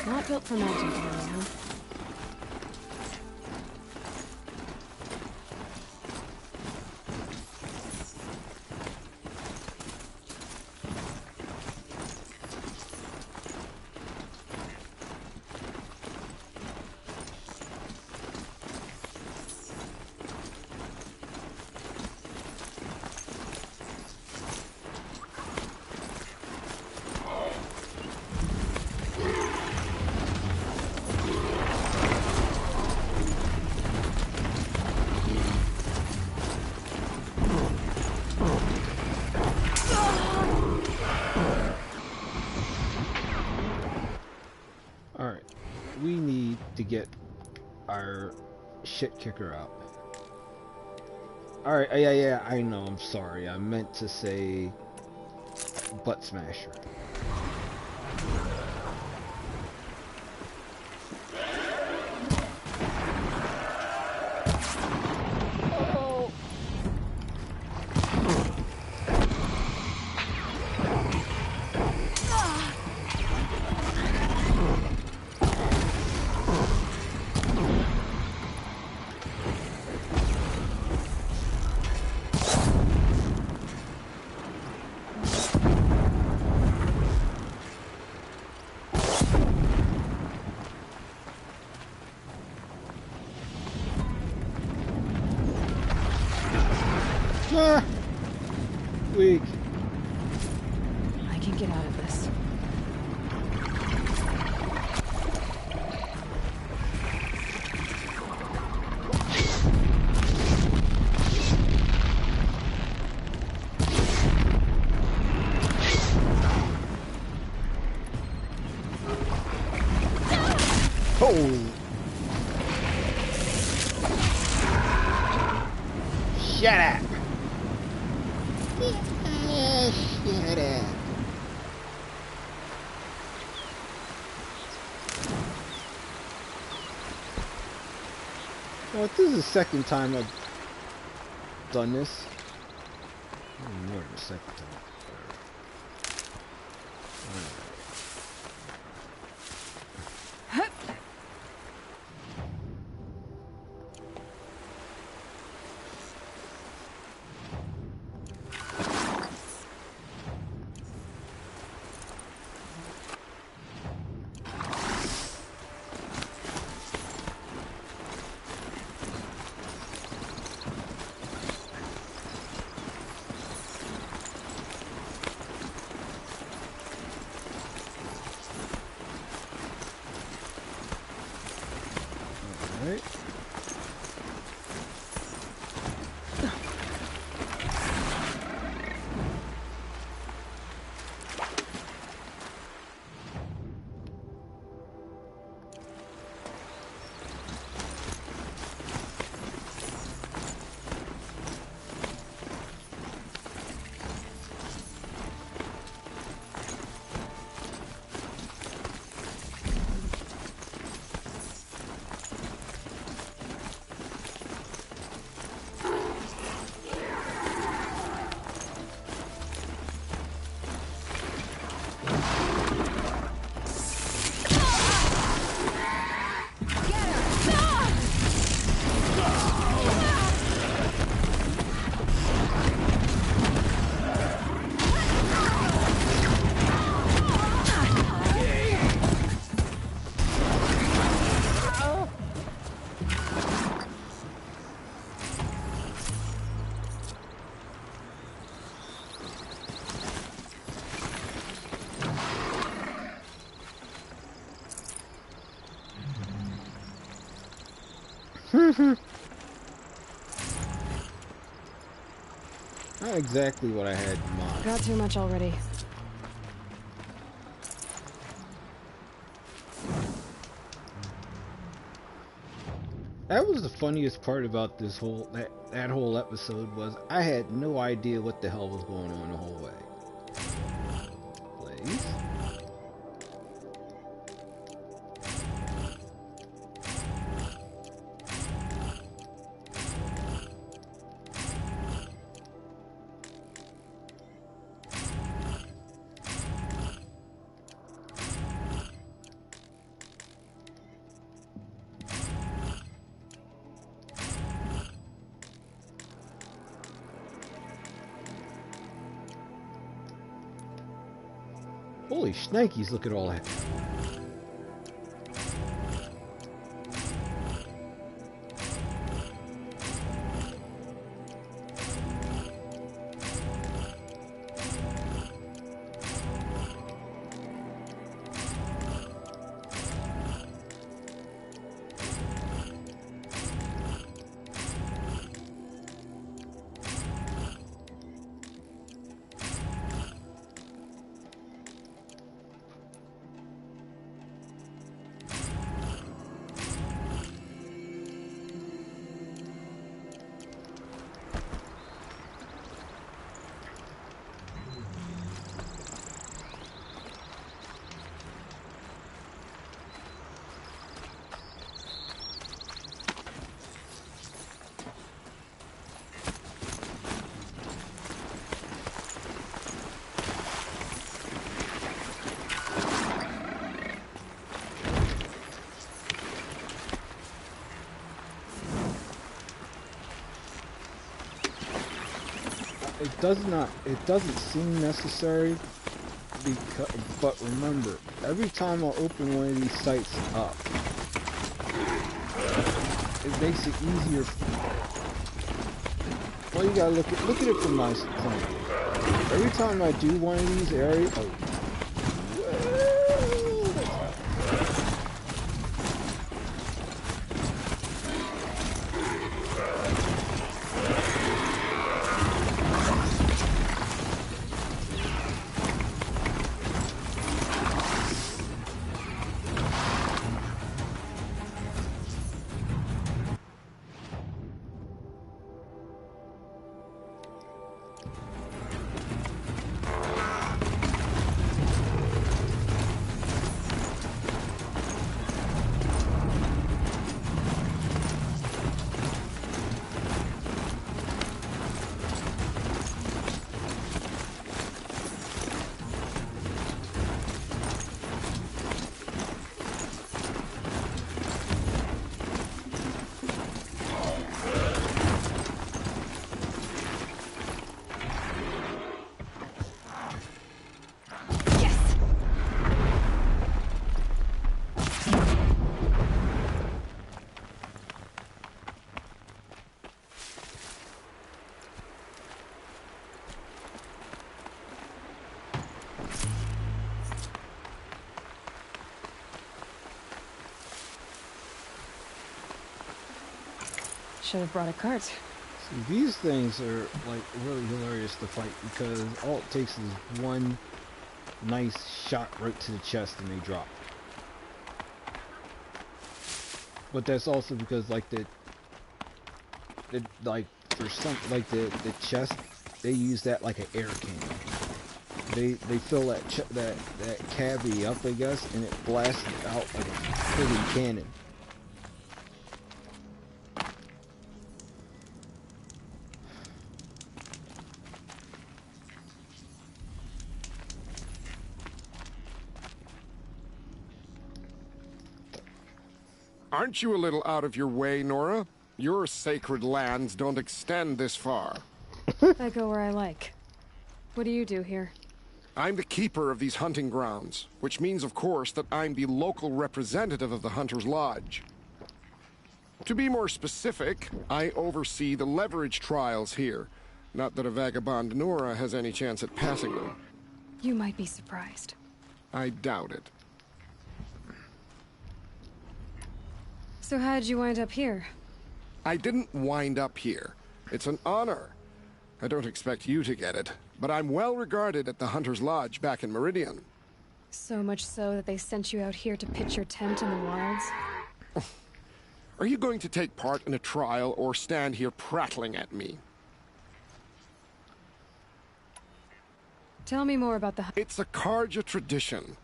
Not built for mountain climbing, huh? Get our shit kicker out. Alright, yeah, I know, I'm sorry. I meant to say butt smasher. Weak. I can get out of this. Oh! Shut up! Shut up. Well, this is the second time I've done this. More than the second time. Not exactly what I had in mind. Got too much already. That was the funniest part about this whole that whole episode was I had no idea what the hell was going on the whole way. Please. Holy shnikes, look at all that. It doesn't seem necessary, but remember, every time I open one of these sites up, it makes it easier. Well, you gotta look at it from my point. Every time I do one of these areas, Should have brought a cart. see, these things are like really hilarious to fight because all it takes is one nice shot right to the chest and they drop. But that's also because like the for some like the chest, they use that like an air cannon. They fill that cavity up, I guess, and it blasts it out like a friggin' cannon. Aren't you a little out of your way, Nora? Your sacred lands don't extend this far. I go where I like. What do you do here? I'm the keeper of these hunting grounds, which means, of course, that I'm the local representative of the Hunter's Lodge. To be more specific, I oversee the leverage trials here. Not that a vagabond Nora has any chance at passing them. You might be surprised. I doubt it. So how'd you wind up here? I didn't wind up here. It's an honor. I don't expect you to get it, but I'm well regarded at the Hunter's Lodge back in Meridian. So much so that they sent you out here to pitch your tent in the wilds? Are you going to take part in a trial or stand here prattling at me? Tell me more about the... It's a Karja tradition.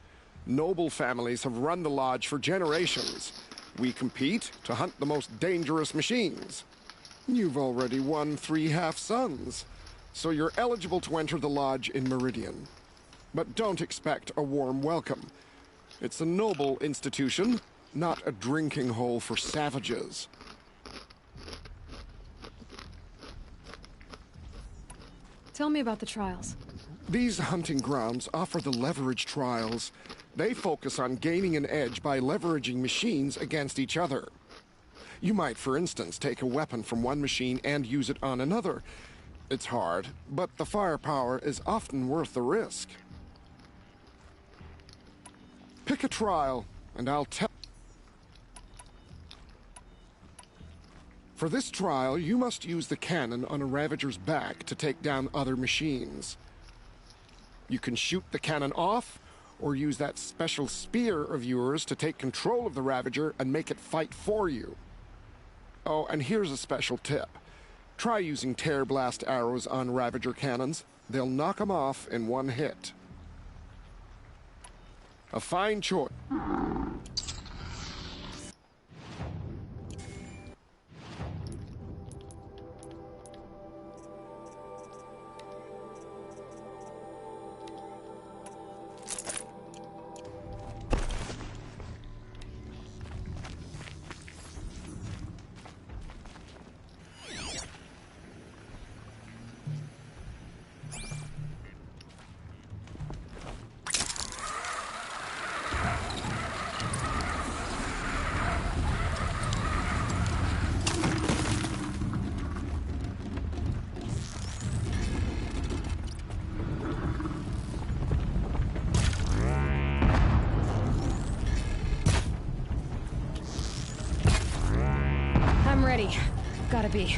Noble families have run the lodge for generations. We compete to hunt the most dangerous machines. You've already won 3 half-suns, so you're eligible to enter the lodge in Meridian. But don't expect a warm welcome. It's a noble institution, not a drinking hole for savages. Tell me about the trials. These hunting grounds offer the leverage trials. They focus on gaining an edge by leveraging machines against each other. You might, for instance, take a weapon from one machine and use it on another. It's hard, but the firepower is often worth the risk. Pick a trial, and I'll tell... For this trial, you must use the cannon on a Ravager's back to take down other machines. You can shoot the cannon off, or use that special spear of yours to take control of the Ravager and make it fight for you. Oh, and here's a special tip. Try using tear blast arrows on Ravager cannons. They'll knock them off in one hit. A fine choice. I'm ready. Gotta be.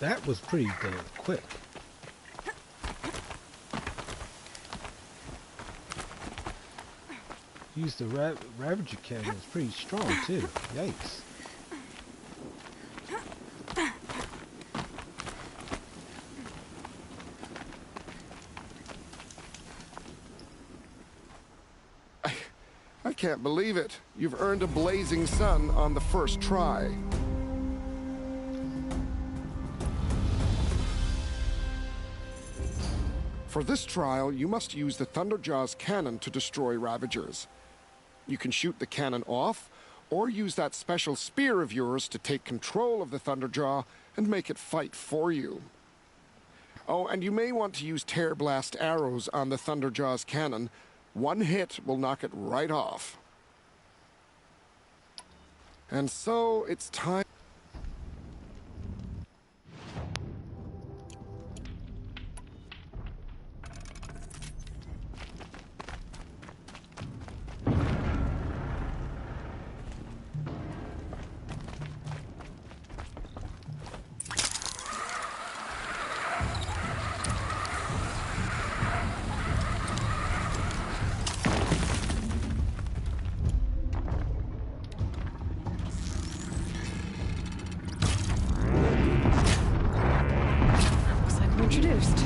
That was pretty quick. Use the Ravager cannon. It's pretty strong too. Yikes. I can't believe it. You've earned a blazing sun on the first try. For this trial, you must use the Thunderjaws cannon to destroy Ravagers. You can shoot the cannon off, Or use that special spear of yours to take control of the Thunderjaw and make it fight for you. Oh, and you may want to use tear blast arrows on the Thunderjaw's cannon. One hit will knock it right off. And so it's time. Introduced.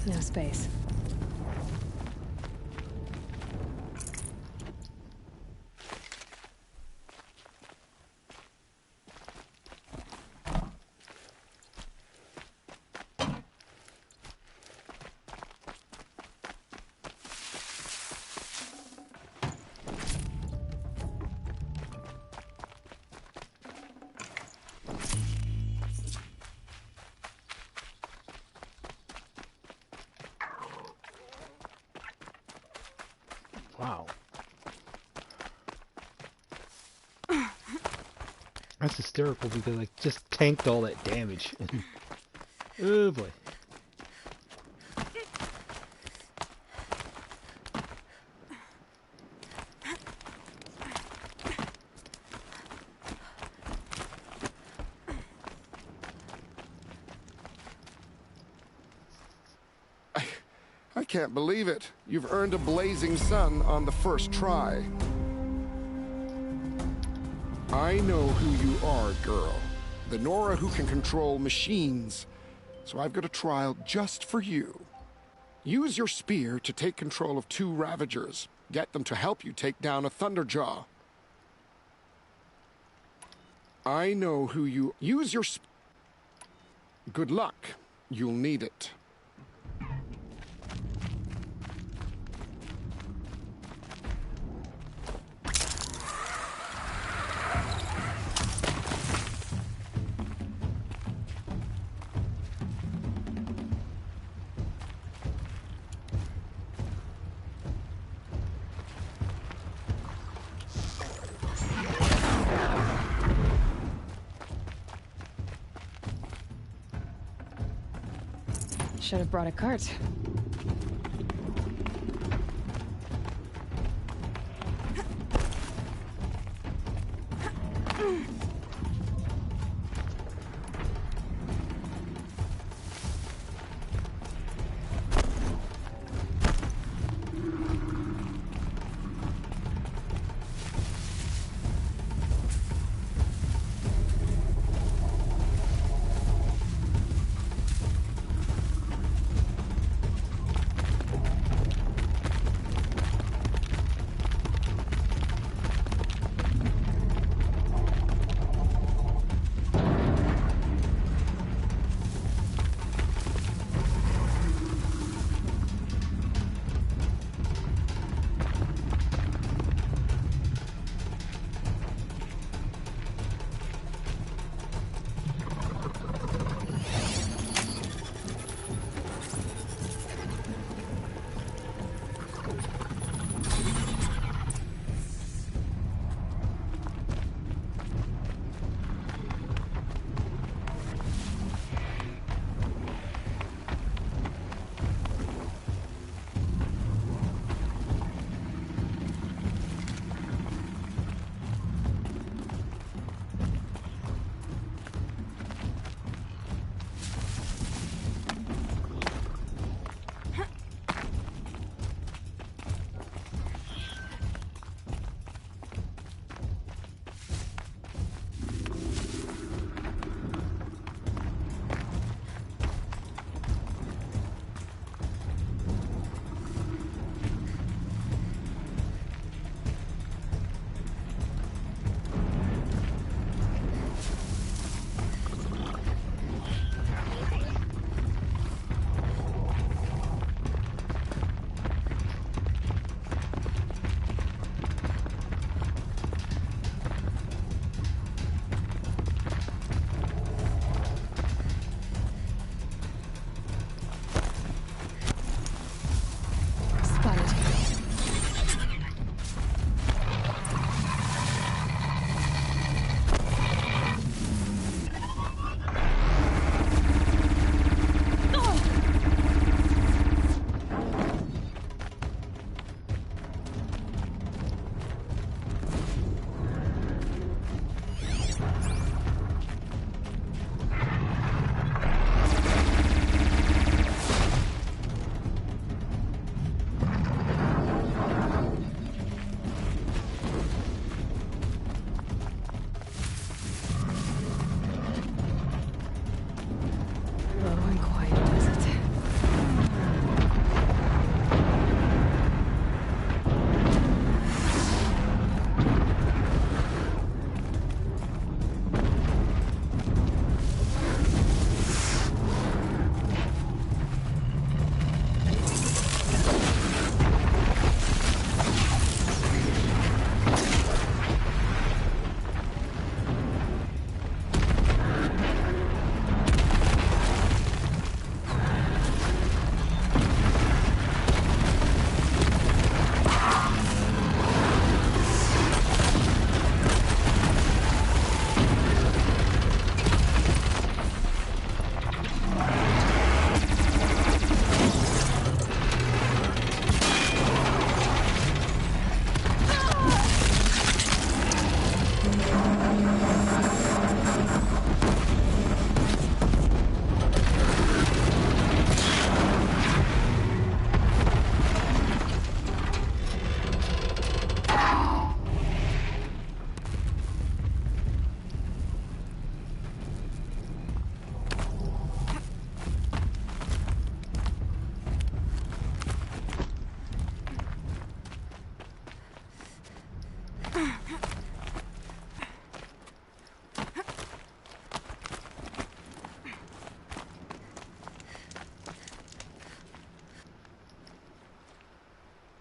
No space. Wow. That's hysterical because I just tanked all that damage. Oh boy. I can't believe it. You've earned a blazing sun on the first try. I know who you are, girl. The Nora who can control machines. So I've got a trial just for you. Use your spear to take control of 2 Ravagers. Get them to help you take down a Thunderjaw. I know who you... Use your... Good luck. You'll need it. Should have brought a cart.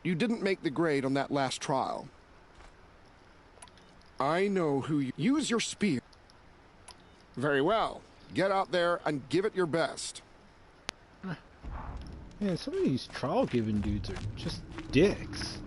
You didn't make the grade on that last trial. I know who you... Use your spear. Very well. Get out there and give it your best. Man, some of these trial giving dudes are just dicks.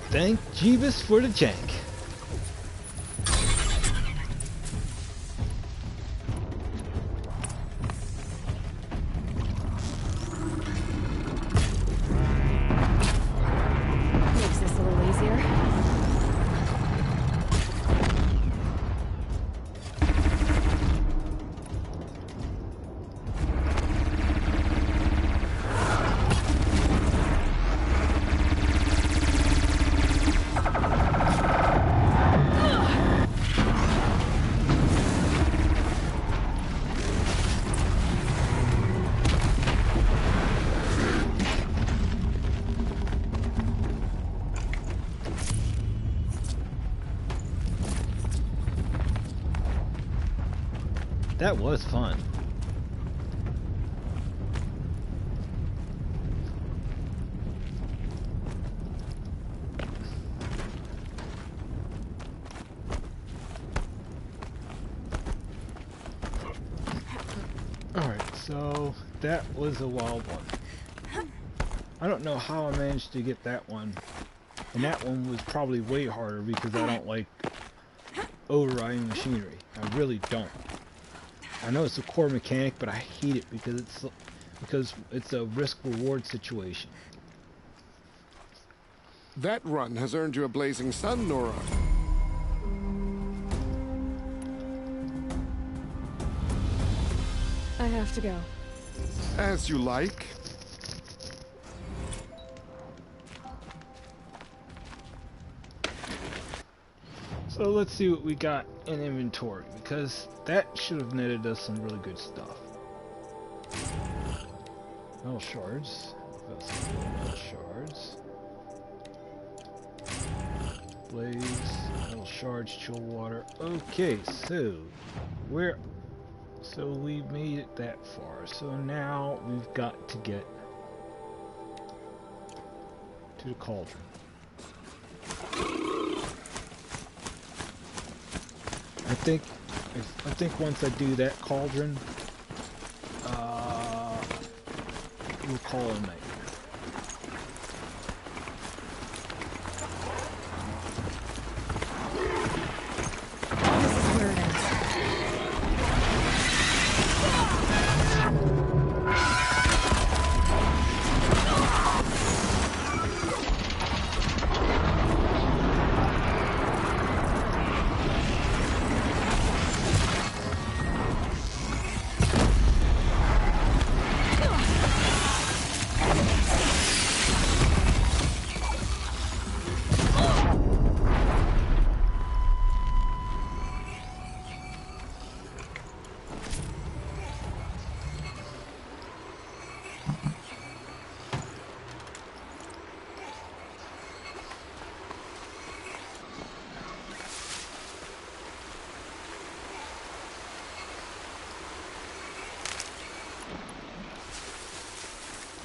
Thank Jeebus for the jank. Makes this a little easier. That was fun. Alright, so that was a wild one. I don't know how I managed to get that one. And that one was probably way harder because I don't like overriding machinery. I really don't. I know it's a core mechanic, but I hate it because it's a risk-reward situation. That run has earned you a blazing sun, Nora. I have to go. As you like. So let's see what we got in inventory, because that should have netted us some really good stuff. Metal shards. Got some metal shards. Blaze. Metal shards, chill water. Okay, so we've made it that far. So now we've got to get to the cauldron. I think once I do that cauldron, we'll call it a night.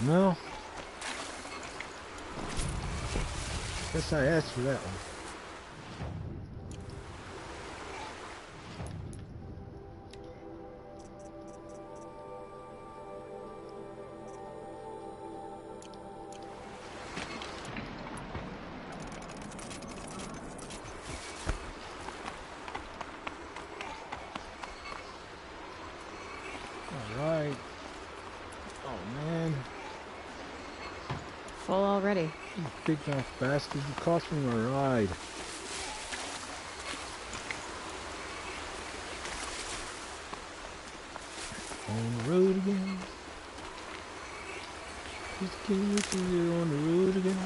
No. Guess I asked for that one. Alright. Oh man. Full already. You big mouth bastards, you cost me my ride. On the road again. Just you're on the road again.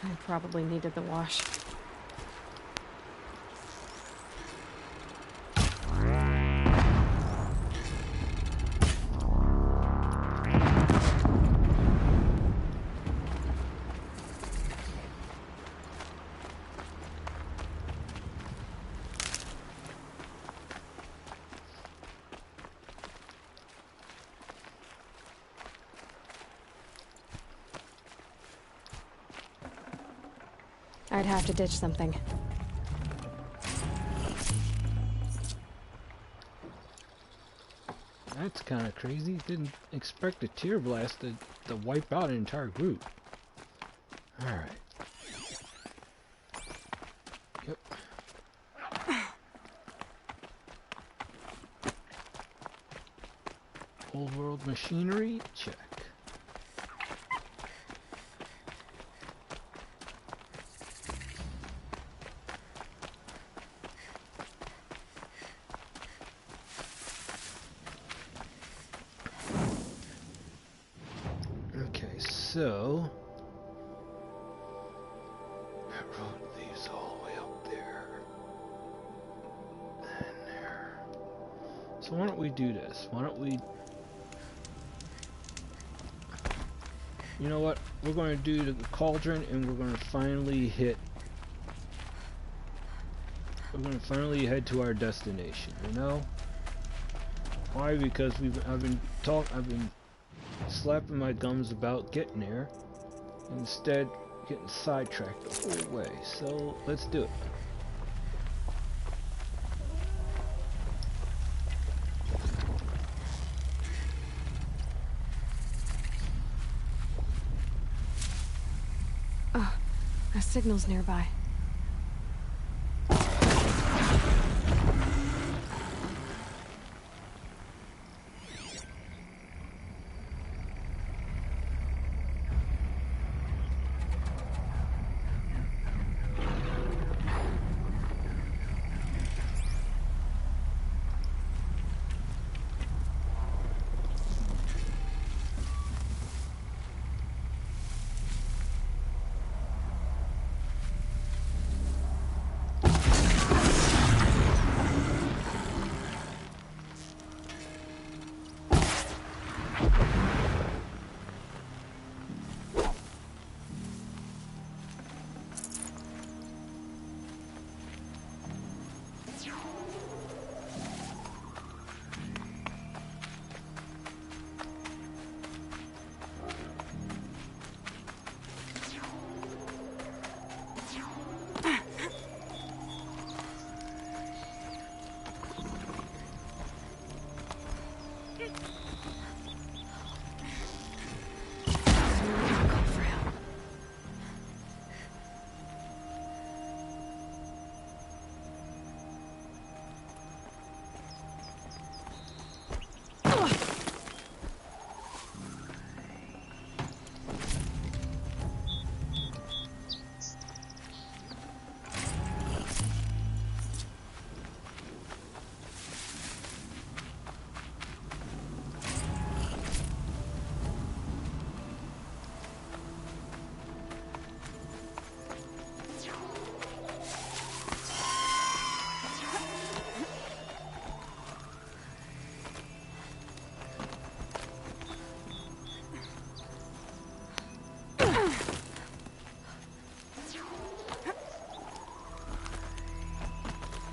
I probably needed the wash. I'd have to ditch something. That's kind of crazy. Didn't expect a tear blast to wipe out an entire group. Alright. Yep. Old world machinery? Check. So, that road leads all the way up there, and there. So why don't we do this? Why don't we, you know what, we're going to do the cauldron, and we're going to finally head to our destination, you know? Why? Because I've been slapping my gums about getting there, instead getting sidetracked the whole way. So let's do it. Oh, a signal's nearby.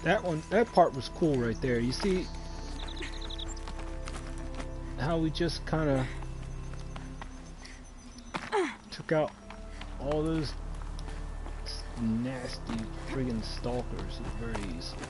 That part was cool right there. You see how we just kind of took out all those nasty friggin' stalkers very easily.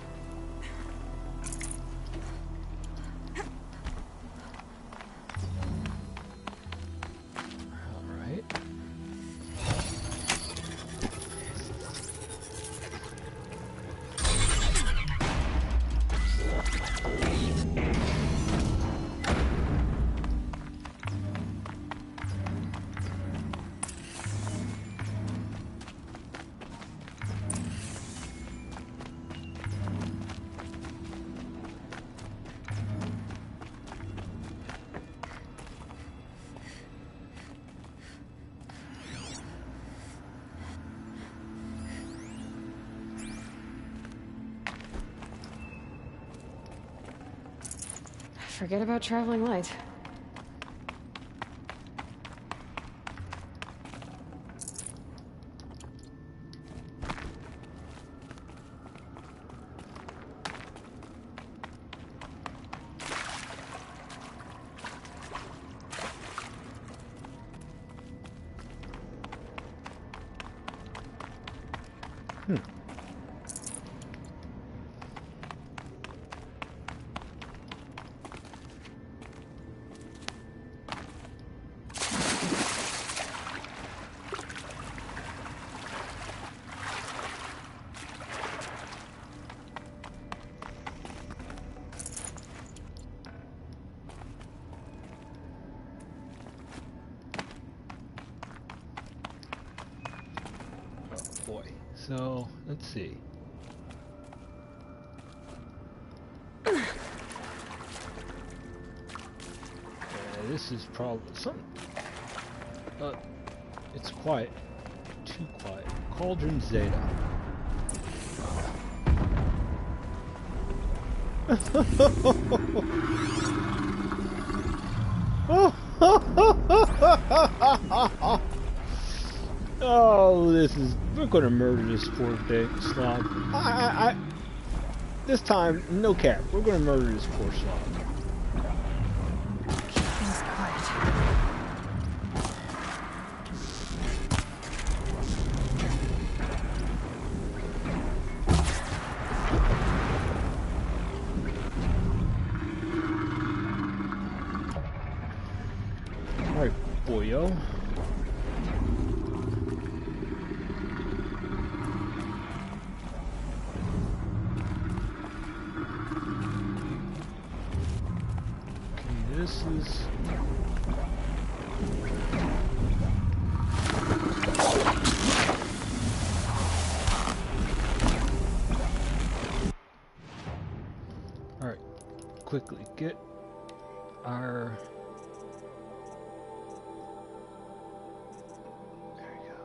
Forget about traveling light. So, let's see. This is probably something. It's quiet. Too quiet. Cauldron Zeta. Oh, this is... We're gonna murder this poor thing, slob. This time, no cap. We're gonna murder this poor slob. Keep things quiet. Alright, boyo. This is... Alright, quickly get our... There we go.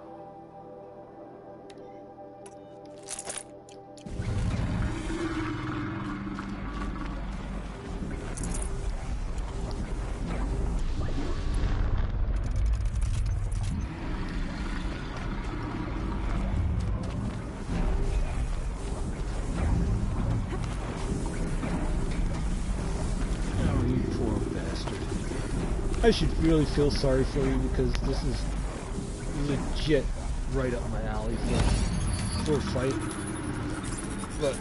I should really feel sorry for you because this is legit right up my alley for a fight. But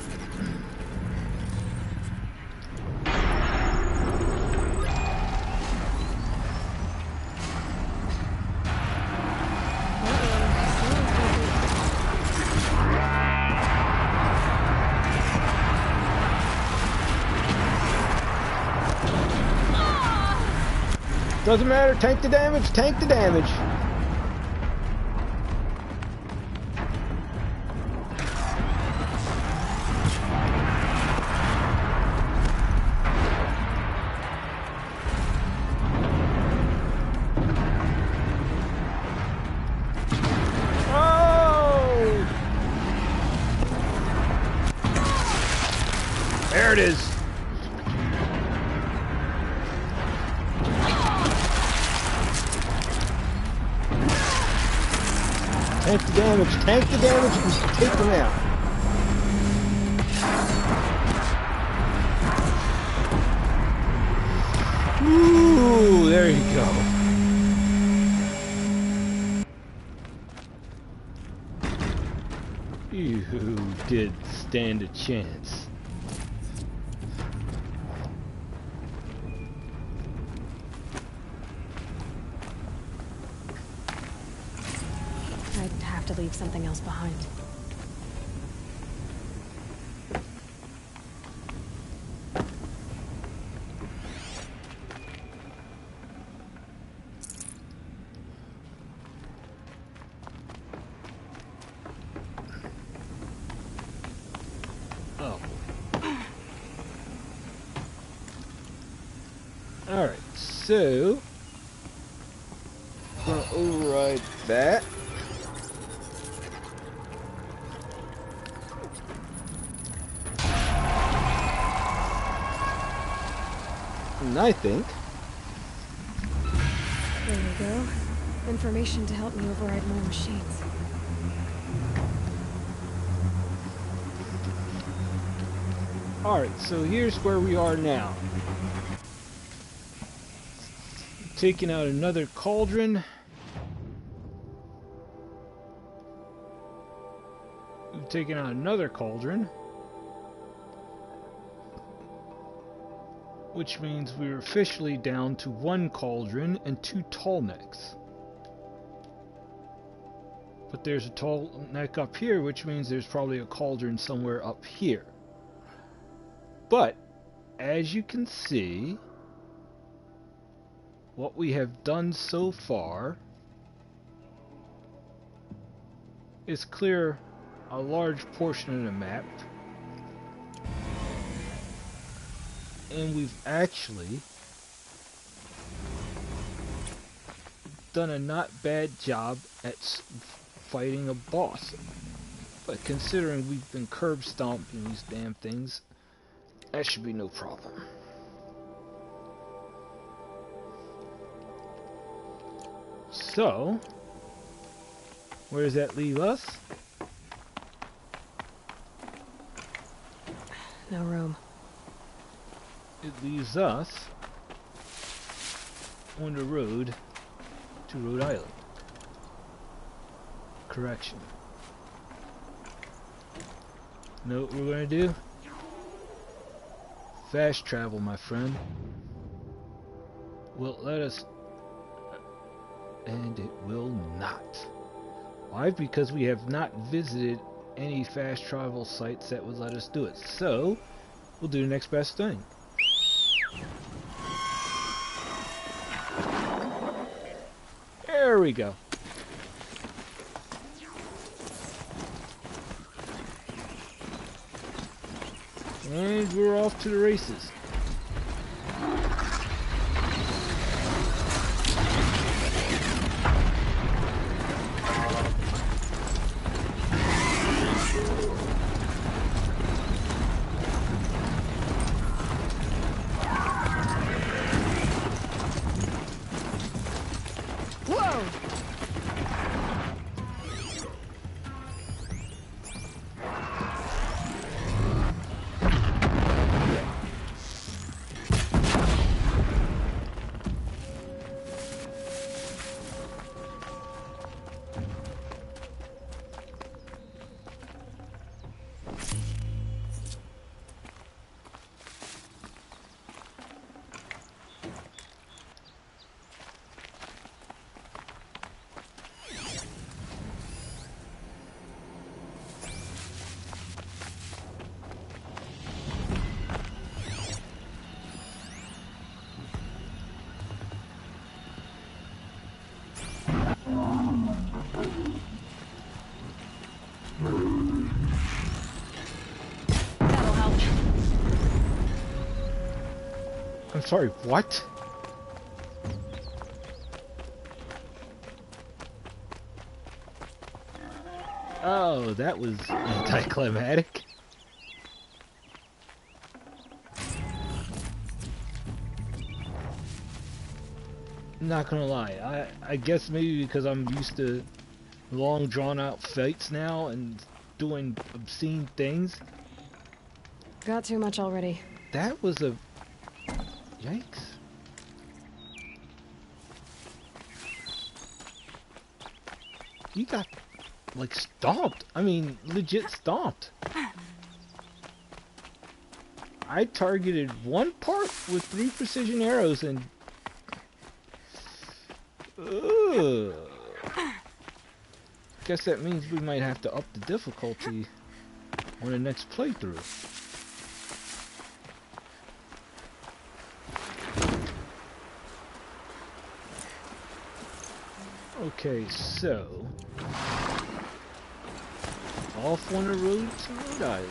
doesn't matter, tank the damage, tank the damage. Oh! There it is. Tank the damage, and take them out. Ooh, there you go. You did stand a chance. I'd have to leave something else behind. Oh. Alright, so I'm gonna override that. And I think There we go. Information to help me override more machines. alright, so here's where we are now. Taking out another cauldron. We've taken out another cauldron. Which means we're officially down to 1 cauldron and 2 tall necks. But there's a tall neck up here, which means there's probably a cauldron somewhere up here. But, as you can see, what we have done so far is clear a large portion of the map. And we've actually done a not bad job at fighting a boss. But considering we've been curb stomping these damn things, that should be no problem. So, where does that leave us? No room. It leaves us on the road to Rhode Island. Correction. Know what we're gonna do? Fast travel, my friend. Will it let us? And it will not. Why? Because we have not visited any fast travel sites that would let us do it. So, we'll do the next best thing. There we go. And we're off to the races. I'm sorry, what? Oh, that was anticlimactic. Not gonna lie, I guess maybe because I'm used to long drawn out fights now and doing obscene things. Got too much already. That was a... Yikes. You got, like, stomped. I mean, legit stomped. I targeted one part with 3 precision arrows and... Guess that means we might have to up the difficulty on the next playthrough. Okay, so... off on the road to Rhode Island.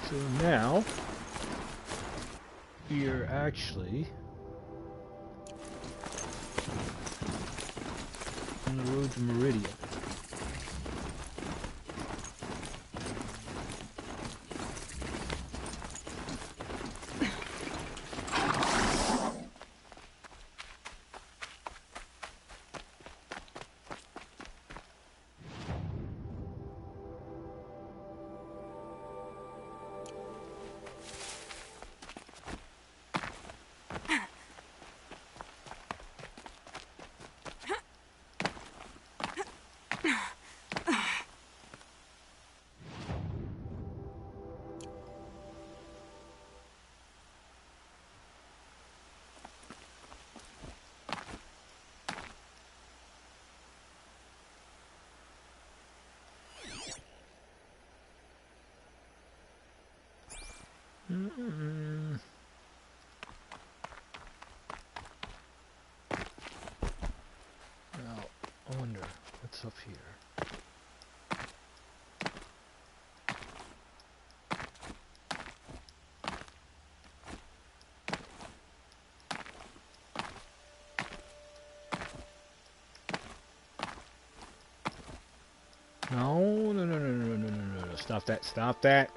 So now, we're actually on the road to Meridian. Now, I wonder what's up here. No, stop that.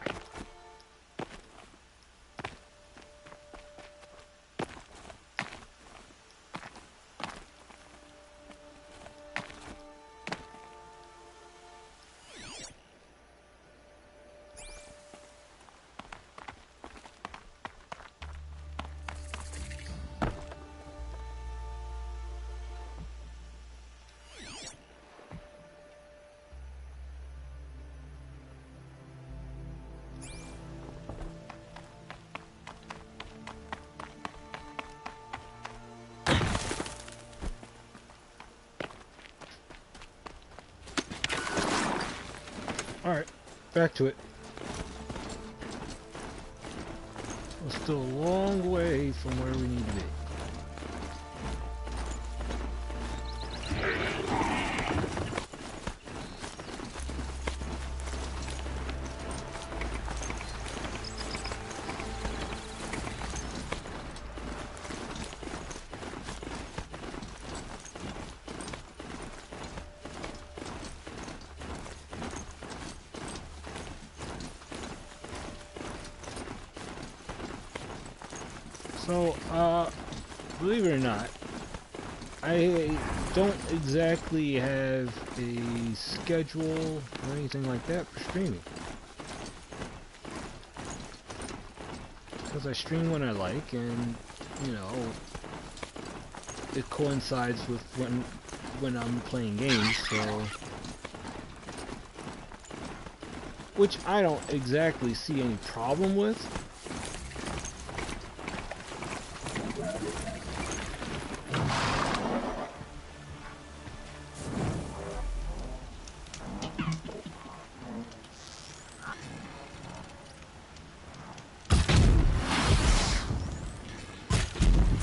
Alright, back to it. We're still a long way from where we need to be. So, believe it or not, I don't exactly have a schedule or anything like that for streaming. Because I stream when I like, and, you know, it coincides with when I'm playing games, so... Which I don't exactly see any problem with.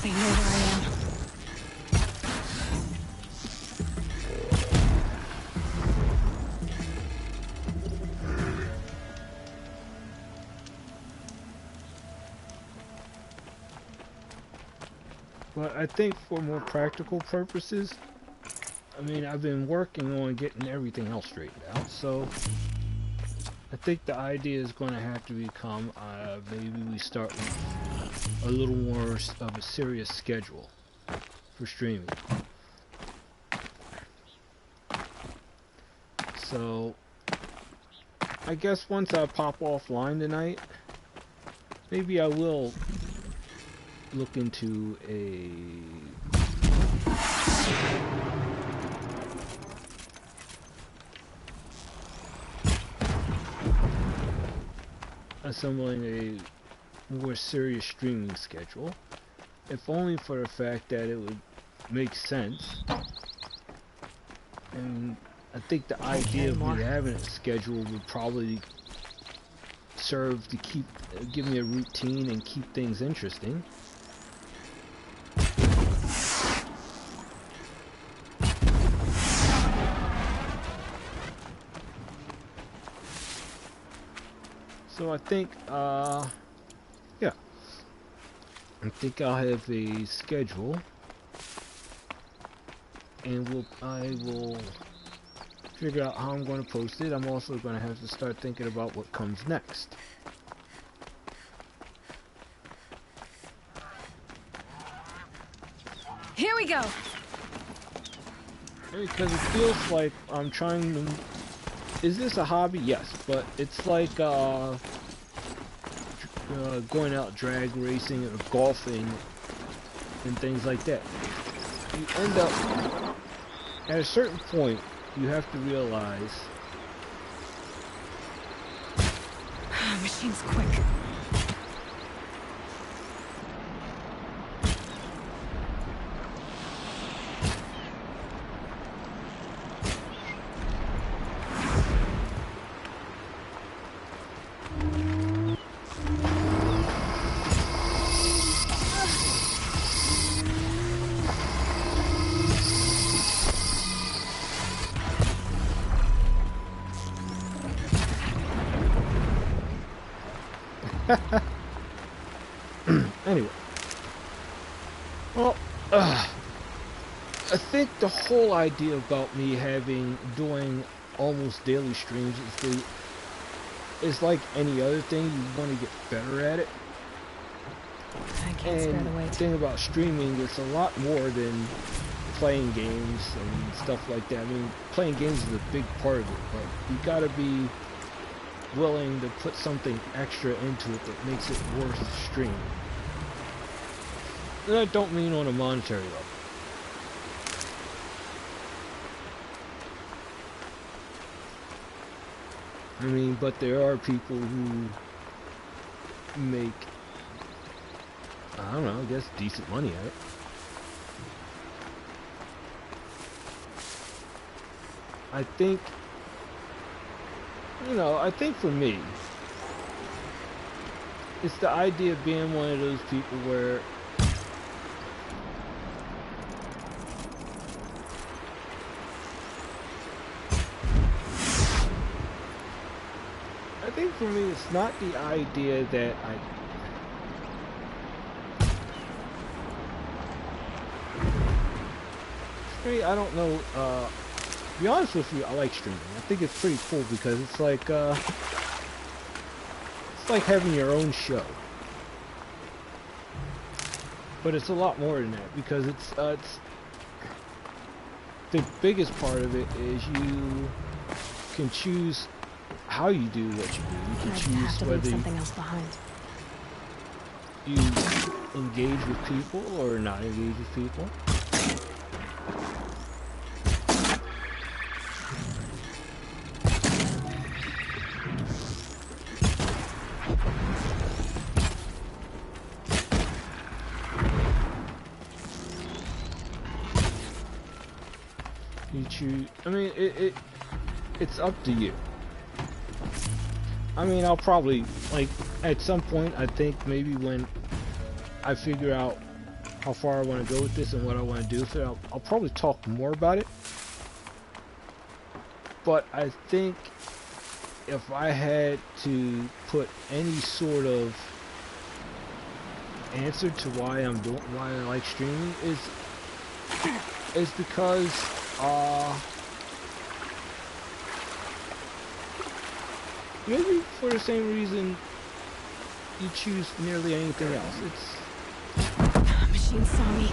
They know where I am. But I think for more practical purposes, I mean, I've been working on getting everything else straightened out, so I think the idea is going to have to become, maybe we start with a little more of a serious schedule for streaming. So, I guess once I pop offline tonight, maybe I will look into assembling a more serious streaming schedule, if only for the fact that it would make sense. And I think the idea of me having a schedule would probably serve to give me a routine and keep things interesting. So I think, yeah, I think I'll have a schedule, and I will figure out how I'm going to post it. I'm also going to have to start thinking about what comes next. Here we go. Because it feels like I'm trying to... Is this a hobby? Yes, but it's like going out drag racing or golfing and things like that. You end up, at a certain point, you have to realize... Machine's quick. Anyway, well, I think the whole idea about me doing almost daily streams is like any other thing. You want to get better at it. And the thing about streaming, it's a lot more than playing games and stuff like that. I mean, playing games is a big part of it, but you gotta be willing to put something extra into it that makes it worth streaming. And I don't mean on a monetary level. I mean, but there are people who make, I don't know, I guess decent money at it. I think, you know, I think for me, it's the idea of being one of those people where I think for me, it's not the idea that I don't know, to be honest with you, I like streaming. I think it's pretty cool because it's like having your own show. But it's a lot more than that because it's the biggest part of it is you can choose how you do what you do. You can choose whether you engage with people or not engage with people. You choose. I mean, it's up to you. I mean, I'll probably, like, at some point, I think maybe when I figure out how far I want to go with this and what I want to do with it, I'll probably talk more about it. But I think if I had to put any sort of answer to why I like streaming is because maybe for the same reason you choose nearly anything else. It's machine saw me.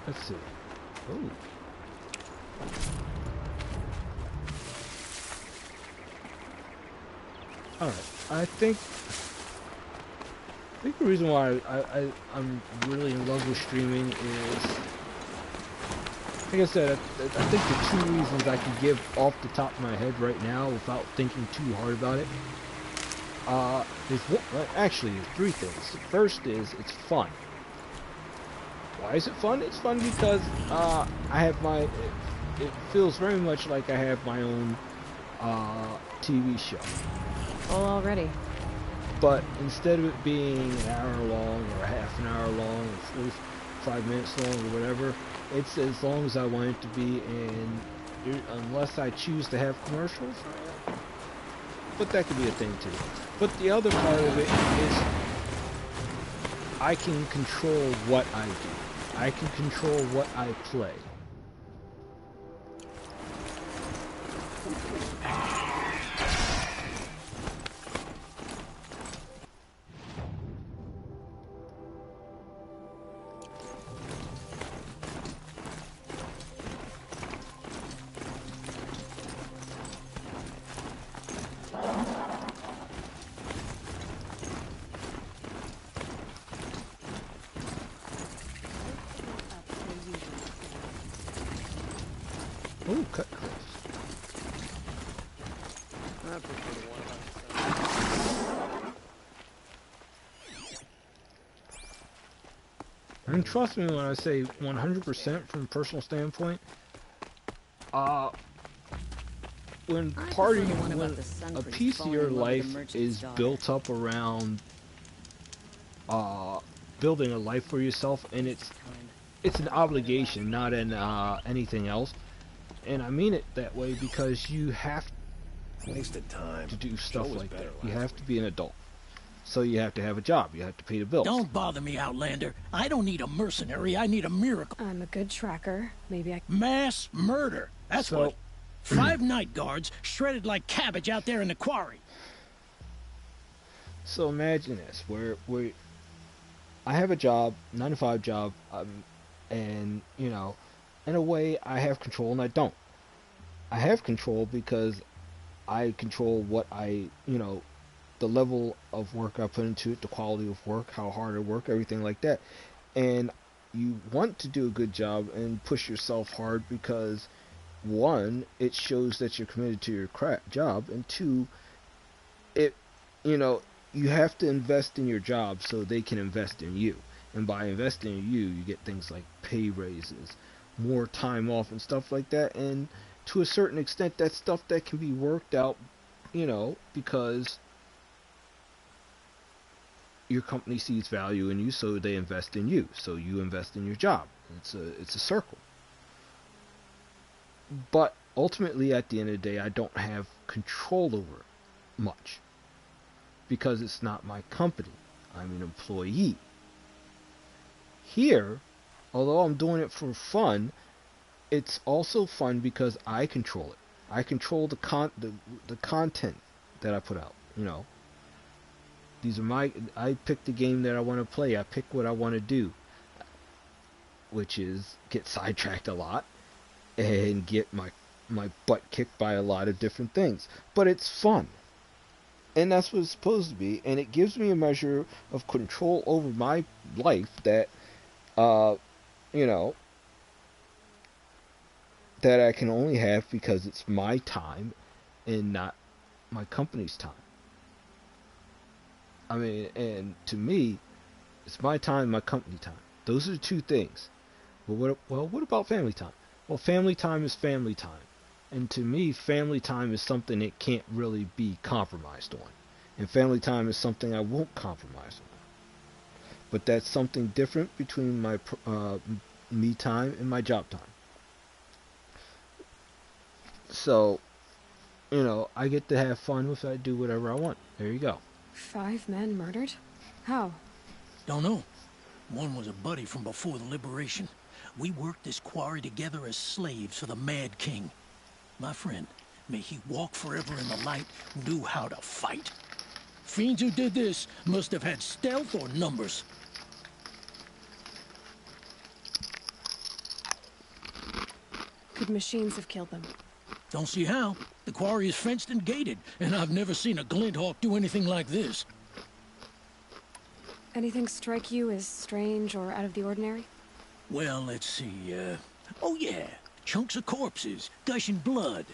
I let's see. Oh. Alright, I think the reason why I'm really in love with streaming is, like I said, I think the 2 reasons I can give off the top of my head right now without thinking too hard about it, is actually 3 things. First is, it's fun. Why is it fun? It's fun because I have it feels very much like I have my own TV show. Well, already. But instead of it being an hour long or half an hour long or 45 minutes long or whatever, it's as long as I want it to be, and unless I choose to have commercials, but that could be a thing too. But the other part of it is I can control what I do. I can control what I play. Ooh, cut cliffs. I prefer the one about the and trust me when I say 100% from a personal standpoint, when a piece of your life is built up around building a life for yourself, and it's an obligation, not anything else. And I mean it that way because you have to do stuff like that. You have to be an adult. So you have to have a job. You have to pay the bills. Don't bother me, Outlander. I don't need a mercenary. I need a miracle. I'm a good tracker. Maybe I... Mass murder. That's what. 5 night guards shredded like cabbage out there in the quarry. So imagine this, where I have a job, 9-to-5 job, and, you know, in a way, I have control and I don't. I have control because I control what the level of work I put into it, the quality of work, how hard I work, everything like that. And you want to do a good job and push yourself hard because, 1, it shows that you're committed to your job, and 2, you have to invest in your job so they can invest in you. And by investing in you, you get things like pay raises, more time off and stuff like that, and to a certain extent that's stuff that can be worked out, because your company sees value in you, so they invest in you, so you invest in your job. It's a circle. But ultimately at the end of the day, I don't have control over it much because it's not my company. I'm an employee. Here, although I'm doing it for fun, it's also fun because I control it. I control the content that I put out. These are I pick the game that I want to play. I pick what I want to do, which is get sidetracked a lot and get my butt kicked by a lot of different things. But it's fun, and that's what it's supposed to be. And it gives me a measure of control over my life that that I can only have because it's my time and not my company's time. I mean, and to me, it's my time, my company time. Those are the 2 things. But what about family time? Well, family time is family time. And to me, family time is something that can't really be compromised on. And family time is something I won't compromise on. But that's something different between my me time and my job time. So, I get to have fun with it. I do whatever I want. There you go. 5 men murdered? How? Don't know. One was a buddy from before the liberation. We worked this quarry together as slaves for the Mad King. My friend, may he walk forever in the light, knew how to fight. Fiends who did this must have had stealth or numbers. Could machines have killed them? Don't see how. The quarry is fenced and gated, and I've never seen a Glinthawk do anything like this. Anything strike you as strange or out of the ordinary? Well, let's see, oh yeah, chunks of corpses, gushing blood.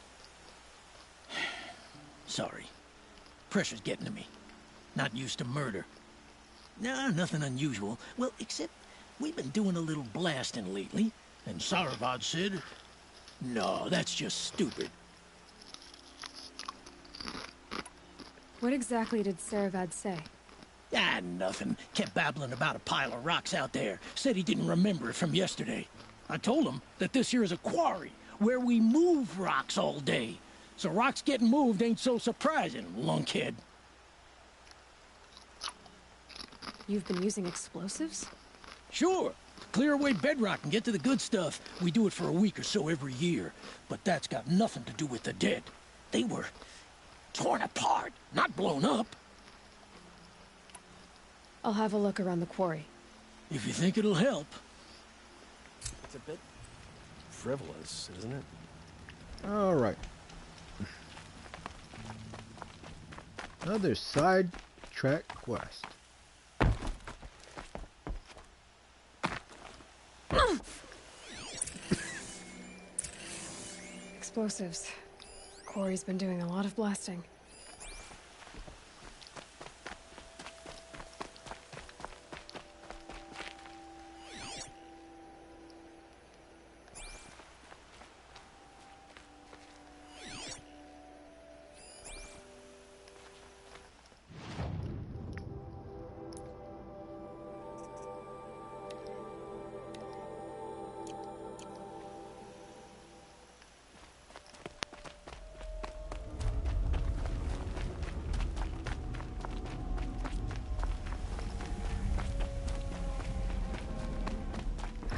Sorry. Pressure's getting to me. Not used to murder. Nah, nothing unusual. Well, except we've been doing a little blasting lately, and Saravad said, no, that's just stupid. What exactly did Saravad say? Ah, nothing. Kept babbling about a pile of rocks out there. Said he didn't remember it from yesterday. I told him that this here is a quarry, where we move rocks all day. So rocks getting moved ain't so surprising, lunkhead. You've been using explosives? Sure. Clear away bedrock and get to the good stuff. We do it for a week or so every year. But that's got nothing to do with the dead. They were torn apart, not blown up. I'll have a look around the quarry. If you think it'll help. It's a bit frivolous, isn't it? All right. Another side track quest. Explosives. Quarry's been doing a lot of blasting.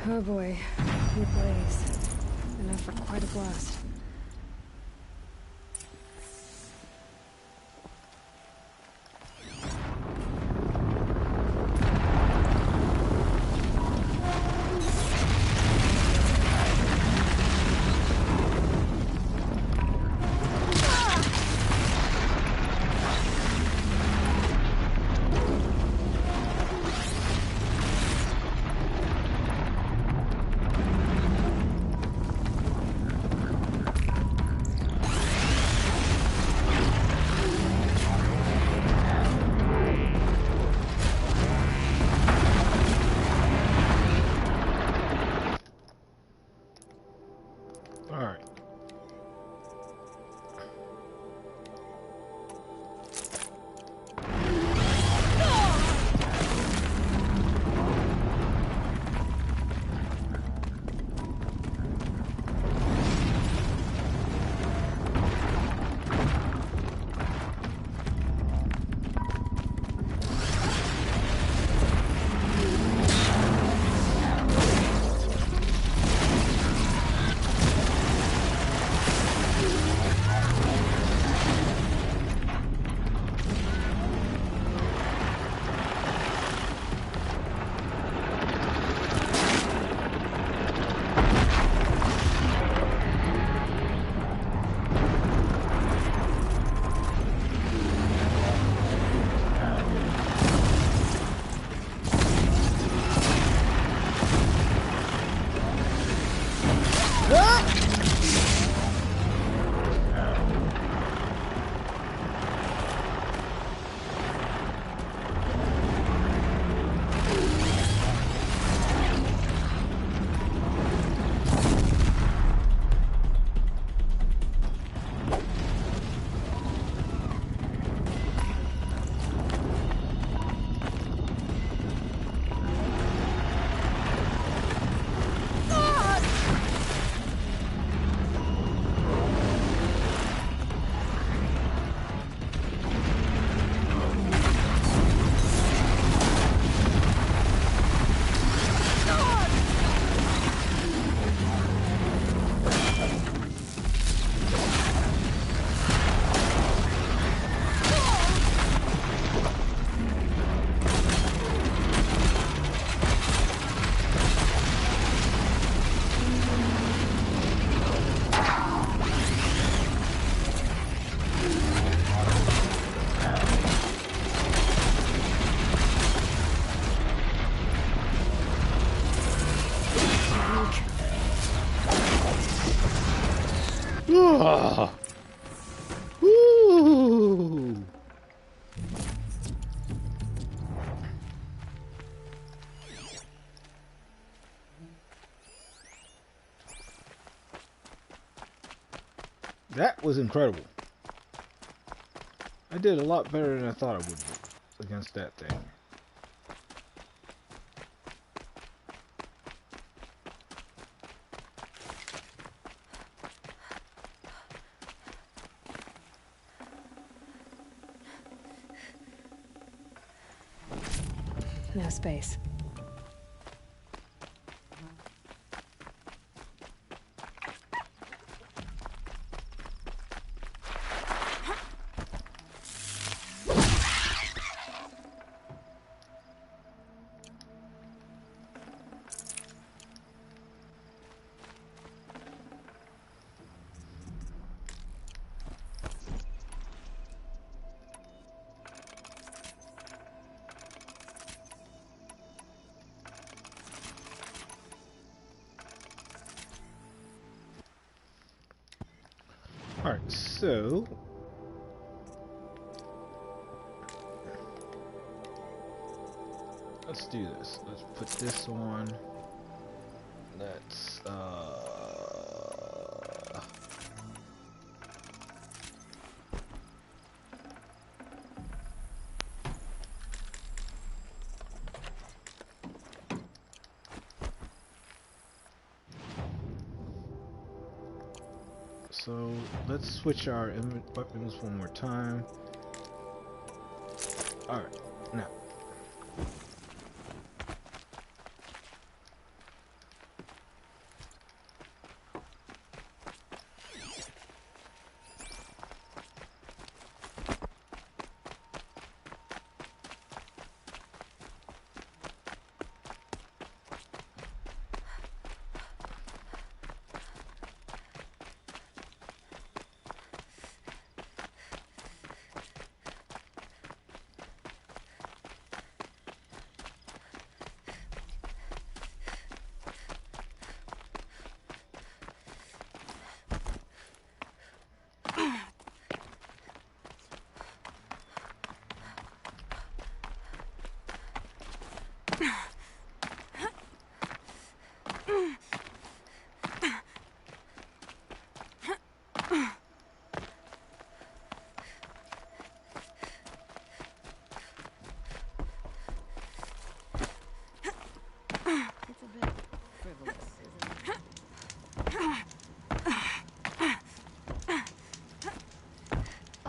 Oh boy, new blaze. Enough for quite a blast. Ugh. Woo. That was incredible. I did a lot better than I thought I would against that thing. No space. Alright, so let's do this. Let's put this on. Let's so let's switch our weapons one more time. Alright, now.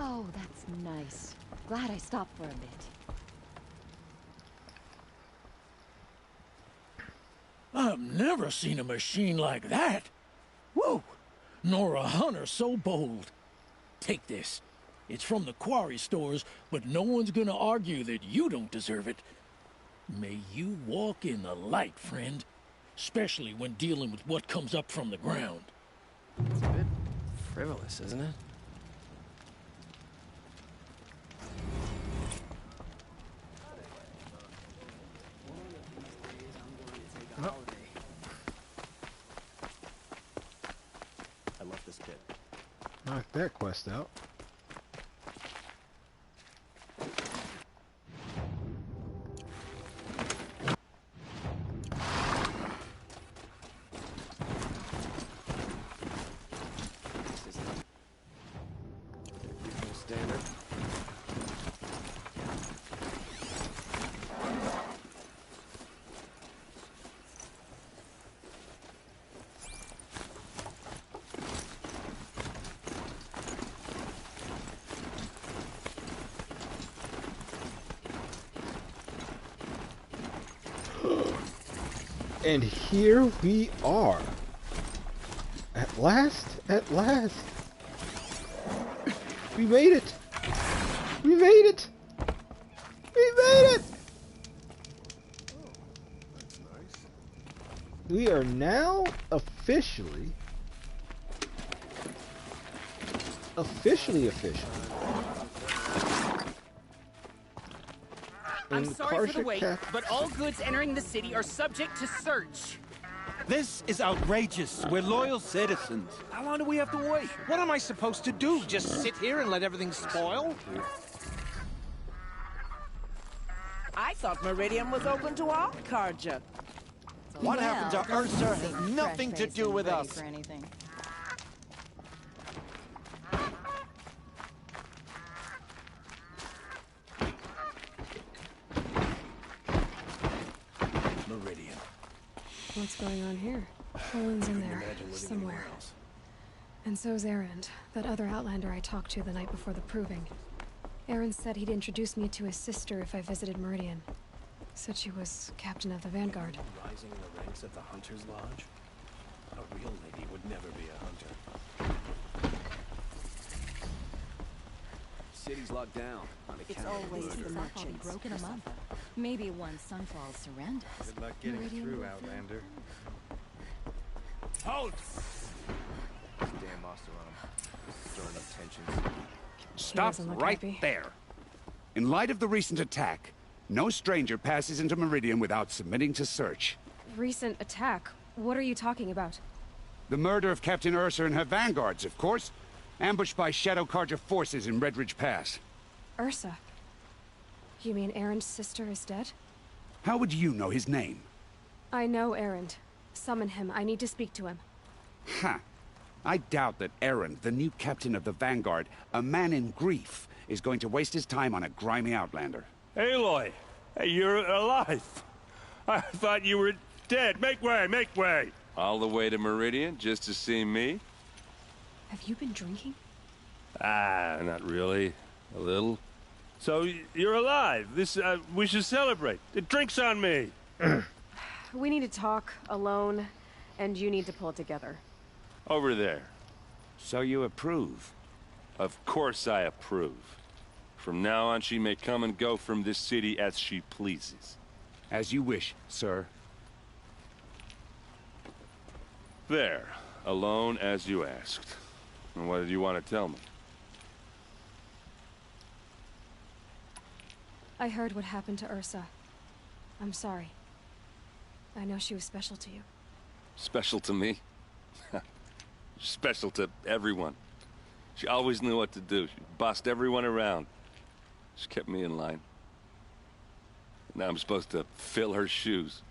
Oh, that's nice. Glad I stopped for a bit. I've never seen a machine like that. Whoa! Nor a hunter so bold. Take this. It's from the quarry stores, but no one's gonna argue that you don't deserve it. May you walk in the light, friend. Especially when dealing with what comes up from the ground. It's a bit frivolous, isn't it? I left this pit. Knock that quest out. Standard. And here we are. At last, at last. We made it. We made it. We made it. We are now officially official. I'm sorry for the wait, but all goods entering the city are subject to search. This is outrageous. We're loyal citizens. How long do we have to wait? What am I supposed to do? Just sit here and let everything spoil? I thought Meridian was open to all Carja. What happened to Ursa has nothing to do with us. For anything. Meridian. What's going on here? Olin's in there, somewhere. And so's Erend, that other Outlander I talked to the night before the proving. Erend said he'd introduce me to his sister if I visited Meridian. Said she was captain of the Vanguard. Rising in the ranks at the Hunter's Lodge? A real lady would never be a hunter. City's locked down. It's always the merchants. Broken a month. Maybe once Sunfall surrenders. Good luck getting through, Outlander. Halt! Damn monster on him. Stirring up tensions. Stop right there. In light of the recent attack, no stranger passes into Meridian without submitting to search. Recent attack? What are you talking about? The murder of Captain Ursa and her vanguards, of course. Ambushed by Shadow Carja forces in Redridge Pass. Ursa? You mean Erend's sister is dead? How would you know his name? I know Erend. Summon him. I need to speak to him. Ha! I doubt that Erend, the new captain of the Vanguard, a man in grief, is going to waste his time on a grimy Outlander. Aloy! Hey, you're alive! I thought you were dead. Make way, make way! All the way to Meridian just to see me? Have you been drinking? Ah, not really. A little. So, you're alive. We should celebrate. The drink's on me. We need to talk, alone, and you need to pull it together. Over there. So you approve? Of course I approve. From now on, she may come and go from this city as she pleases. As you wish, sir. There. Alone as you asked. And what did you want to tell me? I heard what happened to Ursa. I'm sorry. I know she was special to you. Special to me? Special to everyone. She always knew what to do. She bossed everyone around. She kept me in line. Now I'm supposed to fill her shoes.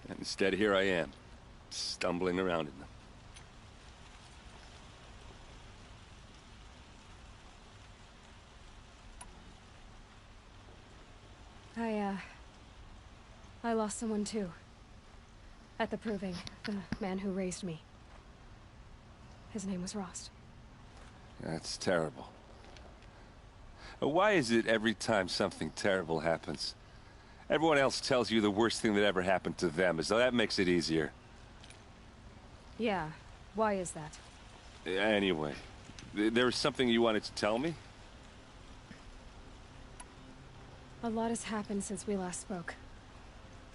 And instead, here I am, stumbling around in them. I lost someone too. At the proving, the man who raised me. His name was Rost. That's terrible. Why is it every time something terrible happens, everyone else tells you the worst thing that ever happened to them, as though that makes it easier? Yeah, why is that? Anyway, there was something you wanted to tell me? A lot has happened since we last spoke.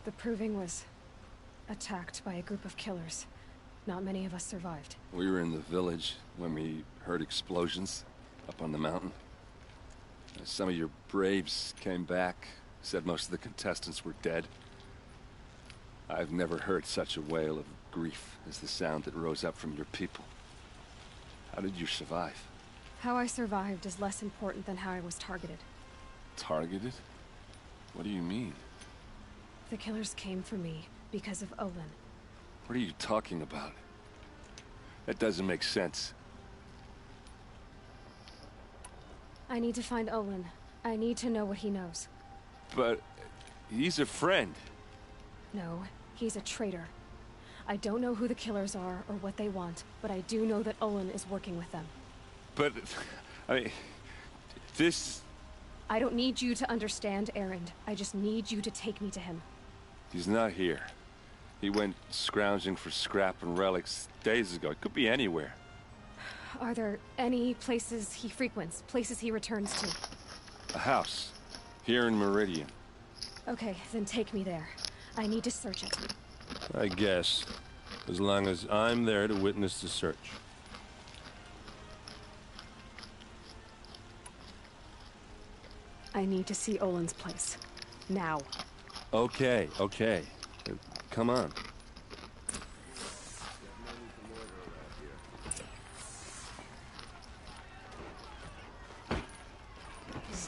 The proving was attacked by a group of killers. Not many of us survived. We were in the village when we heard explosions up on the mountain. Some of your braves came back, said most of the contestants were dead. I've never heard such a wail of grief as the sound that rose up from your people. How did you survive? How I survived is less important than how I was targeted. Targeted? What do you mean? The killers came for me because of Olin. What are you talking about? That doesn't make sense. I need to find Olin. I need to know what he knows. But he's a friend. No, he's a traitor. I don't know who the killers are or what they want, but I do know that Olin is working with them. But, I mean, this... I don't need you to understand, Erend. I just need you to take me to him. He's not here. He went scrounging for scrap and relics days ago. It could be anywhere. Are there any places he frequents? Places he returns to? A house. Here in Meridian. Okay, then take me there. I need to search it. I guess. As long as I'm there to witness the search. I need to see Olin's place. Now. Okay, okay. Come on.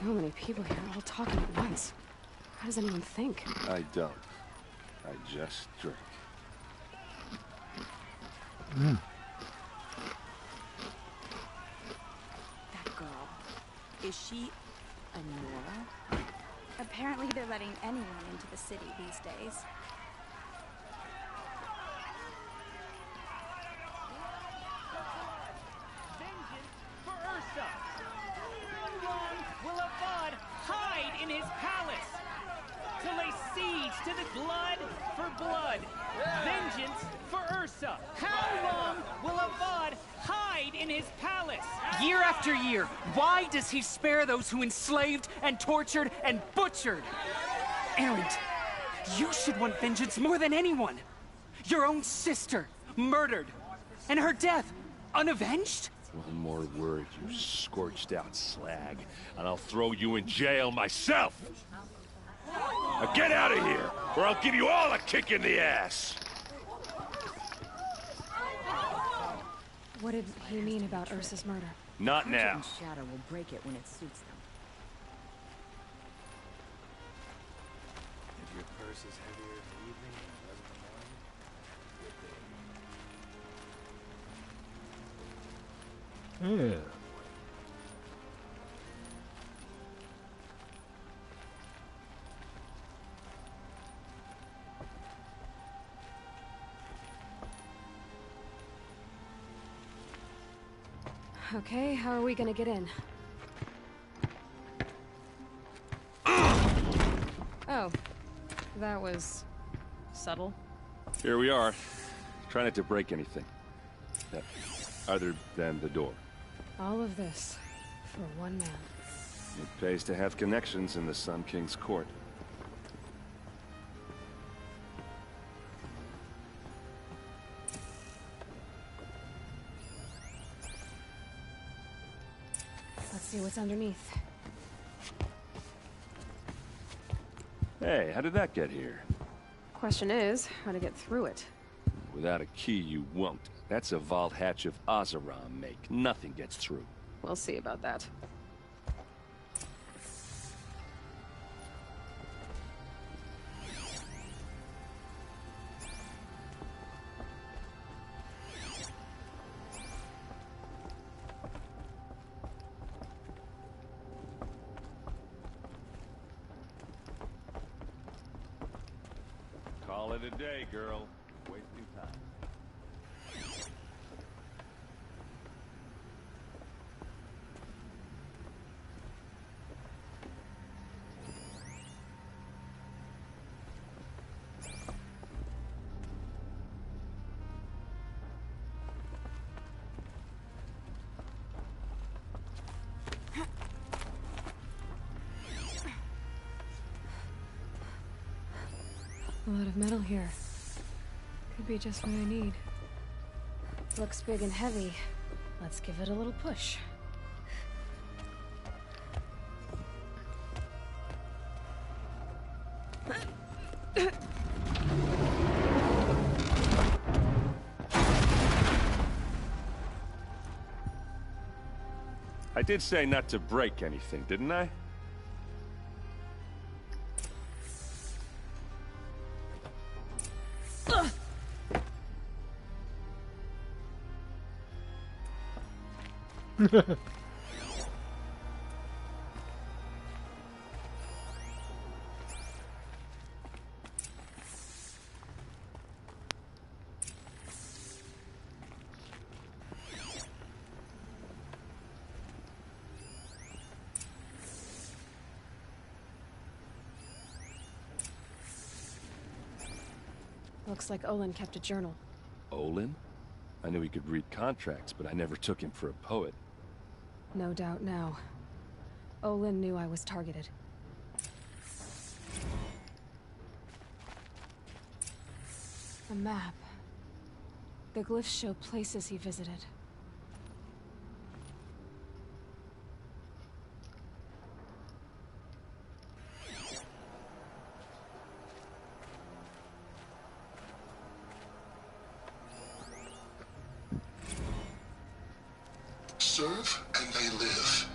So many people here, all talking at once. How does anyone think? I don't. I just drink. That girl. Is she a Nora? Apparently they're letting anyone into the city these days. Vengeance for Ursa! How long will Avad hide in his palace? To lay siege to the blood for blood. Vengeance for Ursa. How long will Avad hide in his palace? Year after year, why does he spare those who enslaved and tortured and butchered? Erend, you should want vengeance more than anyone. Your own sister, murdered, and her death, unavenged? One more word, you scorched out slag, and I'll throw you in jail myself! Now get out of here, or I'll give you all a kick in the ass! What did he mean about Ursa's murder? Not now. Shadow will break it when it suits them. If your purse is heavier in the evening than it was in the morning, good day. Yeah. Okay, how are we gonna get in? Oh, that was subtle. Here we are. Try not to break anything. Other than the door. All of this for one man. It pays to have connections in the Sun King's court. Let's see what's underneath. Hey, how did that get here? Question is, how to get through it. Without a key, you won't. That's a vault hatch of Azeram make. Nothing gets through. We'll see about that. Call it a day, girl. Wasting time. A lot of metal here. Could be just what I need. Looks big and heavy. Let's give it a little push. I did say not to break anything, didn't I? Looks like Olin kept a journal. Olin? I knew he could read contracts, but I never took him for a poet. No doubt now. Olin knew I was targeted. A map. The glyphs show places he visited. Serve and they live.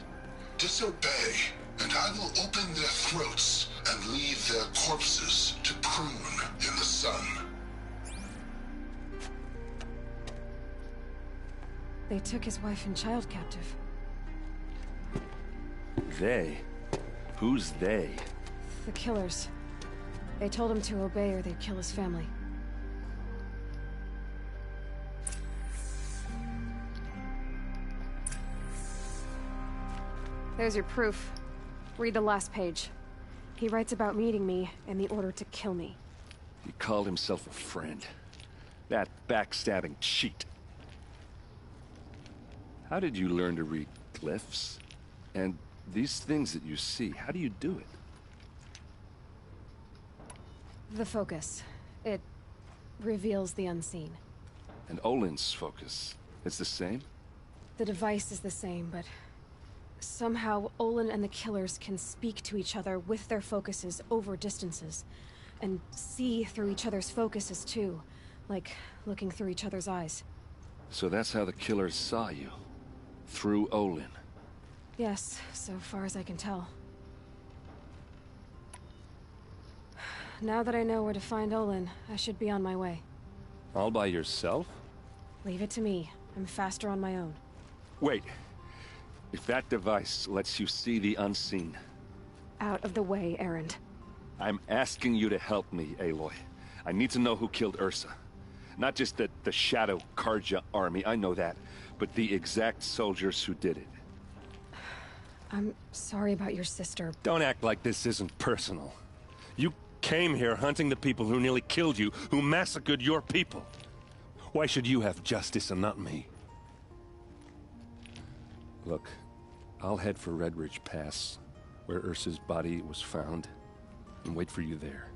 Disobey and I will open their throats and leave their corpses to prune in the sun. They took his wife and child captive. They? Who's they? The killers. They told him to obey or they'd kill his family. There's your proof. Read the last page. He writes about meeting me and the order to kill me. He called himself a friend. That backstabbing cheat. How did you learn to read glyphs? And these things that you see, how do you do it? The focus. It reveals the unseen. And Olin's focus, it's the same? The device is the same, but somehow Olin and the killers can speak to each other with their focuses over distances. And see through each other's focuses too. Like looking through each other's eyes. So that's how the killers saw you? Through Olin? Yes, so far as I can tell. Now that I know where to find Olin, I should be on my way. All by yourself? Leave it to me. I'm faster on my own. Wait. If that device lets you see the unseen... Out of the way, Erend. I'm asking you to help me, Aloy. I need to know who killed Ursa. Not just the Shadow Karja army, I know that, but the exact soldiers who did it. I'm sorry about your sister. Don't act like this isn't personal. You came here hunting the people who nearly killed you, who massacred your people. Why should you have justice and not me? Look, I'll head for Red Ridge Pass, where Ursa's body was found, and wait for you there.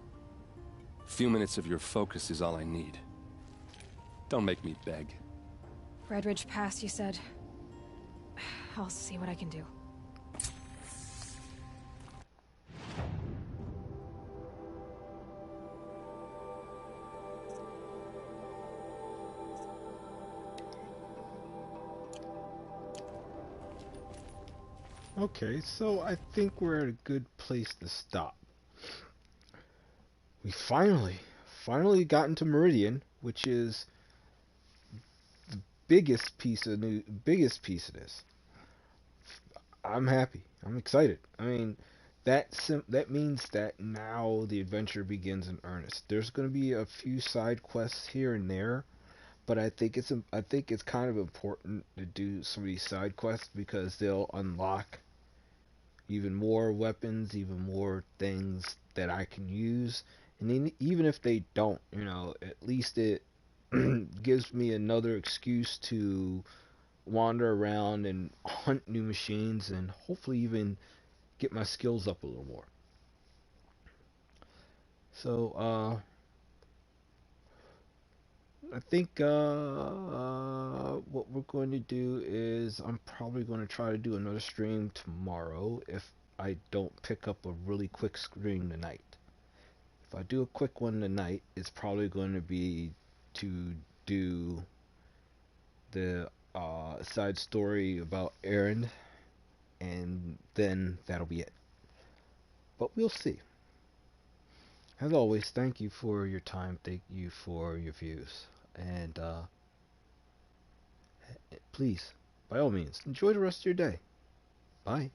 A few minutes of your focus is all I need. Don't make me beg. Red Ridge Pass, you said? I'll see what I can do. Okay, so I think we're at a good place to stop. We finally gotten to Meridian, which is the biggest piece of this. I'm happy. I'm excited. I mean, that means that now the adventure begins in earnest. There's going to be a few side quests here and there, but I think it's kind of important to do some of these side quests because they'll unlock even more weapons, even more things that I can use. And then even if they don't, at least it gives me another excuse to wander around and hunt new machines and hopefully even get my skills up a little more. So, I think what we're going to do is I'm probably going to try to do another stream tomorrow if I don't pick up a really quick stream tonight. If I do a quick one tonight, it's probably going to be to do the side story about Erend, and then that'll be it. But we'll see. As always, thank you for your time, thank you for your views, and please, by all means, enjoy the rest of your day. Bye.